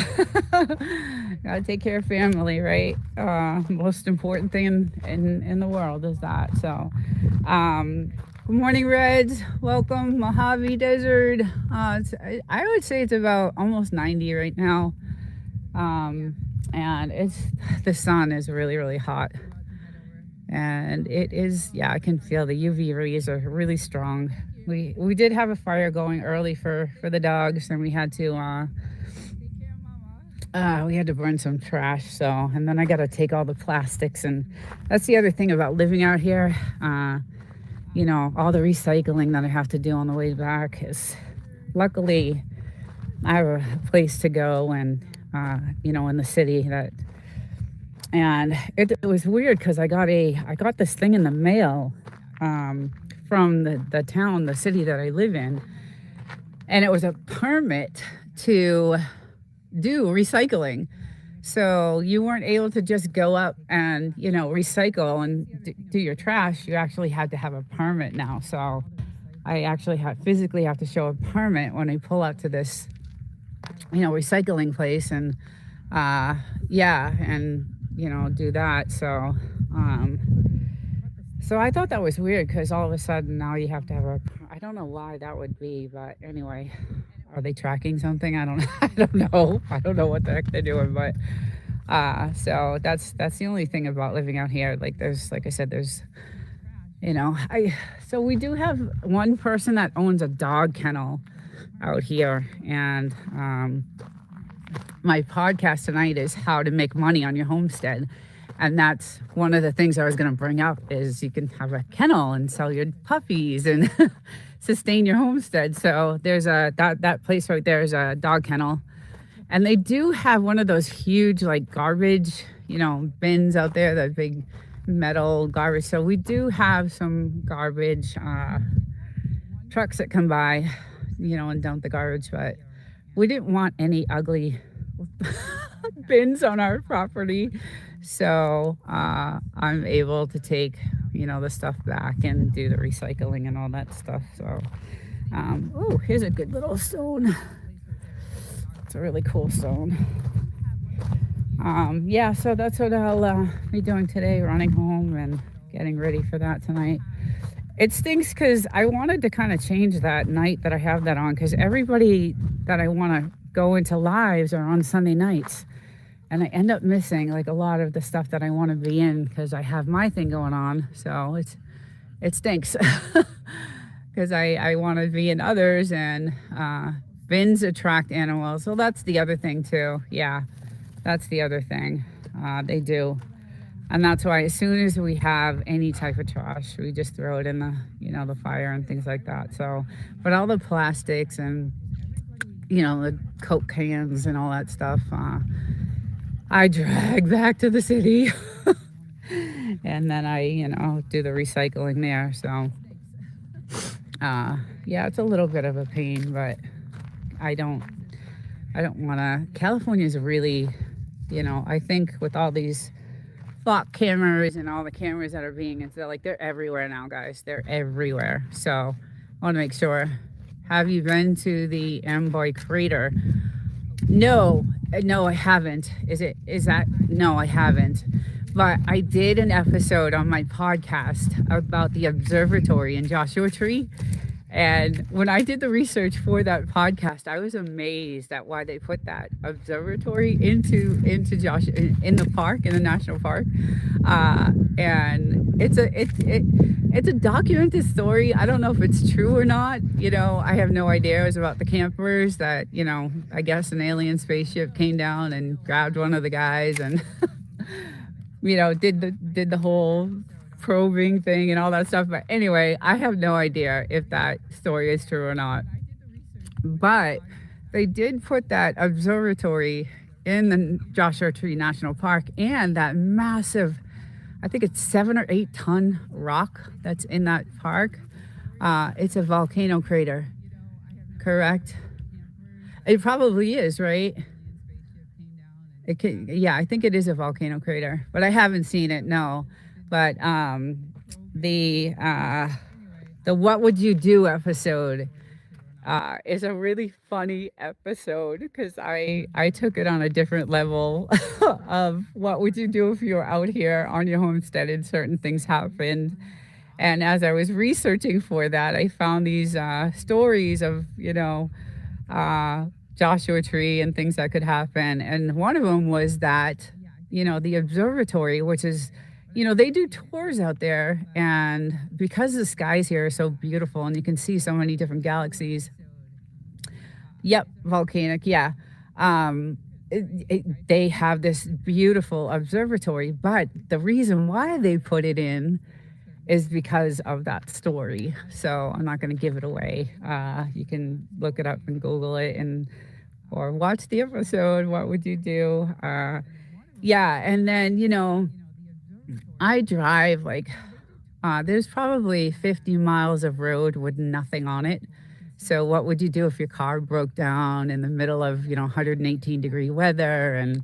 Gotta take care of family, right? Most important thing in the world is that. So, good morning, Reds. Welcome, Mojave Desert. I would say it's about almost 90 right now. And the sun is really hot. And it is, yeah, I can feel the UV rays are really strong. We did have a fire going early for the dogs, and we had to burn some trash. So, and then I got to take all the plastics, and that's the other thing about living out here. All the recycling that I have to do on the way back is, luckily, I have a place to go, and in the city and it was weird because I got this thing in the mail from the city that I live in, and it was a permit to do recycling. So you weren't able to just go up and, recycle and do your trash. You actually had to have a permit now. So I actually physically have to show a permit when I pull up to this, recycling place and, yeah, and, do that. So I thought that was weird because all of a sudden now you have to have I don't know why that would be, but anyway, are they tracking something? I don't I don't know. I don't know what the heck they're doing, but so that's the only thing about living out here. Like like I said, so we do have one person that owns a dog kennel out here, and my podcast tonight is how to make money on your homestead. And that's one of the things I was going to bring up is you can have a kennel and sell your puppies and sustain your homestead. So there's that place right there is a dog kennel. And they do have one of those huge like garbage, bins out there, that big metal garbage. So we do have some garbage trucks that come by, and dump the garbage, but we didn't want any ugly bins on our property. So I'm able to take, the stuff back and do the recycling and all that stuff. So, oh, here's a good little stone. It's a really cool stone. Yeah, so that's what I'll be doing today, running home and getting ready for that tonight. It stinks because I wanted to kind of change that night that I have that on, because everybody that I want to go into lives are on Sunday nights. And I end up missing like a lot of the stuff that I want to be in because I have my thing going on. So it stinks because I want to be in others, and bins attract animals. So that's the other thing too. Yeah, that's the other thing. They do. And that's why as soon as we have any type of trash, we just throw it in the fire and things like that. So, but all the plastics and, the Coke cans and all that stuff, I drag back to the city and then I, do the recycling there. So, yeah, it's a little bit of a pain, but I don't want to. California's really, I think with all these flock cameras and all the cameras that are being installed, like they're everywhere now, guys. They're everywhere. So I want to make sure. Have you been to the Amboy Crater? No, I haven't. No, I haven't. But I did an episode on my podcast about the observatory in Joshua Tree. And when I did the research for that podcast, I was amazed at why they put that observatory into Joshua in the park, in the national park. And it's a documented story. I don't know if it's true or not. I have no idea. It was about the campers that, I guess an alien spaceship came down and grabbed one of the guys and, did the whole probing thing and all that stuff. But anyway, I have no idea if that story is true or not. But they did put that observatory in the Joshua Tree National Park, and that massive, I think it's 7 or 8 ton rock that's in that park. It's a volcano crater, correct? It probably is, right? Yeah, I think it is a volcano crater, but I haven't seen it, no. But the What Would You Do episode is a really funny episode because I took it on a different level of what would you do if you were out here on your homestead and certain things happened. And as I was researching for that, I found these stories of, Joshua Tree and things that could happen. And one of them was that, the observatory, which is, they do tours out there. And because the skies here are so beautiful and you can see so many different galaxies. Yep, volcanic, yeah. They have this beautiful observatory, but the reason why they put it in is because of that story. So I'm not going to give it away. You can look it up and Google it or watch the episode. What would you do? Yeah. And then, I drive there's probably 50 miles of road with nothing on it. So what would you do if your car broke down in the middle of, 118-degree weather, and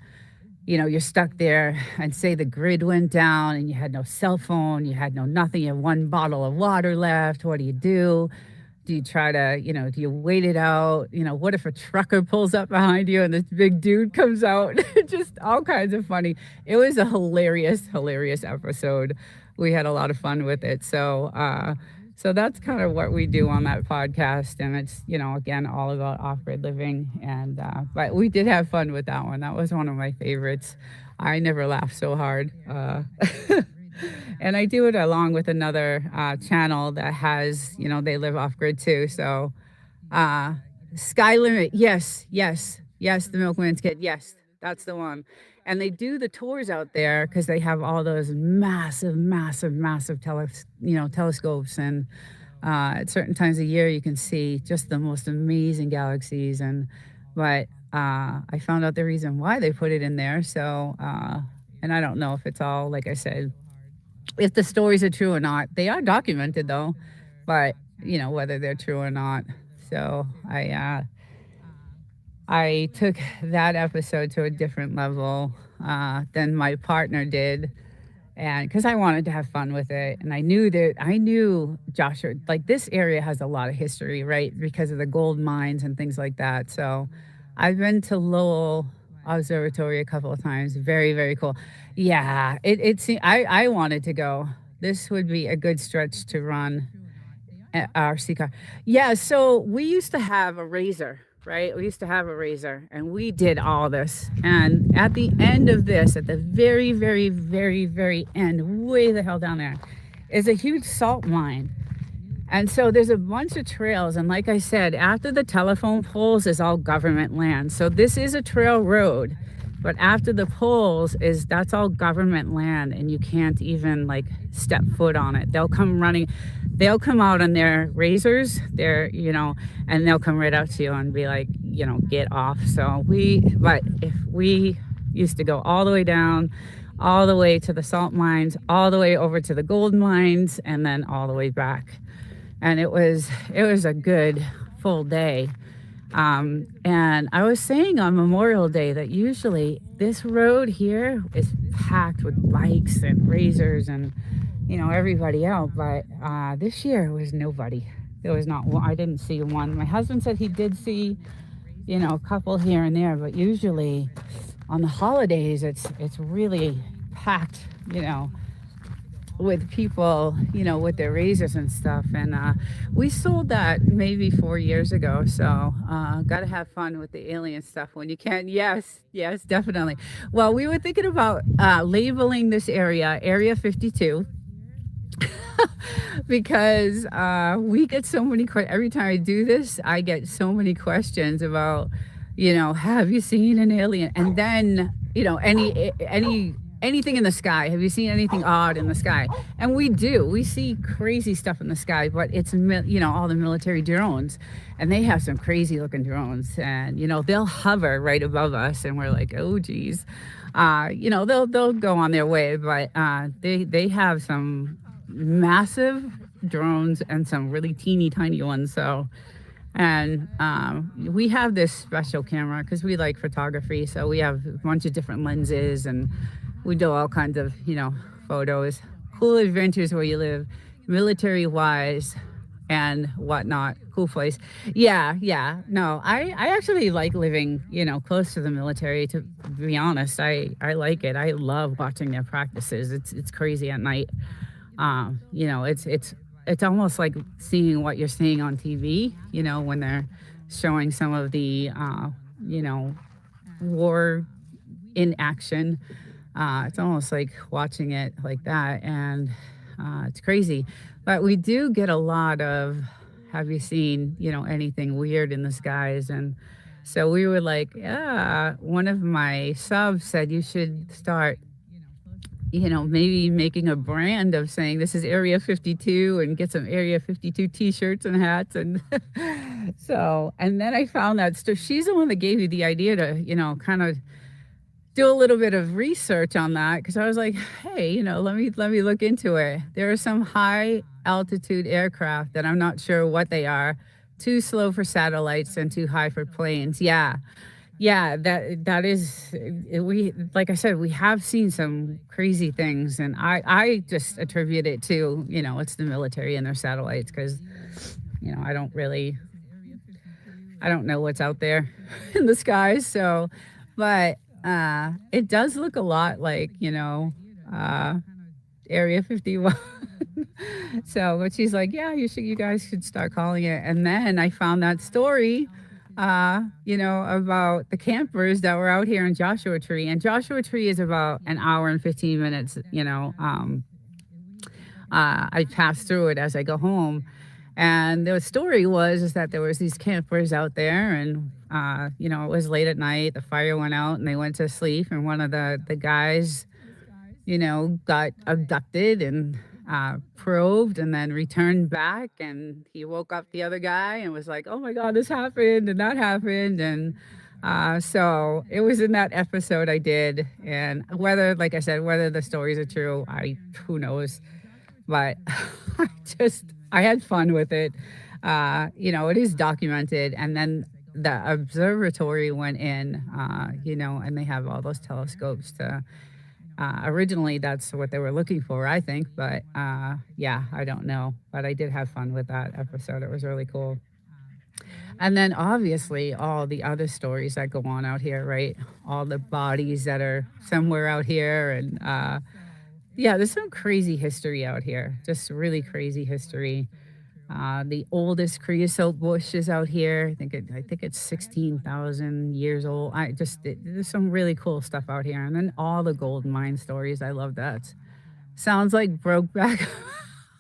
you're stuck there, and say the grid went down and you had no cell phone, you had no nothing, you have one bottle of water left. What do you do? Do you try to, do you wait it out? What if a trucker pulls up behind you and this big dude comes out? Just all kinds of funny. It was a hilarious, hilarious episode. We had a lot of fun with it. So that's kind of what we do on that podcast. And it's, again, all about off-grid living. And, but we did have fun with that one. That was one of my favorites. I never laughed so hard. And I do it along with another channel that has, they live off grid too. So, Sky Limit, yes, the Milkman's Kid, yes, that's the one. And they do the tours out there because they have all those massive, telescopes, and at certain times of year you can see just the most amazing galaxies. But I found out the reason why they put it in there. So, and I don't know if it's all, like I said, if the stories are true or not. They are documented though, but whether they're true or not. So I took that episode to a different level than my partner did, and because I wanted to have fun with it, and I knew Joshua, like, this area has a lot of history, right, because of the gold mines and things like that. So I've been to Lowell Observatory a couple of times. Very, very cool. Yeah, I wanted to go. This would be a good stretch to run our RC car. Yeah, so we used to have a Razor, right? We used to have a Razor, and we did all this. And at the end of this, at the very, very, very, very end, way the hell down there, is a huge salt mine. And so there's a bunch of trails. And like I said, after the telephone poles is all government land. So this is a trail road, but after the poles that's all government land, and you can't even like step foot on it. They'll come out on their razors, and they'll come right up to you and be like, get off. But if we used to go all the way down, all the way to the salt mines, all the way over to the gold mines, and then all the way back. And it was a good full day. And I was saying on Memorial Day that usually this road here is packed with bikes and razors and, everybody out. But this year it was nobody. There was not one. I didn't see one. My husband said he did see, a couple here and there. But usually on the holidays, it's really packed, with people, with their razors and stuff. And we sold that maybe 4 years ago. So got to have fun with the alien stuff when you can. Yes, definitely. Well, we were thinking about labeling this Area 52. Because we get so many every time I do this, I get so many questions about, have you seen an alien? And then, anything in the sky. Have you seen anything odd in the sky? And we do. We see crazy stuff in the sky, but it's, all the military drones, and they have some crazy looking drones, and, they'll hover right above us, and we're like, oh, geez. They'll go on their way, but they have some massive drones and some really teeny tiny ones. So, and we have this special camera because we like photography. So we have a bunch of different lenses, and we do all kinds of, photos, cool adventures where you live, military wise and whatnot. Cool place. Yeah. No, I actually like living, close to the military, to be honest. I like it. I love watching their practices. It's crazy at night. It's almost like seeing what you're seeing on TV, when they're showing some of the, war in action. It's almost like watching it like that, and it's crazy. But we do get a lot of, have you seen, anything weird in the skies? And so we were like, yeah, one of my subs said you should start, maybe making a brand of saying this is Area 52, and get some Area 52 t-shirts and hats. And so, and then I found that she's the one that gave you the idea to, kind of do a little bit of research on that, because I was like, hey, let me look into it. There are some high altitude aircraft that I'm not sure what they are, Too slow for satellites and too high for planes. Yeah. Yeah, that is we like I said, we have seen some crazy things, and I just attribute it to, it's the military and their satellites because, I don't know what's out there in the skies. So, but it does look a lot like, uh Area 51. So, but she's like, "Yeah, you guys should start calling it." And then I found that story, about the campers that were out here in Joshua Tree. And Joshua Tree is about an hour and 15 minutes, I pass through it as I go home. And the story was is that there was these campers out there, and it was late at night. The fire went out, and they went to sleep. And one of the guys, got abducted and probed, and then returned back. And he woke up the other guy and was like, "Oh my God, this happened and that happened." And so it was in that episode I did. And whether, like I said, whether the stories are true, who knows. But I had fun with it. It is documented. And then the observatory went in, and they have all those telescopes to, originally that's what they were looking for, I think. But yeah, I don't know. But I did have fun with that episode. It was really cool. And then obviously all the other stories that go on out here, right? All the bodies that are somewhere out here. And yeah, there's some crazy history out here, just really crazy history. The oldest creosote bush is out here. I think it's 16,000 years old. There's some really cool stuff out here. And then all the gold mine stories. I love that. Sounds like Brokeback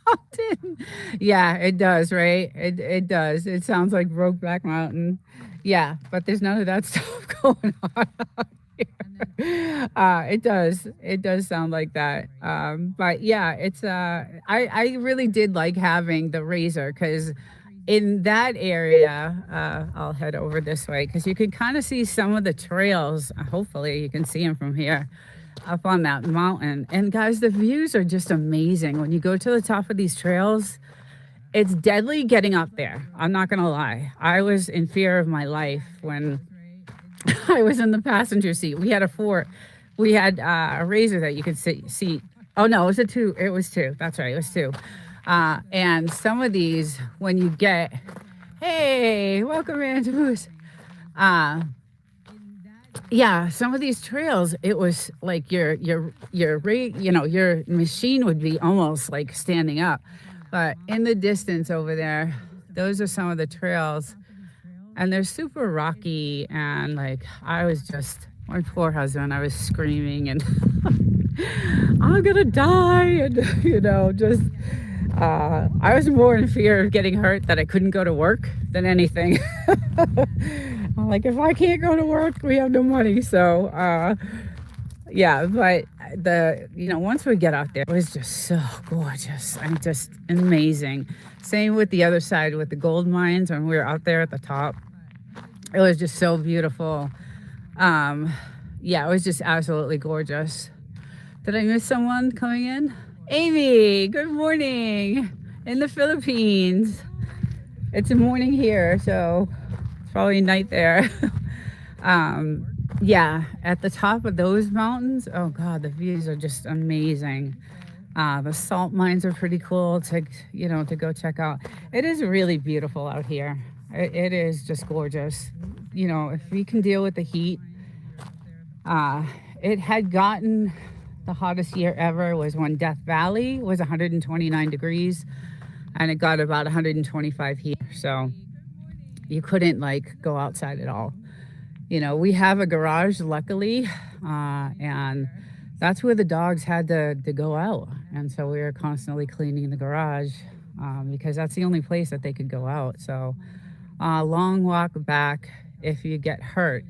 Mountain. Yeah, it does, right? It does. It sounds like Brokeback Mountain. Yeah, but there's none of that stuff going on out here. It does. It does sound like that. But yeah, I really did like having the razor because in that area, I'll head over this way because you can kind of see some of the trails. Hopefully you can see them from here up on that mountain. And guys, the views are just amazing. When you go to the top of these trails, it's deadly getting up there. I'm not going to lie. I was in fear of my life when I was in the passenger seat. We had a razor that you could see. Oh no, it was two. It was two. That's right. It was two. And some of these, when you get, hey, welcome into Moose. Yeah, some of these trails, it was like your machine would be almost like standing up. But in the distance over there, those are some of the trails, and they're super rocky. And like, my poor husband, I was screaming and I'm gonna die. And, I was more in fear of getting hurt that I couldn't go to work than anything. I'm like, if I can't go to work, we have no money. So, yeah, but once we get out there, it was just so gorgeous and just amazing. Same with the other side with the gold mines when we were out there at the top. It was just so beautiful. Yeah, it was just absolutely gorgeous. Did I miss someone coming in? Amy, good morning in the Philippines. It's a morning here, so it's probably night there. Yeah, at the top of those mountains, oh God, the views are just amazing. The salt mines are pretty cool to go check out. It is really beautiful out here. It is just gorgeous. If we can deal with the heat, it had gotten the hottest year ever was when Death Valley was 129 degrees, and it got about 125 here. So you couldn't go outside at all. We have a garage, luckily, and that's where the dogs had to go out. And so we were constantly cleaning the garage because that's the only place that they could go out. So long walk back. If you get hurt,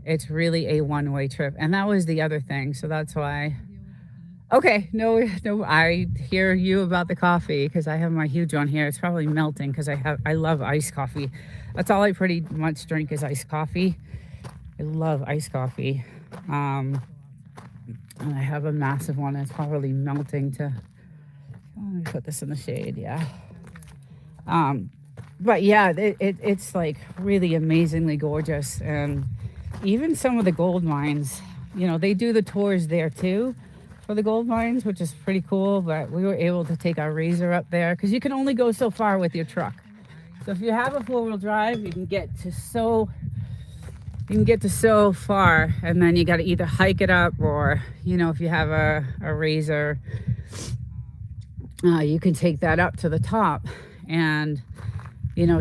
it's really a one-way trip. And that was the other thing. So that's why. Okay, no, I hear you about the coffee because I have my huge one here. It's probably melting because I love iced coffee. That's all I pretty much drink is iced coffee. I love iced coffee. And I have a massive one. It's probably melting let me put this in the shade, yeah. But yeah, it's like really amazingly gorgeous. And even some of the gold mines, they do the tours there too for the gold mines, which is pretty cool. But we were able to take our razor up there because you can only go so far with your truck. So if you have a four-wheel drive, you can get to so far, and then you got to either hike it up, or if you have a razor, you can take that up to the top and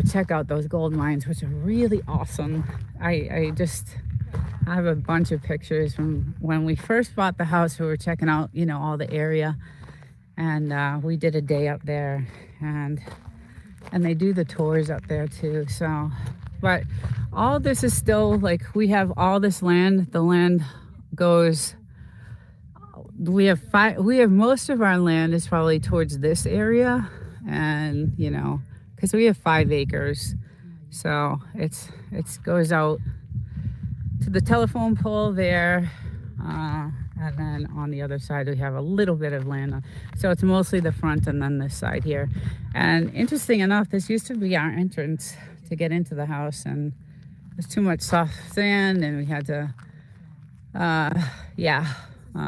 check out those gold mines, which are really awesome. I have a bunch of pictures from when we first bought the house. We were checking out all the area, and we did a day up there, and they do the tours up there too. So, but all this is still like, we have all this land. The land goes, we have most of our land is probably towards this area, and because we have 5 acres, so it goes out to the telephone pole there, and then on the other side we have a little bit of land. So it's mostly the front and then this side here. And interesting enough, this used to be our entrance to get into the house, and there's too much soft sand, and we had to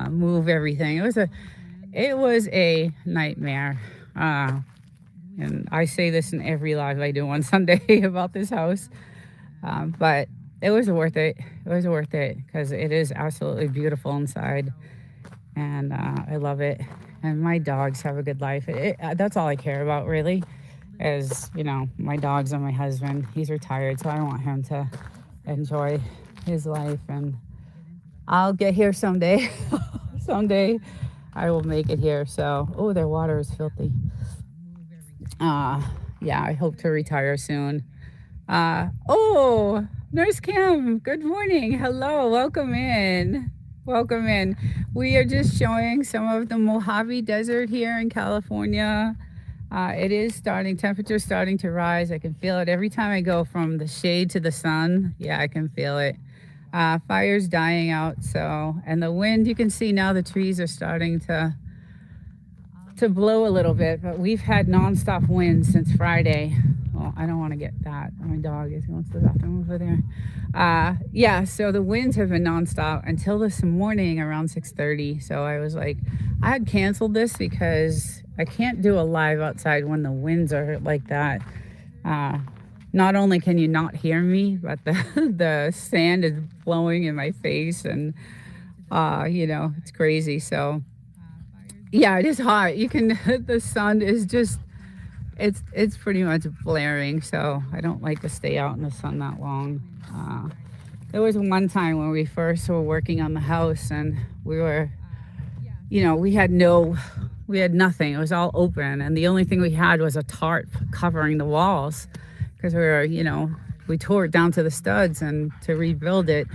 move everything. It was a nightmare. And I say this in every live I do on Sunday about this house. But it was worth it. It was worth it because it is absolutely beautiful inside, and I love it. And my dogs have a good life. That's all I care about, really, is my dogs and my husband. He's retired, so I want him to enjoy his life, and I'll get here someday. Someday I will make it here. So, their water is filthy. Yeah, I hope to retire soon. Nurse Kim, good morning. Hello, welcome in. Welcome in. We are just showing some of the Mojave Desert here in California. It is temperature's starting to rise. I can feel it every time I go from the shade to the sun. Yeah, I can feel it. Fire's dying out, and the wind, you can see now the trees are starting to blow a little bit, but we've had nonstop winds since Friday. Well, I don't want to get that. My dog is going to the bathroom over there. So the winds have been nonstop until this morning around 6:30. So I was like, I had canceled this because I can't do a live outside when the winds are like that. Not only can you not hear me, but the sand is blowing in my face, and it's crazy. So yeah, it is hot. The sun is just, it's pretty much blaring. So I don't like to stay out in the sun that long. There was one time when we first were working on the house, and we were, we had nothing. It was all open, and the only thing we had was a tarp covering the walls, because we tore it down to the studs and to rebuild it.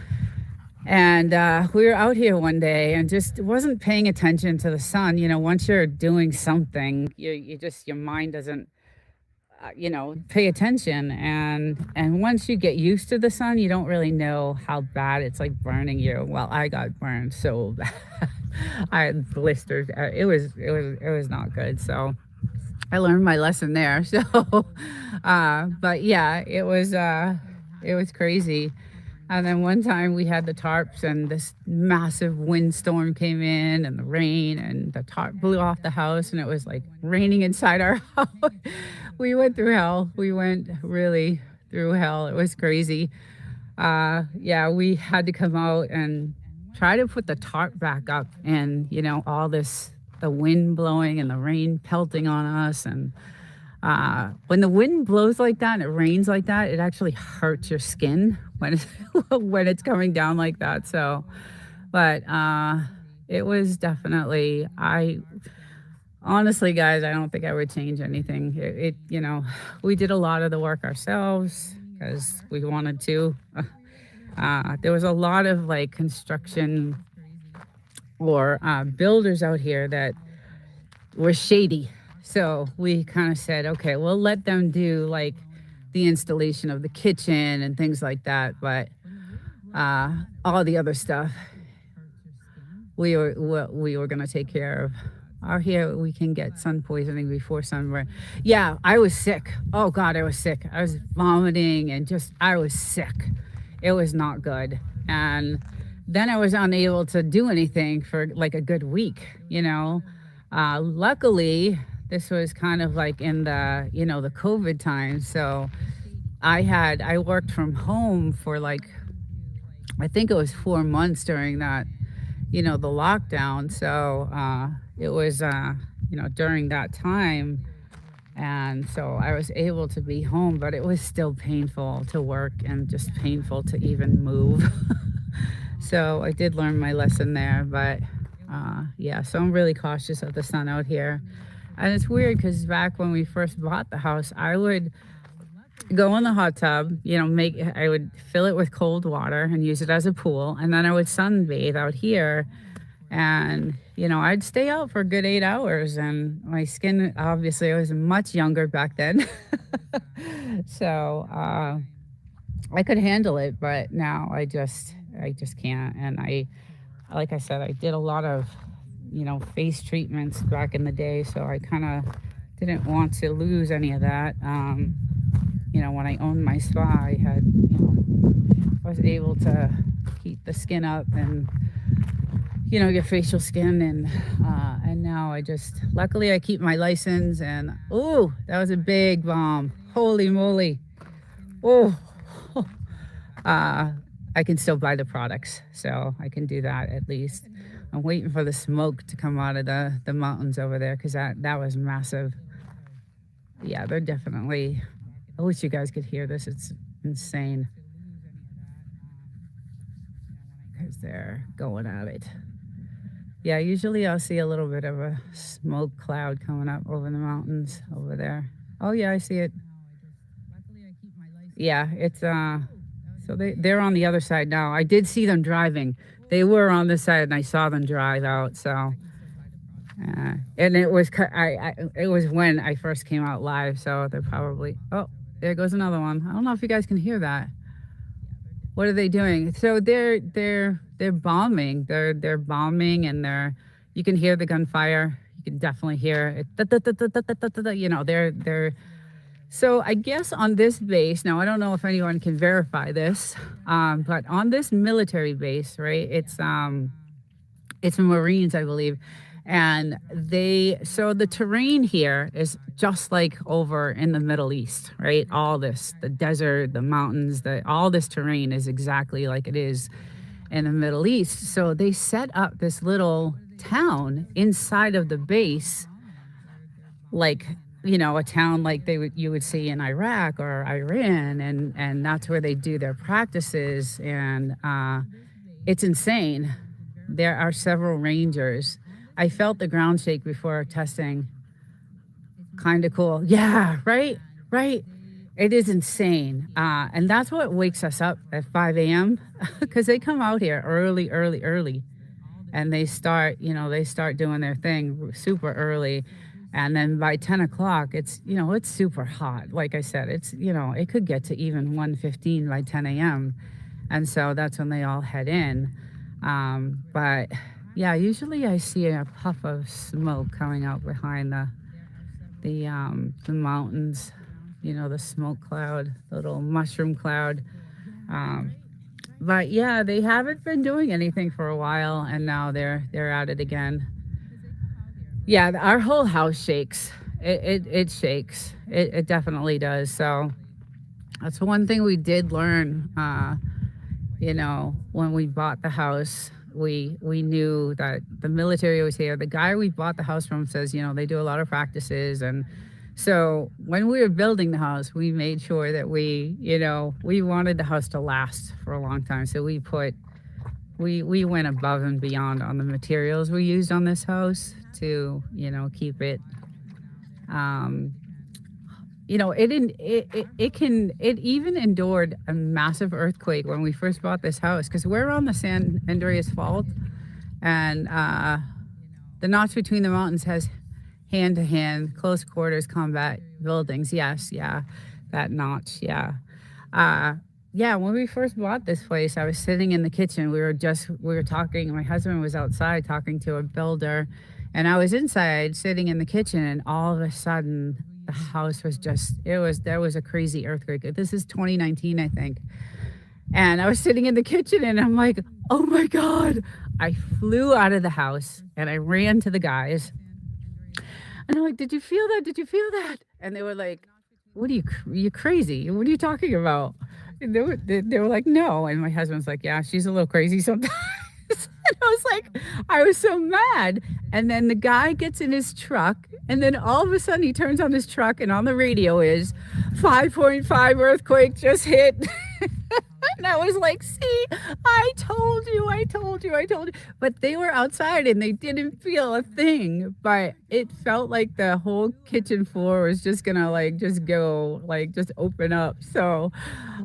And we were out here one day and just wasn't paying attention to the sun. Once you're doing something, your mind doesn't, pay attention. And once you get used to the sun, you don't really know how bad it's like burning you. Well, I got burned so bad. I had blisters. It was not good. So I learned my lesson there. So, but yeah, it was crazy. And then one time we had the tarps, and this massive windstorm came in, and the rain, and the tarp blew off the house, and it was like raining inside our house. We went through hell. We went really through hell. It was crazy. We had to come out and try to put the tarp back up, and the wind blowing and the rain pelting on us. And when the wind blows like that and it rains like that, it actually hurts your skin when it's coming down like that. So, but it was definitely, honestly, guys, I don't think I would change anything. We did a lot of the work ourselves because we wanted to. There was a lot of like construction or builders out here that were shady. So we kind of said, okay, we'll let them do like the installation of the kitchen and things like that. But all the other stuff we were going to take care of. Out here, we can get sun poisoning before sunburn. Yeah, I was sick. Oh God, I was sick. I was vomiting and I was sick. It was not good. And then I was unable to do anything for like a good week. Luckily, this was kind of like in the COVID time. So I worked from home for like, I think it was 4 months during that, the lockdown. So it was, during that time. And so I was able to be home, but it was still painful to work and just painful to even move. So I did learn my lesson there. But yeah, so I'm really cautious of the sun out here. And it's weird because back when we first bought the house, I would go in the hot tub, I would fill it with cold water and use it as a pool. And then I would sunbathe out here. And, I'd stay out for a good 8 hours. And my skin, obviously, I was much younger back then. So I could handle it. But now I just can't. And like I said, I did a lot of, face treatments back in the day. So I kind of didn't want to lose any of that. When I owned my spa, I was able to keep the skin up and, get facial skin. And now luckily I keep my license. And, oh, that was a big bomb. Holy moly. Oh, I can still buy the products. So I can do that at least. I'm waiting for the smoke to come out of the mountains over there because that was massive. Yeah, they're definitely... I wish you guys could hear this. It's insane. Because they're going at it. Yeah, usually I'll see a little bit of a smoke cloud coming up over the mountains over there. Oh yeah, I see it. Yeah, it's so they're on the other side now. I did see them driving. They were on this side and I saw them drive out, so and it was it was when I first came out live, so they're probably... Oh, there goes another one. I don't know if you guys can hear that. What are they doing? So they're bombing. They're bombing, and you can hear the gunfire. You can definitely hear it. They're so I guess on this base, now I don't know if anyone can verify this, but on this military base, right? It's Marines, I believe. And so the terrain here is just like over in the Middle East, right? All this, the desert, the mountains, all this terrain is exactly like it is in the Middle East. So they set up this little town inside of the base, like, a town like you would see in Iraq or Iran. And that's where they do their practices. And it's insane. There are several rangers. I felt the ground shake before testing. Kind of cool. Yeah, right. It is insane. And that's what wakes us up at 5 a.m. because they come out here early. And they start doing their thing super early. And then by 10 o'clock, it's super hot. Like I said, it could get to even 1:15 by 10 a.m. And so that's when they all head in. But yeah, usually I see a puff of smoke coming out behind the mountains, the smoke cloud, the little mushroom cloud. But yeah, they haven't been doing anything for a while, and now they're at it again. Yeah, our whole house shakes. It shakes. It definitely does. So that's one thing we did learn. When we bought the house. We knew that the military was here. The guy we bought the house from says, they do a lot of practices. And so when we were building the house, we made sure that we wanted the house to last for a long time. So we went above and beyond on the materials we used on this house to, keep it, it even endured a massive earthquake when we first bought this house, because we're on the San Andreas Fault, and the notch between the mountains has hand-to-hand, close quarters combat buildings. Yes, yeah, that notch, yeah. Yeah, when we first bought this place, I was sitting in the kitchen. We were talking. My husband was outside talking to a builder And I was inside sitting in the kitchen, and all of a sudden, the house was just, there was a crazy earthquake. This is 2019, I think. And I was sitting in the kitchen and I'm like, oh my God. I flew out of the house and I ran to the guys. And I'm like, did you feel that? Did you feel that? And they were like, what are you crazy? What are you talking about? And they were like, no. And my husband's like, yeah, she's a little crazy sometimes. And I was like, I was so mad. And then the guy gets in his truck, and then all of a sudden he turns on his truck, and on the radio is 5.5 earthquake just hit. And I was like, see, I told you, I told you, I told you. But they were outside and they didn't feel a thing. But it felt like the whole kitchen floor was just gonna like just go, like just open up. So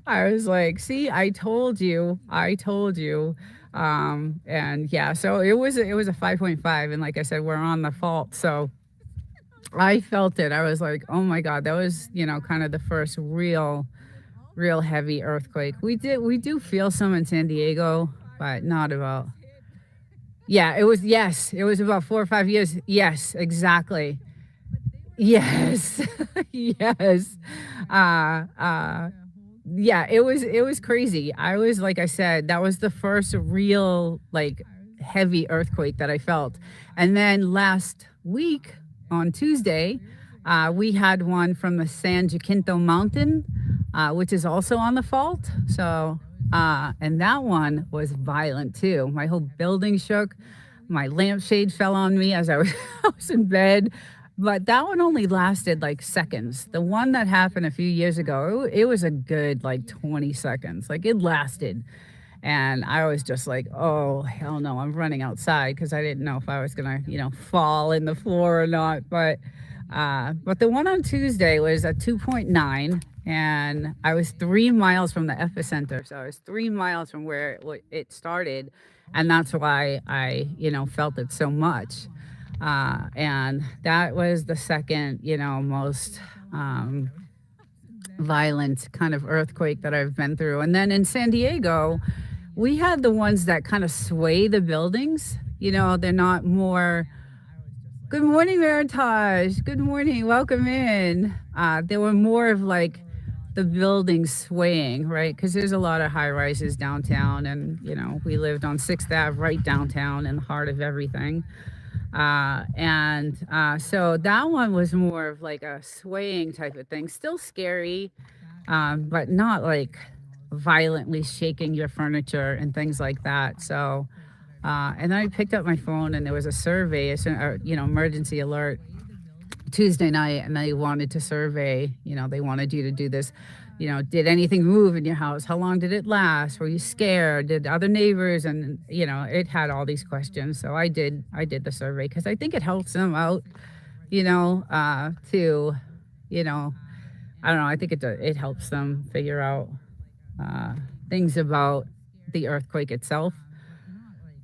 I was like, see, I told you, I told you. And yeah, so it was a 5.5, and like I said, we're on the fault. So I felt it. I was like, oh my God, that was, kind of the first real heavy earthquake. We do feel some in San Diego, but not about. Yeah, it was about 4 or 5 years. Yes, exactly. Yes. Yes. Uh, uh, yeah, it was crazy. I was, like I said, that was the first real like heavy earthquake that I felt. And then last week on Tuesday, we had one from the San Jacinto Mountain, which is also on the fault. So, and that one was violent too. My whole building shook. My lampshade fell on me as I was, I was in bed. But that one only lasted like seconds. The one that happened a few years ago, it was a good like 20 seconds. Like it lasted. And I was just like, oh, hell no, I'm running outside because I didn't know if I was going to, fall in the floor or not. But the one on Tuesday was a 2.9, and I was 3 miles from the epicenter. So I was 3 miles from where it started. And that's why I, felt it so much. And that was the second, most violent kind of earthquake that I've been through. And then in San Diego, we had the ones that kind of sway the buildings. They're not more. Good morning, Veritage. Good morning. Welcome in. They were more of like the buildings swaying, right? Because there's a lot of high rises downtown, and we lived on 6th Ave right downtown in the heart of everything. So that one was more of like a swaying type of thing, still scary, but not like violently shaking your furniture and things like that. So, and then I picked up my phone and there was a survey, emergency alert Tuesday night, and they wanted to survey, they wanted you to do this. Did anything move in your house? How long did it last? Were you scared? Did other neighbors? And, it had all these questions. So I did the survey because I think it helps them out, to, I don't know. I think it helps them figure out things about the earthquake itself.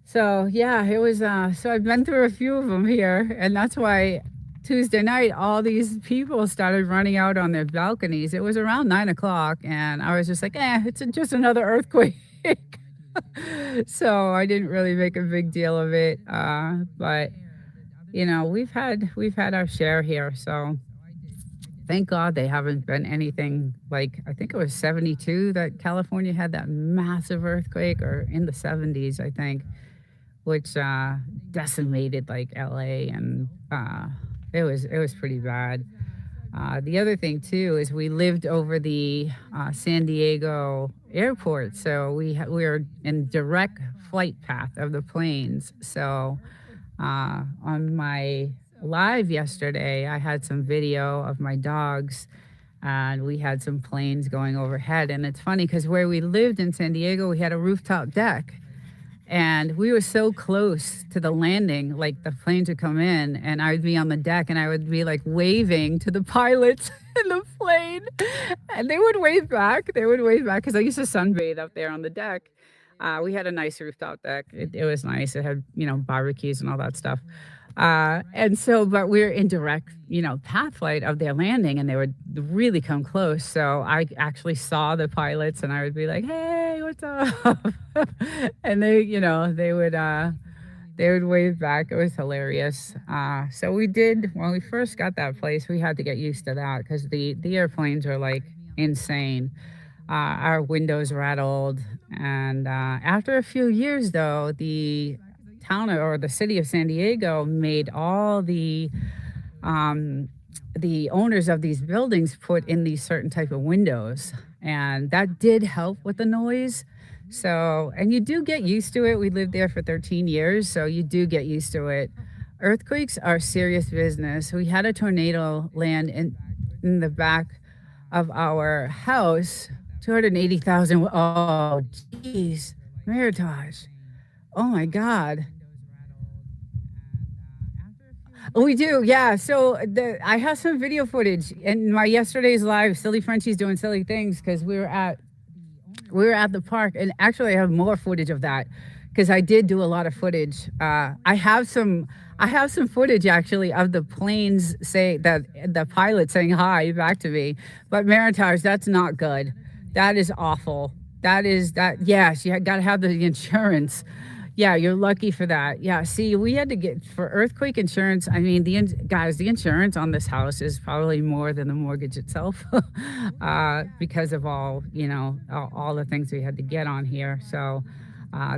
So, yeah, it was, so I've been through a few of them here, and that's why Tuesday night, all these people started running out on their balconies. It was around 9 o'clock, and I was just like, it's just another earthquake. So I didn't really make a big deal of it. But we've had our share here. So thank God they haven't been anything like, I think it was 72 that California had that massive earthquake, or in the 70s, I think, which decimated like LA, and it was pretty bad. The other thing too is we lived over the San Diego airport, so we were in direct flight path of the planes. So on my live yesterday, I had some video of my dogs, and we had some planes going overhead. And it's funny because where we lived in San Diego, we had a rooftop deck. And we were so close to the landing, like the planes would come in and I would be on the deck and I would be like waving to the pilots in the plane. And they would wave back. They would wave back because I used to sunbathe up there on the deck. We had a nice rooftop deck. It was nice. It had, barbecues and all that stuff. And so, but we were in direct, path flight of their landing, and they would really come close. So I actually saw the pilots and I would be like, hey, what's up? And they They would wave back. It was hilarious. So we did when we first got that place. We had to get used to that because the airplanes are like insane. Our windows rattled, and after a few years, though, the town or the city of San Diego made all um, the owners of these buildings put in these certain type of windows, and that did help with the noise. So, and you do get used to it. We lived there for 13 years, so you do get used to it. Earthquakes are serious business. We had a tornado land in the back of our house, 280,000. Oh, geez, Meritage. Oh my God. We do, yeah. So I have some video footage in my yesterday's live. Silly Frenchie's doing silly things because we were at the park, and actually I have more footage of that because I did do a lot of footage. I have some footage actually of the planes say that the pilot saying hi back to me. But Meritage, that's not good. That is awful. That is that. Yes, you got to have the insurance. Yeah, you're lucky for that. Yeah, see, we had to get for earthquake insurance. I mean, guys, the insurance on this house is probably more than the mortgage itself, because of all the things we had to get on here. So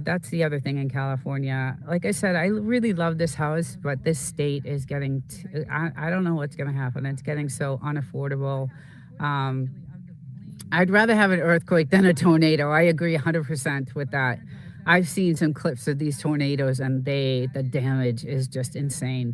that's the other thing in California. Like I said, I really love this house, but this state is getting. I don't know what's going to happen. It's getting so unaffordable. Um, I'd rather have an earthquake than a tornado. I agree 100% with that. I've seen some clips of these tornadoes, and the damage is just insane,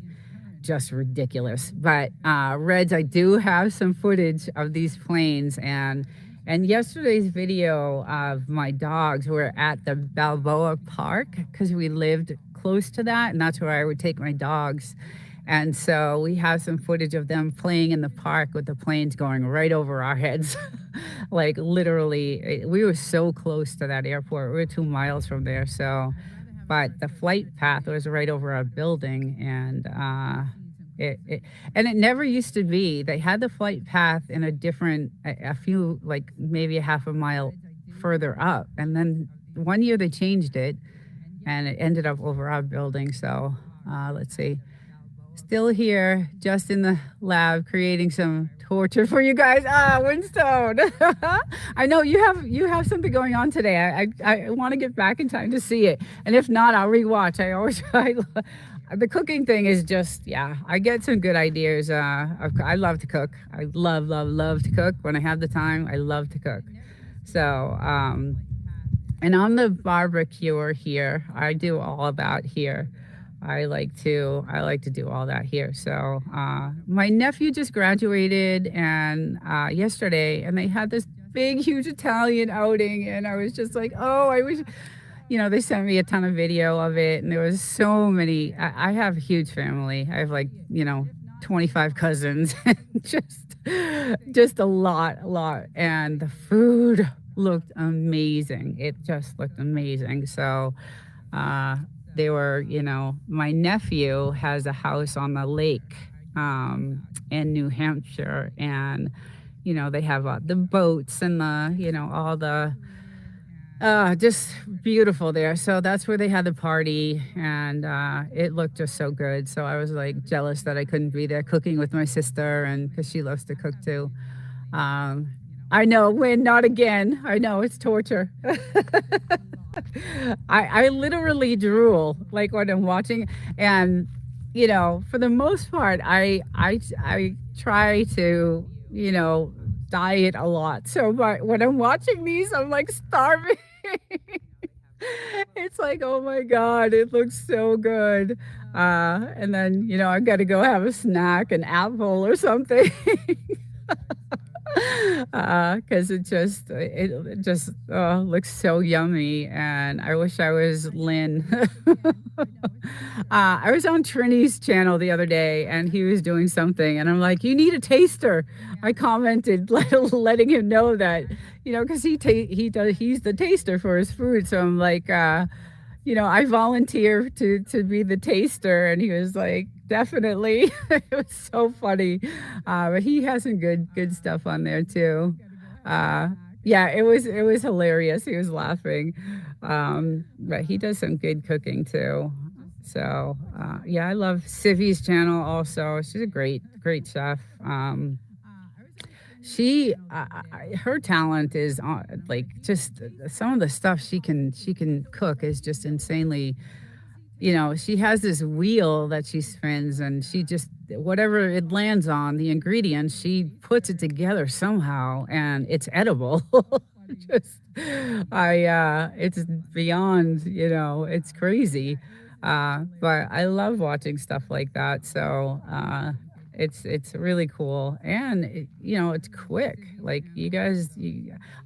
just ridiculous. But Reds, I do have some footage of these planes, and yesterday's video of my dogs were at the Balboa Park because we lived close to that, and that's where I would take my dogs. And so we have some footage of them playing in the park with the planes going right over our heads. Like literally, we were so close to that airport. We were 2 miles from there. So, but the flight path was right over our building, and it never used to be. They had the flight path in a few, like maybe a half a mile further up, and then one year they changed it, and it ended up over our building. So let's see. Still here, just in the lab, creating some torture for you guys. Windstone. I know you have something going on today. I want to get back in time to see it, and if not, I'll rewatch. The cooking thing is just, yeah. I get some good ideas. I love to cook. I love to cook when I have the time. I love to cook. So and on the barbecue here, I do all of that here. I like to do all that here. So my nephew just graduated and yesterday, and they had this big, huge Italian outing, and I was just like, oh, I wish, they sent me a ton of video of it, and there was so many. I have a huge family. I have 25 cousins, and just a lot, and the food looked amazing. It just looked amazing. So. They were, my nephew has a house on the lake in New Hampshire, and, they have the boats and all the, just beautiful there. So that's where they had the party, and it looked just so good. So I was like jealous that I couldn't be there cooking with my sister, and because she loves to cook too. I know, Win, not again. I know, it's torture. I literally drool like when I'm watching, and for the most part, I try to diet a lot. So, but when I'm watching these, I'm like starving. It's like, oh my God, it looks so good. And then I've got to go have a snack, an apple or something. Because it just looks so yummy, and I wish I was Lynn. I was on Trini's channel the other day, and he was doing something, and I'm like, you need a taster. I commented, letting him know that, because he's the taster for his food. So I'm like, I volunteer to be the taster, and he was like, definitely. It was so funny. But he has some good stuff on there too. Yeah, it was hilarious. He was laughing. But he does some good cooking too. Yeah, I love Civi's channel also. She's a great chef. Her talent is like just some of the stuff she can cook is just insanely. She has this wheel that she spins, and she just whatever it lands on, the ingredients, she puts it together somehow, and it's edible. Just, it's beyond, it's crazy. But I love watching stuff like that. It's really cool, and it's quick. Like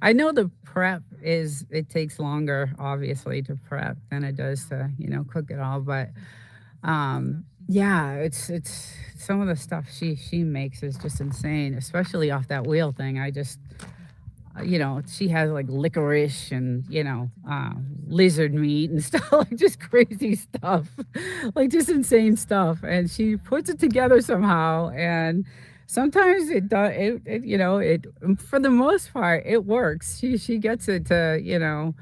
I know the prep is it takes longer, obviously, to prep than it does to cook it all. But yeah, it's some of the stuff she makes is just insane, especially off that wheel thing. She has like licorice and, lizard meat and stuff, like just crazy stuff, like just insane stuff. And she puts it together somehow. And sometimes it does, for the most part, it works. She gets it to,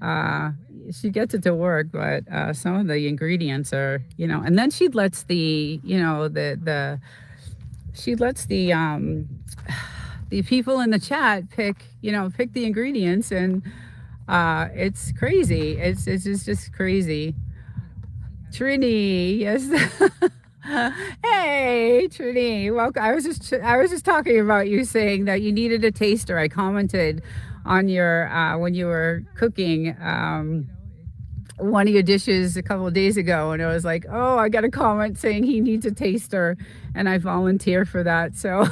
uh, she gets it to work, but some of the ingredients are, and then she lets the people in the chat pick the ingredients, and it's crazy. It's just crazy. Trini, yes. Hey, Trini, welcome. I was just talking about you saying that you needed a taster. I commented on your when you were cooking one of your dishes a couple of days ago, and it was like, oh, I got a comment saying he needs a taster, and I volunteer for that. So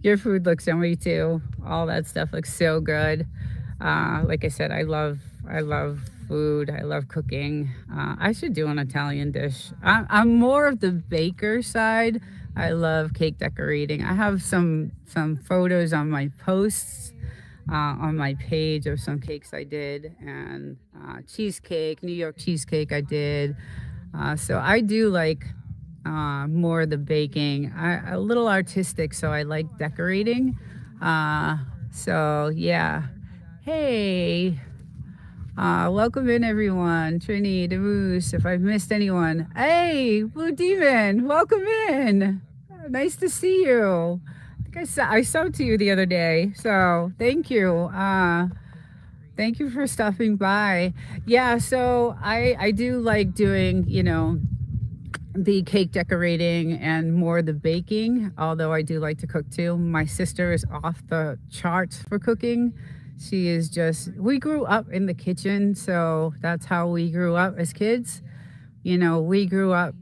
your food looks yummy too. All that stuff looks so good. Like I said, I love food. I love cooking. I should do an Italian dish. I'm more of the baker side. I love cake decorating. I have some photos on my posts on my page of some cakes I did, and cheesecake, New York cheesecake I did. So I do like more of the baking. A little artistic, so I like decorating. Uh, so yeah. Hey, welcome in everyone. Trini, DeMoose, if I've missed anyone. Hey, Blue Demon, welcome in. Nice to see you. I subbed to you the other day, so thank you. Thank you for stopping by. Yeah, so I do like doing, the cake decorating and more the baking, although I do like to cook too. My sister is off the charts for cooking. We grew up in the kitchen, so that's how we grew up as kids. We grew up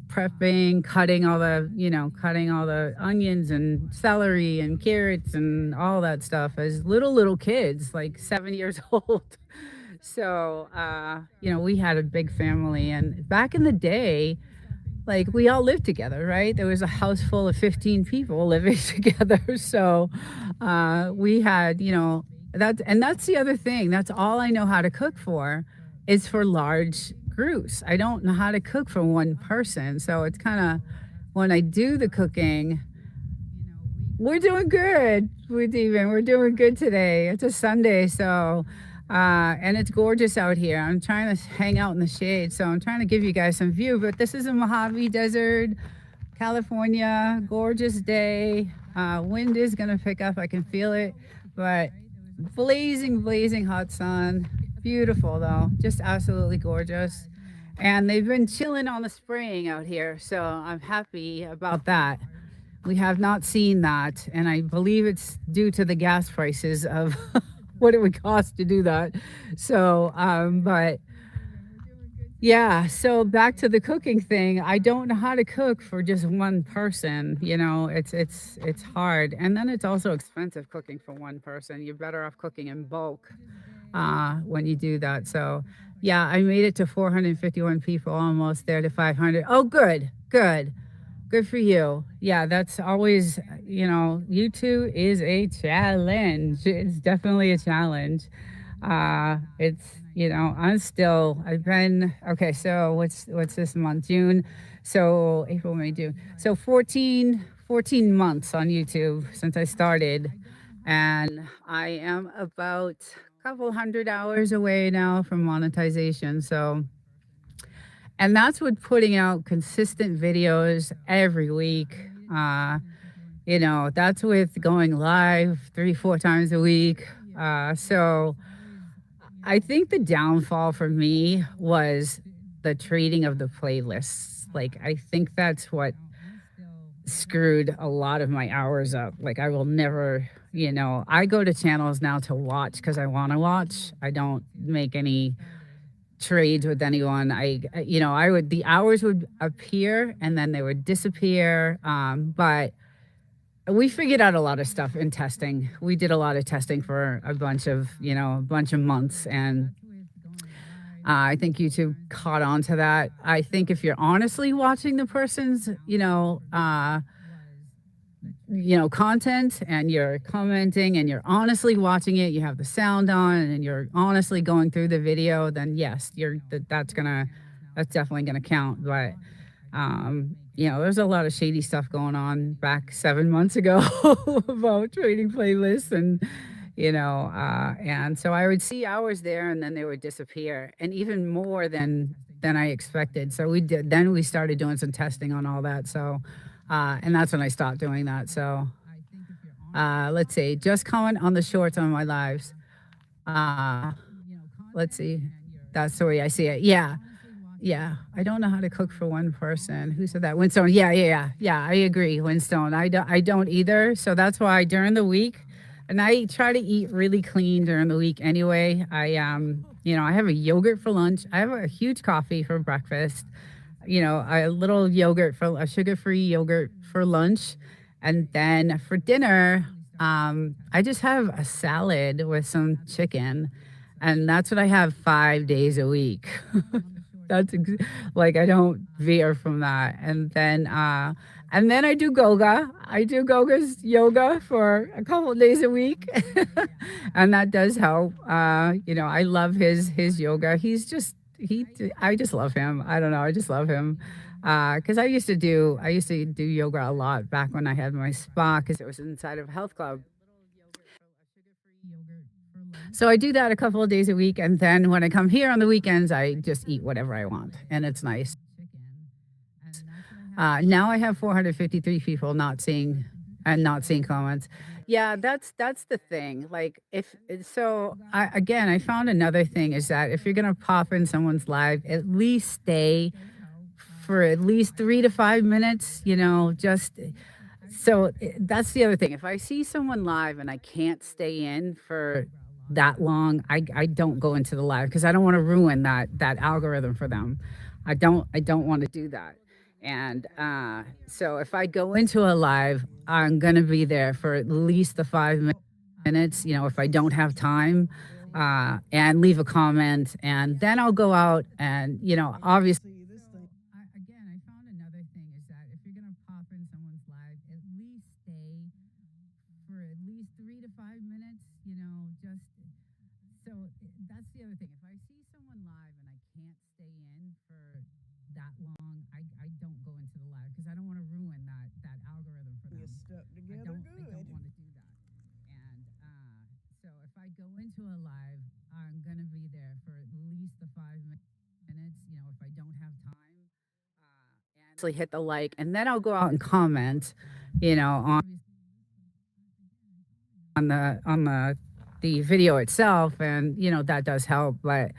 prepping, cutting all the onions and celery and carrots and all that stuff as little kids, like 7 years old. So, we had a big family, and back in the day, like we all lived together, right? There was a house full of 15 people living together. So we had, that's the other thing. That's all I know how to cook for is for large groups. I don't know how to cook for one person. So it's kind of when I do the cooking, we're doing good. We're doing good today. It's a Sunday, so and it's gorgeous out here. I'm trying to hang out in the shade, so I'm trying to give you guys some view. But this is a Mojave Desert, California, gorgeous day. Wind is gonna pick up. I can feel it, but blazing hot sun. Beautiful though, just absolutely gorgeous. And they've been chilling on the spraying out here, so I'm happy about that. We have not seen that, and I believe it's due to the gas prices of what it would cost to do that. But yeah, so back to the cooking thing. I don't know how to cook for just one person. It's hard, and then it's also expensive cooking for one person. You're better off cooking in bulk when you do that. So yeah, I made it to 451 people, almost there to 500. Oh, good. Good for you. Yeah, that's always, YouTube is a challenge. It's definitely a challenge. I've been, okay, so what's this month? June. So April, May, June. So 14 months on YouTube since I started. And I am about a couple hundred hours away now from monetization. So And that's with putting out consistent videos every week. Uh, that's with going live 3, 4 times a week. So I think the downfall for me was the trading of the playlists. Like, I think that's what screwed a lot of my hours up. Like, I will never, I go to channels now to watch because I want to watch. I don't make any trades with anyone. The hours would appear and then they would disappear. But we figured out a lot of stuff in testing. We did a lot of testing for a bunch of months, and I think YouTube caught on to that. I think if you're honestly watching the person's, content, and you're commenting and you're honestly watching it, you have the sound on and you're honestly going through the video, then yes, that's definitely gonna count. But there's a lot of shady stuff going on back 7 months ago about trading playlists, and so I would see hours there and then they would disappear, and even more than I expected. So we started doing some testing on all that. So, and that's when I stopped doing that. So, let's see, just comment on the shorts on my lives. Uh, let's see. That's the way I see it. Yeah. Yeah, I don't know how to cook for one person. Who said that? Winstone. Yeah. I agree, Winstone. I don't either. So that's why during the week, and I try to eat really clean during the week anyway. I have a yogurt for lunch. I have a huge coffee for breakfast. A little yogurt for a sugar-free yogurt for lunch, and then for dinner, I just have a salad with some chicken, and that's what I have 5 days a week. Like, I don't veer from that. And then I do Goga. I do Goga's yoga for a couple of days a week. And that does help. I love his yoga. I just love him. I don't know. I just love him. Cause I used to do yoga a lot back when I had my spa, cause it was inside of a health club. So I do that a couple of days a week, and then when I come here on the weekends, I just eat whatever I want, and it's nice. Now I have 453 people not seeing comments. Yeah, that's the thing. Like, if so, I found another thing is that if you're gonna pop in someone's live, at least stay for at least 3 to 5 minutes. Just so that's the other thing. If I see someone live and I can't stay in for that long, I don't go into the live because I don't want to ruin that algorithm for them. I don't want to do that. And so if I go into a live, I'm gonna be there for at least the 5 minutes. If I don't have time, and leave a comment, and then I'll go out and obviously. Again, I found another thing is that if you're gonna pop in someone's live, at least stay for at least 3 to 5 minutes. Just so that's the other thing. If I see someone live and I can't stay in for that long, I don't go into the live because I don't want to ruin that algorithm for them. You stuck together I don't want to do that. And so if I go into a live, I'm gonna be there for at least the 5 minutes. If I don't have time, and actually hit the like, and then I'll go out and comment. On the video itself, and that does help. But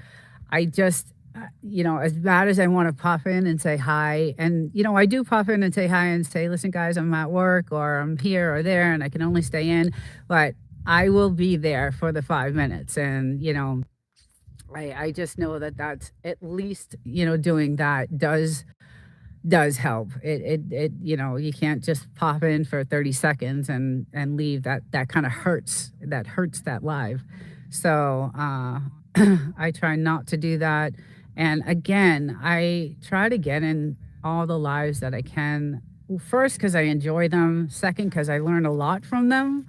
I just as bad as I want to pop in and say hi, and I do pop in and say hi and say, listen guys, I'm at work or I'm here or there and I can only stay in, but I will be there for the 5 minutes. And I just know that's at least doing that does help. It you can't just pop in for 30 seconds and leave. That kind of hurts. That hurts that live. So I try not to do that. And again, I try to get in all the lives that I can. Well, first, because I enjoy them. Second, because I learn a lot from them.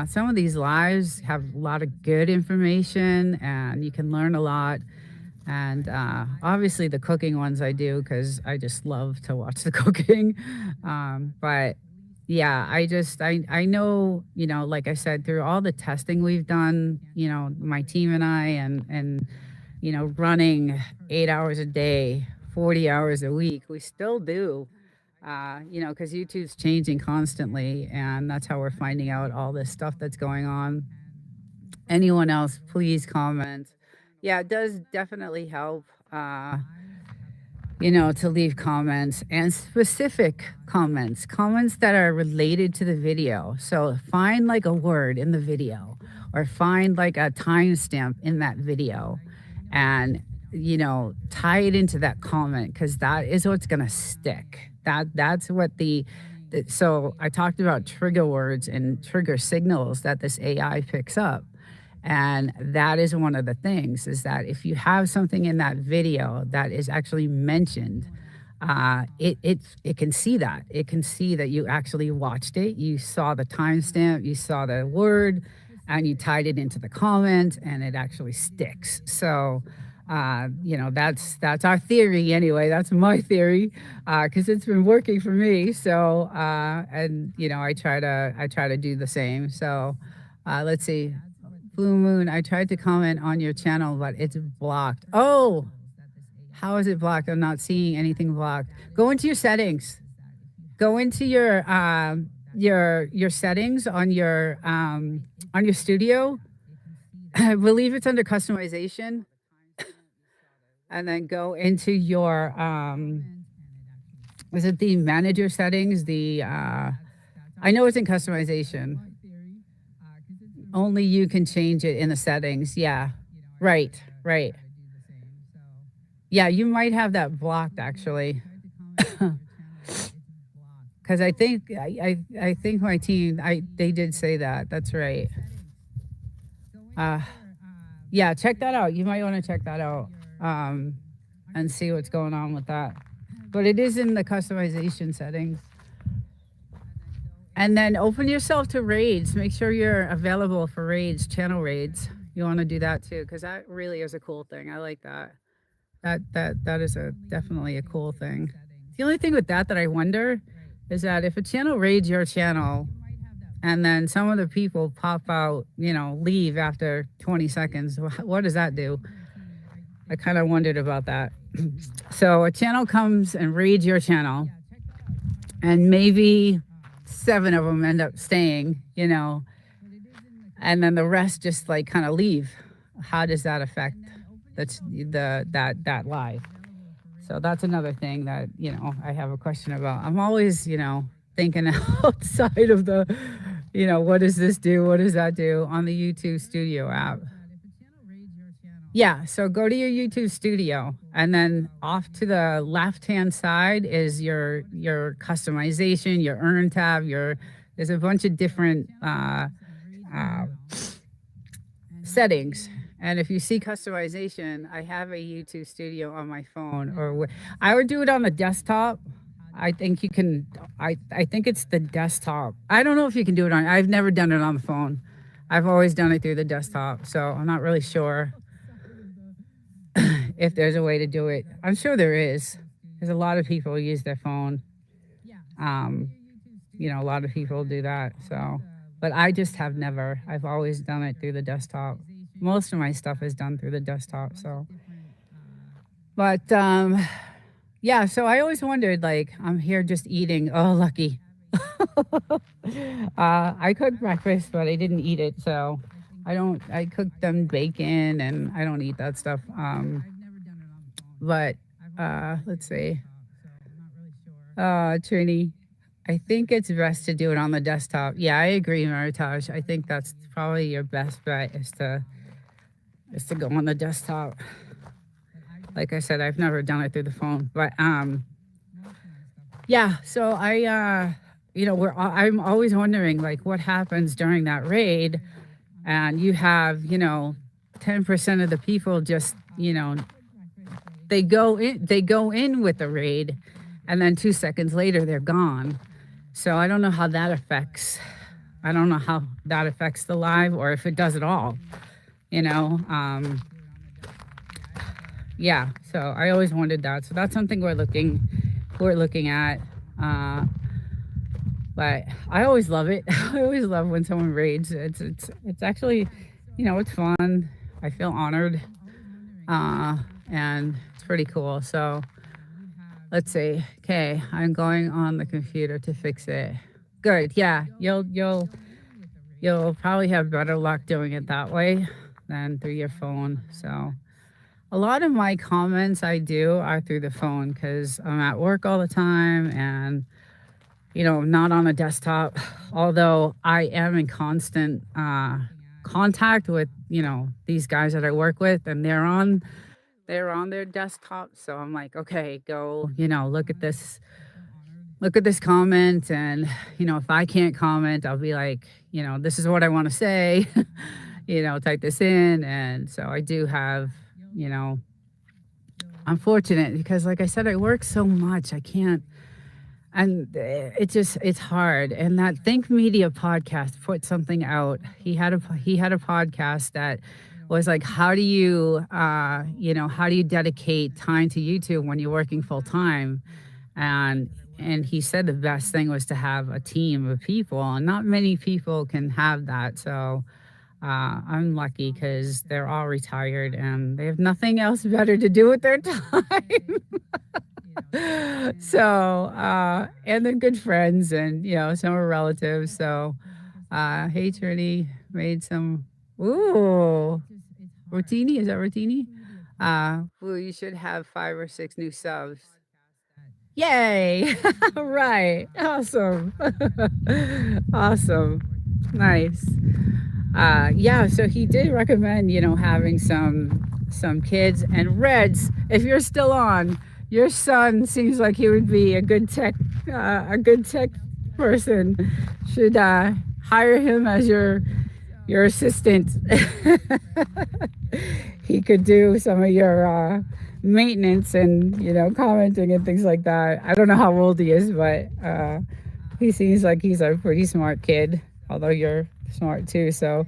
Some of these lives have a lot of good information, and you can learn a lot. And obviously the cooking ones I do because I just love to watch the cooking. But yeah, I know, like I said, through all the testing we've done, my team and I, and running 8 hours a day 40 hours a week. We still do, because YouTube's changing constantly, and that's how we're finding out all this stuff that's going on. Anyone else, please comment. Yeah, it does definitely help. To leave comments and specific comments, comments that are related to the video. So find like a word in the video or find like a timestamp in that video and, tie it into that comment because that is what's going to stick. That's what so I talked about trigger words and trigger signals that this AI picks up. And that is one of the things is that if you have something in that video that is actually mentioned, it can see that. It can see that you actually watched it. You saw the timestamp, you saw the word, and you tied it into the comment, and it actually sticks. So, that's our theory anyway. That's my theory, because it's been working for me. So, I try to do the same. So, let's see. Blue Moon, I tried to comment on your channel, but it's blocked. Oh, how is it blocked? I'm not seeing anything blocked. Go into your settings. Go into your settings on your studio. I believe it's under customization. And then go into your is it the manager settings? I know it's in customization. Only you can change it in the settings. Yeah. Right. Yeah, you might have that blocked actually. Because I think my team they did say that. That's right. Yeah, check that out. You might want to check that out and see what's going on with that. But it is in the customization settings. And then open yourself to raids. Make sure you're available for raids, channel raids. You want to do that too, because that really is a cool thing. I like that. That is definitely a cool thing. The only thing with that I wonder is that if a channel raids your channel, and then some of the people pop out, leave after 20 seconds, what does that do? I kind of wondered about that. So a channel comes and raids your channel, and maybe 7 of them end up staying, and then the rest just like kind of leave. How does that affect that live? So that's another thing that, I have a question about. I'm always, thinking outside of the, what does this do? What does that do on the YouTube Studio app? Yeah, so go to your YouTube Studio, and then off to the left-hand side is your customization, your earn tab, there's a bunch of different settings. And if you see customization, I have a YouTube Studio on my phone, or I would do it on the desktop. I think you can, I think it's the desktop. I don't know if you can do it I've never done it on the phone. I've always done it through the desktop, so I'm not really sure if there's a way to do it. I'm sure there is, because a lot of people use their phone. A lot of people do that. So, but I just have never. I've always done it through the desktop. Most of my stuff is done through the desktop. So, but yeah. So I always wondered, like, I'm here just eating. Oh, lucky. I cooked breakfast, but I didn't eat it. So I cooked them bacon, and I don't eat that stuff. But let's see. Trini, I think it's best to do it on the desktop. Yeah, I agree, Maritage. I think that's probably your best bet is to go on the desktop. Like I said, I've never done it through the phone, but yeah. So I'm always wondering, like, what happens during that raid, and you have 10% of the people just they go in with the raid, and then 2 seconds later they're gone. So I don't know how that affects. I don't know how that affects the live, or if it does at all. Yeah. So I always wondered that. So that's something we're looking at. But I always love it. I always love when someone raids. It's actually, it's fun. I feel honored, and it's pretty cool. So Let's see. Okay, I'm going on the computer to fix it. Good. Yeah, you'll probably have better luck doing it that way than through your phone. So a lot of my comments I do are through the phone because I'm at work all the time and not on a desktop. Although I am in constant contact with these guys that I work with, and they're on their desktop. So I'm like, okay, go, look at this comment. And, if I can't comment, I'll be like, this is what I want to say, type this in. And so I do have, you know, I'm fortunate because, like I said, I work so much. I can't, and it's hard. And that Think Media podcast put something out. He had a podcast that was like, how do you dedicate time to YouTube when you're working full time? And he said the best thing was to have a team of people, and not many people can have that. So I'm lucky because they're all retired and they have nothing else better to do with their time. So and they're good friends, and some are relatives. So hey Trini, made some ooh rotini. Is that rotini? Well, you should have 5 or 6 new subs. Yay! Right. Awesome. Awesome. Nice. Yeah, so he did recommend, having some kids. And Reds, if you're still on, your son seems like he would be a good tech person. Should hire him as your assistant. He could do some of your maintenance and commenting and things like that. I don't know how old he is, but he seems like he's a pretty smart kid, although you're smart too. So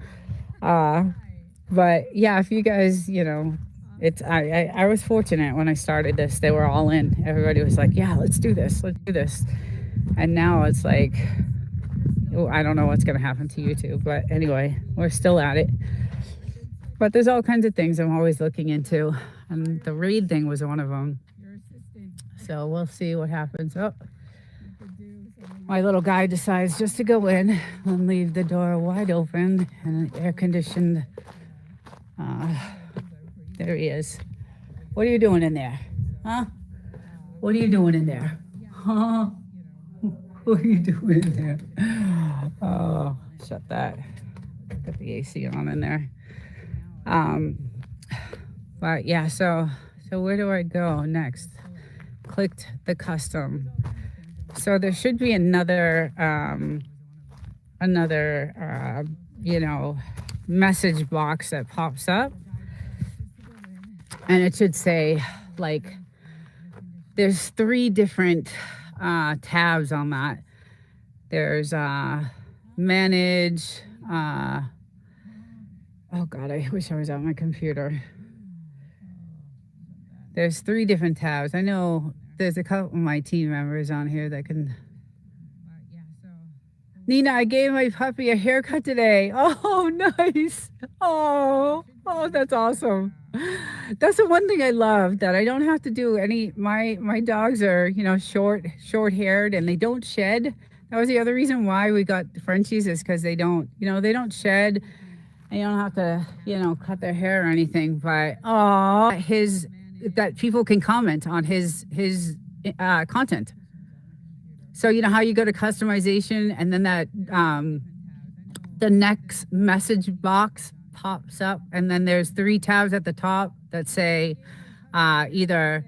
but yeah, if you guys, it's I was fortunate when I started this. They were all in. Everybody was like, yeah, let's do this. And now it's like, oh, I don't know what's going to happen to YouTube, but anyway, we're still at it. But there's all kinds of things I'm always looking into, and the read thing was one of them. So we'll see what happens. Oh, my little guy decides just to go in and leave the door wide open and air conditioned. There he is. What are you doing in there? Huh? What are you doing in there? Huh? What are you doing in there? Oh, shut that. Got the AC on in there. But yeah, so where do I go next? Clicked the custom. So there should be another message box that pops up, and it should say, like, there's 3 different tabs on that. There's manage. Oh God, I wish I was on my computer. There's 3 different tabs. I know there's a couple of my team members on here that can. Nina, I gave my puppy a haircut today. Oh, nice. Oh, that's awesome. That's the one thing I love, that I don't have to do any. My dogs are, short haired, and they don't shed. That was the other reason why we got the Frenchies, is because they don't shed. And you don't have to, cut their hair or anything. But that people can comment on his content. So how you go to customization, and then that the next message box pops up, and then there's 3 tabs at the top that say either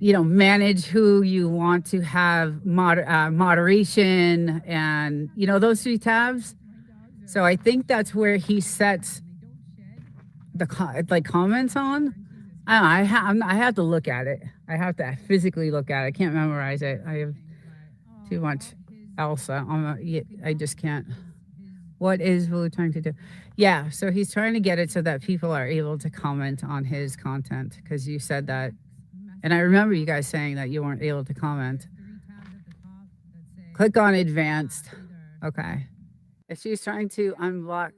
manage who you want to have moderation, and those 3 tabs. So I think that's where he sets the comments on. I have to look at it. I have to physically look at it. I can't memorize it. I have too much Elsa. I just can't. What is Blue trying to do? Yeah, so he's trying to get it so that people are able to comment on his content, because you said that. And I remember you guys saying that you weren't able to comment. Click on advanced. Okay. If she's trying to unblock,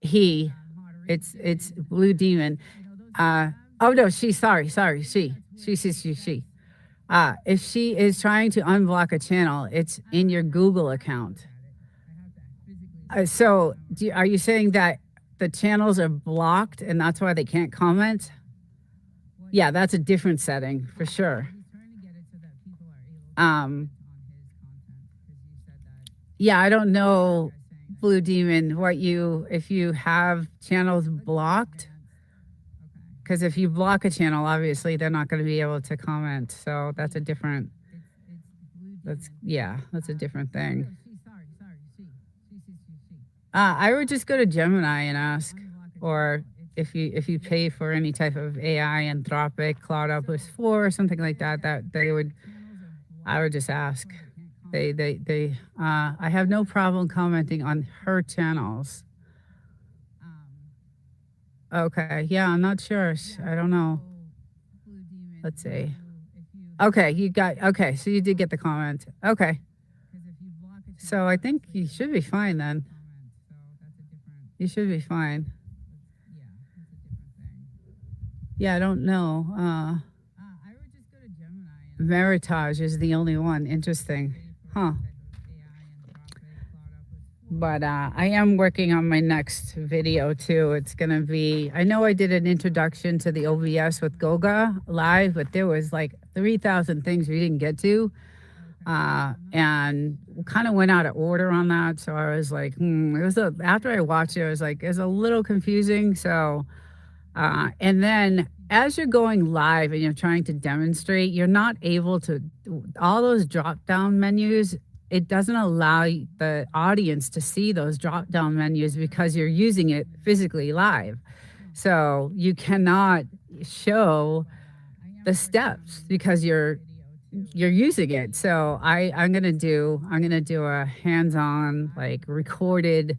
it's Blue Demon. Oh no, sorry, she. If she is trying to unblock a channel, it's in your Google account. So, are you saying that the channels are blocked and that's why they can't comment? Yeah, that's a different setting for sure. Um, yeah, I don't know, Blue Demon, if you have channels blocked, because if you block a channel, obviously they're not going to be able to comment. So that's a different thing. I would just go to Gemini and ask, or if you pay for any type of AI, Anthropic, Cloud Atlas 4, or something like that, I would just ask. I have no problem commenting on her channels. Okay, yeah, I'm not sure. I don't know. Let's see. Okay, so you did get the comment. Okay. So I think you should be fine then. You should be fine. Yeah, I don't know. Meritage is the only one. Interesting. Huh. But I am working on my next video too. It's going to be, I know I did an introduction to the OBS with Goga live, but there was like 3,000 things we didn't get to. And kind of went out of order on that. So I was like, after I watched it, I was like, it's a little confusing. So, and then as you're going live and you're trying to demonstrate, you're not able to, all those drop down menus, it doesn't allow the audience to see those drop down menus because you're using it physically live. So you cannot show the steps because you're using it. So I'm gonna do a hands-on, like, recorded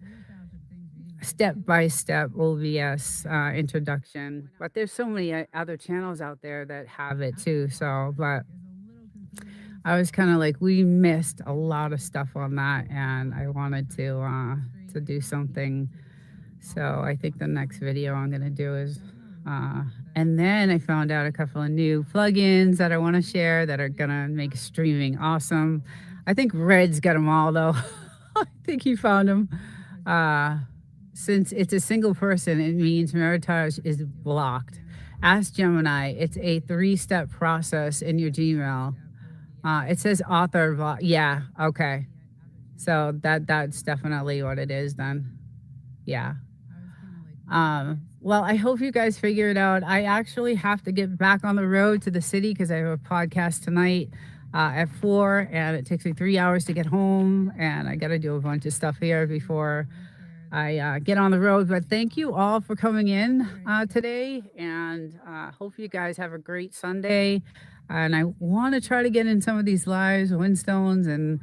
step-by-step OBS introduction. But there's so many other channels out there that have it too. So, but I was kind of like, we missed a lot of stuff on that, and I wanted to do something. So I think the next video I'm gonna do is, and then I found out a couple of new plugins that I want to share that are gonna make streaming awesome. I think Red's got them all though. I think he found them. Since it's a single person, it means Meritage is blocked. Ask Gemini. It's a 3-step process in your Gmail. It says author block. Yeah. Okay. So that's definitely what it is then. Yeah. Well, I hope you guys figure it out. I actually have to get back on the road to the city because I have a podcast tonight at 4, and it takes me 3 hours to get home, and I got to do a bunch of stuff here before I get on the road. But thank you all for coming in today, and hope you guys have a great Sunday. And I want to try to get in some of these lives, Windstones, and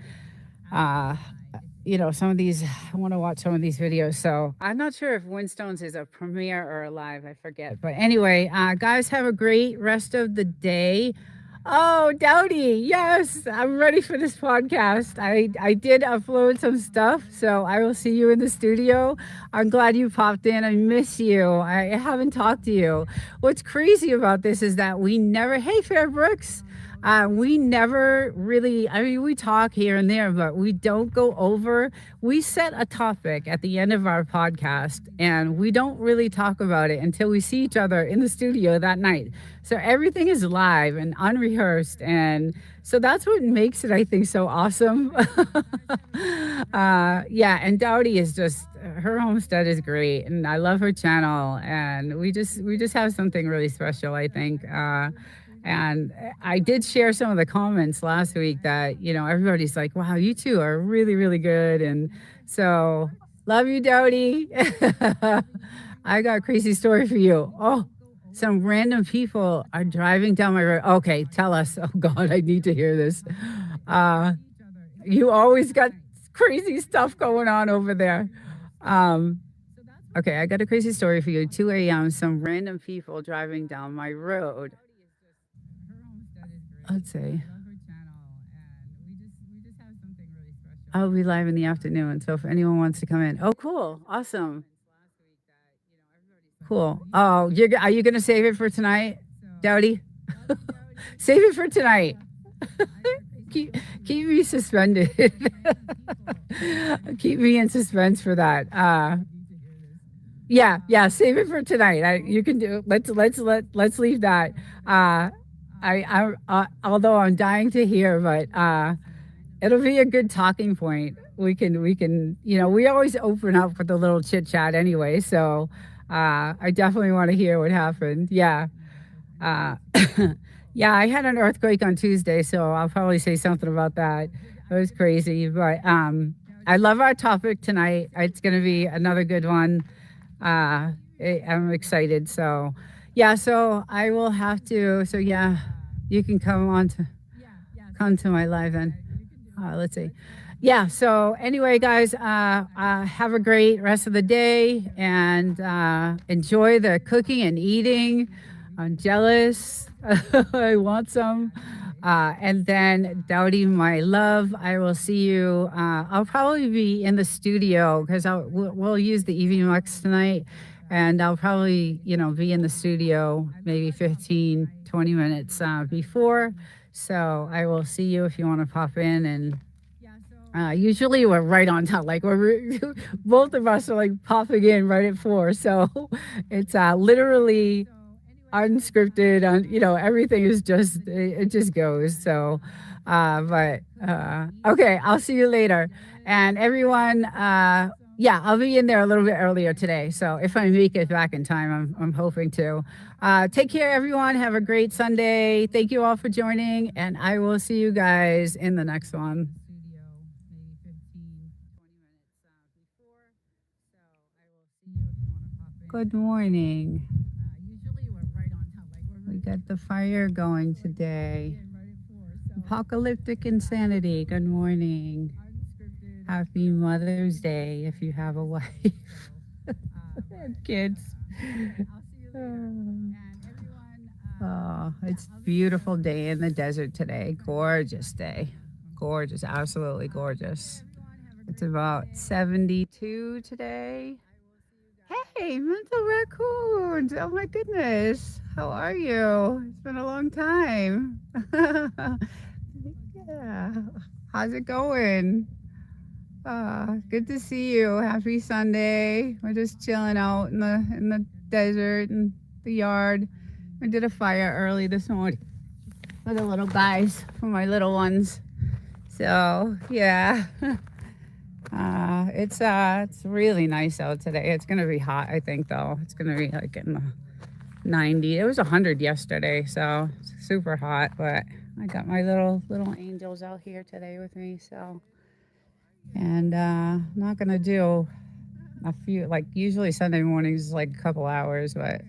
some of these, I want to watch some of these videos. So I'm not sure if Windstones is a premiere or a live, I forget. But anyway, guys, have a great rest of the day. Oh, Dowdy, yes, I'm ready for this podcast. I did upload some stuff, so I will see you in the studio. I'm glad you popped in. I miss you. I haven't talked to you. What's crazy about this is that hey, Fairbrooks, we never really, I mean, we talk here and there, but we don't go over. We set a topic at the end of our podcast, and we don't really talk about it until we see each other in the studio that night. So everything is live and unrehearsed. And so that's what makes it, I think, so awesome. Yeah, and Dowdy is just, her homestead is great, and I love her channel, and we just have something really special, I think. And I did share some of the comments last week that, everybody's like, wow, you two are really, really good. And so, love you, Dowdy. I got a crazy story for you. Oh, some random people are driving down my road. Okay, tell us. Oh, God, I need to hear this. You always got crazy stuff going on over there. Okay, I got a crazy story for you. 2 a.m., some random people driving down my road. Let's see. I'll be live in the afternoon, so if anyone wants to come in. Oh, cool. Awesome. Cool. Oh, are you gonna save it for tonight, Dowdy? Save it for tonight. keep keep me suspended. Keep me in suspense for that. Yeah, yeah. Save it for tonight. You can do. Let's leave that. Although I'm dying to hear, but it'll be a good talking point. We can. We always open up with a little chit chat anyway. So I definitely want to hear what happened. Yeah. Uh, yeah, I had an earthquake on Tuesday, so I'll probably say something about that. It was crazy, but I love our topic tonight. It's going to be another good one. I'm excited. So, yeah, so I will have to. So, yeah, you can come to my live then. Let's see. Yeah. So anyway, guys, have a great rest of the day and enjoy the cooking and eating. I'm jealous. I want some. And then Dowdy, my love, I will see you. I'll probably be in the studio because we'll use the EV tonight. And I'll probably, be in the studio maybe 15, 20 minutes before. So I will see you if you want to pop in. And usually we're right on time. Like both of us are like popping in right at 4. So it's literally unscripted. Everything is it just goes. So, but okay, I'll see you later. And everyone, yeah, I'll be in there a little bit earlier today. So if I make it back in time, I'm hoping to. Take care, everyone. Have a great Sunday. Thank you all for joining, and I will see you guys in the next one. Good morning. We got the fire going today. Apocalyptic insanity. Good morning. Happy Mother's Day if you have a wife and kids. Oh, it's a beautiful day in the desert today. Gorgeous day. Gorgeous. Absolutely gorgeous. It's about 72 today. Hey, mental raccoons. Oh my goodness. How are you? It's been a long time. Yeah. How's it going? Good to see you. Happy Sunday. We're just chilling out in the desert and the yard. We did a fire early this morning for the little guys, for my little ones. So yeah. It's really nice out today. It's gonna be hot, I think, though. It's gonna be like in the 90. It was 100 yesterday, so it's super hot. But I got my little angels out here today with me. So, and I'm not gonna do a few, like usually Sunday mornings is like a couple hours, but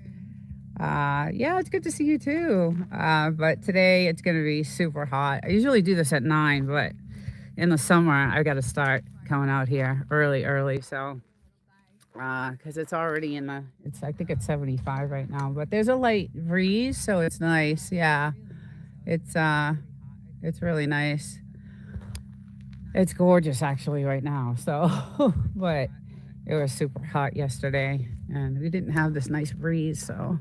yeah, it's good to see you too. But today it's gonna be super hot. I usually do this at 9, but in the summer I got to start coming out here early. So, because it's already I think it's 75 right now, but there's a light breeze, so it's nice. Yeah, it's really nice. It's gorgeous actually right now. So, but it was super hot yesterday, and we didn't have this nice breeze. So,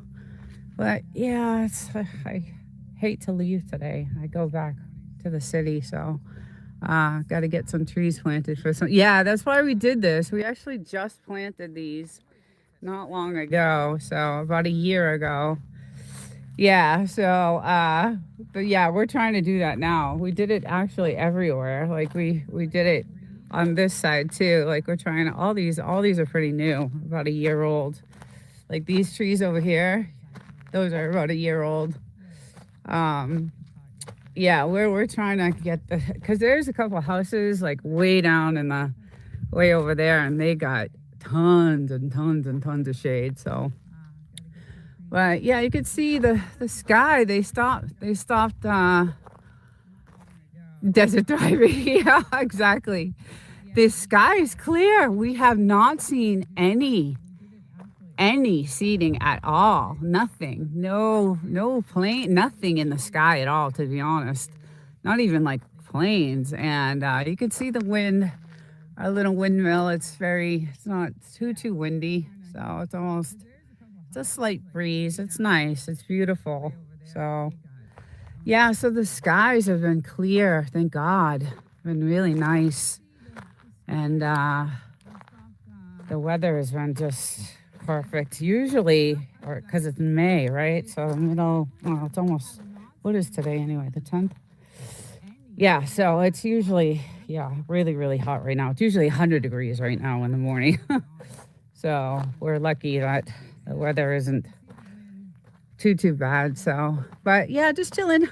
but yeah, I hate to leave today. I go back to the city, so. Got to get some trees planted for some. Yeah, that's why we did this. We actually just planted these not long ago, so about a year ago. Yeah, so but yeah, we're trying to do that now. We did it actually everywhere. Like we did it on this side too. Like we're trying to, all these are pretty new, about a year old. Like these trees over here, those are about a year old. Yeah, we're trying to get because there's a couple of houses like way down in the way over there, and they got tons and tons and tons of shade. So, but yeah, you could see the sky. They stopped desert driving. Yeah, exactly. The sky is clear. We have not seen any seeding at all. Nothing. No plane, nothing in the sky at all, to be honest. Not even like planes. And you can see the wind, our little windmill. It's not too windy. So it's a slight breeze. It's nice. It's beautiful. So, yeah, so the skies have been clear, thank God. Been really nice. And the weather has been just perfect. Usually, or because it's May, right? So it's almost, what is today anyway? The 10th? Yeah, so it's usually, yeah, really, really hot right now. It's usually 100 degrees right now in the morning. So we're lucky that the weather isn't too bad. So, but yeah, just chilling.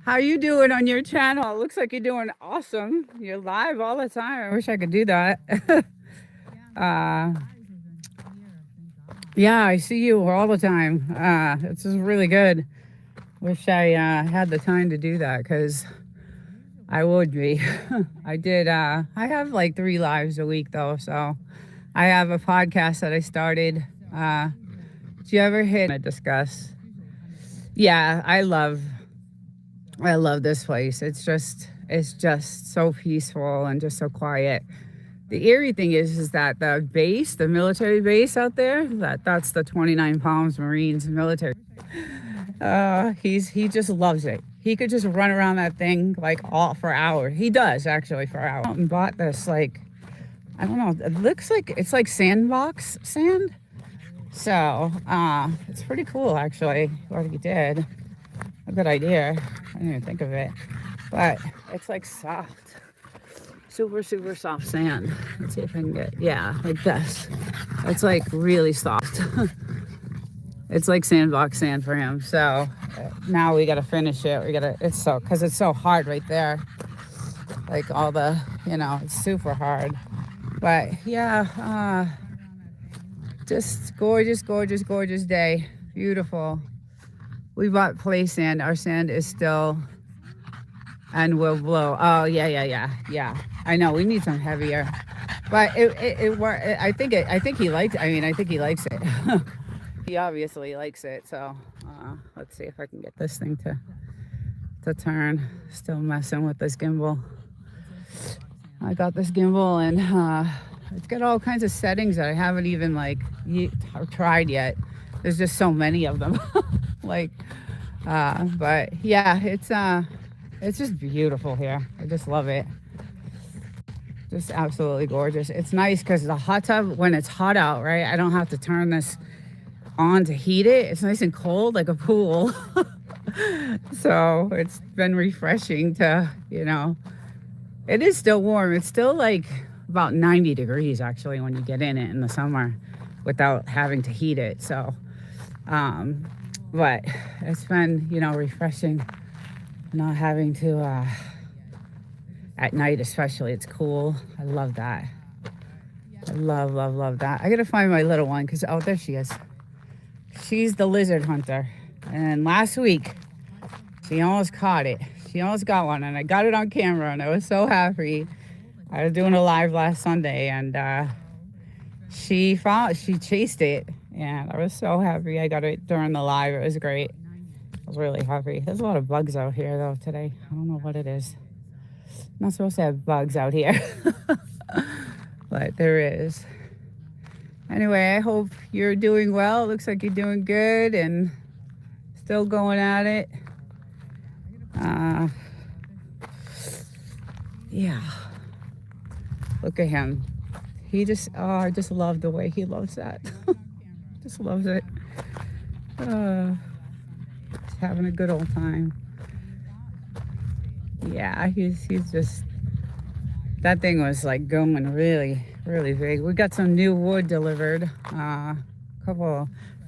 How you doing on your channel? Looks like you're doing awesome. You're live all the time. I wish I could do that. Yeah, I see you all the time. This is really good. Wish I had the time to do that because I would be. I did. I have like 3 lives a week though. So I have a podcast that I started. Did you ever hit and discuss? Yeah, I love this place. It's just so peaceful and just so quiet. The eerie thing is that the base, the military base out there, that's the 29 Palms Marines military. He just loves it. He could just run around that thing like all for hours. He does actually for hours. And bought this like, I don't know. It looks like it's like sandbox sand. So it's pretty cool actually. What he did. A good idea. I didn't even think of it. But it's like soft. Super soft sand. Let's see if I can get, yeah, like this. It's like really soft. It's like sandbox sand for him. So now we gotta finish it. Cause it's so hard right there. Like all the, it's super hard. But yeah, just gorgeous day. Beautiful. We bought play sand. Our sand is still and will blow. Oh yeah. I know we need some heavier, but it worked. I think he likes. I think he likes it. He obviously likes it. So let's see if I can get this thing to turn. Still messing with this gimbal. I got this gimbal and it's got all kinds of settings that I haven't even tried yet. There's just so many of them. But yeah, it's just beautiful here. I just love it. Just absolutely gorgeous. It's nice because the hot tub, when it's hot out, right? I don't have to turn this on to heat it. It's nice and cold like a pool. So it's been refreshing to, it is still warm. It's still like about 90 degrees actually when you get in it in the summer without having to heat it. So, but it's been, refreshing not having to, at night especially, it's cool. I love that. I love that. I gotta find my little one because, oh, there she is. She's the lizard hunter. And last week, she almost caught it. She almost got one and I got it on camera and I was so happy. I was doing a live last Sunday and she chased it and I was so happy I got it during the live. It was great. I was really happy. There's a lot of bugs out here though today. I don't know what it is. I'm not supposed to have bugs out here. But there is. Anyway, I hope you're doing well. It looks like you're doing good and still going at it. Yeah. Look at him. I just love the way he loves that. Just loves it. He's having a good old time. Yeah, he's just, that thing was like going really big. We got some new wood delivered, I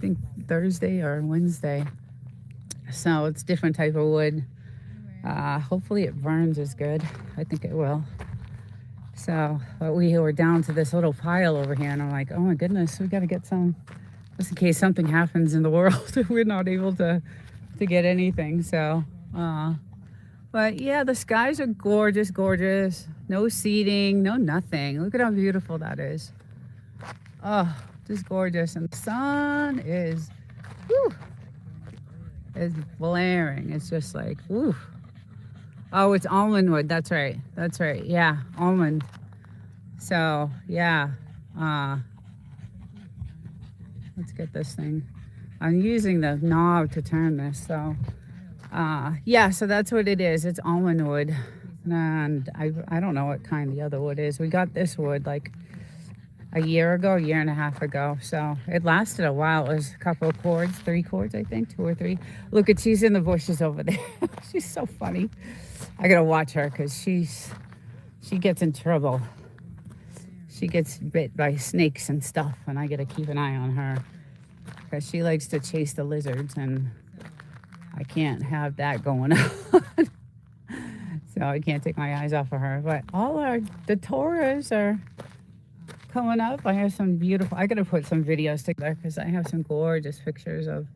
think Thursday or Wednesday. So it's different type of wood. Hopefully it burns as good. I think it will. So, but we were down to this little pile over here and I'm like, oh my goodness, we got to get some, just in case something happens in the world. We're not able to get anything. So, but yeah, the skies are gorgeous. No seating, no nothing. Look at how beautiful that is. Oh, just gorgeous. And the sun is blaring. It's just like, woo. Oh, it's almond wood. That's right. Yeah, almond. So, yeah. Let's get this thing. I'm using the knob to turn this. So, yeah, so that's what it is. It's almond wood. And I don't know what kind the other wood is. We got this wood like a year and a half ago. So it lasted a while. It was a couple of cords, 3 cords, I think, 2 or 3. Look at, she's in the bushes over there. She's so funny. I gotta watch her because she gets in trouble. She gets bit by snakes and stuff, and I gotta keep an eye on her because she likes to chase the lizards, and I can't have that going on. So I can't take my eyes off of her. But the Taurus are coming up. I have some beautiful, I gotta put some videos together because I have some gorgeous pictures of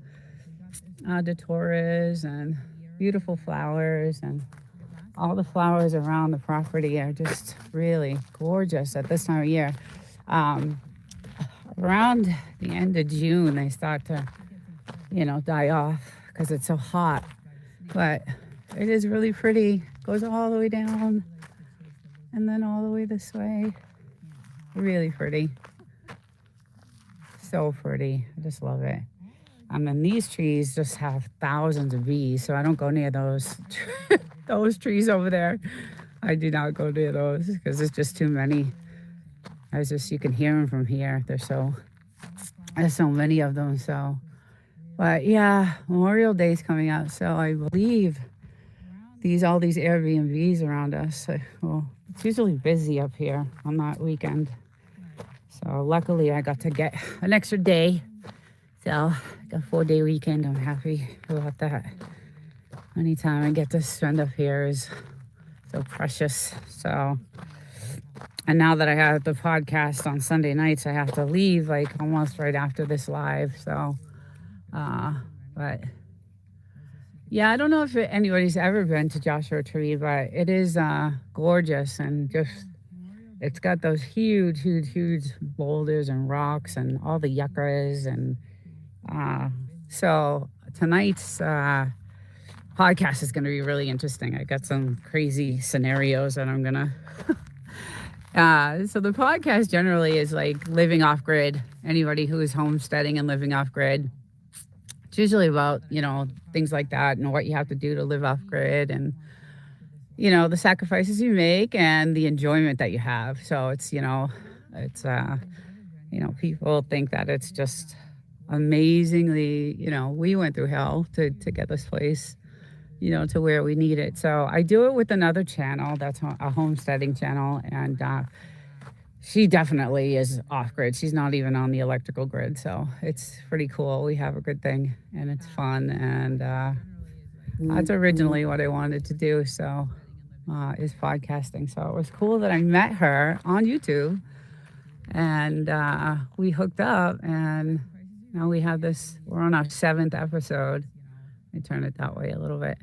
the Taurus and beautiful flowers, and all the flowers around the property are just really gorgeous at this time of year. Around the end of June, they start to, die off because it's so hot. But it is really pretty. Goes all the way down and then all the way this way. Really pretty. So pretty. I just love it. And then these trees just have thousands of bees, so I don't go near those those trees over there. I do not go near those because there's just too many. You can hear them from here. There's so many of them. So, but yeah, Memorial Day's coming up, so I believe all these Airbnbs around us. Well, it's usually busy up here on that weekend. So luckily I got to get an extra day. So I got a 4-day weekend. I'm happy about that. Anytime I get to spend up here is so precious. So, and now that I have the podcast on Sunday nights, I have to leave like almost right after this live. So, but yeah, I don't know if anybody's ever been to Joshua Tree, but it is gorgeous, and just it's got those huge boulders and rocks and all the yuccas, and so tonight's podcast is going to be really interesting. I got some crazy scenarios that I'm gonna so the podcast generally is like living off grid. Anybody who is homesteading and living off grid, it's usually about things like that and what you have to do to live off grid, and the sacrifices you make and the enjoyment that you have. So it's people think that it's just amazingly, we went through hell to get this place, to where we need it. So I do it with another channel that's a homesteading channel, and she definitely is off grid. She's not even on the electrical grid, so it's pretty cool. We have a good thing, and it's fun, and that's originally what I wanted to do. So is podcasting. So it was cool that I met her on YouTube, and we hooked up, and now we have this. We're on our 7th episode. Let me turn it that way a little bit.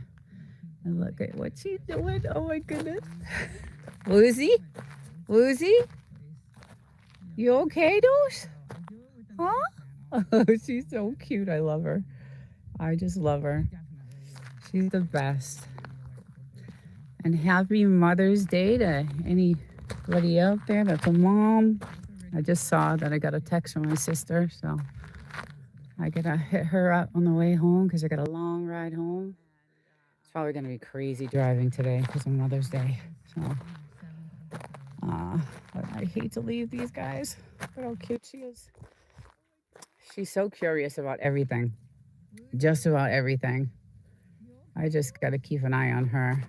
And look at what she's doing. Oh my goodness. Woozy? You okay, Deuce? Huh? Oh, she's so cute. I love her. I just love her. She's the best. And happy Mother's Day to anybody out there that's a mom. I just saw that I got a text from my sister, so I gotta hit her up on the way home because I got a long ride home. It's probably gonna be crazy driving today because of Mother's Day. So, but I hate to leave these guys. Look how cute she is. She's so curious about everything, just about everything. I just gotta keep an eye on her.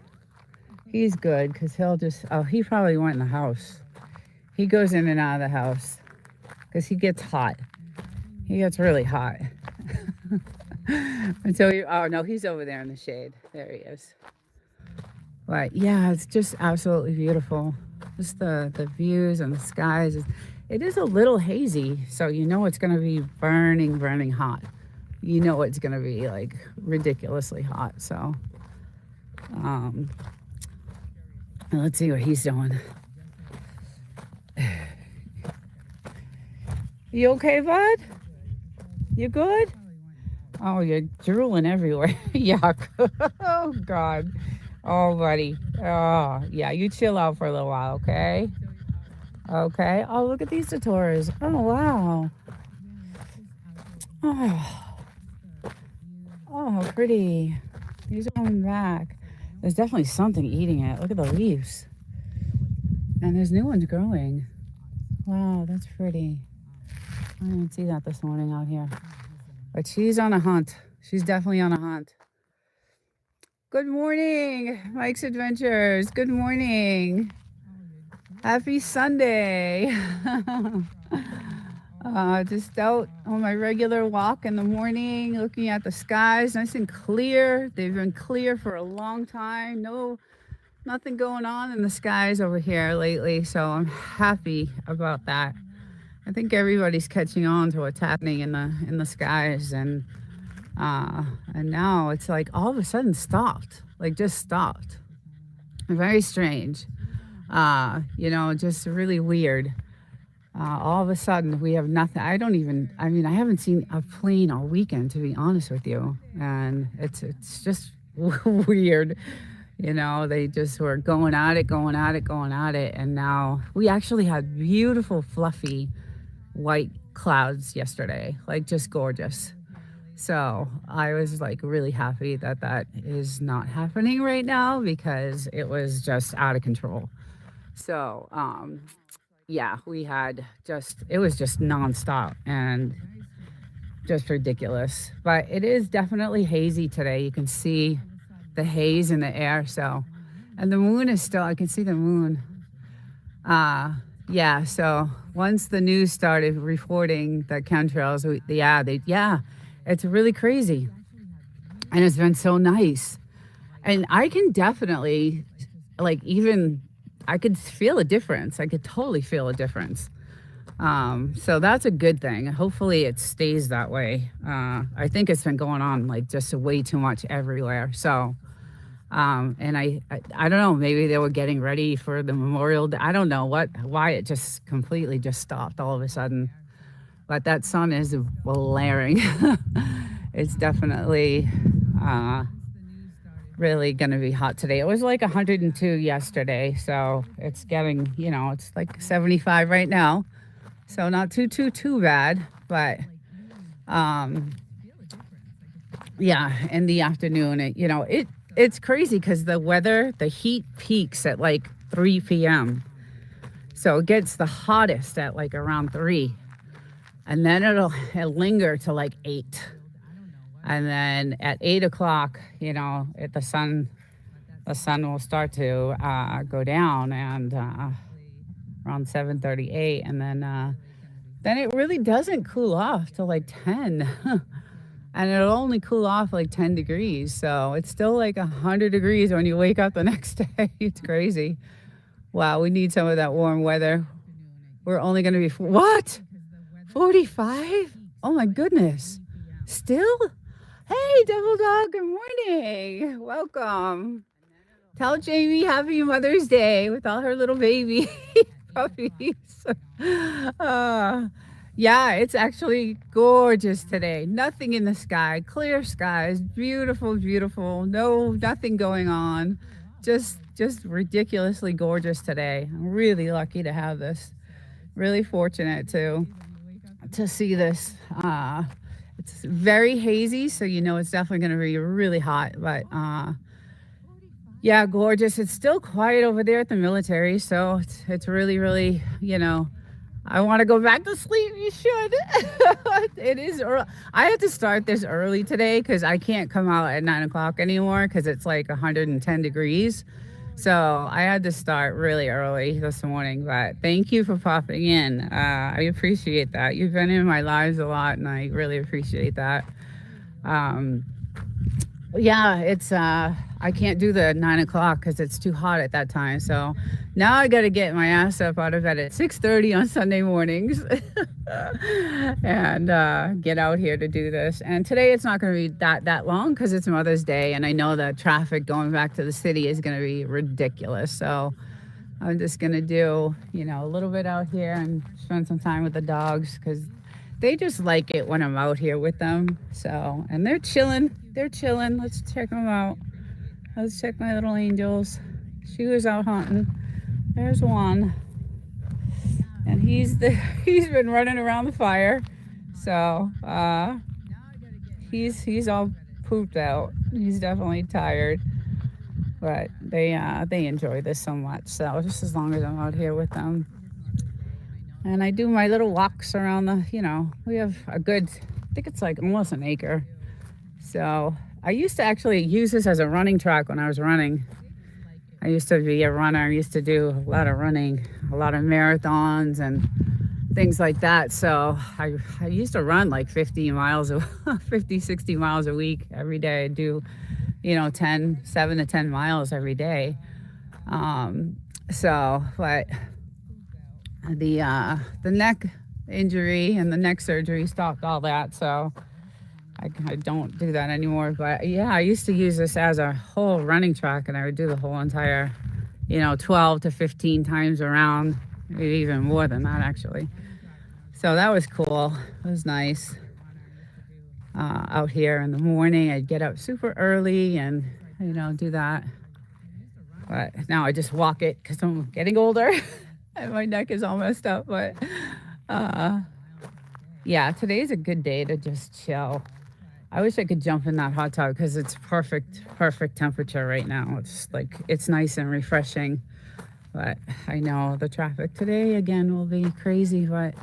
He's good because he probably went in the house. He goes in and out of the house because he gets hot. He gets really hot. Oh no, he's over there in the shade. There he is. But yeah, it's just absolutely beautiful. Just the views and the skies. It is a little hazy, so it's going to be burning hot. It's going to be like ridiculously hot. So, let's see what he's doing. You okay, bud? You good? Oh, you're drooling everywhere. Yuck. Oh, God. Oh, buddy. Oh, yeah. You chill out for a little while, okay? Okay. Oh, look at these Satoras. Oh, wow. Oh, how pretty. These are coming back. There's definitely something eating it. Look at the leaves. And there's new ones growing. Wow, that's pretty. I didn't see that this morning out here. But she's on a hunt. She's definitely on a hunt. Good morning, Mike's Adventures. Good morning. Happy Sunday. Just out on my regular walk in the morning, looking at the skies, nice and clear. They've been clear for a long time. Nothing going on in the skies over here lately, so I'm happy about that. I think everybody's catching on to what's happening in the skies, and now it's like all of a sudden stopped, like just stopped. Very strange. Just really weird. All of a sudden we have nothing. I haven't seen a plane all weekend, to be honest with you. And it's just weird. They just were going at it. And now we actually had beautiful, fluffy white clouds yesterday, like just gorgeous. So I was like really happy that is not happening right now, because it was just out of control. So, it was just nonstop and just ridiculous. But it is definitely hazy today. You can see the haze in the air. So, and the moon is still, I can see the moon. So once the news started reporting the chemtrails, it's really crazy. And it's been so nice. And I can definitely, I could feel a difference. I could totally feel a difference. So that's a good thing. Hopefully it stays that way. I think it's been going on like just way too much everywhere. So, and I don't know, maybe they were getting ready for the Memorial Day. I don't know why it just completely just stopped all of a sudden. But that sun is blaring. It's definitely, really going to be hot today. It was like 102 yesterday, so it's getting, it's like 75 right now, so not too bad. But in the afternoon, it's crazy because the heat peaks at like 3 p.m. so it gets the hottest at like around 3, and then it'll linger to like 8. And then at 8 o'clock, the sun will start to go down, and around 7:38, and then it really doesn't cool off till like 10, and it'll only cool off like 10 degrees. So it's still like 100 degrees when you wake up the next day. It's crazy. Wow, we need some of that warm weather. We're only going to be 45? Oh my goodness, still. Hey, Devil Dog, good morning. Welcome. Tell Jamie happy Mother's Day with all her little baby puppies. It's actually gorgeous today. Nothing in the sky, clear skies, beautiful, beautiful. Nothing going on. Just ridiculously gorgeous today. I'm really lucky to have this. Really fortunate to see this. It's very hazy, so it's definitely going to be really hot. But gorgeous. It's still quiet over there at the military, so it's really, really, I want to go back to sleep. You should. It is early. I have to start this early today because I can't come out at 9 o'clock anymore because it's like 110 degrees. So I had to start really early this morning, but thank you for popping in. I appreciate that. You've been in my lives a lot, and I really appreciate that. It's I can't do the 9 o'clock because it's too hot at that time. So now I got to get my ass up out of bed at 6:30 on Sunday mornings and get out here to do this. And today it's not going to be that long because it's Mother's Day, and I know that traffic going back to the city is going to be ridiculous. So I'm just going to do, a little bit out here and spend some time with the dogs because they just like it when I'm out here with them. So, and they're chilling. Let's check them out. Let's check my little angels. She was out hunting. There's one. And he's been running around the fire. So, he's all pooped out. He's definitely tired, but they enjoy this so much. So just as long as I'm out here with them, and I do my little walks around the, we have a good, I think it's like almost an acre. So I used to actually use this as a running track when I was running. I used to be a runner. I used to do a lot of running, a lot of marathons and things like that. So I used to run like 50 miles, 50, 60 miles a week every day. I do, 7 to 10 miles every day. But the neck injury and the neck surgery stopped all that. So I don't do that anymore. But yeah, I used to use this as a whole running track, and I would do the whole entire, 12 to 15 times around, maybe even more than that actually. So that was cool. It was nice. Out here in the morning, I'd get up super early and, do that. But now I just walk it because I'm getting older and my neck is all messed up. But yeah, today's a good day to just chill. I wish I could jump in that hot tub because it's perfect temperature right now. It's nice and refreshing. But I know the traffic today again will be crazy, but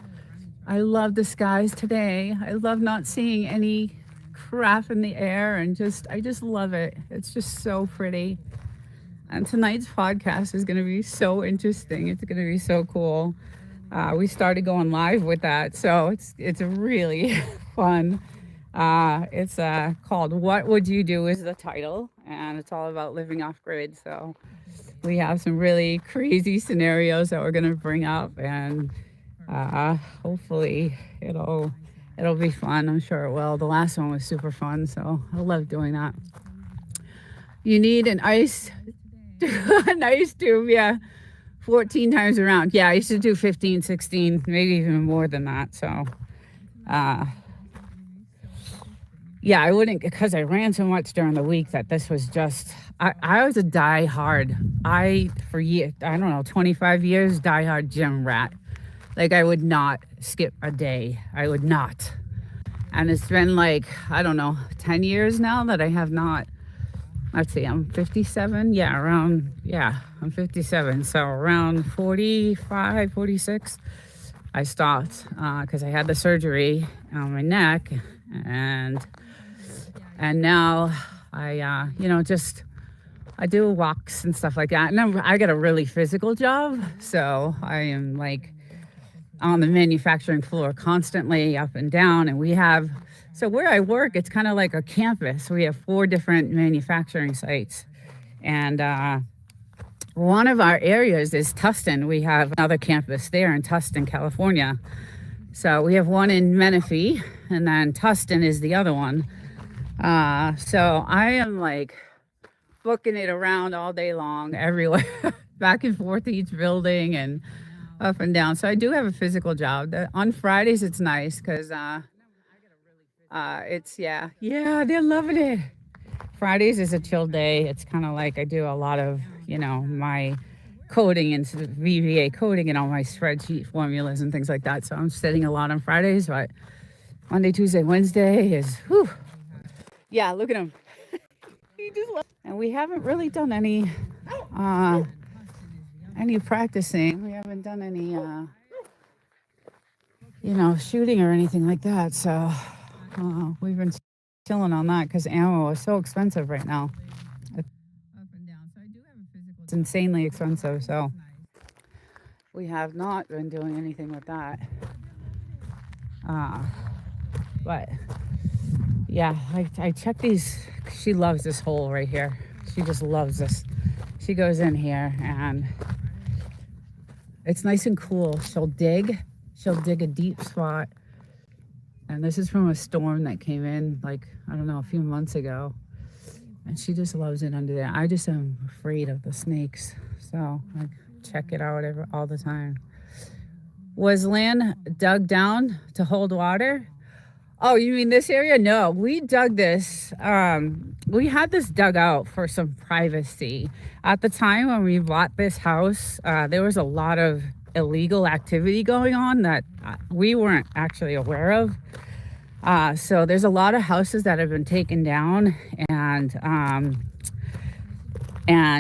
I love the skies today. I love not seeing any crap in the air, and I just love it. It's just so pretty. And tonight's podcast is going to be so interesting. It's going to be so cool. We started going live with that, so it's really fun. It's called "What Would You Do" is the title, and it's all about living off grid. So we have some really crazy scenarios that we're going to bring up, and hopefully it'll be fun. I'm sure it will. The last one was super fun, so I love doing that. You need an ice tube, yeah, 14 times around. Yeah, I used to do 15, 16, maybe even more than that. So yeah, I wouldn't, because I ran so much during the week that this was just, I was a die-hard, for years, I don't know, 25 years, die-hard gym rat. Like, I would not skip a day. I would not. And it's been like, I don't know, 10 years now that I have not. Let's see, I'm 57. Yeah, I'm 57. So around 45, 46, I stopped because I had the surgery on my neck. And now I, I do walks and stuff like that. And I got a really physical job. So I am like on the manufacturing floor constantly up and down. And so where I work, it's kind of like a campus. We have 4 different manufacturing sites. And one of our areas is Tustin. We have another campus there in Tustin, California. So we have one in Menifee, and then Tustin is the other one. So I am like booking it around all day long, everywhere, back and forth each building and up and down. So I do have a physical job. On Fridays, it's nice because they're loving it. Fridays is a chill day. It's kind of like I do a lot of, my coding and VBA coding and all my spreadsheet formulas and things like that. So I'm studying a lot on Fridays, but Monday, Tuesday, Wednesday is, whew. Yeah, look at him. And we haven't really done any practicing. We haven't done any, shooting or anything like that. So we've been chilling on that because ammo is so expensive right now. It's insanely expensive. So we have not been doing anything with that. But yeah, I check these. She loves this hole right here. She just loves this. She goes in here and it's nice and cool. She'll dig a deep spot. And this is from a storm that came in a few months ago. And she just loves it under there. I just am afraid of the snakes. So I check it out all the time. Was land dug down to hold water? Oh, you mean this area? No, we dug this. We had this dug out for some privacy. At the time when we bought this house, there was a lot of illegal activity going on that we weren't actually aware of. So there's a lot of houses that have been taken down, and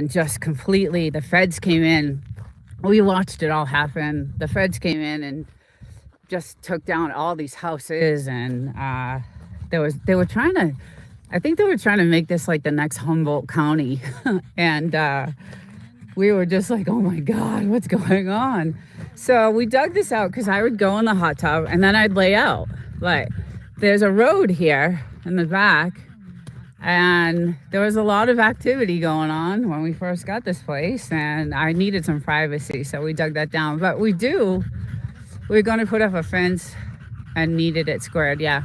just completely, the feds came in. We watched it all happen. The feds came in and just took down all these houses, and they were trying to, I think they were trying to make this like the next Humboldt County. And we were just like, oh my God, what's going on? So we dug this out because I would go in the hot tub and then I'd lay out. But there's a road here in the back, and there was a lot of activity going on when we first got this place, and I needed some privacy, so we dug that down. But we're going to put up a fence and needed it squared, yeah.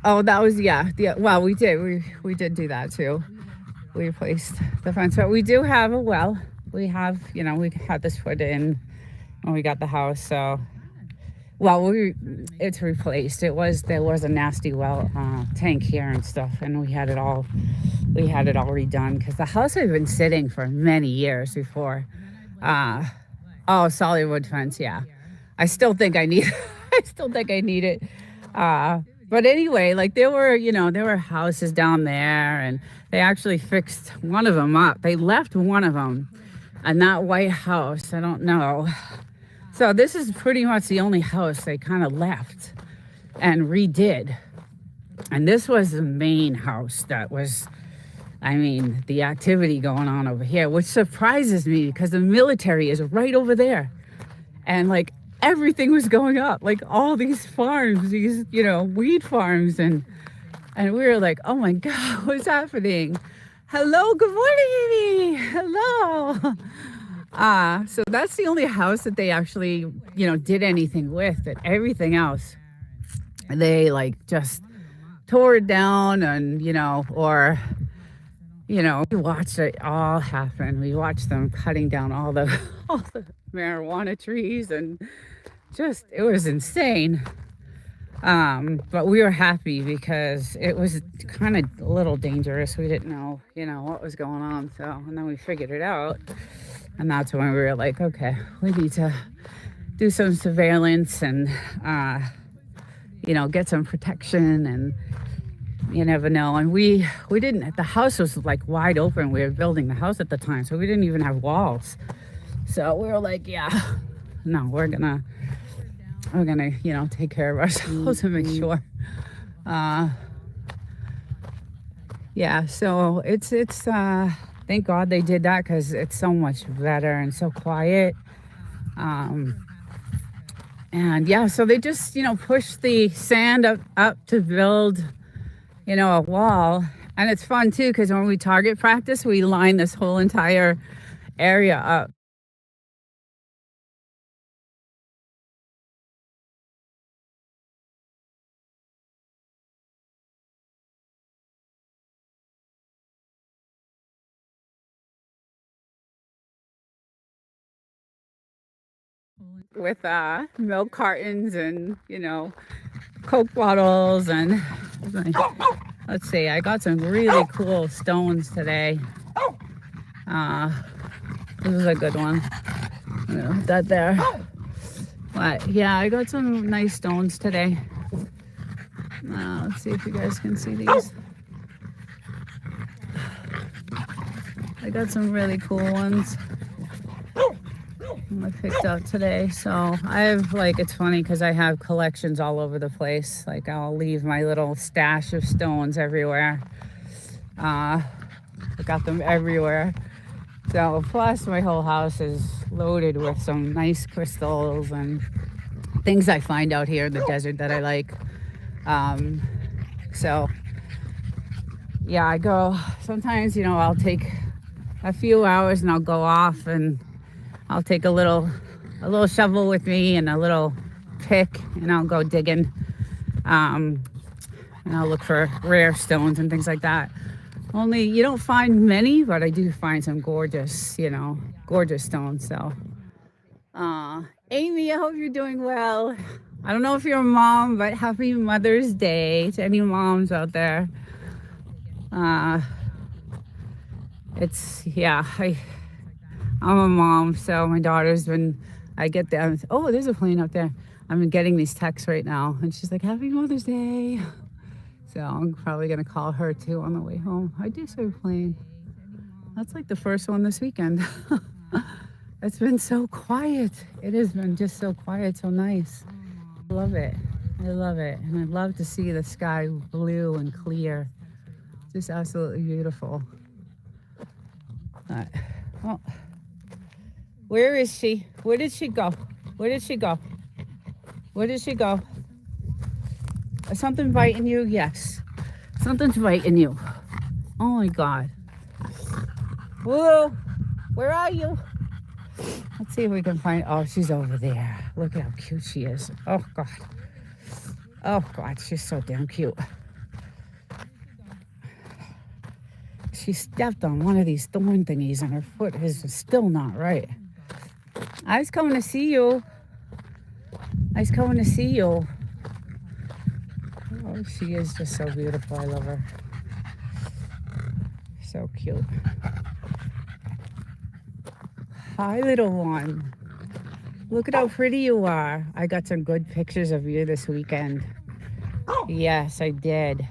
Oh, that was, yeah, well, we did do that too. We replaced the fence, but we do have a well. We have, we had this put in when we got the house, so, well, it's replaced. There was a nasty well tank here and stuff, and we had it all redone because the house had been sitting for many years before. Oh, solid wood fence, yeah. I still think I need it. But anyway, like there were houses down there, and they actually fixed one of them up. They left one of them, and that white house, I don't know. So this is pretty much the only house they kind of left and redid. And this was the main house that was, the activity going on over here, which surprises me because the military is right over there. And like everything was going up, like all these farms, these, weed farms. And we were like, oh my God, what's happening? Hello, good morning, Amy. Hello. So that's the only house that they actually, did anything with. But everything else, they like just tore it down, and, we watched it all happen. We watched them cutting down all the marijuana trees, and just, it was insane. But we were happy because it was kind of a little dangerous. We didn't know, what was going on. So, and then we figured it out. And that's when we were like, okay, we need to do some surveillance and, get some protection, and you never know. And we didn't, the house was like wide open. We were building the house at the time, so we didn't even have walls. So we were like, yeah, no, we're gonna, take care of ourselves and make sure. Yeah, so it's thank God they did that because it's so much better and so quiet. And yeah, so they just, push the sand up to build, a wall. And it's fun too, because when we target practice, we line this whole entire area up. With milk cartons and, Coke bottles, and let's see, I got some really cool stones today. This is a good one. That there. But yeah, I got some nice stones today. Let's see if you guys can see these. I got some really cool ones I picked up today. So I have, it's funny because I have collections all over the place. Like I'll leave my little stash of stones everywhere. I got them everywhere. So plus my whole house is loaded with some nice crystals and things I find out here in the desert that I like. So yeah, I go sometimes, I'll take a few hours and I'll go off, and I'll take a little shovel with me and a little pick, and I'll go digging. And I'll look for rare stones and things like that. Only you don't find many, but I do find some gorgeous, gorgeous stones. So, Amy, I hope you're doing well. I don't know if you're a mom, but happy Mother's Day to any moms out there. I'm a mom, so my daughter's been I get there. Oh, there's a plane up there. I'm getting these texts right now, and she's like, "Happy Mother's Day." So I'm probably gonna call her too on the way home. I do see a plane. That's like the first one this weekend. It's been so quiet. It has been just so quiet, so nice. I love it. I love it. And I'd love to see the sky blue and clear. Just absolutely beautiful. Well, where is she? Where did she go? Where did she go? Where did she go? Is something biting you? Yes. Something's biting you. Oh my God. Whoa. Where are you? Let's see if we can find. Oh, she's over there. Look at how cute she is. Oh God. Oh God, she's so damn cute. She stepped on one of these thorn thingies and her foot is still not right. I was coming to see you. I was coming to see you. Oh, she is just so beautiful. I love her. So cute. Hi, little one. Look at how pretty you are. I got some good pictures of you this weekend. Yes, I did.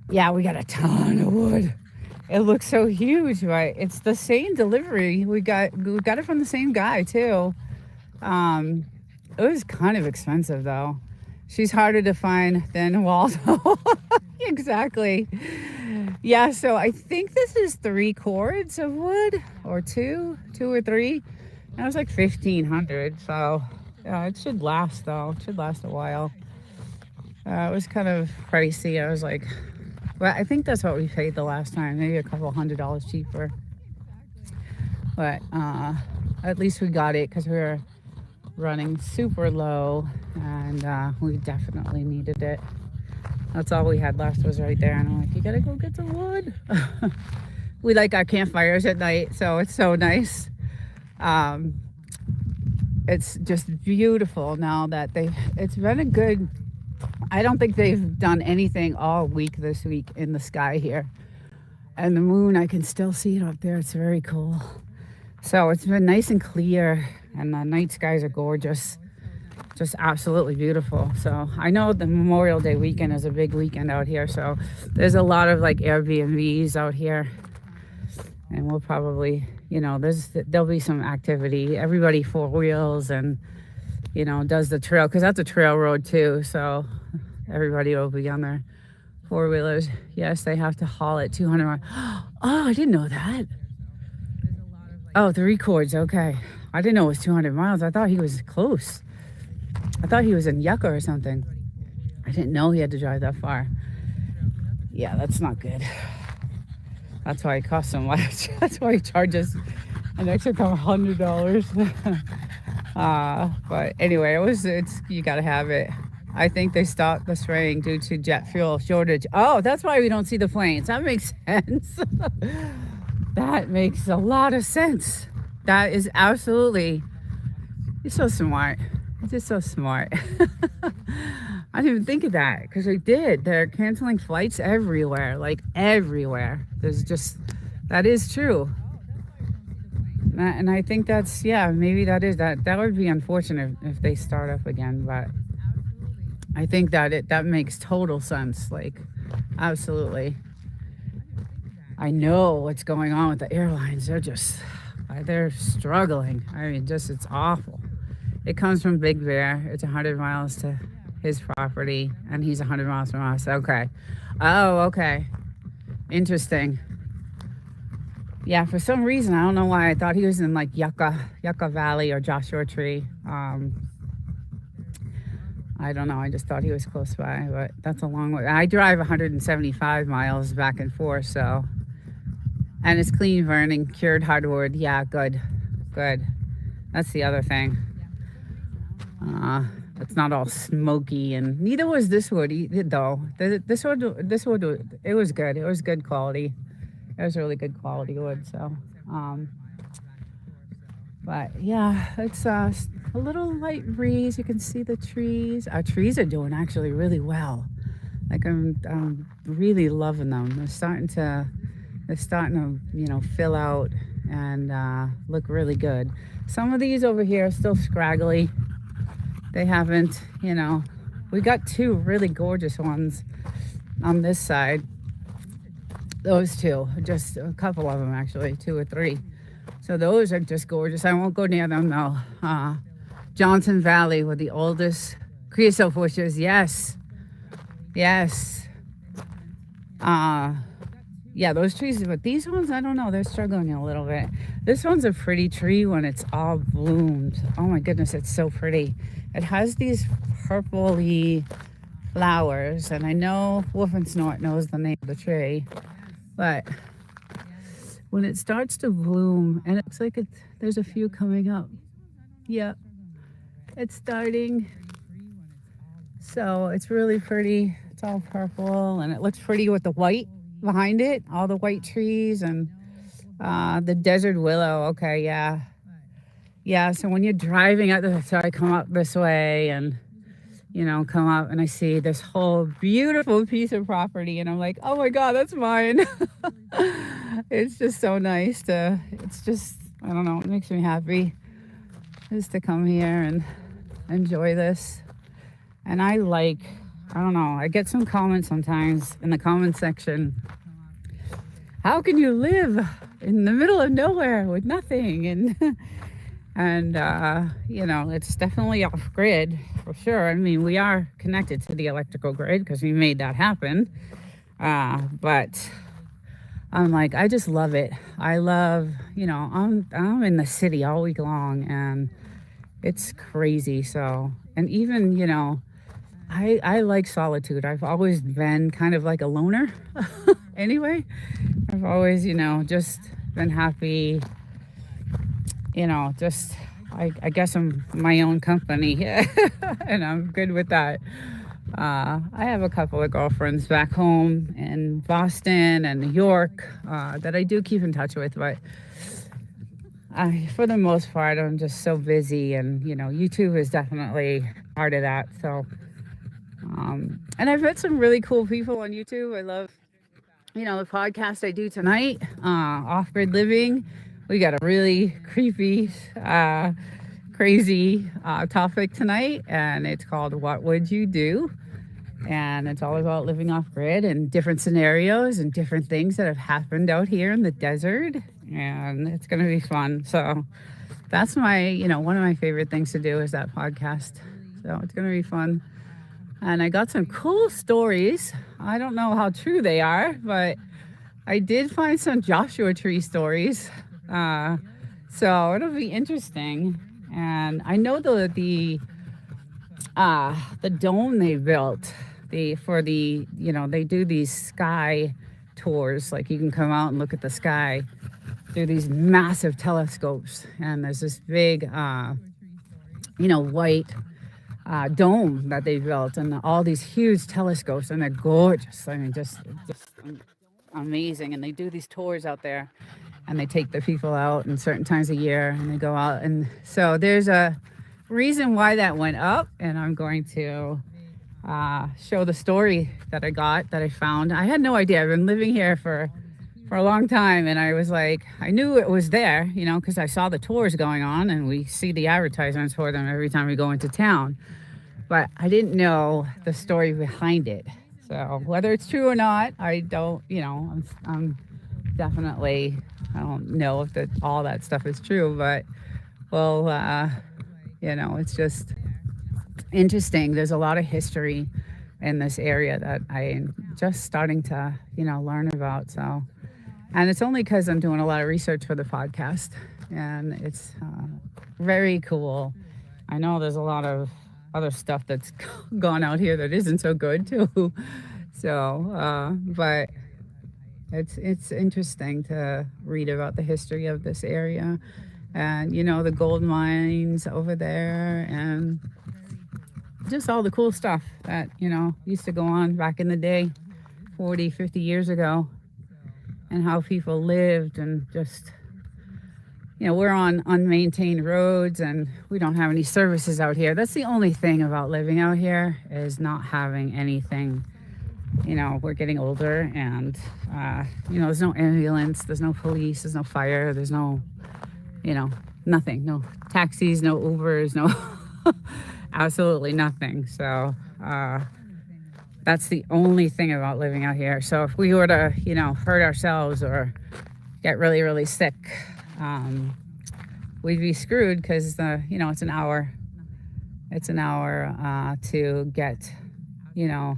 Yeah, we got a ton of wood. It looks so huge, right? It's the same delivery. We got it from the same guy too. It was kind of expensive though. She's harder to find than Waldo. Exactly. Yeah, so I think this is 3 cords of wood, or two or three. And it was like 1,500. So yeah, it should last though. It should last a while. It was kind of pricey. I was like, well, I think that's what we paid the last time, maybe a couple $100 cheaper. But at least we got it because we were running super low, and we definitely needed it. That's all we had left was right there, and I'm like, you gotta go get some wood. We like our campfires at night, so it's so nice. It's just beautiful now that it's been a good, I don't think they've done anything all week this week in the sky here. And the moon, I can still see it up there. It's very cool. So it's been nice and clear, and the night skies are gorgeous. Just absolutely beautiful. So I know the Memorial Day weekend is a big weekend out here. So there's a lot of like Airbnbs out here. And we'll probably, there'll be some activity. Everybody 4-wheels and, does the trail, because that's a trail road too. So everybody will be on their 4-wheelers. Yes, they have to haul it 200 miles. Oh, I didn't know that. Oh, 3 cords. Okay. I didn't know it was 200 miles. I thought he was close. I thought he was in Yucca or something. I didn't know he had to drive that far. Yeah, that's not good. That's why it costs so much. That's why he charges an extra couple $100. But anyway, it's you gotta have it. I think they stopped the spraying due to jet fuel shortage. Oh, that's why we don't see the planes. That makes sense. That makes a lot of sense. That is absolutely, you're so smart. You're just so smart. I didn't even think of that, because they did. They're canceling flights everywhere, like everywhere. That is true. And I think that's, maybe that would be unfortunate if they start up again, but I think that makes total sense, like, absolutely. I know what's going on with the airlines. They're struggling. I mean, it's awful. It comes from Big Bear. It's 100 miles to his property, and he's 100 miles from us. Okay. Oh, okay. Interesting. Yeah, for some reason, I don't know why, I thought he was in like Yucca Valley or Joshua Tree. I don't know. I just thought he was close by, but that's a long way. I drive 175 miles back and forth, so. And it's clean burning, cured hardwood. Yeah, good. That's the other thing. It's not all smoky, and neither was this wood though. This wood, it was good. It was good quality. It was really good quality wood. So, but yeah, it's a little light breeze. You can see the trees. Our trees are doing actually really well. Like I'm really loving them. They're starting to fill out and look really good. Some of these over here are still scraggly. They haven't, we got two really gorgeous ones on this side. Those two, just a couple of them actually, 2 or 3. So those are just gorgeous. I won't go near them though. Johnson Valley with the oldest creosote bushes. Yes. Yeah, those trees, but these ones, I don't know, they're struggling a little bit. This one's a pretty tree when it's all bloomed. Oh my goodness, it's so pretty. It has these purpley flowers, and I know Wolf and Snort knows the name of the tree, but when it starts to bloom, and it looks like there's a few coming up. Yeah, it's starting. So it's really pretty. It's all purple, and it looks pretty with the white behind it, all the white trees, and the desert willow. Okay, yeah. So when you're driving so I come up this way and come up and I see this whole beautiful piece of property, and I'm like, oh my god, that's mine. It's just so nice it's just, I don't know, it makes me happy just to come here and enjoy this. And I don't know, I get some comments sometimes in the comment section. How can you live in the middle of nowhere with nothing? And it's definitely off grid for sure. I mean, we are connected to the electrical grid because we made that happen. But I'm like, I just love it. I love, I'm in the city all week long, and it's crazy. So, and even, I like solitude. I've always been kind of like a loner anyway. I've always, just been happy, I guess I'm my own company and I'm good with that. I have a couple of girlfriends back home in Boston and New York that I do keep in touch with, but for the most part, I'm just so busy, and YouTube is definitely part of that. So, and I've met some really cool people on YouTube. I love, the podcast I do tonight, Off Grid Living. We got a really creepy, crazy topic tonight, and it's called "What Would You Do?" And it's all about living off grid and different scenarios and different things that have happened out here in the desert. And it's going to be fun. So that's my, one of my favorite things to do is that podcast. So it's going to be fun. And I got some cool stories. I don't know how true they are, but I did find some Joshua Tree stories. So it'll be interesting. And I know the dome they built, they do these sky tours. Like you can come out and look at the sky through these massive telescopes, and there's this big, white dome that they built, and all these huge telescopes, and they're gorgeous. I mean, just amazing. And they do these tours out there, and they take the people out in certain times of year, and they go out. And so there's a reason why that went up, and I'm going to show the story that I found. I had no idea. I've been living here for a long time, and I was like, I knew it was there, because I saw the tours going on, and we see the advertisements for them every time we go into town, but I didn't know the story behind it. So whether it's true or not, I don't, I'm definitely, I don't know if all that stuff is true, but well, it's just interesting. There's a lot of history in this area that I'm just starting to, learn about. So, and it's only because I'm doing a lot of research for the podcast, and it's very cool. I know there's a lot of other stuff that's gone out here that isn't so good too. So, but it's interesting to read about the history of this area, and the gold mines over there, and just all the cool stuff that used to go on back in the day, 40, 50 years ago, and how people lived. And just we're on unmaintained roads, and we don't have any services out here. That's the only thing about living out here, is not having anything. We're getting older, and there's no ambulance, there's no police, there's no fire, there's no nothing, no taxis, no Ubers, no absolutely nothing. So that's the only thing about living out here. So if we were to, you know, hurt ourselves or get really, really sick, we'd be screwed because you know, it's an hour. It's an hour to get, you know,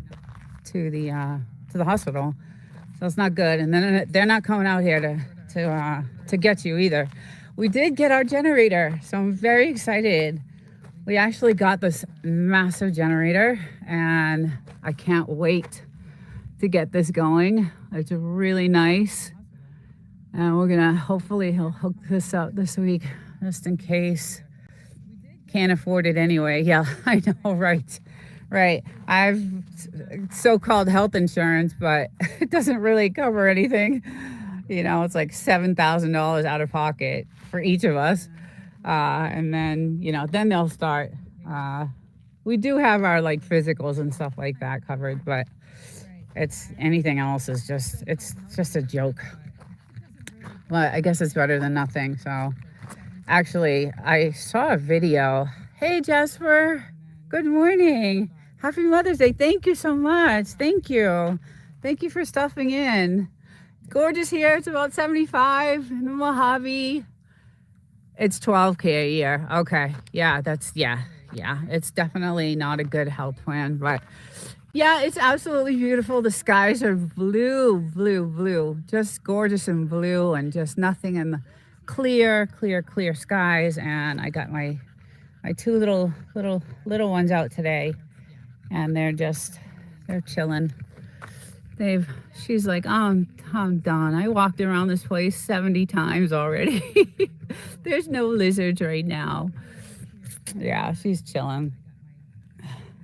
to the hospital. So it's not good. And then they're not coming out here to get you either. We did get our generator, so I'm very excited. We actually got this massive generator, and I can't wait to get this going. It's really nice. And we're gonna, hopefully he'll hook this up this week, just in case. Can't afford it anyway. Yeah, I know, right. Right. I've so-called health insurance, but it doesn't really cover anything. You know, it's like $7,000 out of pocket for each of us. And then, you know, then they'll start. We do have our like physicals and stuff like that covered, but it's anything else is just, it's just a joke. But I guess it's better than nothing. So actually, I saw a video. Hey, Jasper. Good morning. Happy Mother's Day. Thank you so much. Thank you. Thank you for stopping in. Gorgeous here. It's about 75 in the Mojave. It's 12K a year. Okay. Yeah, yeah. It's definitely not a good health plan, but yeah, it's absolutely beautiful. The skies are blue, blue, blue. Just gorgeous and blue, and just nothing in the clear skies. And I got my two little ones out today, and they're chilling. She's like, I'm done. I walked around this place 70 times already. There's no lizards right now. Yeah, she's chilling.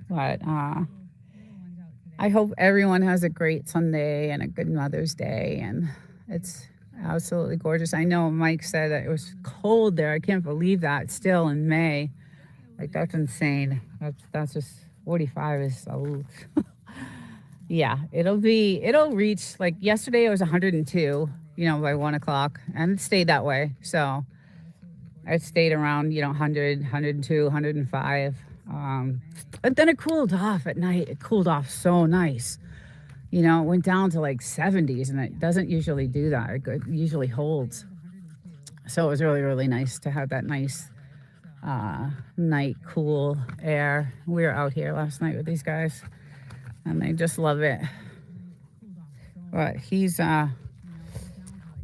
But I hope everyone has a great Sunday and a good Mother's Day, and it's absolutely gorgeous. I know Mike said that it was cold there. I can't believe that still in May. Like, that's insane. That's just 45 is so. Yeah, it'll reach, like yesterday it was 102, you know, by 1 o'clock, and it stayed that way. So it stayed around, you know, 100, 102, 105. And then it cooled off at night. It cooled off so nice. You know, it went down to like 70s, and it doesn't usually do that. It usually holds. So it was really, really nice to have that nice night cool air. We were out here last night with these guys, and they just love it. But he's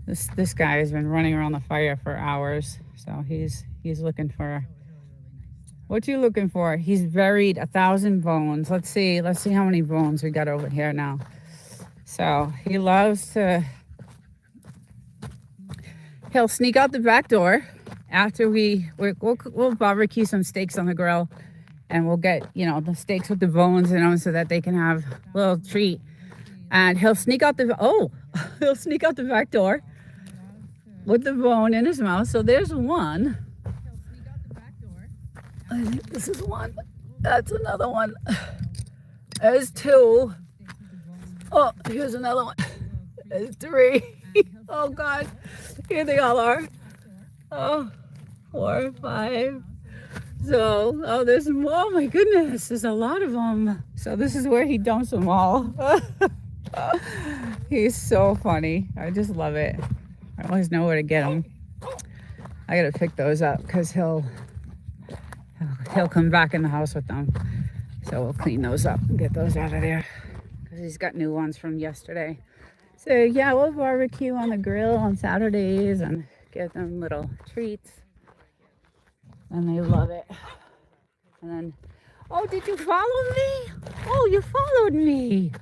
this guy has been running around the fire for hours, so he's looking for. What you looking for? He's buried 1,000 bones. Let's see how many bones we got over here now. So he loves to. He'll sneak out the back door after we'll barbecue some steaks on the grill, and we'll get, you know, the steaks with the bones in them so that they can have a little treat. And he'll sneak out he'll sneak out the back door with the bone in his mouth. So there's one. I think this is one. That's another one. There's two. Oh, here's another one. There's three. Oh God, here they all are. Oh, 4, 5. So, there's more. Oh my goodness, there's a lot of them. So this is where he dumps them all. He's so funny. I just love it. I always know where to get him. I gotta pick those up because he'll come back in the house with them. So we'll clean those up and get those out of there, because he's got new ones from yesterday. So yeah, we'll barbecue on the grill on Saturdays and get them little treats, and they love it. And then, oh, did you follow me? Oh, you followed me.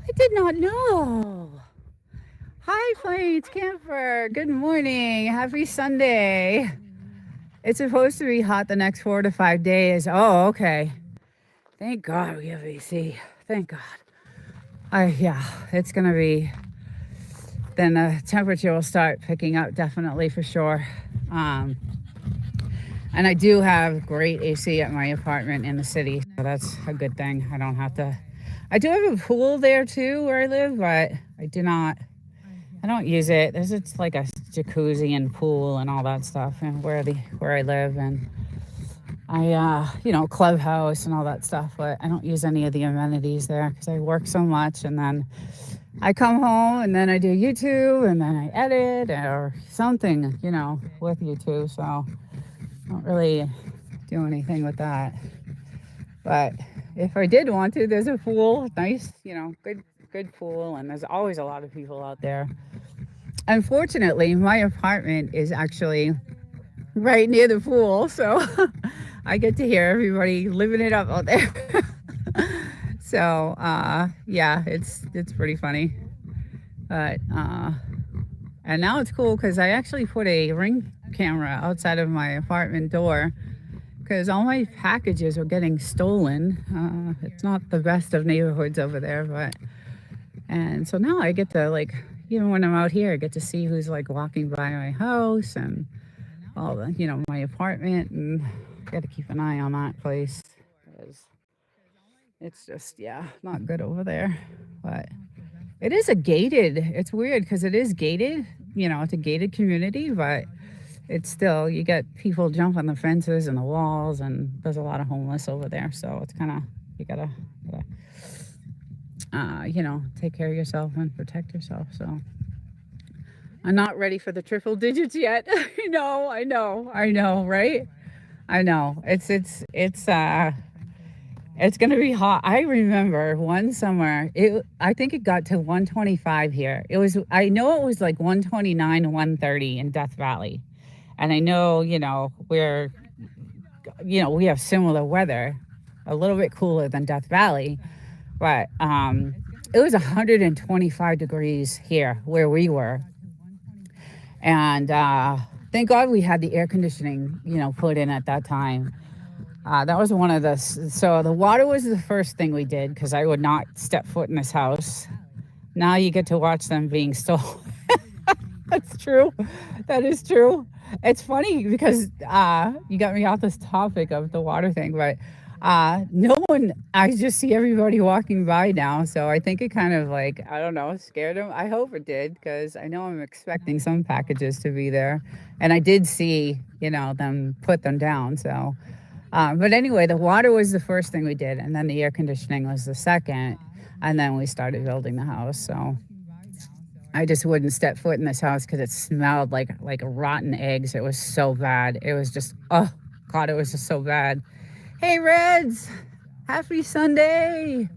I did not know. Hi, Plains Camper. Good morning. Happy Sunday. It's supposed to be hot the next 4 to 5 days. Oh, okay. Thank God we have AC. Thank God. Yeah, it's going to be, then the temperature will start picking up, definitely, for sure. And I do have great AC at my apartment in the city, so that's a good thing. I do have a pool there too where I live, but I do not I don't use it. There's it's like a jacuzzi and pool and all that stuff, and where I live, and I clubhouse and all that stuff. But I don't use any of the amenities there because I work so much, and then I come home and then I do YouTube and then I edit or something, with YouTube. So I don't really do anything with that. But if I did want to, there's a pool, nice, good pool, and there's always a lot of people out there. Unfortunately, my apartment is actually right near the pool, so I get to hear everybody living it up out there. So yeah, it's pretty funny. But and now it's cool because I actually put a Ring camera outside of my apartment door because all my packages are getting stolen. It's not the best of neighborhoods over there, and so now I get to, even when I'm out here, I get to see who's walking by my house and all the, my apartment, and I got to keep an eye on that place because it's just, not good over there. But it is it's weird because it is gated, it's a gated community, but it's still, you get people jumping the fences and the walls, and there's a lot of homeless over there. So it's kind of, you gotta take care of yourself and protect yourself. So I'm not ready for the triple digits yet. I know, right? I know. It's gonna be hot. I remember one summer, I think it got to 125 here. I know it was like 129, 130 in Death Valley. And I know, we have similar weather, a little bit cooler than Death Valley, but it was 125 degrees here where we were. And thank God we had the air conditioning, put in at that time. That was one of so the water was the first thing we did because I would not step foot in this house. Now you get to watch them being stolen. That's true. That is true. It's funny because you got me off this topic of the water thing, but no one, I just see everybody walking by now. So I think it kind of I don't know, scared them. I hope it did because I know I'm expecting some packages to be there. And I did see, them put them down. So, but anyway, the water was the first thing we did. And then the air conditioning was the second. And then we started building the house. So I just wouldn't step foot in this house because it smelled like rotten eggs. It was so bad. It was just, oh God, it was just so bad. Hey Reds, happy Sunday.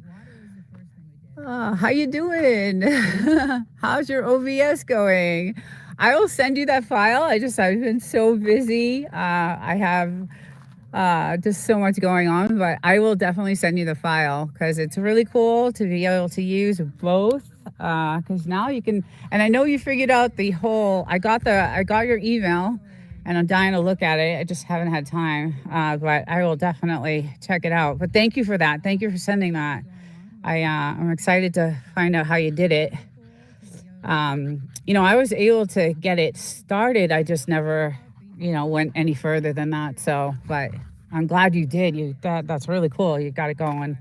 How you doing? How's your OBS going? I will send you that file. I've been so busy. I have just so much going on, but I will definitely send you the file because it's really cool to be able to use both. Because now you can, and I know you figured out I got your email and I'm dying to look at it. I just haven't had time, but I will definitely check it out. But thank you for that. Thank you for sending that. I'm excited to find out how you did it. I was able to get it started. I just never, went any further than that. So, but I'm glad you did. That's really cool. You got it going.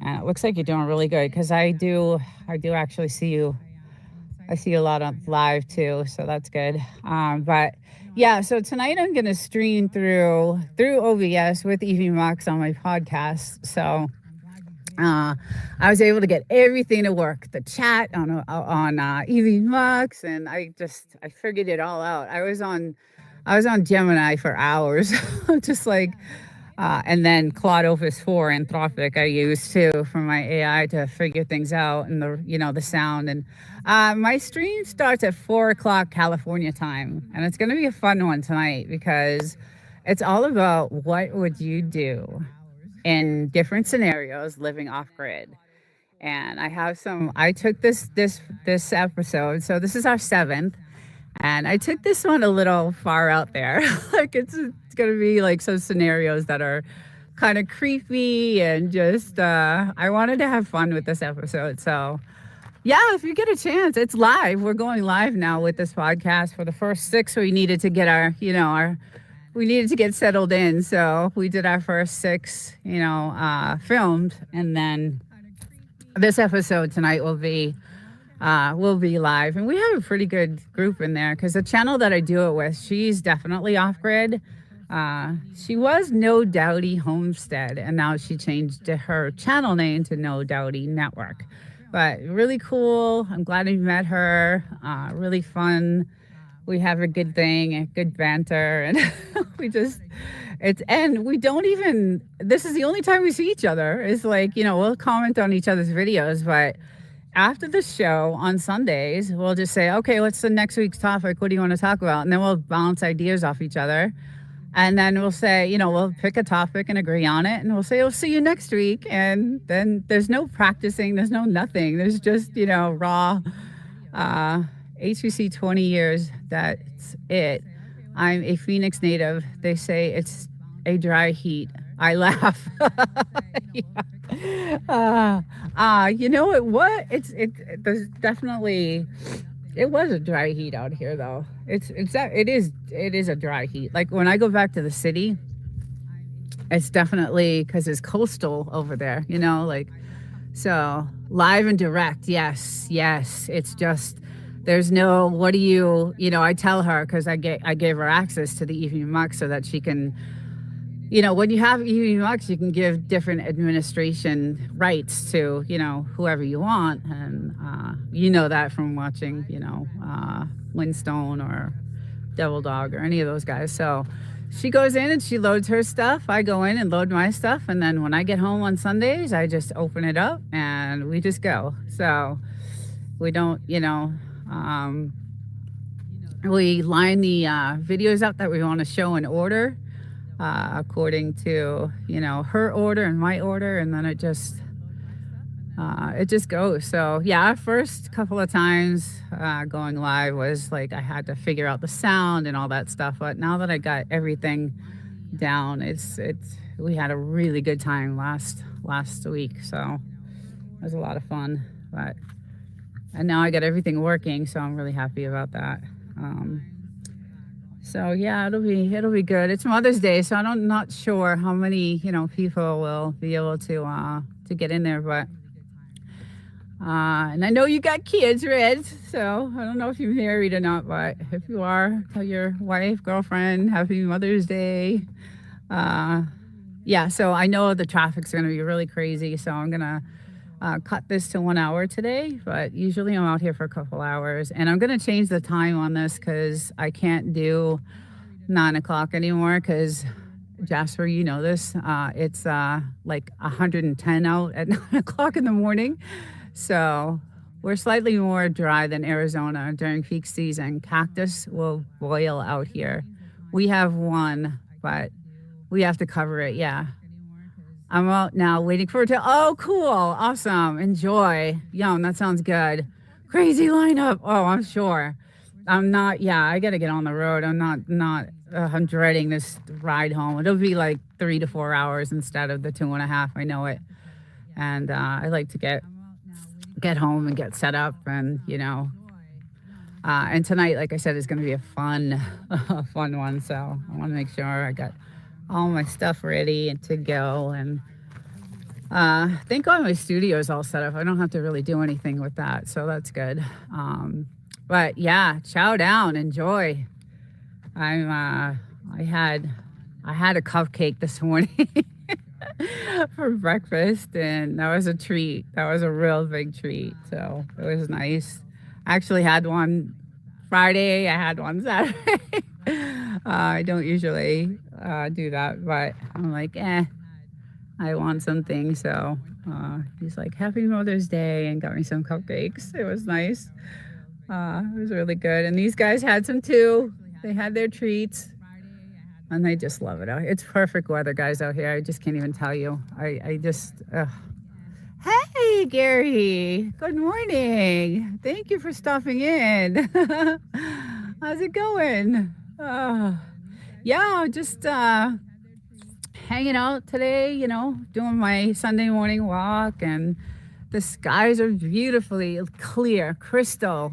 And it looks like you're doing really good because I do actually see you. I see you a lot on live too, so that's good. But yeah, so tonight I'm going to stream through OBS with Evie Mux on my podcast. So I was able to get everything to work, the chat on Evie Mux, and I figured it all out. I was on Gemini for hours, just and then Claude Opus 4 Anthropic I use too for my AI to figure things out, and the sound. And my stream starts at 4:00 California time, and it's going to be a fun one tonight because it's all about what would you do in different scenarios living off grid. And I took this episode, so this is our 7th. And I took this one a little far out there. It's going to be some scenarios that are kind of creepy and just, I wanted to have fun with this episode. So yeah, if you get a chance, it's live. We're going live now with this podcast. For the first 6, we needed to get we needed to get settled in. So we did our first 6, filmed. And then this episode tonight will be we'll be live. And we have a pretty good group in there because the channel that I do it with, she's definitely off grid. She was No Doubty Homestead, and now she changed her channel name to No Doubty Network. But really cool. I'm glad I met her. Really fun. We have a good thing, a good banter, and and we don't even, this is the only time we see each other. It's like, we'll comment on each other's videos, but after the show on Sundays, we'll just say, okay, what's the next week's topic? What do you want to talk about? And then we'll bounce ideas off each other. And then we'll say, we'll pick a topic and agree on it. And we'll say, we'll see you next week. And then there's no practicing. There's no nothing. There's just, raw HBC 20 years. That's it. I'm a Phoenix native. They say it's a dry heat. I laugh. You know what? There's definitely... It was a dry heat out here, though. It is a dry heat. Like when I go back to the city, it's definitely because it's coastal over there, so live and direct. Yes. It's just, there's no, what do you, I tell her, because I gave her access to the evening muck so that she can, when you have evening mucks, you can give different administration rights to, whoever you want. And, that from watching, Windstone or Devil Dog or any of those guys. So she goes in and she loads her stuff. I go in and load my stuff. And then when I get home on Sundays, I just open it up and we just go. So we don't, we line the videos up that we want to show in order. According to her order and my order, and then it just goes. So yeah, first couple of times going live was like I had to figure out the sound and all that stuff, but now that I got everything down, we had a really good time last week, so it was a lot of fun. And now I got everything working, so I'm really happy about that. So yeah, it'll be good. It's Mother's Day, so I'm not sure how many people will be able to get in there, but and I know you got kids, Red. So I don't know if you're married or not, but if you are, tell your wife, girlfriend, Happy Mother's Day. Yeah, so I know the traffic's gonna be really crazy, so I'm gonna cut this to 1 hour today, but usually I'm out here for a couple hours, and I'm gonna change the time on this because I can't do 9 o'clock anymore because Jasper, this, it's like 110 out at 9 o'clock in the morning. So we're slightly more dry than Arizona during peak season. Cactus will boil out here. We have one, but we have to cover it. Yeah. I'm out now waiting for it to, oh, cool. Awesome. Enjoy. Yum. That sounds good. Crazy lineup. Oh, I'm sure. I'm not, I got to get on the road. I'm dreading this ride home. It'll be like 3 to 4 hours instead of the 2.5. I know it. And I like to get home and get set up and, and tonight, like I said, is going to be a fun one. So I want to make sure I got all my stuff ready and to go, and thank God my studio is all set up. I don't have to really do anything with that, so that's good. But yeah, chow down, enjoy. I had a cupcake this morning for breakfast, and that was a treat. That was a real big treat, so it was nice. I actually had one Friday. I had one Saturday. I don't usually do that, but I'm like, I want something. So he's like, Happy Mother's Day, and got me some cupcakes. It was nice. It was really good. And these guys had some too. They had their treats, and they just love it out here. It's perfect weather, guys, out here. I just can't even tell you. I just, Hey, Gary. Good morning. Thank you for stopping in. How's it going? Yeah, just hanging out today, doing my Sunday morning walk, and the skies are beautifully clear, crystal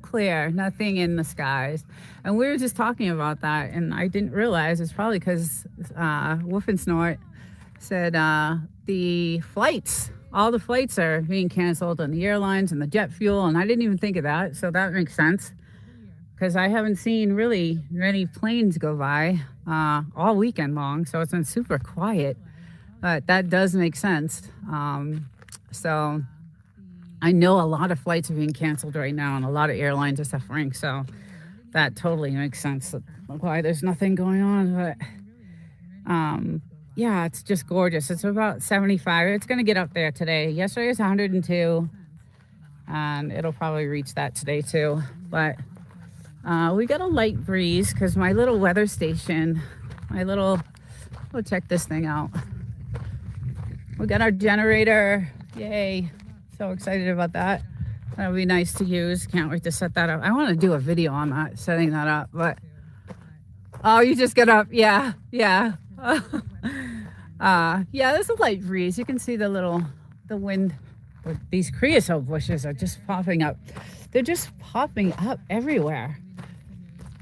clear, nothing in the skies. And we were just talking about that, and I didn't realize it's probably because Woof and Snort said the flights all the flights are being canceled, and the airlines and the jet fuel, and I didn't even think of that, so that makes sense because I haven't seen really many planes go by all weekend long, so it's been super quiet, but that does make sense. So I know a lot of flights are being canceled right now, and a lot of airlines are suffering, so that totally makes sense why there's nothing going on. But yeah, it's just gorgeous. It's about 75. It's going to get up there today. Yesterday was 102, and it'll probably reach that today too. But we got a light breeze because my little weather station, we'll check this thing out. We got our generator. Yay. So excited about that. That'll be nice to use. Can't wait to set that up. I want to do a video on that, setting that up. But oh, you just get up. Yeah. Yeah, there's a light breeze. You can see the wind. These creosote bushes are just popping up. They're just popping up everywhere.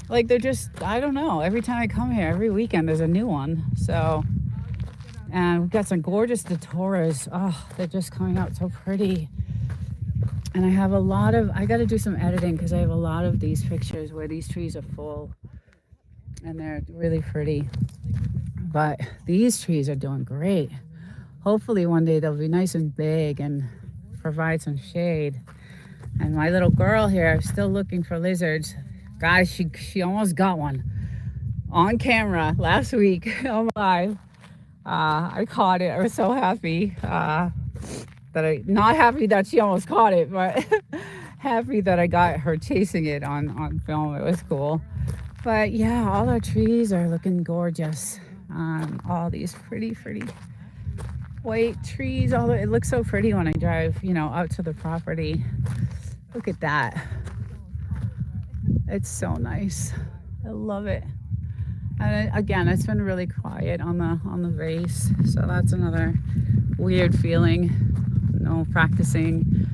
Like they're just, I don't know. Every time I come here, every weekend, there's a new one. So, and we've got some gorgeous datoras. Oh, they're just coming out so pretty. And I have I got to do some editing because I have a lot of these pictures where these trees are full and they're really pretty. But these trees are doing great. Hopefully one day they'll be nice and big and provide some shade. And my little girl here is still looking for lizards. Guys, she almost got one on camera last week on live. I caught it. I was so happy. Not happy that she almost caught it, but happy that I got her chasing it on film. It was cool. But yeah, all our trees are looking gorgeous. All these pretty white trees. It looks so pretty when I drive, out to the property. Look at that. It's so nice. I love it. And again, it's been really quiet on the vase, so that's another weird feeling. No practicing,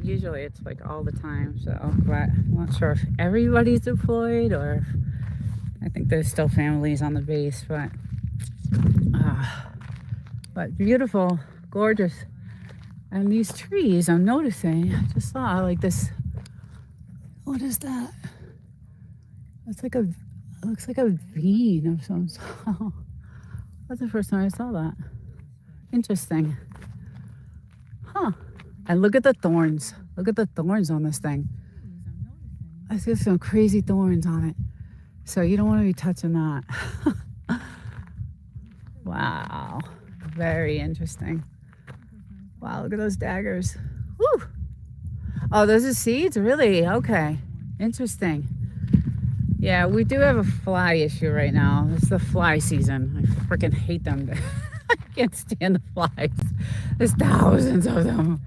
usually it's like all the time. So, but I'm not sure if everybody's deployed or I think there's still families on the base, but beautiful, gorgeous. And these trees, I'm noticing. I just saw like this. What is that? It looks like a vein of some sort. That's the first time I saw that. Interesting. Huh. And look at the thorns. Look at the thorns on this thing. I see some crazy thorns on it. So you don't want to be touching that. Wow. Very interesting. Wow, look at those daggers. Woo! Oh, those are seeds? Really? Okay. Interesting. Yeah, we do have a fly issue right now. It's the fly season. I freaking hate them. I can't stand the flies. There's thousands of them.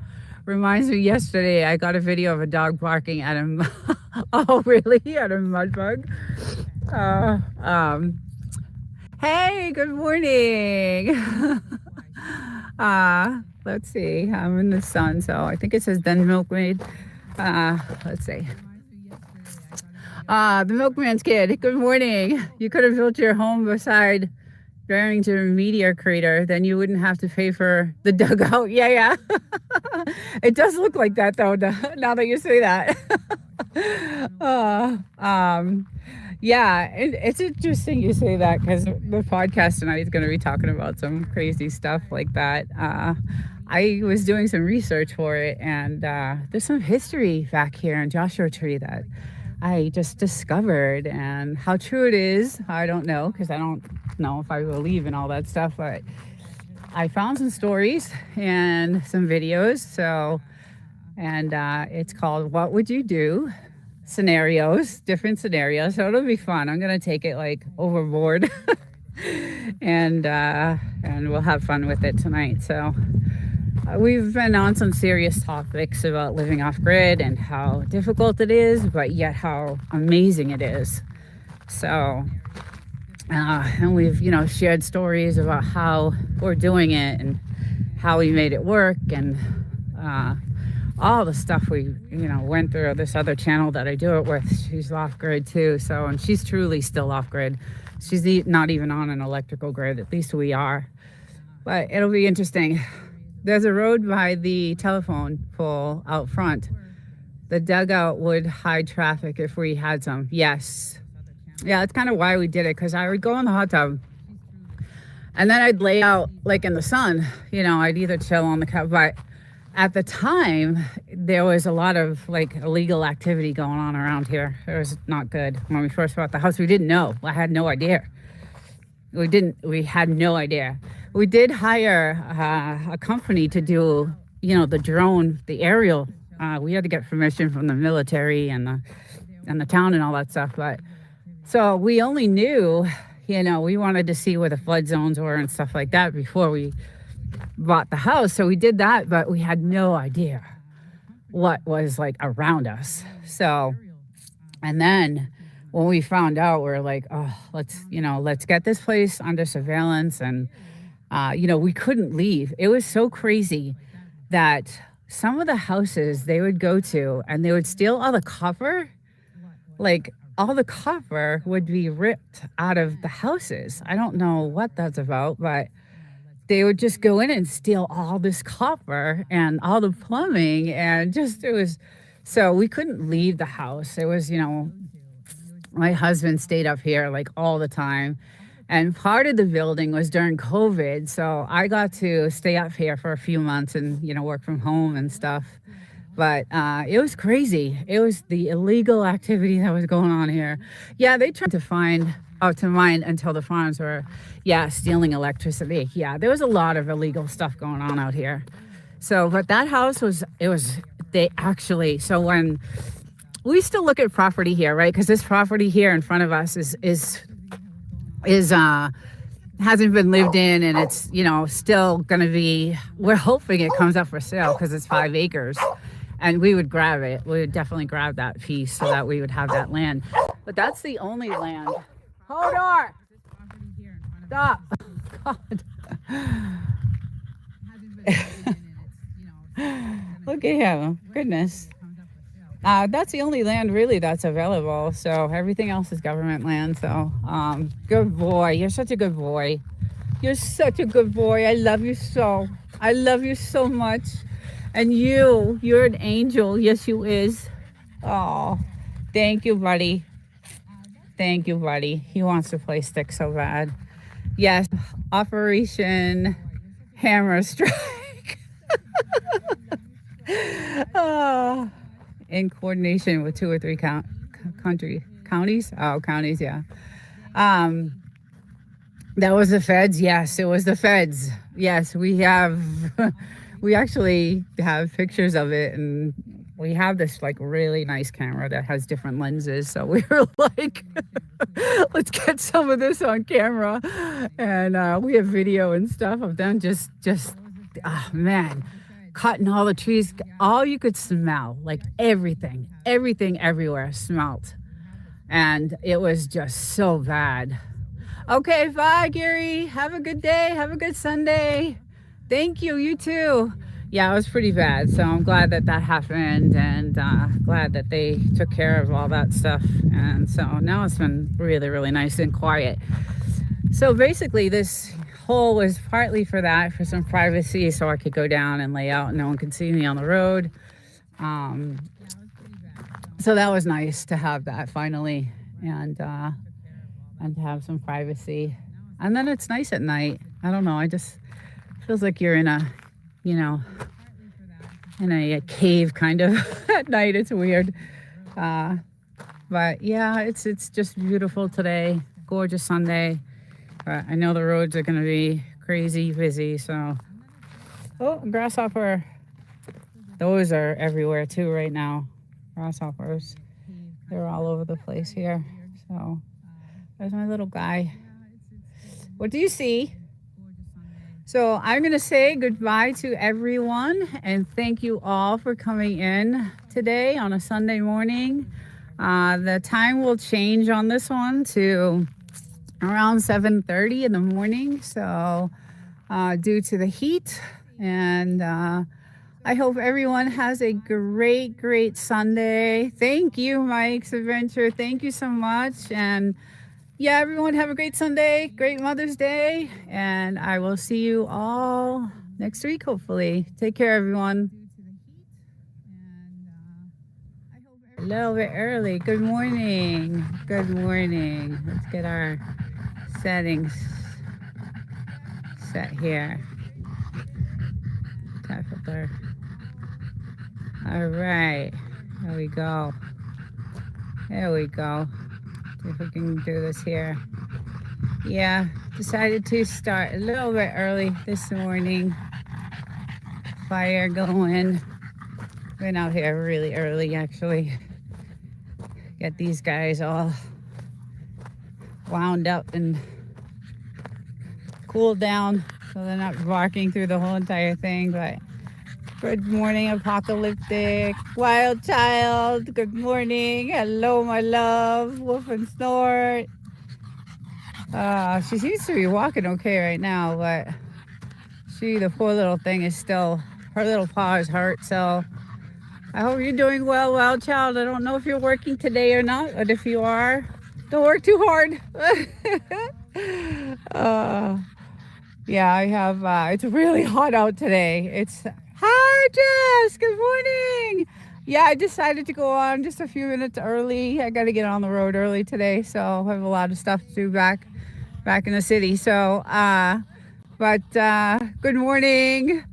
Reminds me, yesterday I got a video of a dog barking at him. Oh, really? At a mud bug? Hey, good morning. Let's see. I'm in the sun, so I think it says Den Milkmaid. Let's see. The Milkman's Kid. Good morning. You could have built your home beside Barrington Meteor Crater, then you wouldn't have to pay for the dugout. Yeah. It does look like that though, now that you say that. Yeah, it's interesting you say that because the podcast tonight is going to be talking about some crazy stuff like that. I was doing some research for it, and there's some history back here in Joshua Tree that I just discovered, and how true it is, I don't know, because I don't know if I believe in all that stuff, but I found some stories and some videos. So, and it's called What Would You Do? Scenarios, different scenarios. So it'll be fun. I'm going to take it like overboard and we'll have fun with it tonight. So we've been on some serious topics about living off grid and how difficult it is, but yet how amazing it is. So, and we've, shared stories about how we're doing it and how we made it work, and all the stuff we, went through. This other channel that I do it with, she's off grid too. So, and she's truly still off grid. She's not even on an electrical grid. At least we are. But it'll be interesting. There's a road by the telephone pole out front. The dugout would hide traffic if we had some. Yes. Yeah, that's kind of why we did it, because I would go in the hot tub and then I'd lay out like in the sun. I'd either chill on the couch, but at the time there was a lot of like illegal activity going on around here. It was not good. When we first bought the house, we didn't know. I had no idea. We had no idea. We did hire a company to do, the drone, the aerial. We had to get permission from the military and the town and all that stuff. But so we only knew, we wanted to see where the flood zones were and stuff like that before we bought the house. So we did that, but we had no idea what was like around us. So, and then when we found out, we're like, oh, let's get this place under surveillance. And, we couldn't leave. It was so crazy that some of the houses they would go to and they would steal all the copper. Like all the copper would be ripped out of the houses. I don't know what that's about, but they would just go in and steal all this copper and all the plumbing, and it was, so we couldn't leave the house. It was, my husband stayed up here like all the time, and part of the building was during COVID. So I got to stay up here for a few months and, work from home and stuff. But it was crazy. It was the illegal activity that was going on here. Yeah, they tried to mine until the farms were, stealing electricity. Yeah, there was a lot of illegal stuff going on out here. So, but that house so when we still look at property here, right? Because this property here in front of us is hasn't been lived in, and it's, still going to be, we're hoping it comes up for sale because it's 5 acres. And we would grab it. We would definitely grab that piece so that we would have that land. But that's the only land. Hold on. Stop. God. Look at him. Goodness. That's the only land really that's available. So everything else is government land. So good boy. You're such a good boy. You're such a good boy. I love you so. I love you so much. And you're an angel. Yes, you is. Oh, thank you, buddy. Thank you, buddy. He wants to play stick so bad. Yes, Operation Hammer Strike. Oh, in coordination with 2 or 3 counties. Oh, counties, yeah. That was the feds. Yes, it was the feds. Yes, we actually have pictures of it, and we have this like really nice camera that has different lenses. So we were like, let's get some of this on camera. And we have video and stuff of them just oh man, cutting all the trees. All you could smell, like everything everywhere smelled. And it was just so bad. Okay, bye, Gary. Have a good day. Have a good Sunday. Thank you. You too. Yeah, it was pretty bad. So I'm glad that happened, and glad that they took care of all that stuff. And so now it's been really, really nice and quiet. So basically this hole was partly for some privacy, so I could go down and lay out and no one could see me on the road. So that was nice to have that finally, and to have some privacy. And then it's nice at night. I don't know, feels like you're in a cave kind of at night. It's weird. But yeah, it's just beautiful today. Gorgeous Sunday. But I know the roads are going to be crazy busy. So, oh, grasshopper. Those are everywhere too right now. Grasshoppers. They're all over the place here. So, there's my little guy. What do you see? So I'm going to say goodbye to everyone, and thank you all for coming in today on a Sunday morning. The time will change on this one to around 7:30 in the morning. So due to the heat, and I hope everyone has a great, great Sunday. Thank you, Mike's Adventure. Thank you so much. And yeah, everyone have a great Sunday, great Mother's Day, and I will see you all next week, hopefully. Take care, everyone. A little bit early. Good morning. Good morning. Let's get our settings set here. Tackle. All right. There we go. There we go. See if we can do this here. Yeah, decided to start a little bit early this morning. Fire going. Been out here really early, actually. Get these guys all wound up and cooled down so they're not barking through the whole entire thing. But good morning, apocalyptic wild child. Good morning. Hello, my love. Woof and snort. She seems to be walking okay right now, but the poor little thing is still, her little paw is hurt. So I hope you're doing well, wild child. I don't know if you're working today or not, but if you are, don't work too hard. Yeah, I have, it's really hot out today. Hi, Jess, good morning. Yeah, I decided to go on just a few minutes early. I got to get on the road early today, so I have a lot of stuff to do back in the city. So, good morning.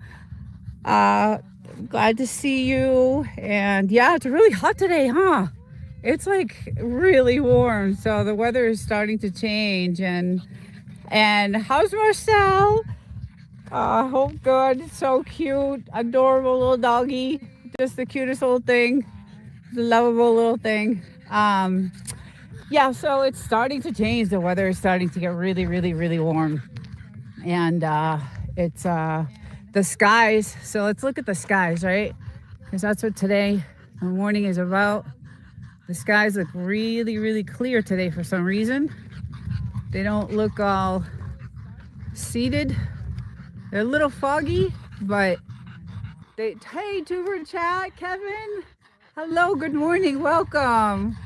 Glad to see you. And yeah, it's really hot today, huh? It's like really warm. So the weather is starting to change. And how's Marcel? Hope good. So cute. Adorable little doggy. Just the cutest little thing. The lovable little thing. Yeah, so it's starting to change. The weather is starting to get really, really, really warm. And it's the skies. So let's look at the skies, right? Because that's what today, the morning is about. The skies look really, really clear today for some reason. They don't look all seeded. They're a little foggy, but hey, Tuber chat, Kevin. Hello, good morning, welcome.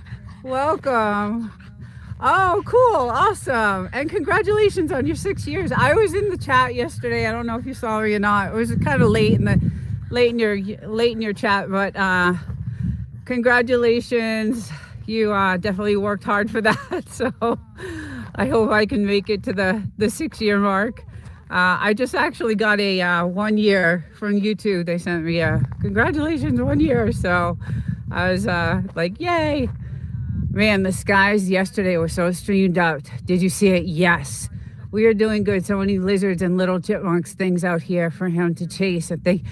Oh, cool, awesome, and congratulations on your 6 years. I was in the chat yesterday. I don't know if you saw me or not. It was kind of late in your chat, but congratulations. You definitely worked hard for that. So I hope I can make it to the 6-year mark. I just actually got a 1 year from YouTube. They sent me a congratulations 1 year. So I was like, yay. Man, the skies yesterday were so streamed out. Did you see it? Yes. We are doing good. So many lizards and little chipmunks things out here for him to chase. I think,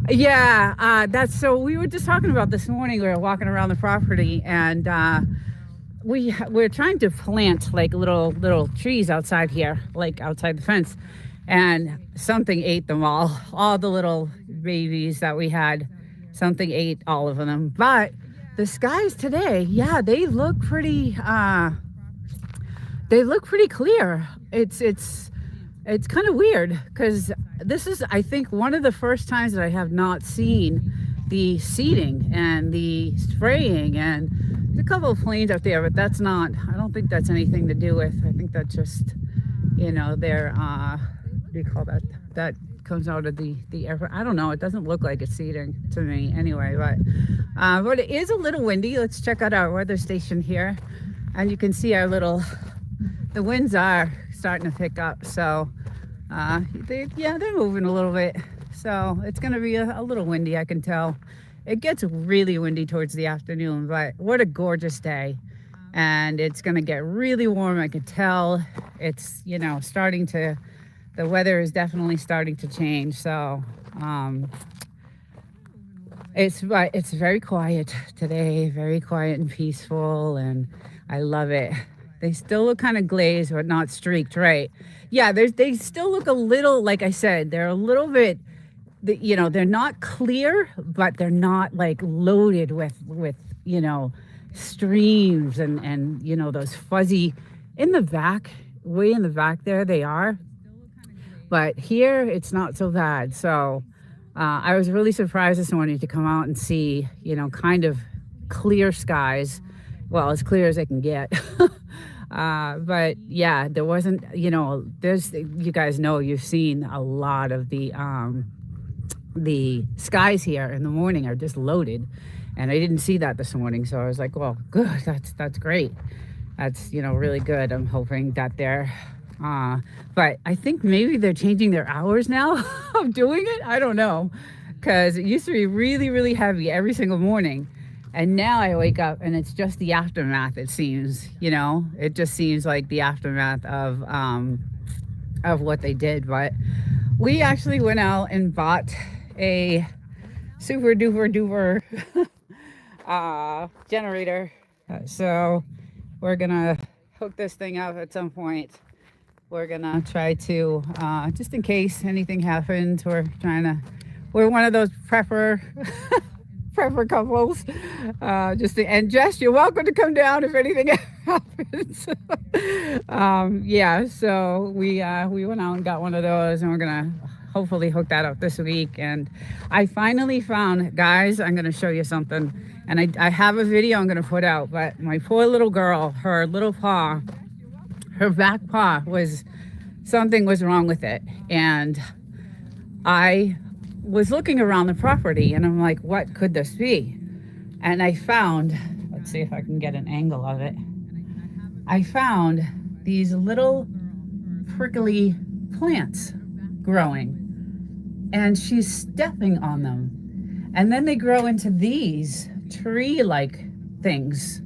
yeah, that's so. We were just talking about this morning. We were walking around the property, and we're trying to plant like little trees outside here, like outside the fence, and something ate them all the little babies that we had. Something ate all of them, but the skies today, yeah, they look pretty clear. It's kind of weird because this is, I think, one of the first times that I have not seen the seeding and the spraying, and there's a couple of planes out there, but that's not, I don't think that's anything to do with, I think that's just, their what do you call that comes out of the air. I don't know, it doesn't look like it's seeding to me anyway, but it is a little windy. Let's check out our weather station here, and you can see the winds are starting to pick up. So they're moving a little bit, so it's going to be a little windy. I can tell it gets really windy towards the afternoon, but what a gorgeous day. And it's going to get really warm. I can tell it's the weather is definitely starting to change. So it's very quiet today, very quiet and peaceful, and I love it. They still look kind of glazed, but not streaked, right? Yeah, they still look a little, like I said, they're a little bit, they're not clear, but they're not like loaded with streams and those fuzzy in the back, way in the back there they are. But here it's not so bad. So I was really surprised this morning to come out and see, kind of clear skies. Well, as clear as they can get. But yeah, there wasn't, there's, you guys know, you've seen a lot of the skies here in the morning are just loaded, and I didn't see that this morning, so I was like, well, good, that's great. That's, really good. I'm hoping that they're but I think maybe they're changing their hours now of doing it. I don't know, because it used to be really, really heavy every single morning, and now I wake up and it's just the aftermath. It seems, it just seems like the aftermath of what they did. But we actually went out and bought a super duper duper generator. So we're gonna hook this thing up at some point. We're gonna try to, just in case anything happens, we're one of those prepper couples. And Jess, you're welcome to come down if anything happens. Yeah, so we went out and got one of those, and we're gonna hopefully hook that up this week. And I finally found, guys, I'm gonna show you something, and I have a video I'm gonna put out, but my poor little girl, her little paw, her back paw something was wrong with it. And I was looking around the property and I'm like, what could this be? And I found, let's see if I can get an angle of it. I found these little prickly plants growing, and she's stepping on them. And then they grow into these tree-like things.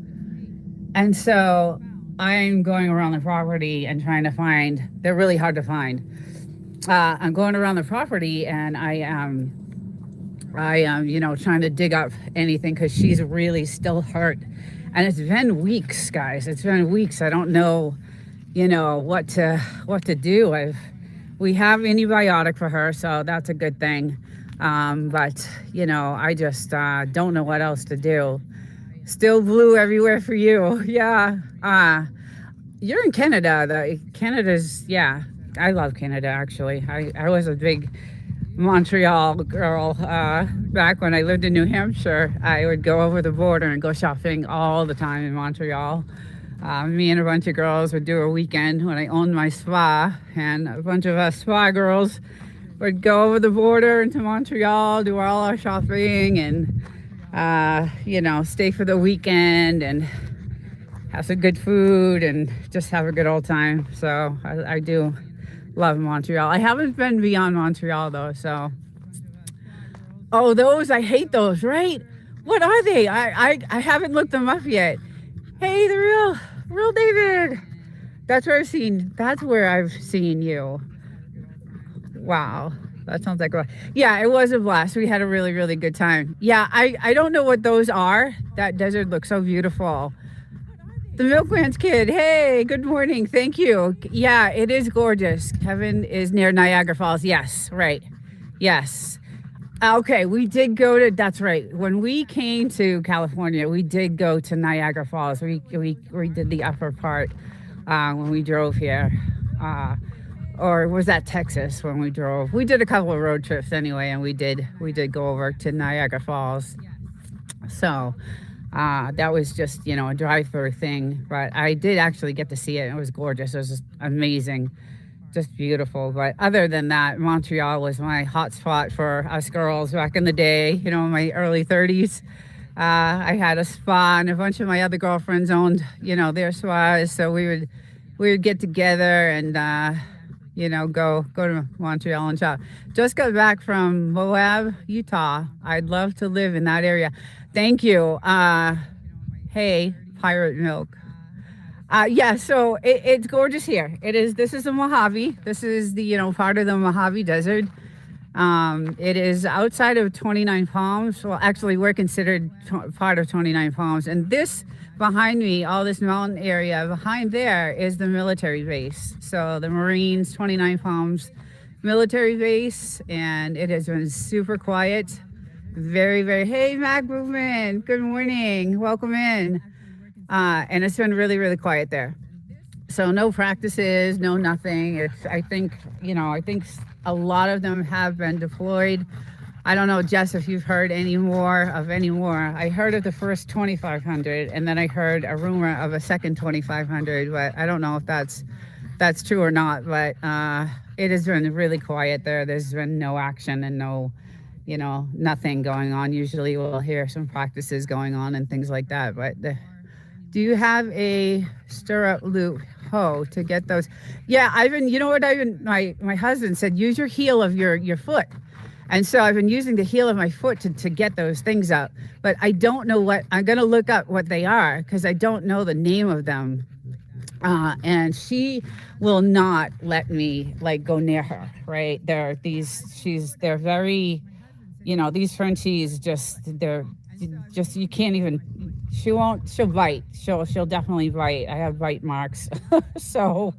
And so I'm going around the property and trying to find, they're really hard to find. I'm going around the property, and I am, trying to dig up anything, because she's really still hurt. And it's been weeks, guys. It's been weeks. I don't know, what to do. We have antibiotic for her, so that's a good thing. But I just don't know what else to do. Still blue everywhere for you. Yeah. You're in Canada. Canada's, yeah. I love Canada, actually. I was a big Montreal girl. Back when I lived in New Hampshire, I would go over the border and go shopping all the time in Montreal. Me and a bunch of girls would do a weekend when I owned my spa, and a bunch of us spa girls would go over the border into Montreal, do all our shopping, and stay for the weekend and have some good food and just have a good old time. So I do love Montreal. I haven't been beyond Montreal though, so. Oh, those, I hate those, right? What are they? I haven't looked them up yet. Hey, the real David. That's where I've seen you. Wow. That sounds like yeah, it was a blast. We had a really, really good time. Yeah, I don't know what those are. That desert looks so beautiful. The Milkman's kid. Hey, good morning. Thank you. Yeah, it is gorgeous. Kevin is near Niagara Falls. Yes, right. Yes. Okay, we did go to, that's right. When we came to California, we did go to Niagara Falls. We did the upper part when we drove here. Or was that Texas when we drove? We did a couple of road trips anyway, and we did go over to Niagara Falls. So that was just, a drive-through thing, but I did actually get to see it. It was gorgeous. It was just amazing, just beautiful. But other than that, Montreal was my hot spot for us girls back in the day, in my early 30s. I had a spa, and a bunch of my other girlfriends owned, their spas. So we would get together and, go to Montreal and shop. Just got back from Moab, Utah. I'd love to live in that area. Thank you. Hey, Pirate Milk. Yeah, so it's gorgeous here. This is the Mojave. This is the, part of the Mojave Desert. It is outside of 29 Palms. Well, actually, we're considered part of 29 Palms. And this behind me, all this mountain area behind there is the military base. So the Marines, 29 Palms military base. And it has been super quiet. Very, very, hey, Mac Movement. Good morning. Welcome in. And it's been really, really quiet there. So no practices, no nothing. I think a lot of them have been deployed. I don't know, Jess, if you've heard any more. I heard of the first 2,500, and then I heard a rumor of a second 2,500, but I don't know if that's true or not. But it has been really quiet there. There's been no action and no, nothing going on. Usually we'll hear some practices going on and things like that. But do you have a stirrup loop hoe to get those? Yeah, my husband said, use your heel of your foot. And so I've been using the heel of my foot to get those things up. But I don't know I'm going to look up what they are because I don't know the name of them. And she will not let me go near her, right? They're very, these Frenchies you can't even, she'll bite. She'll definitely bite. I have bite marks. So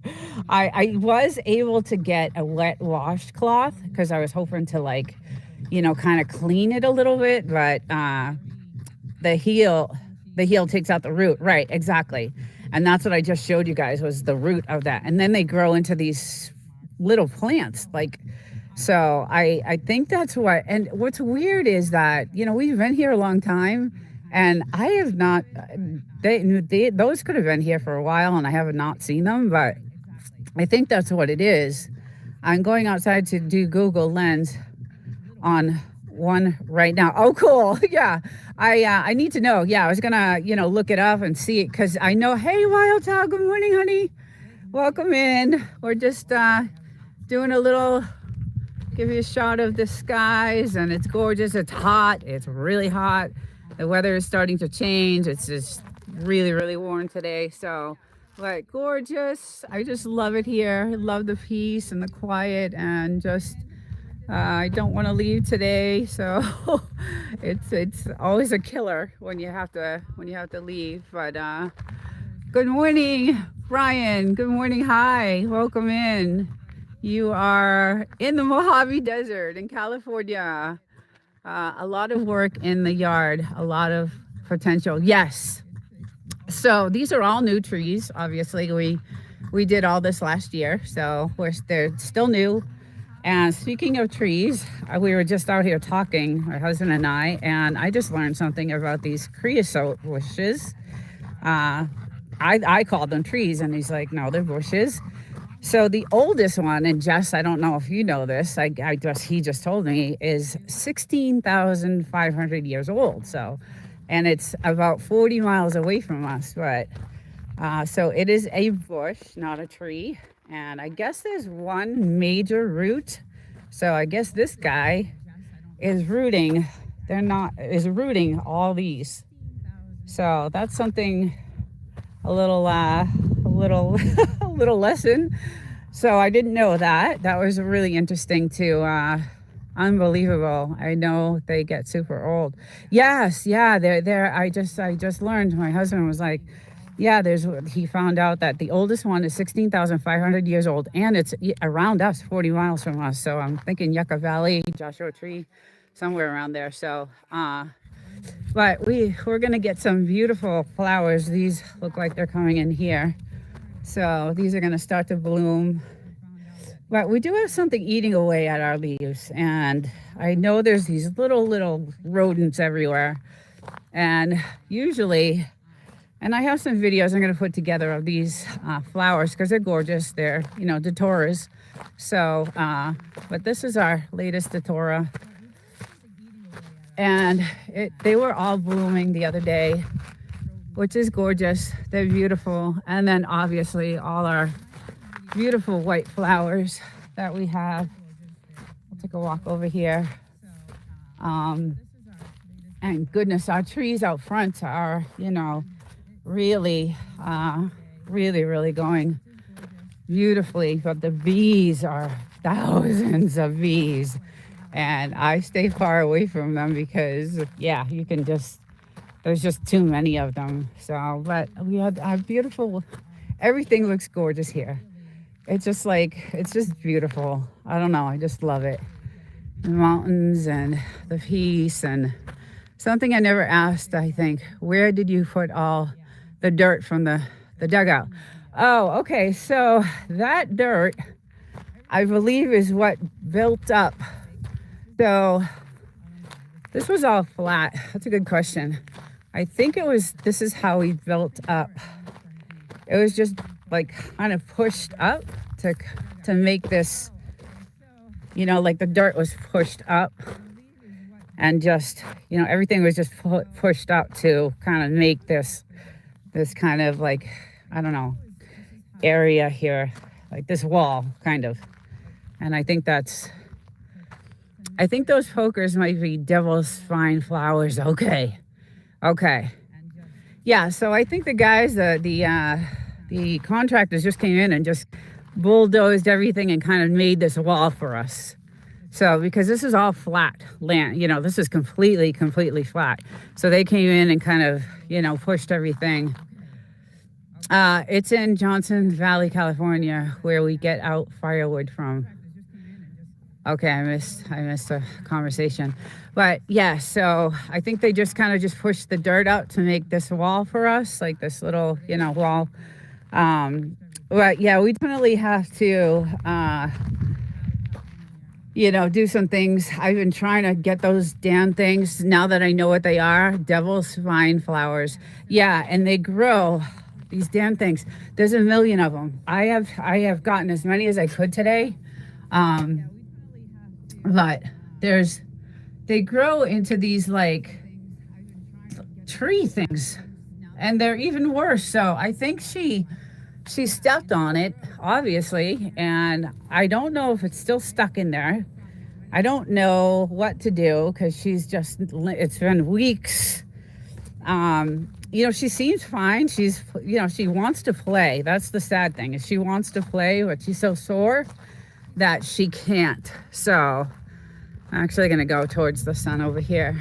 I was able to get a wet washcloth because I was hoping to kind of clean it a little bit, but the heel takes out the root. Right, exactly. And that's what I just showed you guys was the root of that. And then they grow into these little plants. So I think that's what, and what's weird is that, we've been here a long time and I have not, those could have been here for a while and I have not seen them, but I think that's what it is. I'm going outside to do Google Lens on one right now. Oh, cool. Yeah. I need to know. Yeah. I was gonna, look it up and see it. Cause I know, hey, Wild Child, good morning, honey. Welcome in. We're just, doing a little, give you a shot of the skies and it's gorgeous. It's hot. It's really hot. The weather is starting to change. It's just really, really warm today. So, but gorgeous. I just love it here. I love the peace and the quiet and just, I don't want to leave today, so it's always a killer when you have to leave. But good morning, Brian. Good morning. Hi, welcome in. You are in the Mojave Desert in California. A lot of work in the yard, a lot of potential. Yes. So these are all new trees. Obviously, we did all this last year, so they're still new. And speaking of trees, we were just out here talking, my husband and I just learned something about these creosote bushes. I called them trees, and he's like, no, they're bushes. So the oldest one, and Jess, I don't know if you know this, he just told me, is 16,500 years old. So, and it's about 40 miles away from us, but so it is a bush, not a tree. And I guess there's one major root. So I guess this guy is rooting. Is rooting all these. So that's something, a little lesson. So I didn't know that. That was really interesting too. Unbelievable. I know they get super old. Yes. Yeah. They're, I just learned, my husband was like, yeah, he found out that the oldest one is 16,500 years old, and it's around us, 40 miles from us. So I'm thinking Yucca Valley, Joshua Tree, somewhere around there. So, but we're going to get some beautiful flowers. These look like they're coming in here. So these are going to start to bloom. But we do have something eating away at our leaves. And I know there's these little rodents everywhere. And usually... And I have some videos I'm going to put together of these flowers because they're gorgeous. They're, datoras. So, but this is our latest datora. And they were all blooming the other day, which is gorgeous. They're beautiful. And then obviously all our beautiful white flowers that we have. I'll take a walk over here. And goodness, our trees out front are, really going beautifully, but the bees are thousands of bees, and I stay far away from them because there's just too many of them. So, but we have our beautiful, everything looks gorgeous here. It's just beautiful. I don't know, I just love it. The mountains and the peace. And something I never asked, I think, where did you put all the dirt from the dugout? Oh, okay. So that dirt, I believe, is what built up. So This was all flat. That's a good question. I think this is how we built up. It was just like kind of pushed up to make this, like the dirt was pushed up and just, everything was just pushed up to kind of make this kind of like, I don't know, area here, like this wall kind of. And I think those pokers might be devil's spine flowers. Okay. Yeah, so I think the guys, the contractors just came in and just bulldozed everything and kind of made this wall for us. So because this is all flat land, this is completely flat. So they came in and kind of, pushed everything. It's in Johnson Valley, California, where we get out firewood from. Okay, I missed a conversation. But yeah, so I think they just kind of just pushed the dirt out to make this wall for us, like this little, wall. But yeah, we definitely have to, do some things. I've been trying to get those damn things now that I know what they are. Devil's spine flowers. Yeah, and they grow, these damn things. There's a million of them. I have gotten as many as I could today. But they grow into these like tree things, and they're even worse. So I think she stepped on it, obviously, and I don't know if it's still stuck in there. I don't know what to do because it's been weeks. She seems fine. She's, she wants to play. That's the sad thing, is she wants to play, but she's so sore that she can't. So I'm actually going to go towards the sun over here.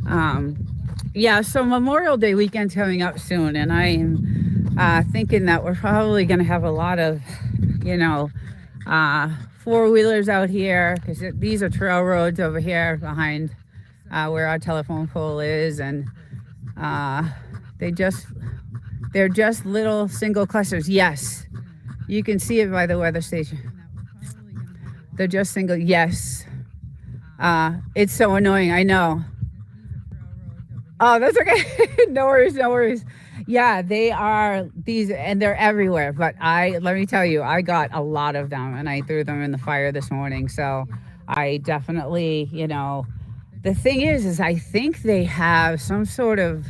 So Memorial Day weekend's coming up soon, and I am thinking that we're probably going to have a lot of, four-wheelers out here, because these are trail roads over here behind where our telephone pole is, and they're just little single clusters. Yes, you can see it by the weather station. They're just single. Yes. It's so annoying. I know. Oh, that's okay. No worries. Yeah, they are these, and they're everywhere. But let me tell you, I got a lot of them, and I threw them in the fire this morning. So I definitely, the thing is I think they have some sort of,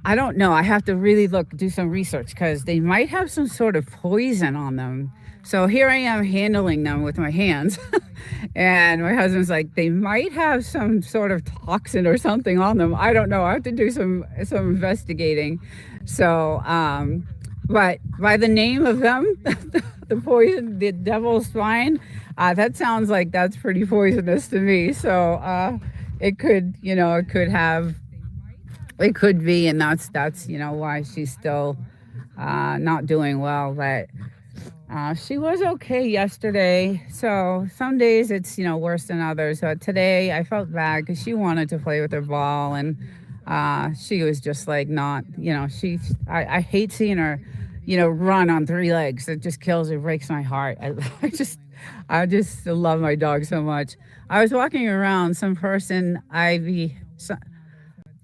I don't know. I have to really do some research, because they might have some sort of poison on them. So here I am handling them with my hands. And my husband's like, they might have some sort of toxin or something on them. I don't know. I have to do some investigating. So, but by the name of them, the poison, the devil's spine, that sounds like that's pretty poisonous to me. So it could be, and that's why she's still not doing well. But she was okay yesterday. So some days it's, worse than others. But today I felt bad because she wanted to play with her ball, and she was just like not, I hate seeing her, run on three legs. It just breaks my heart. I just love my dog so much. I was walking around, some person,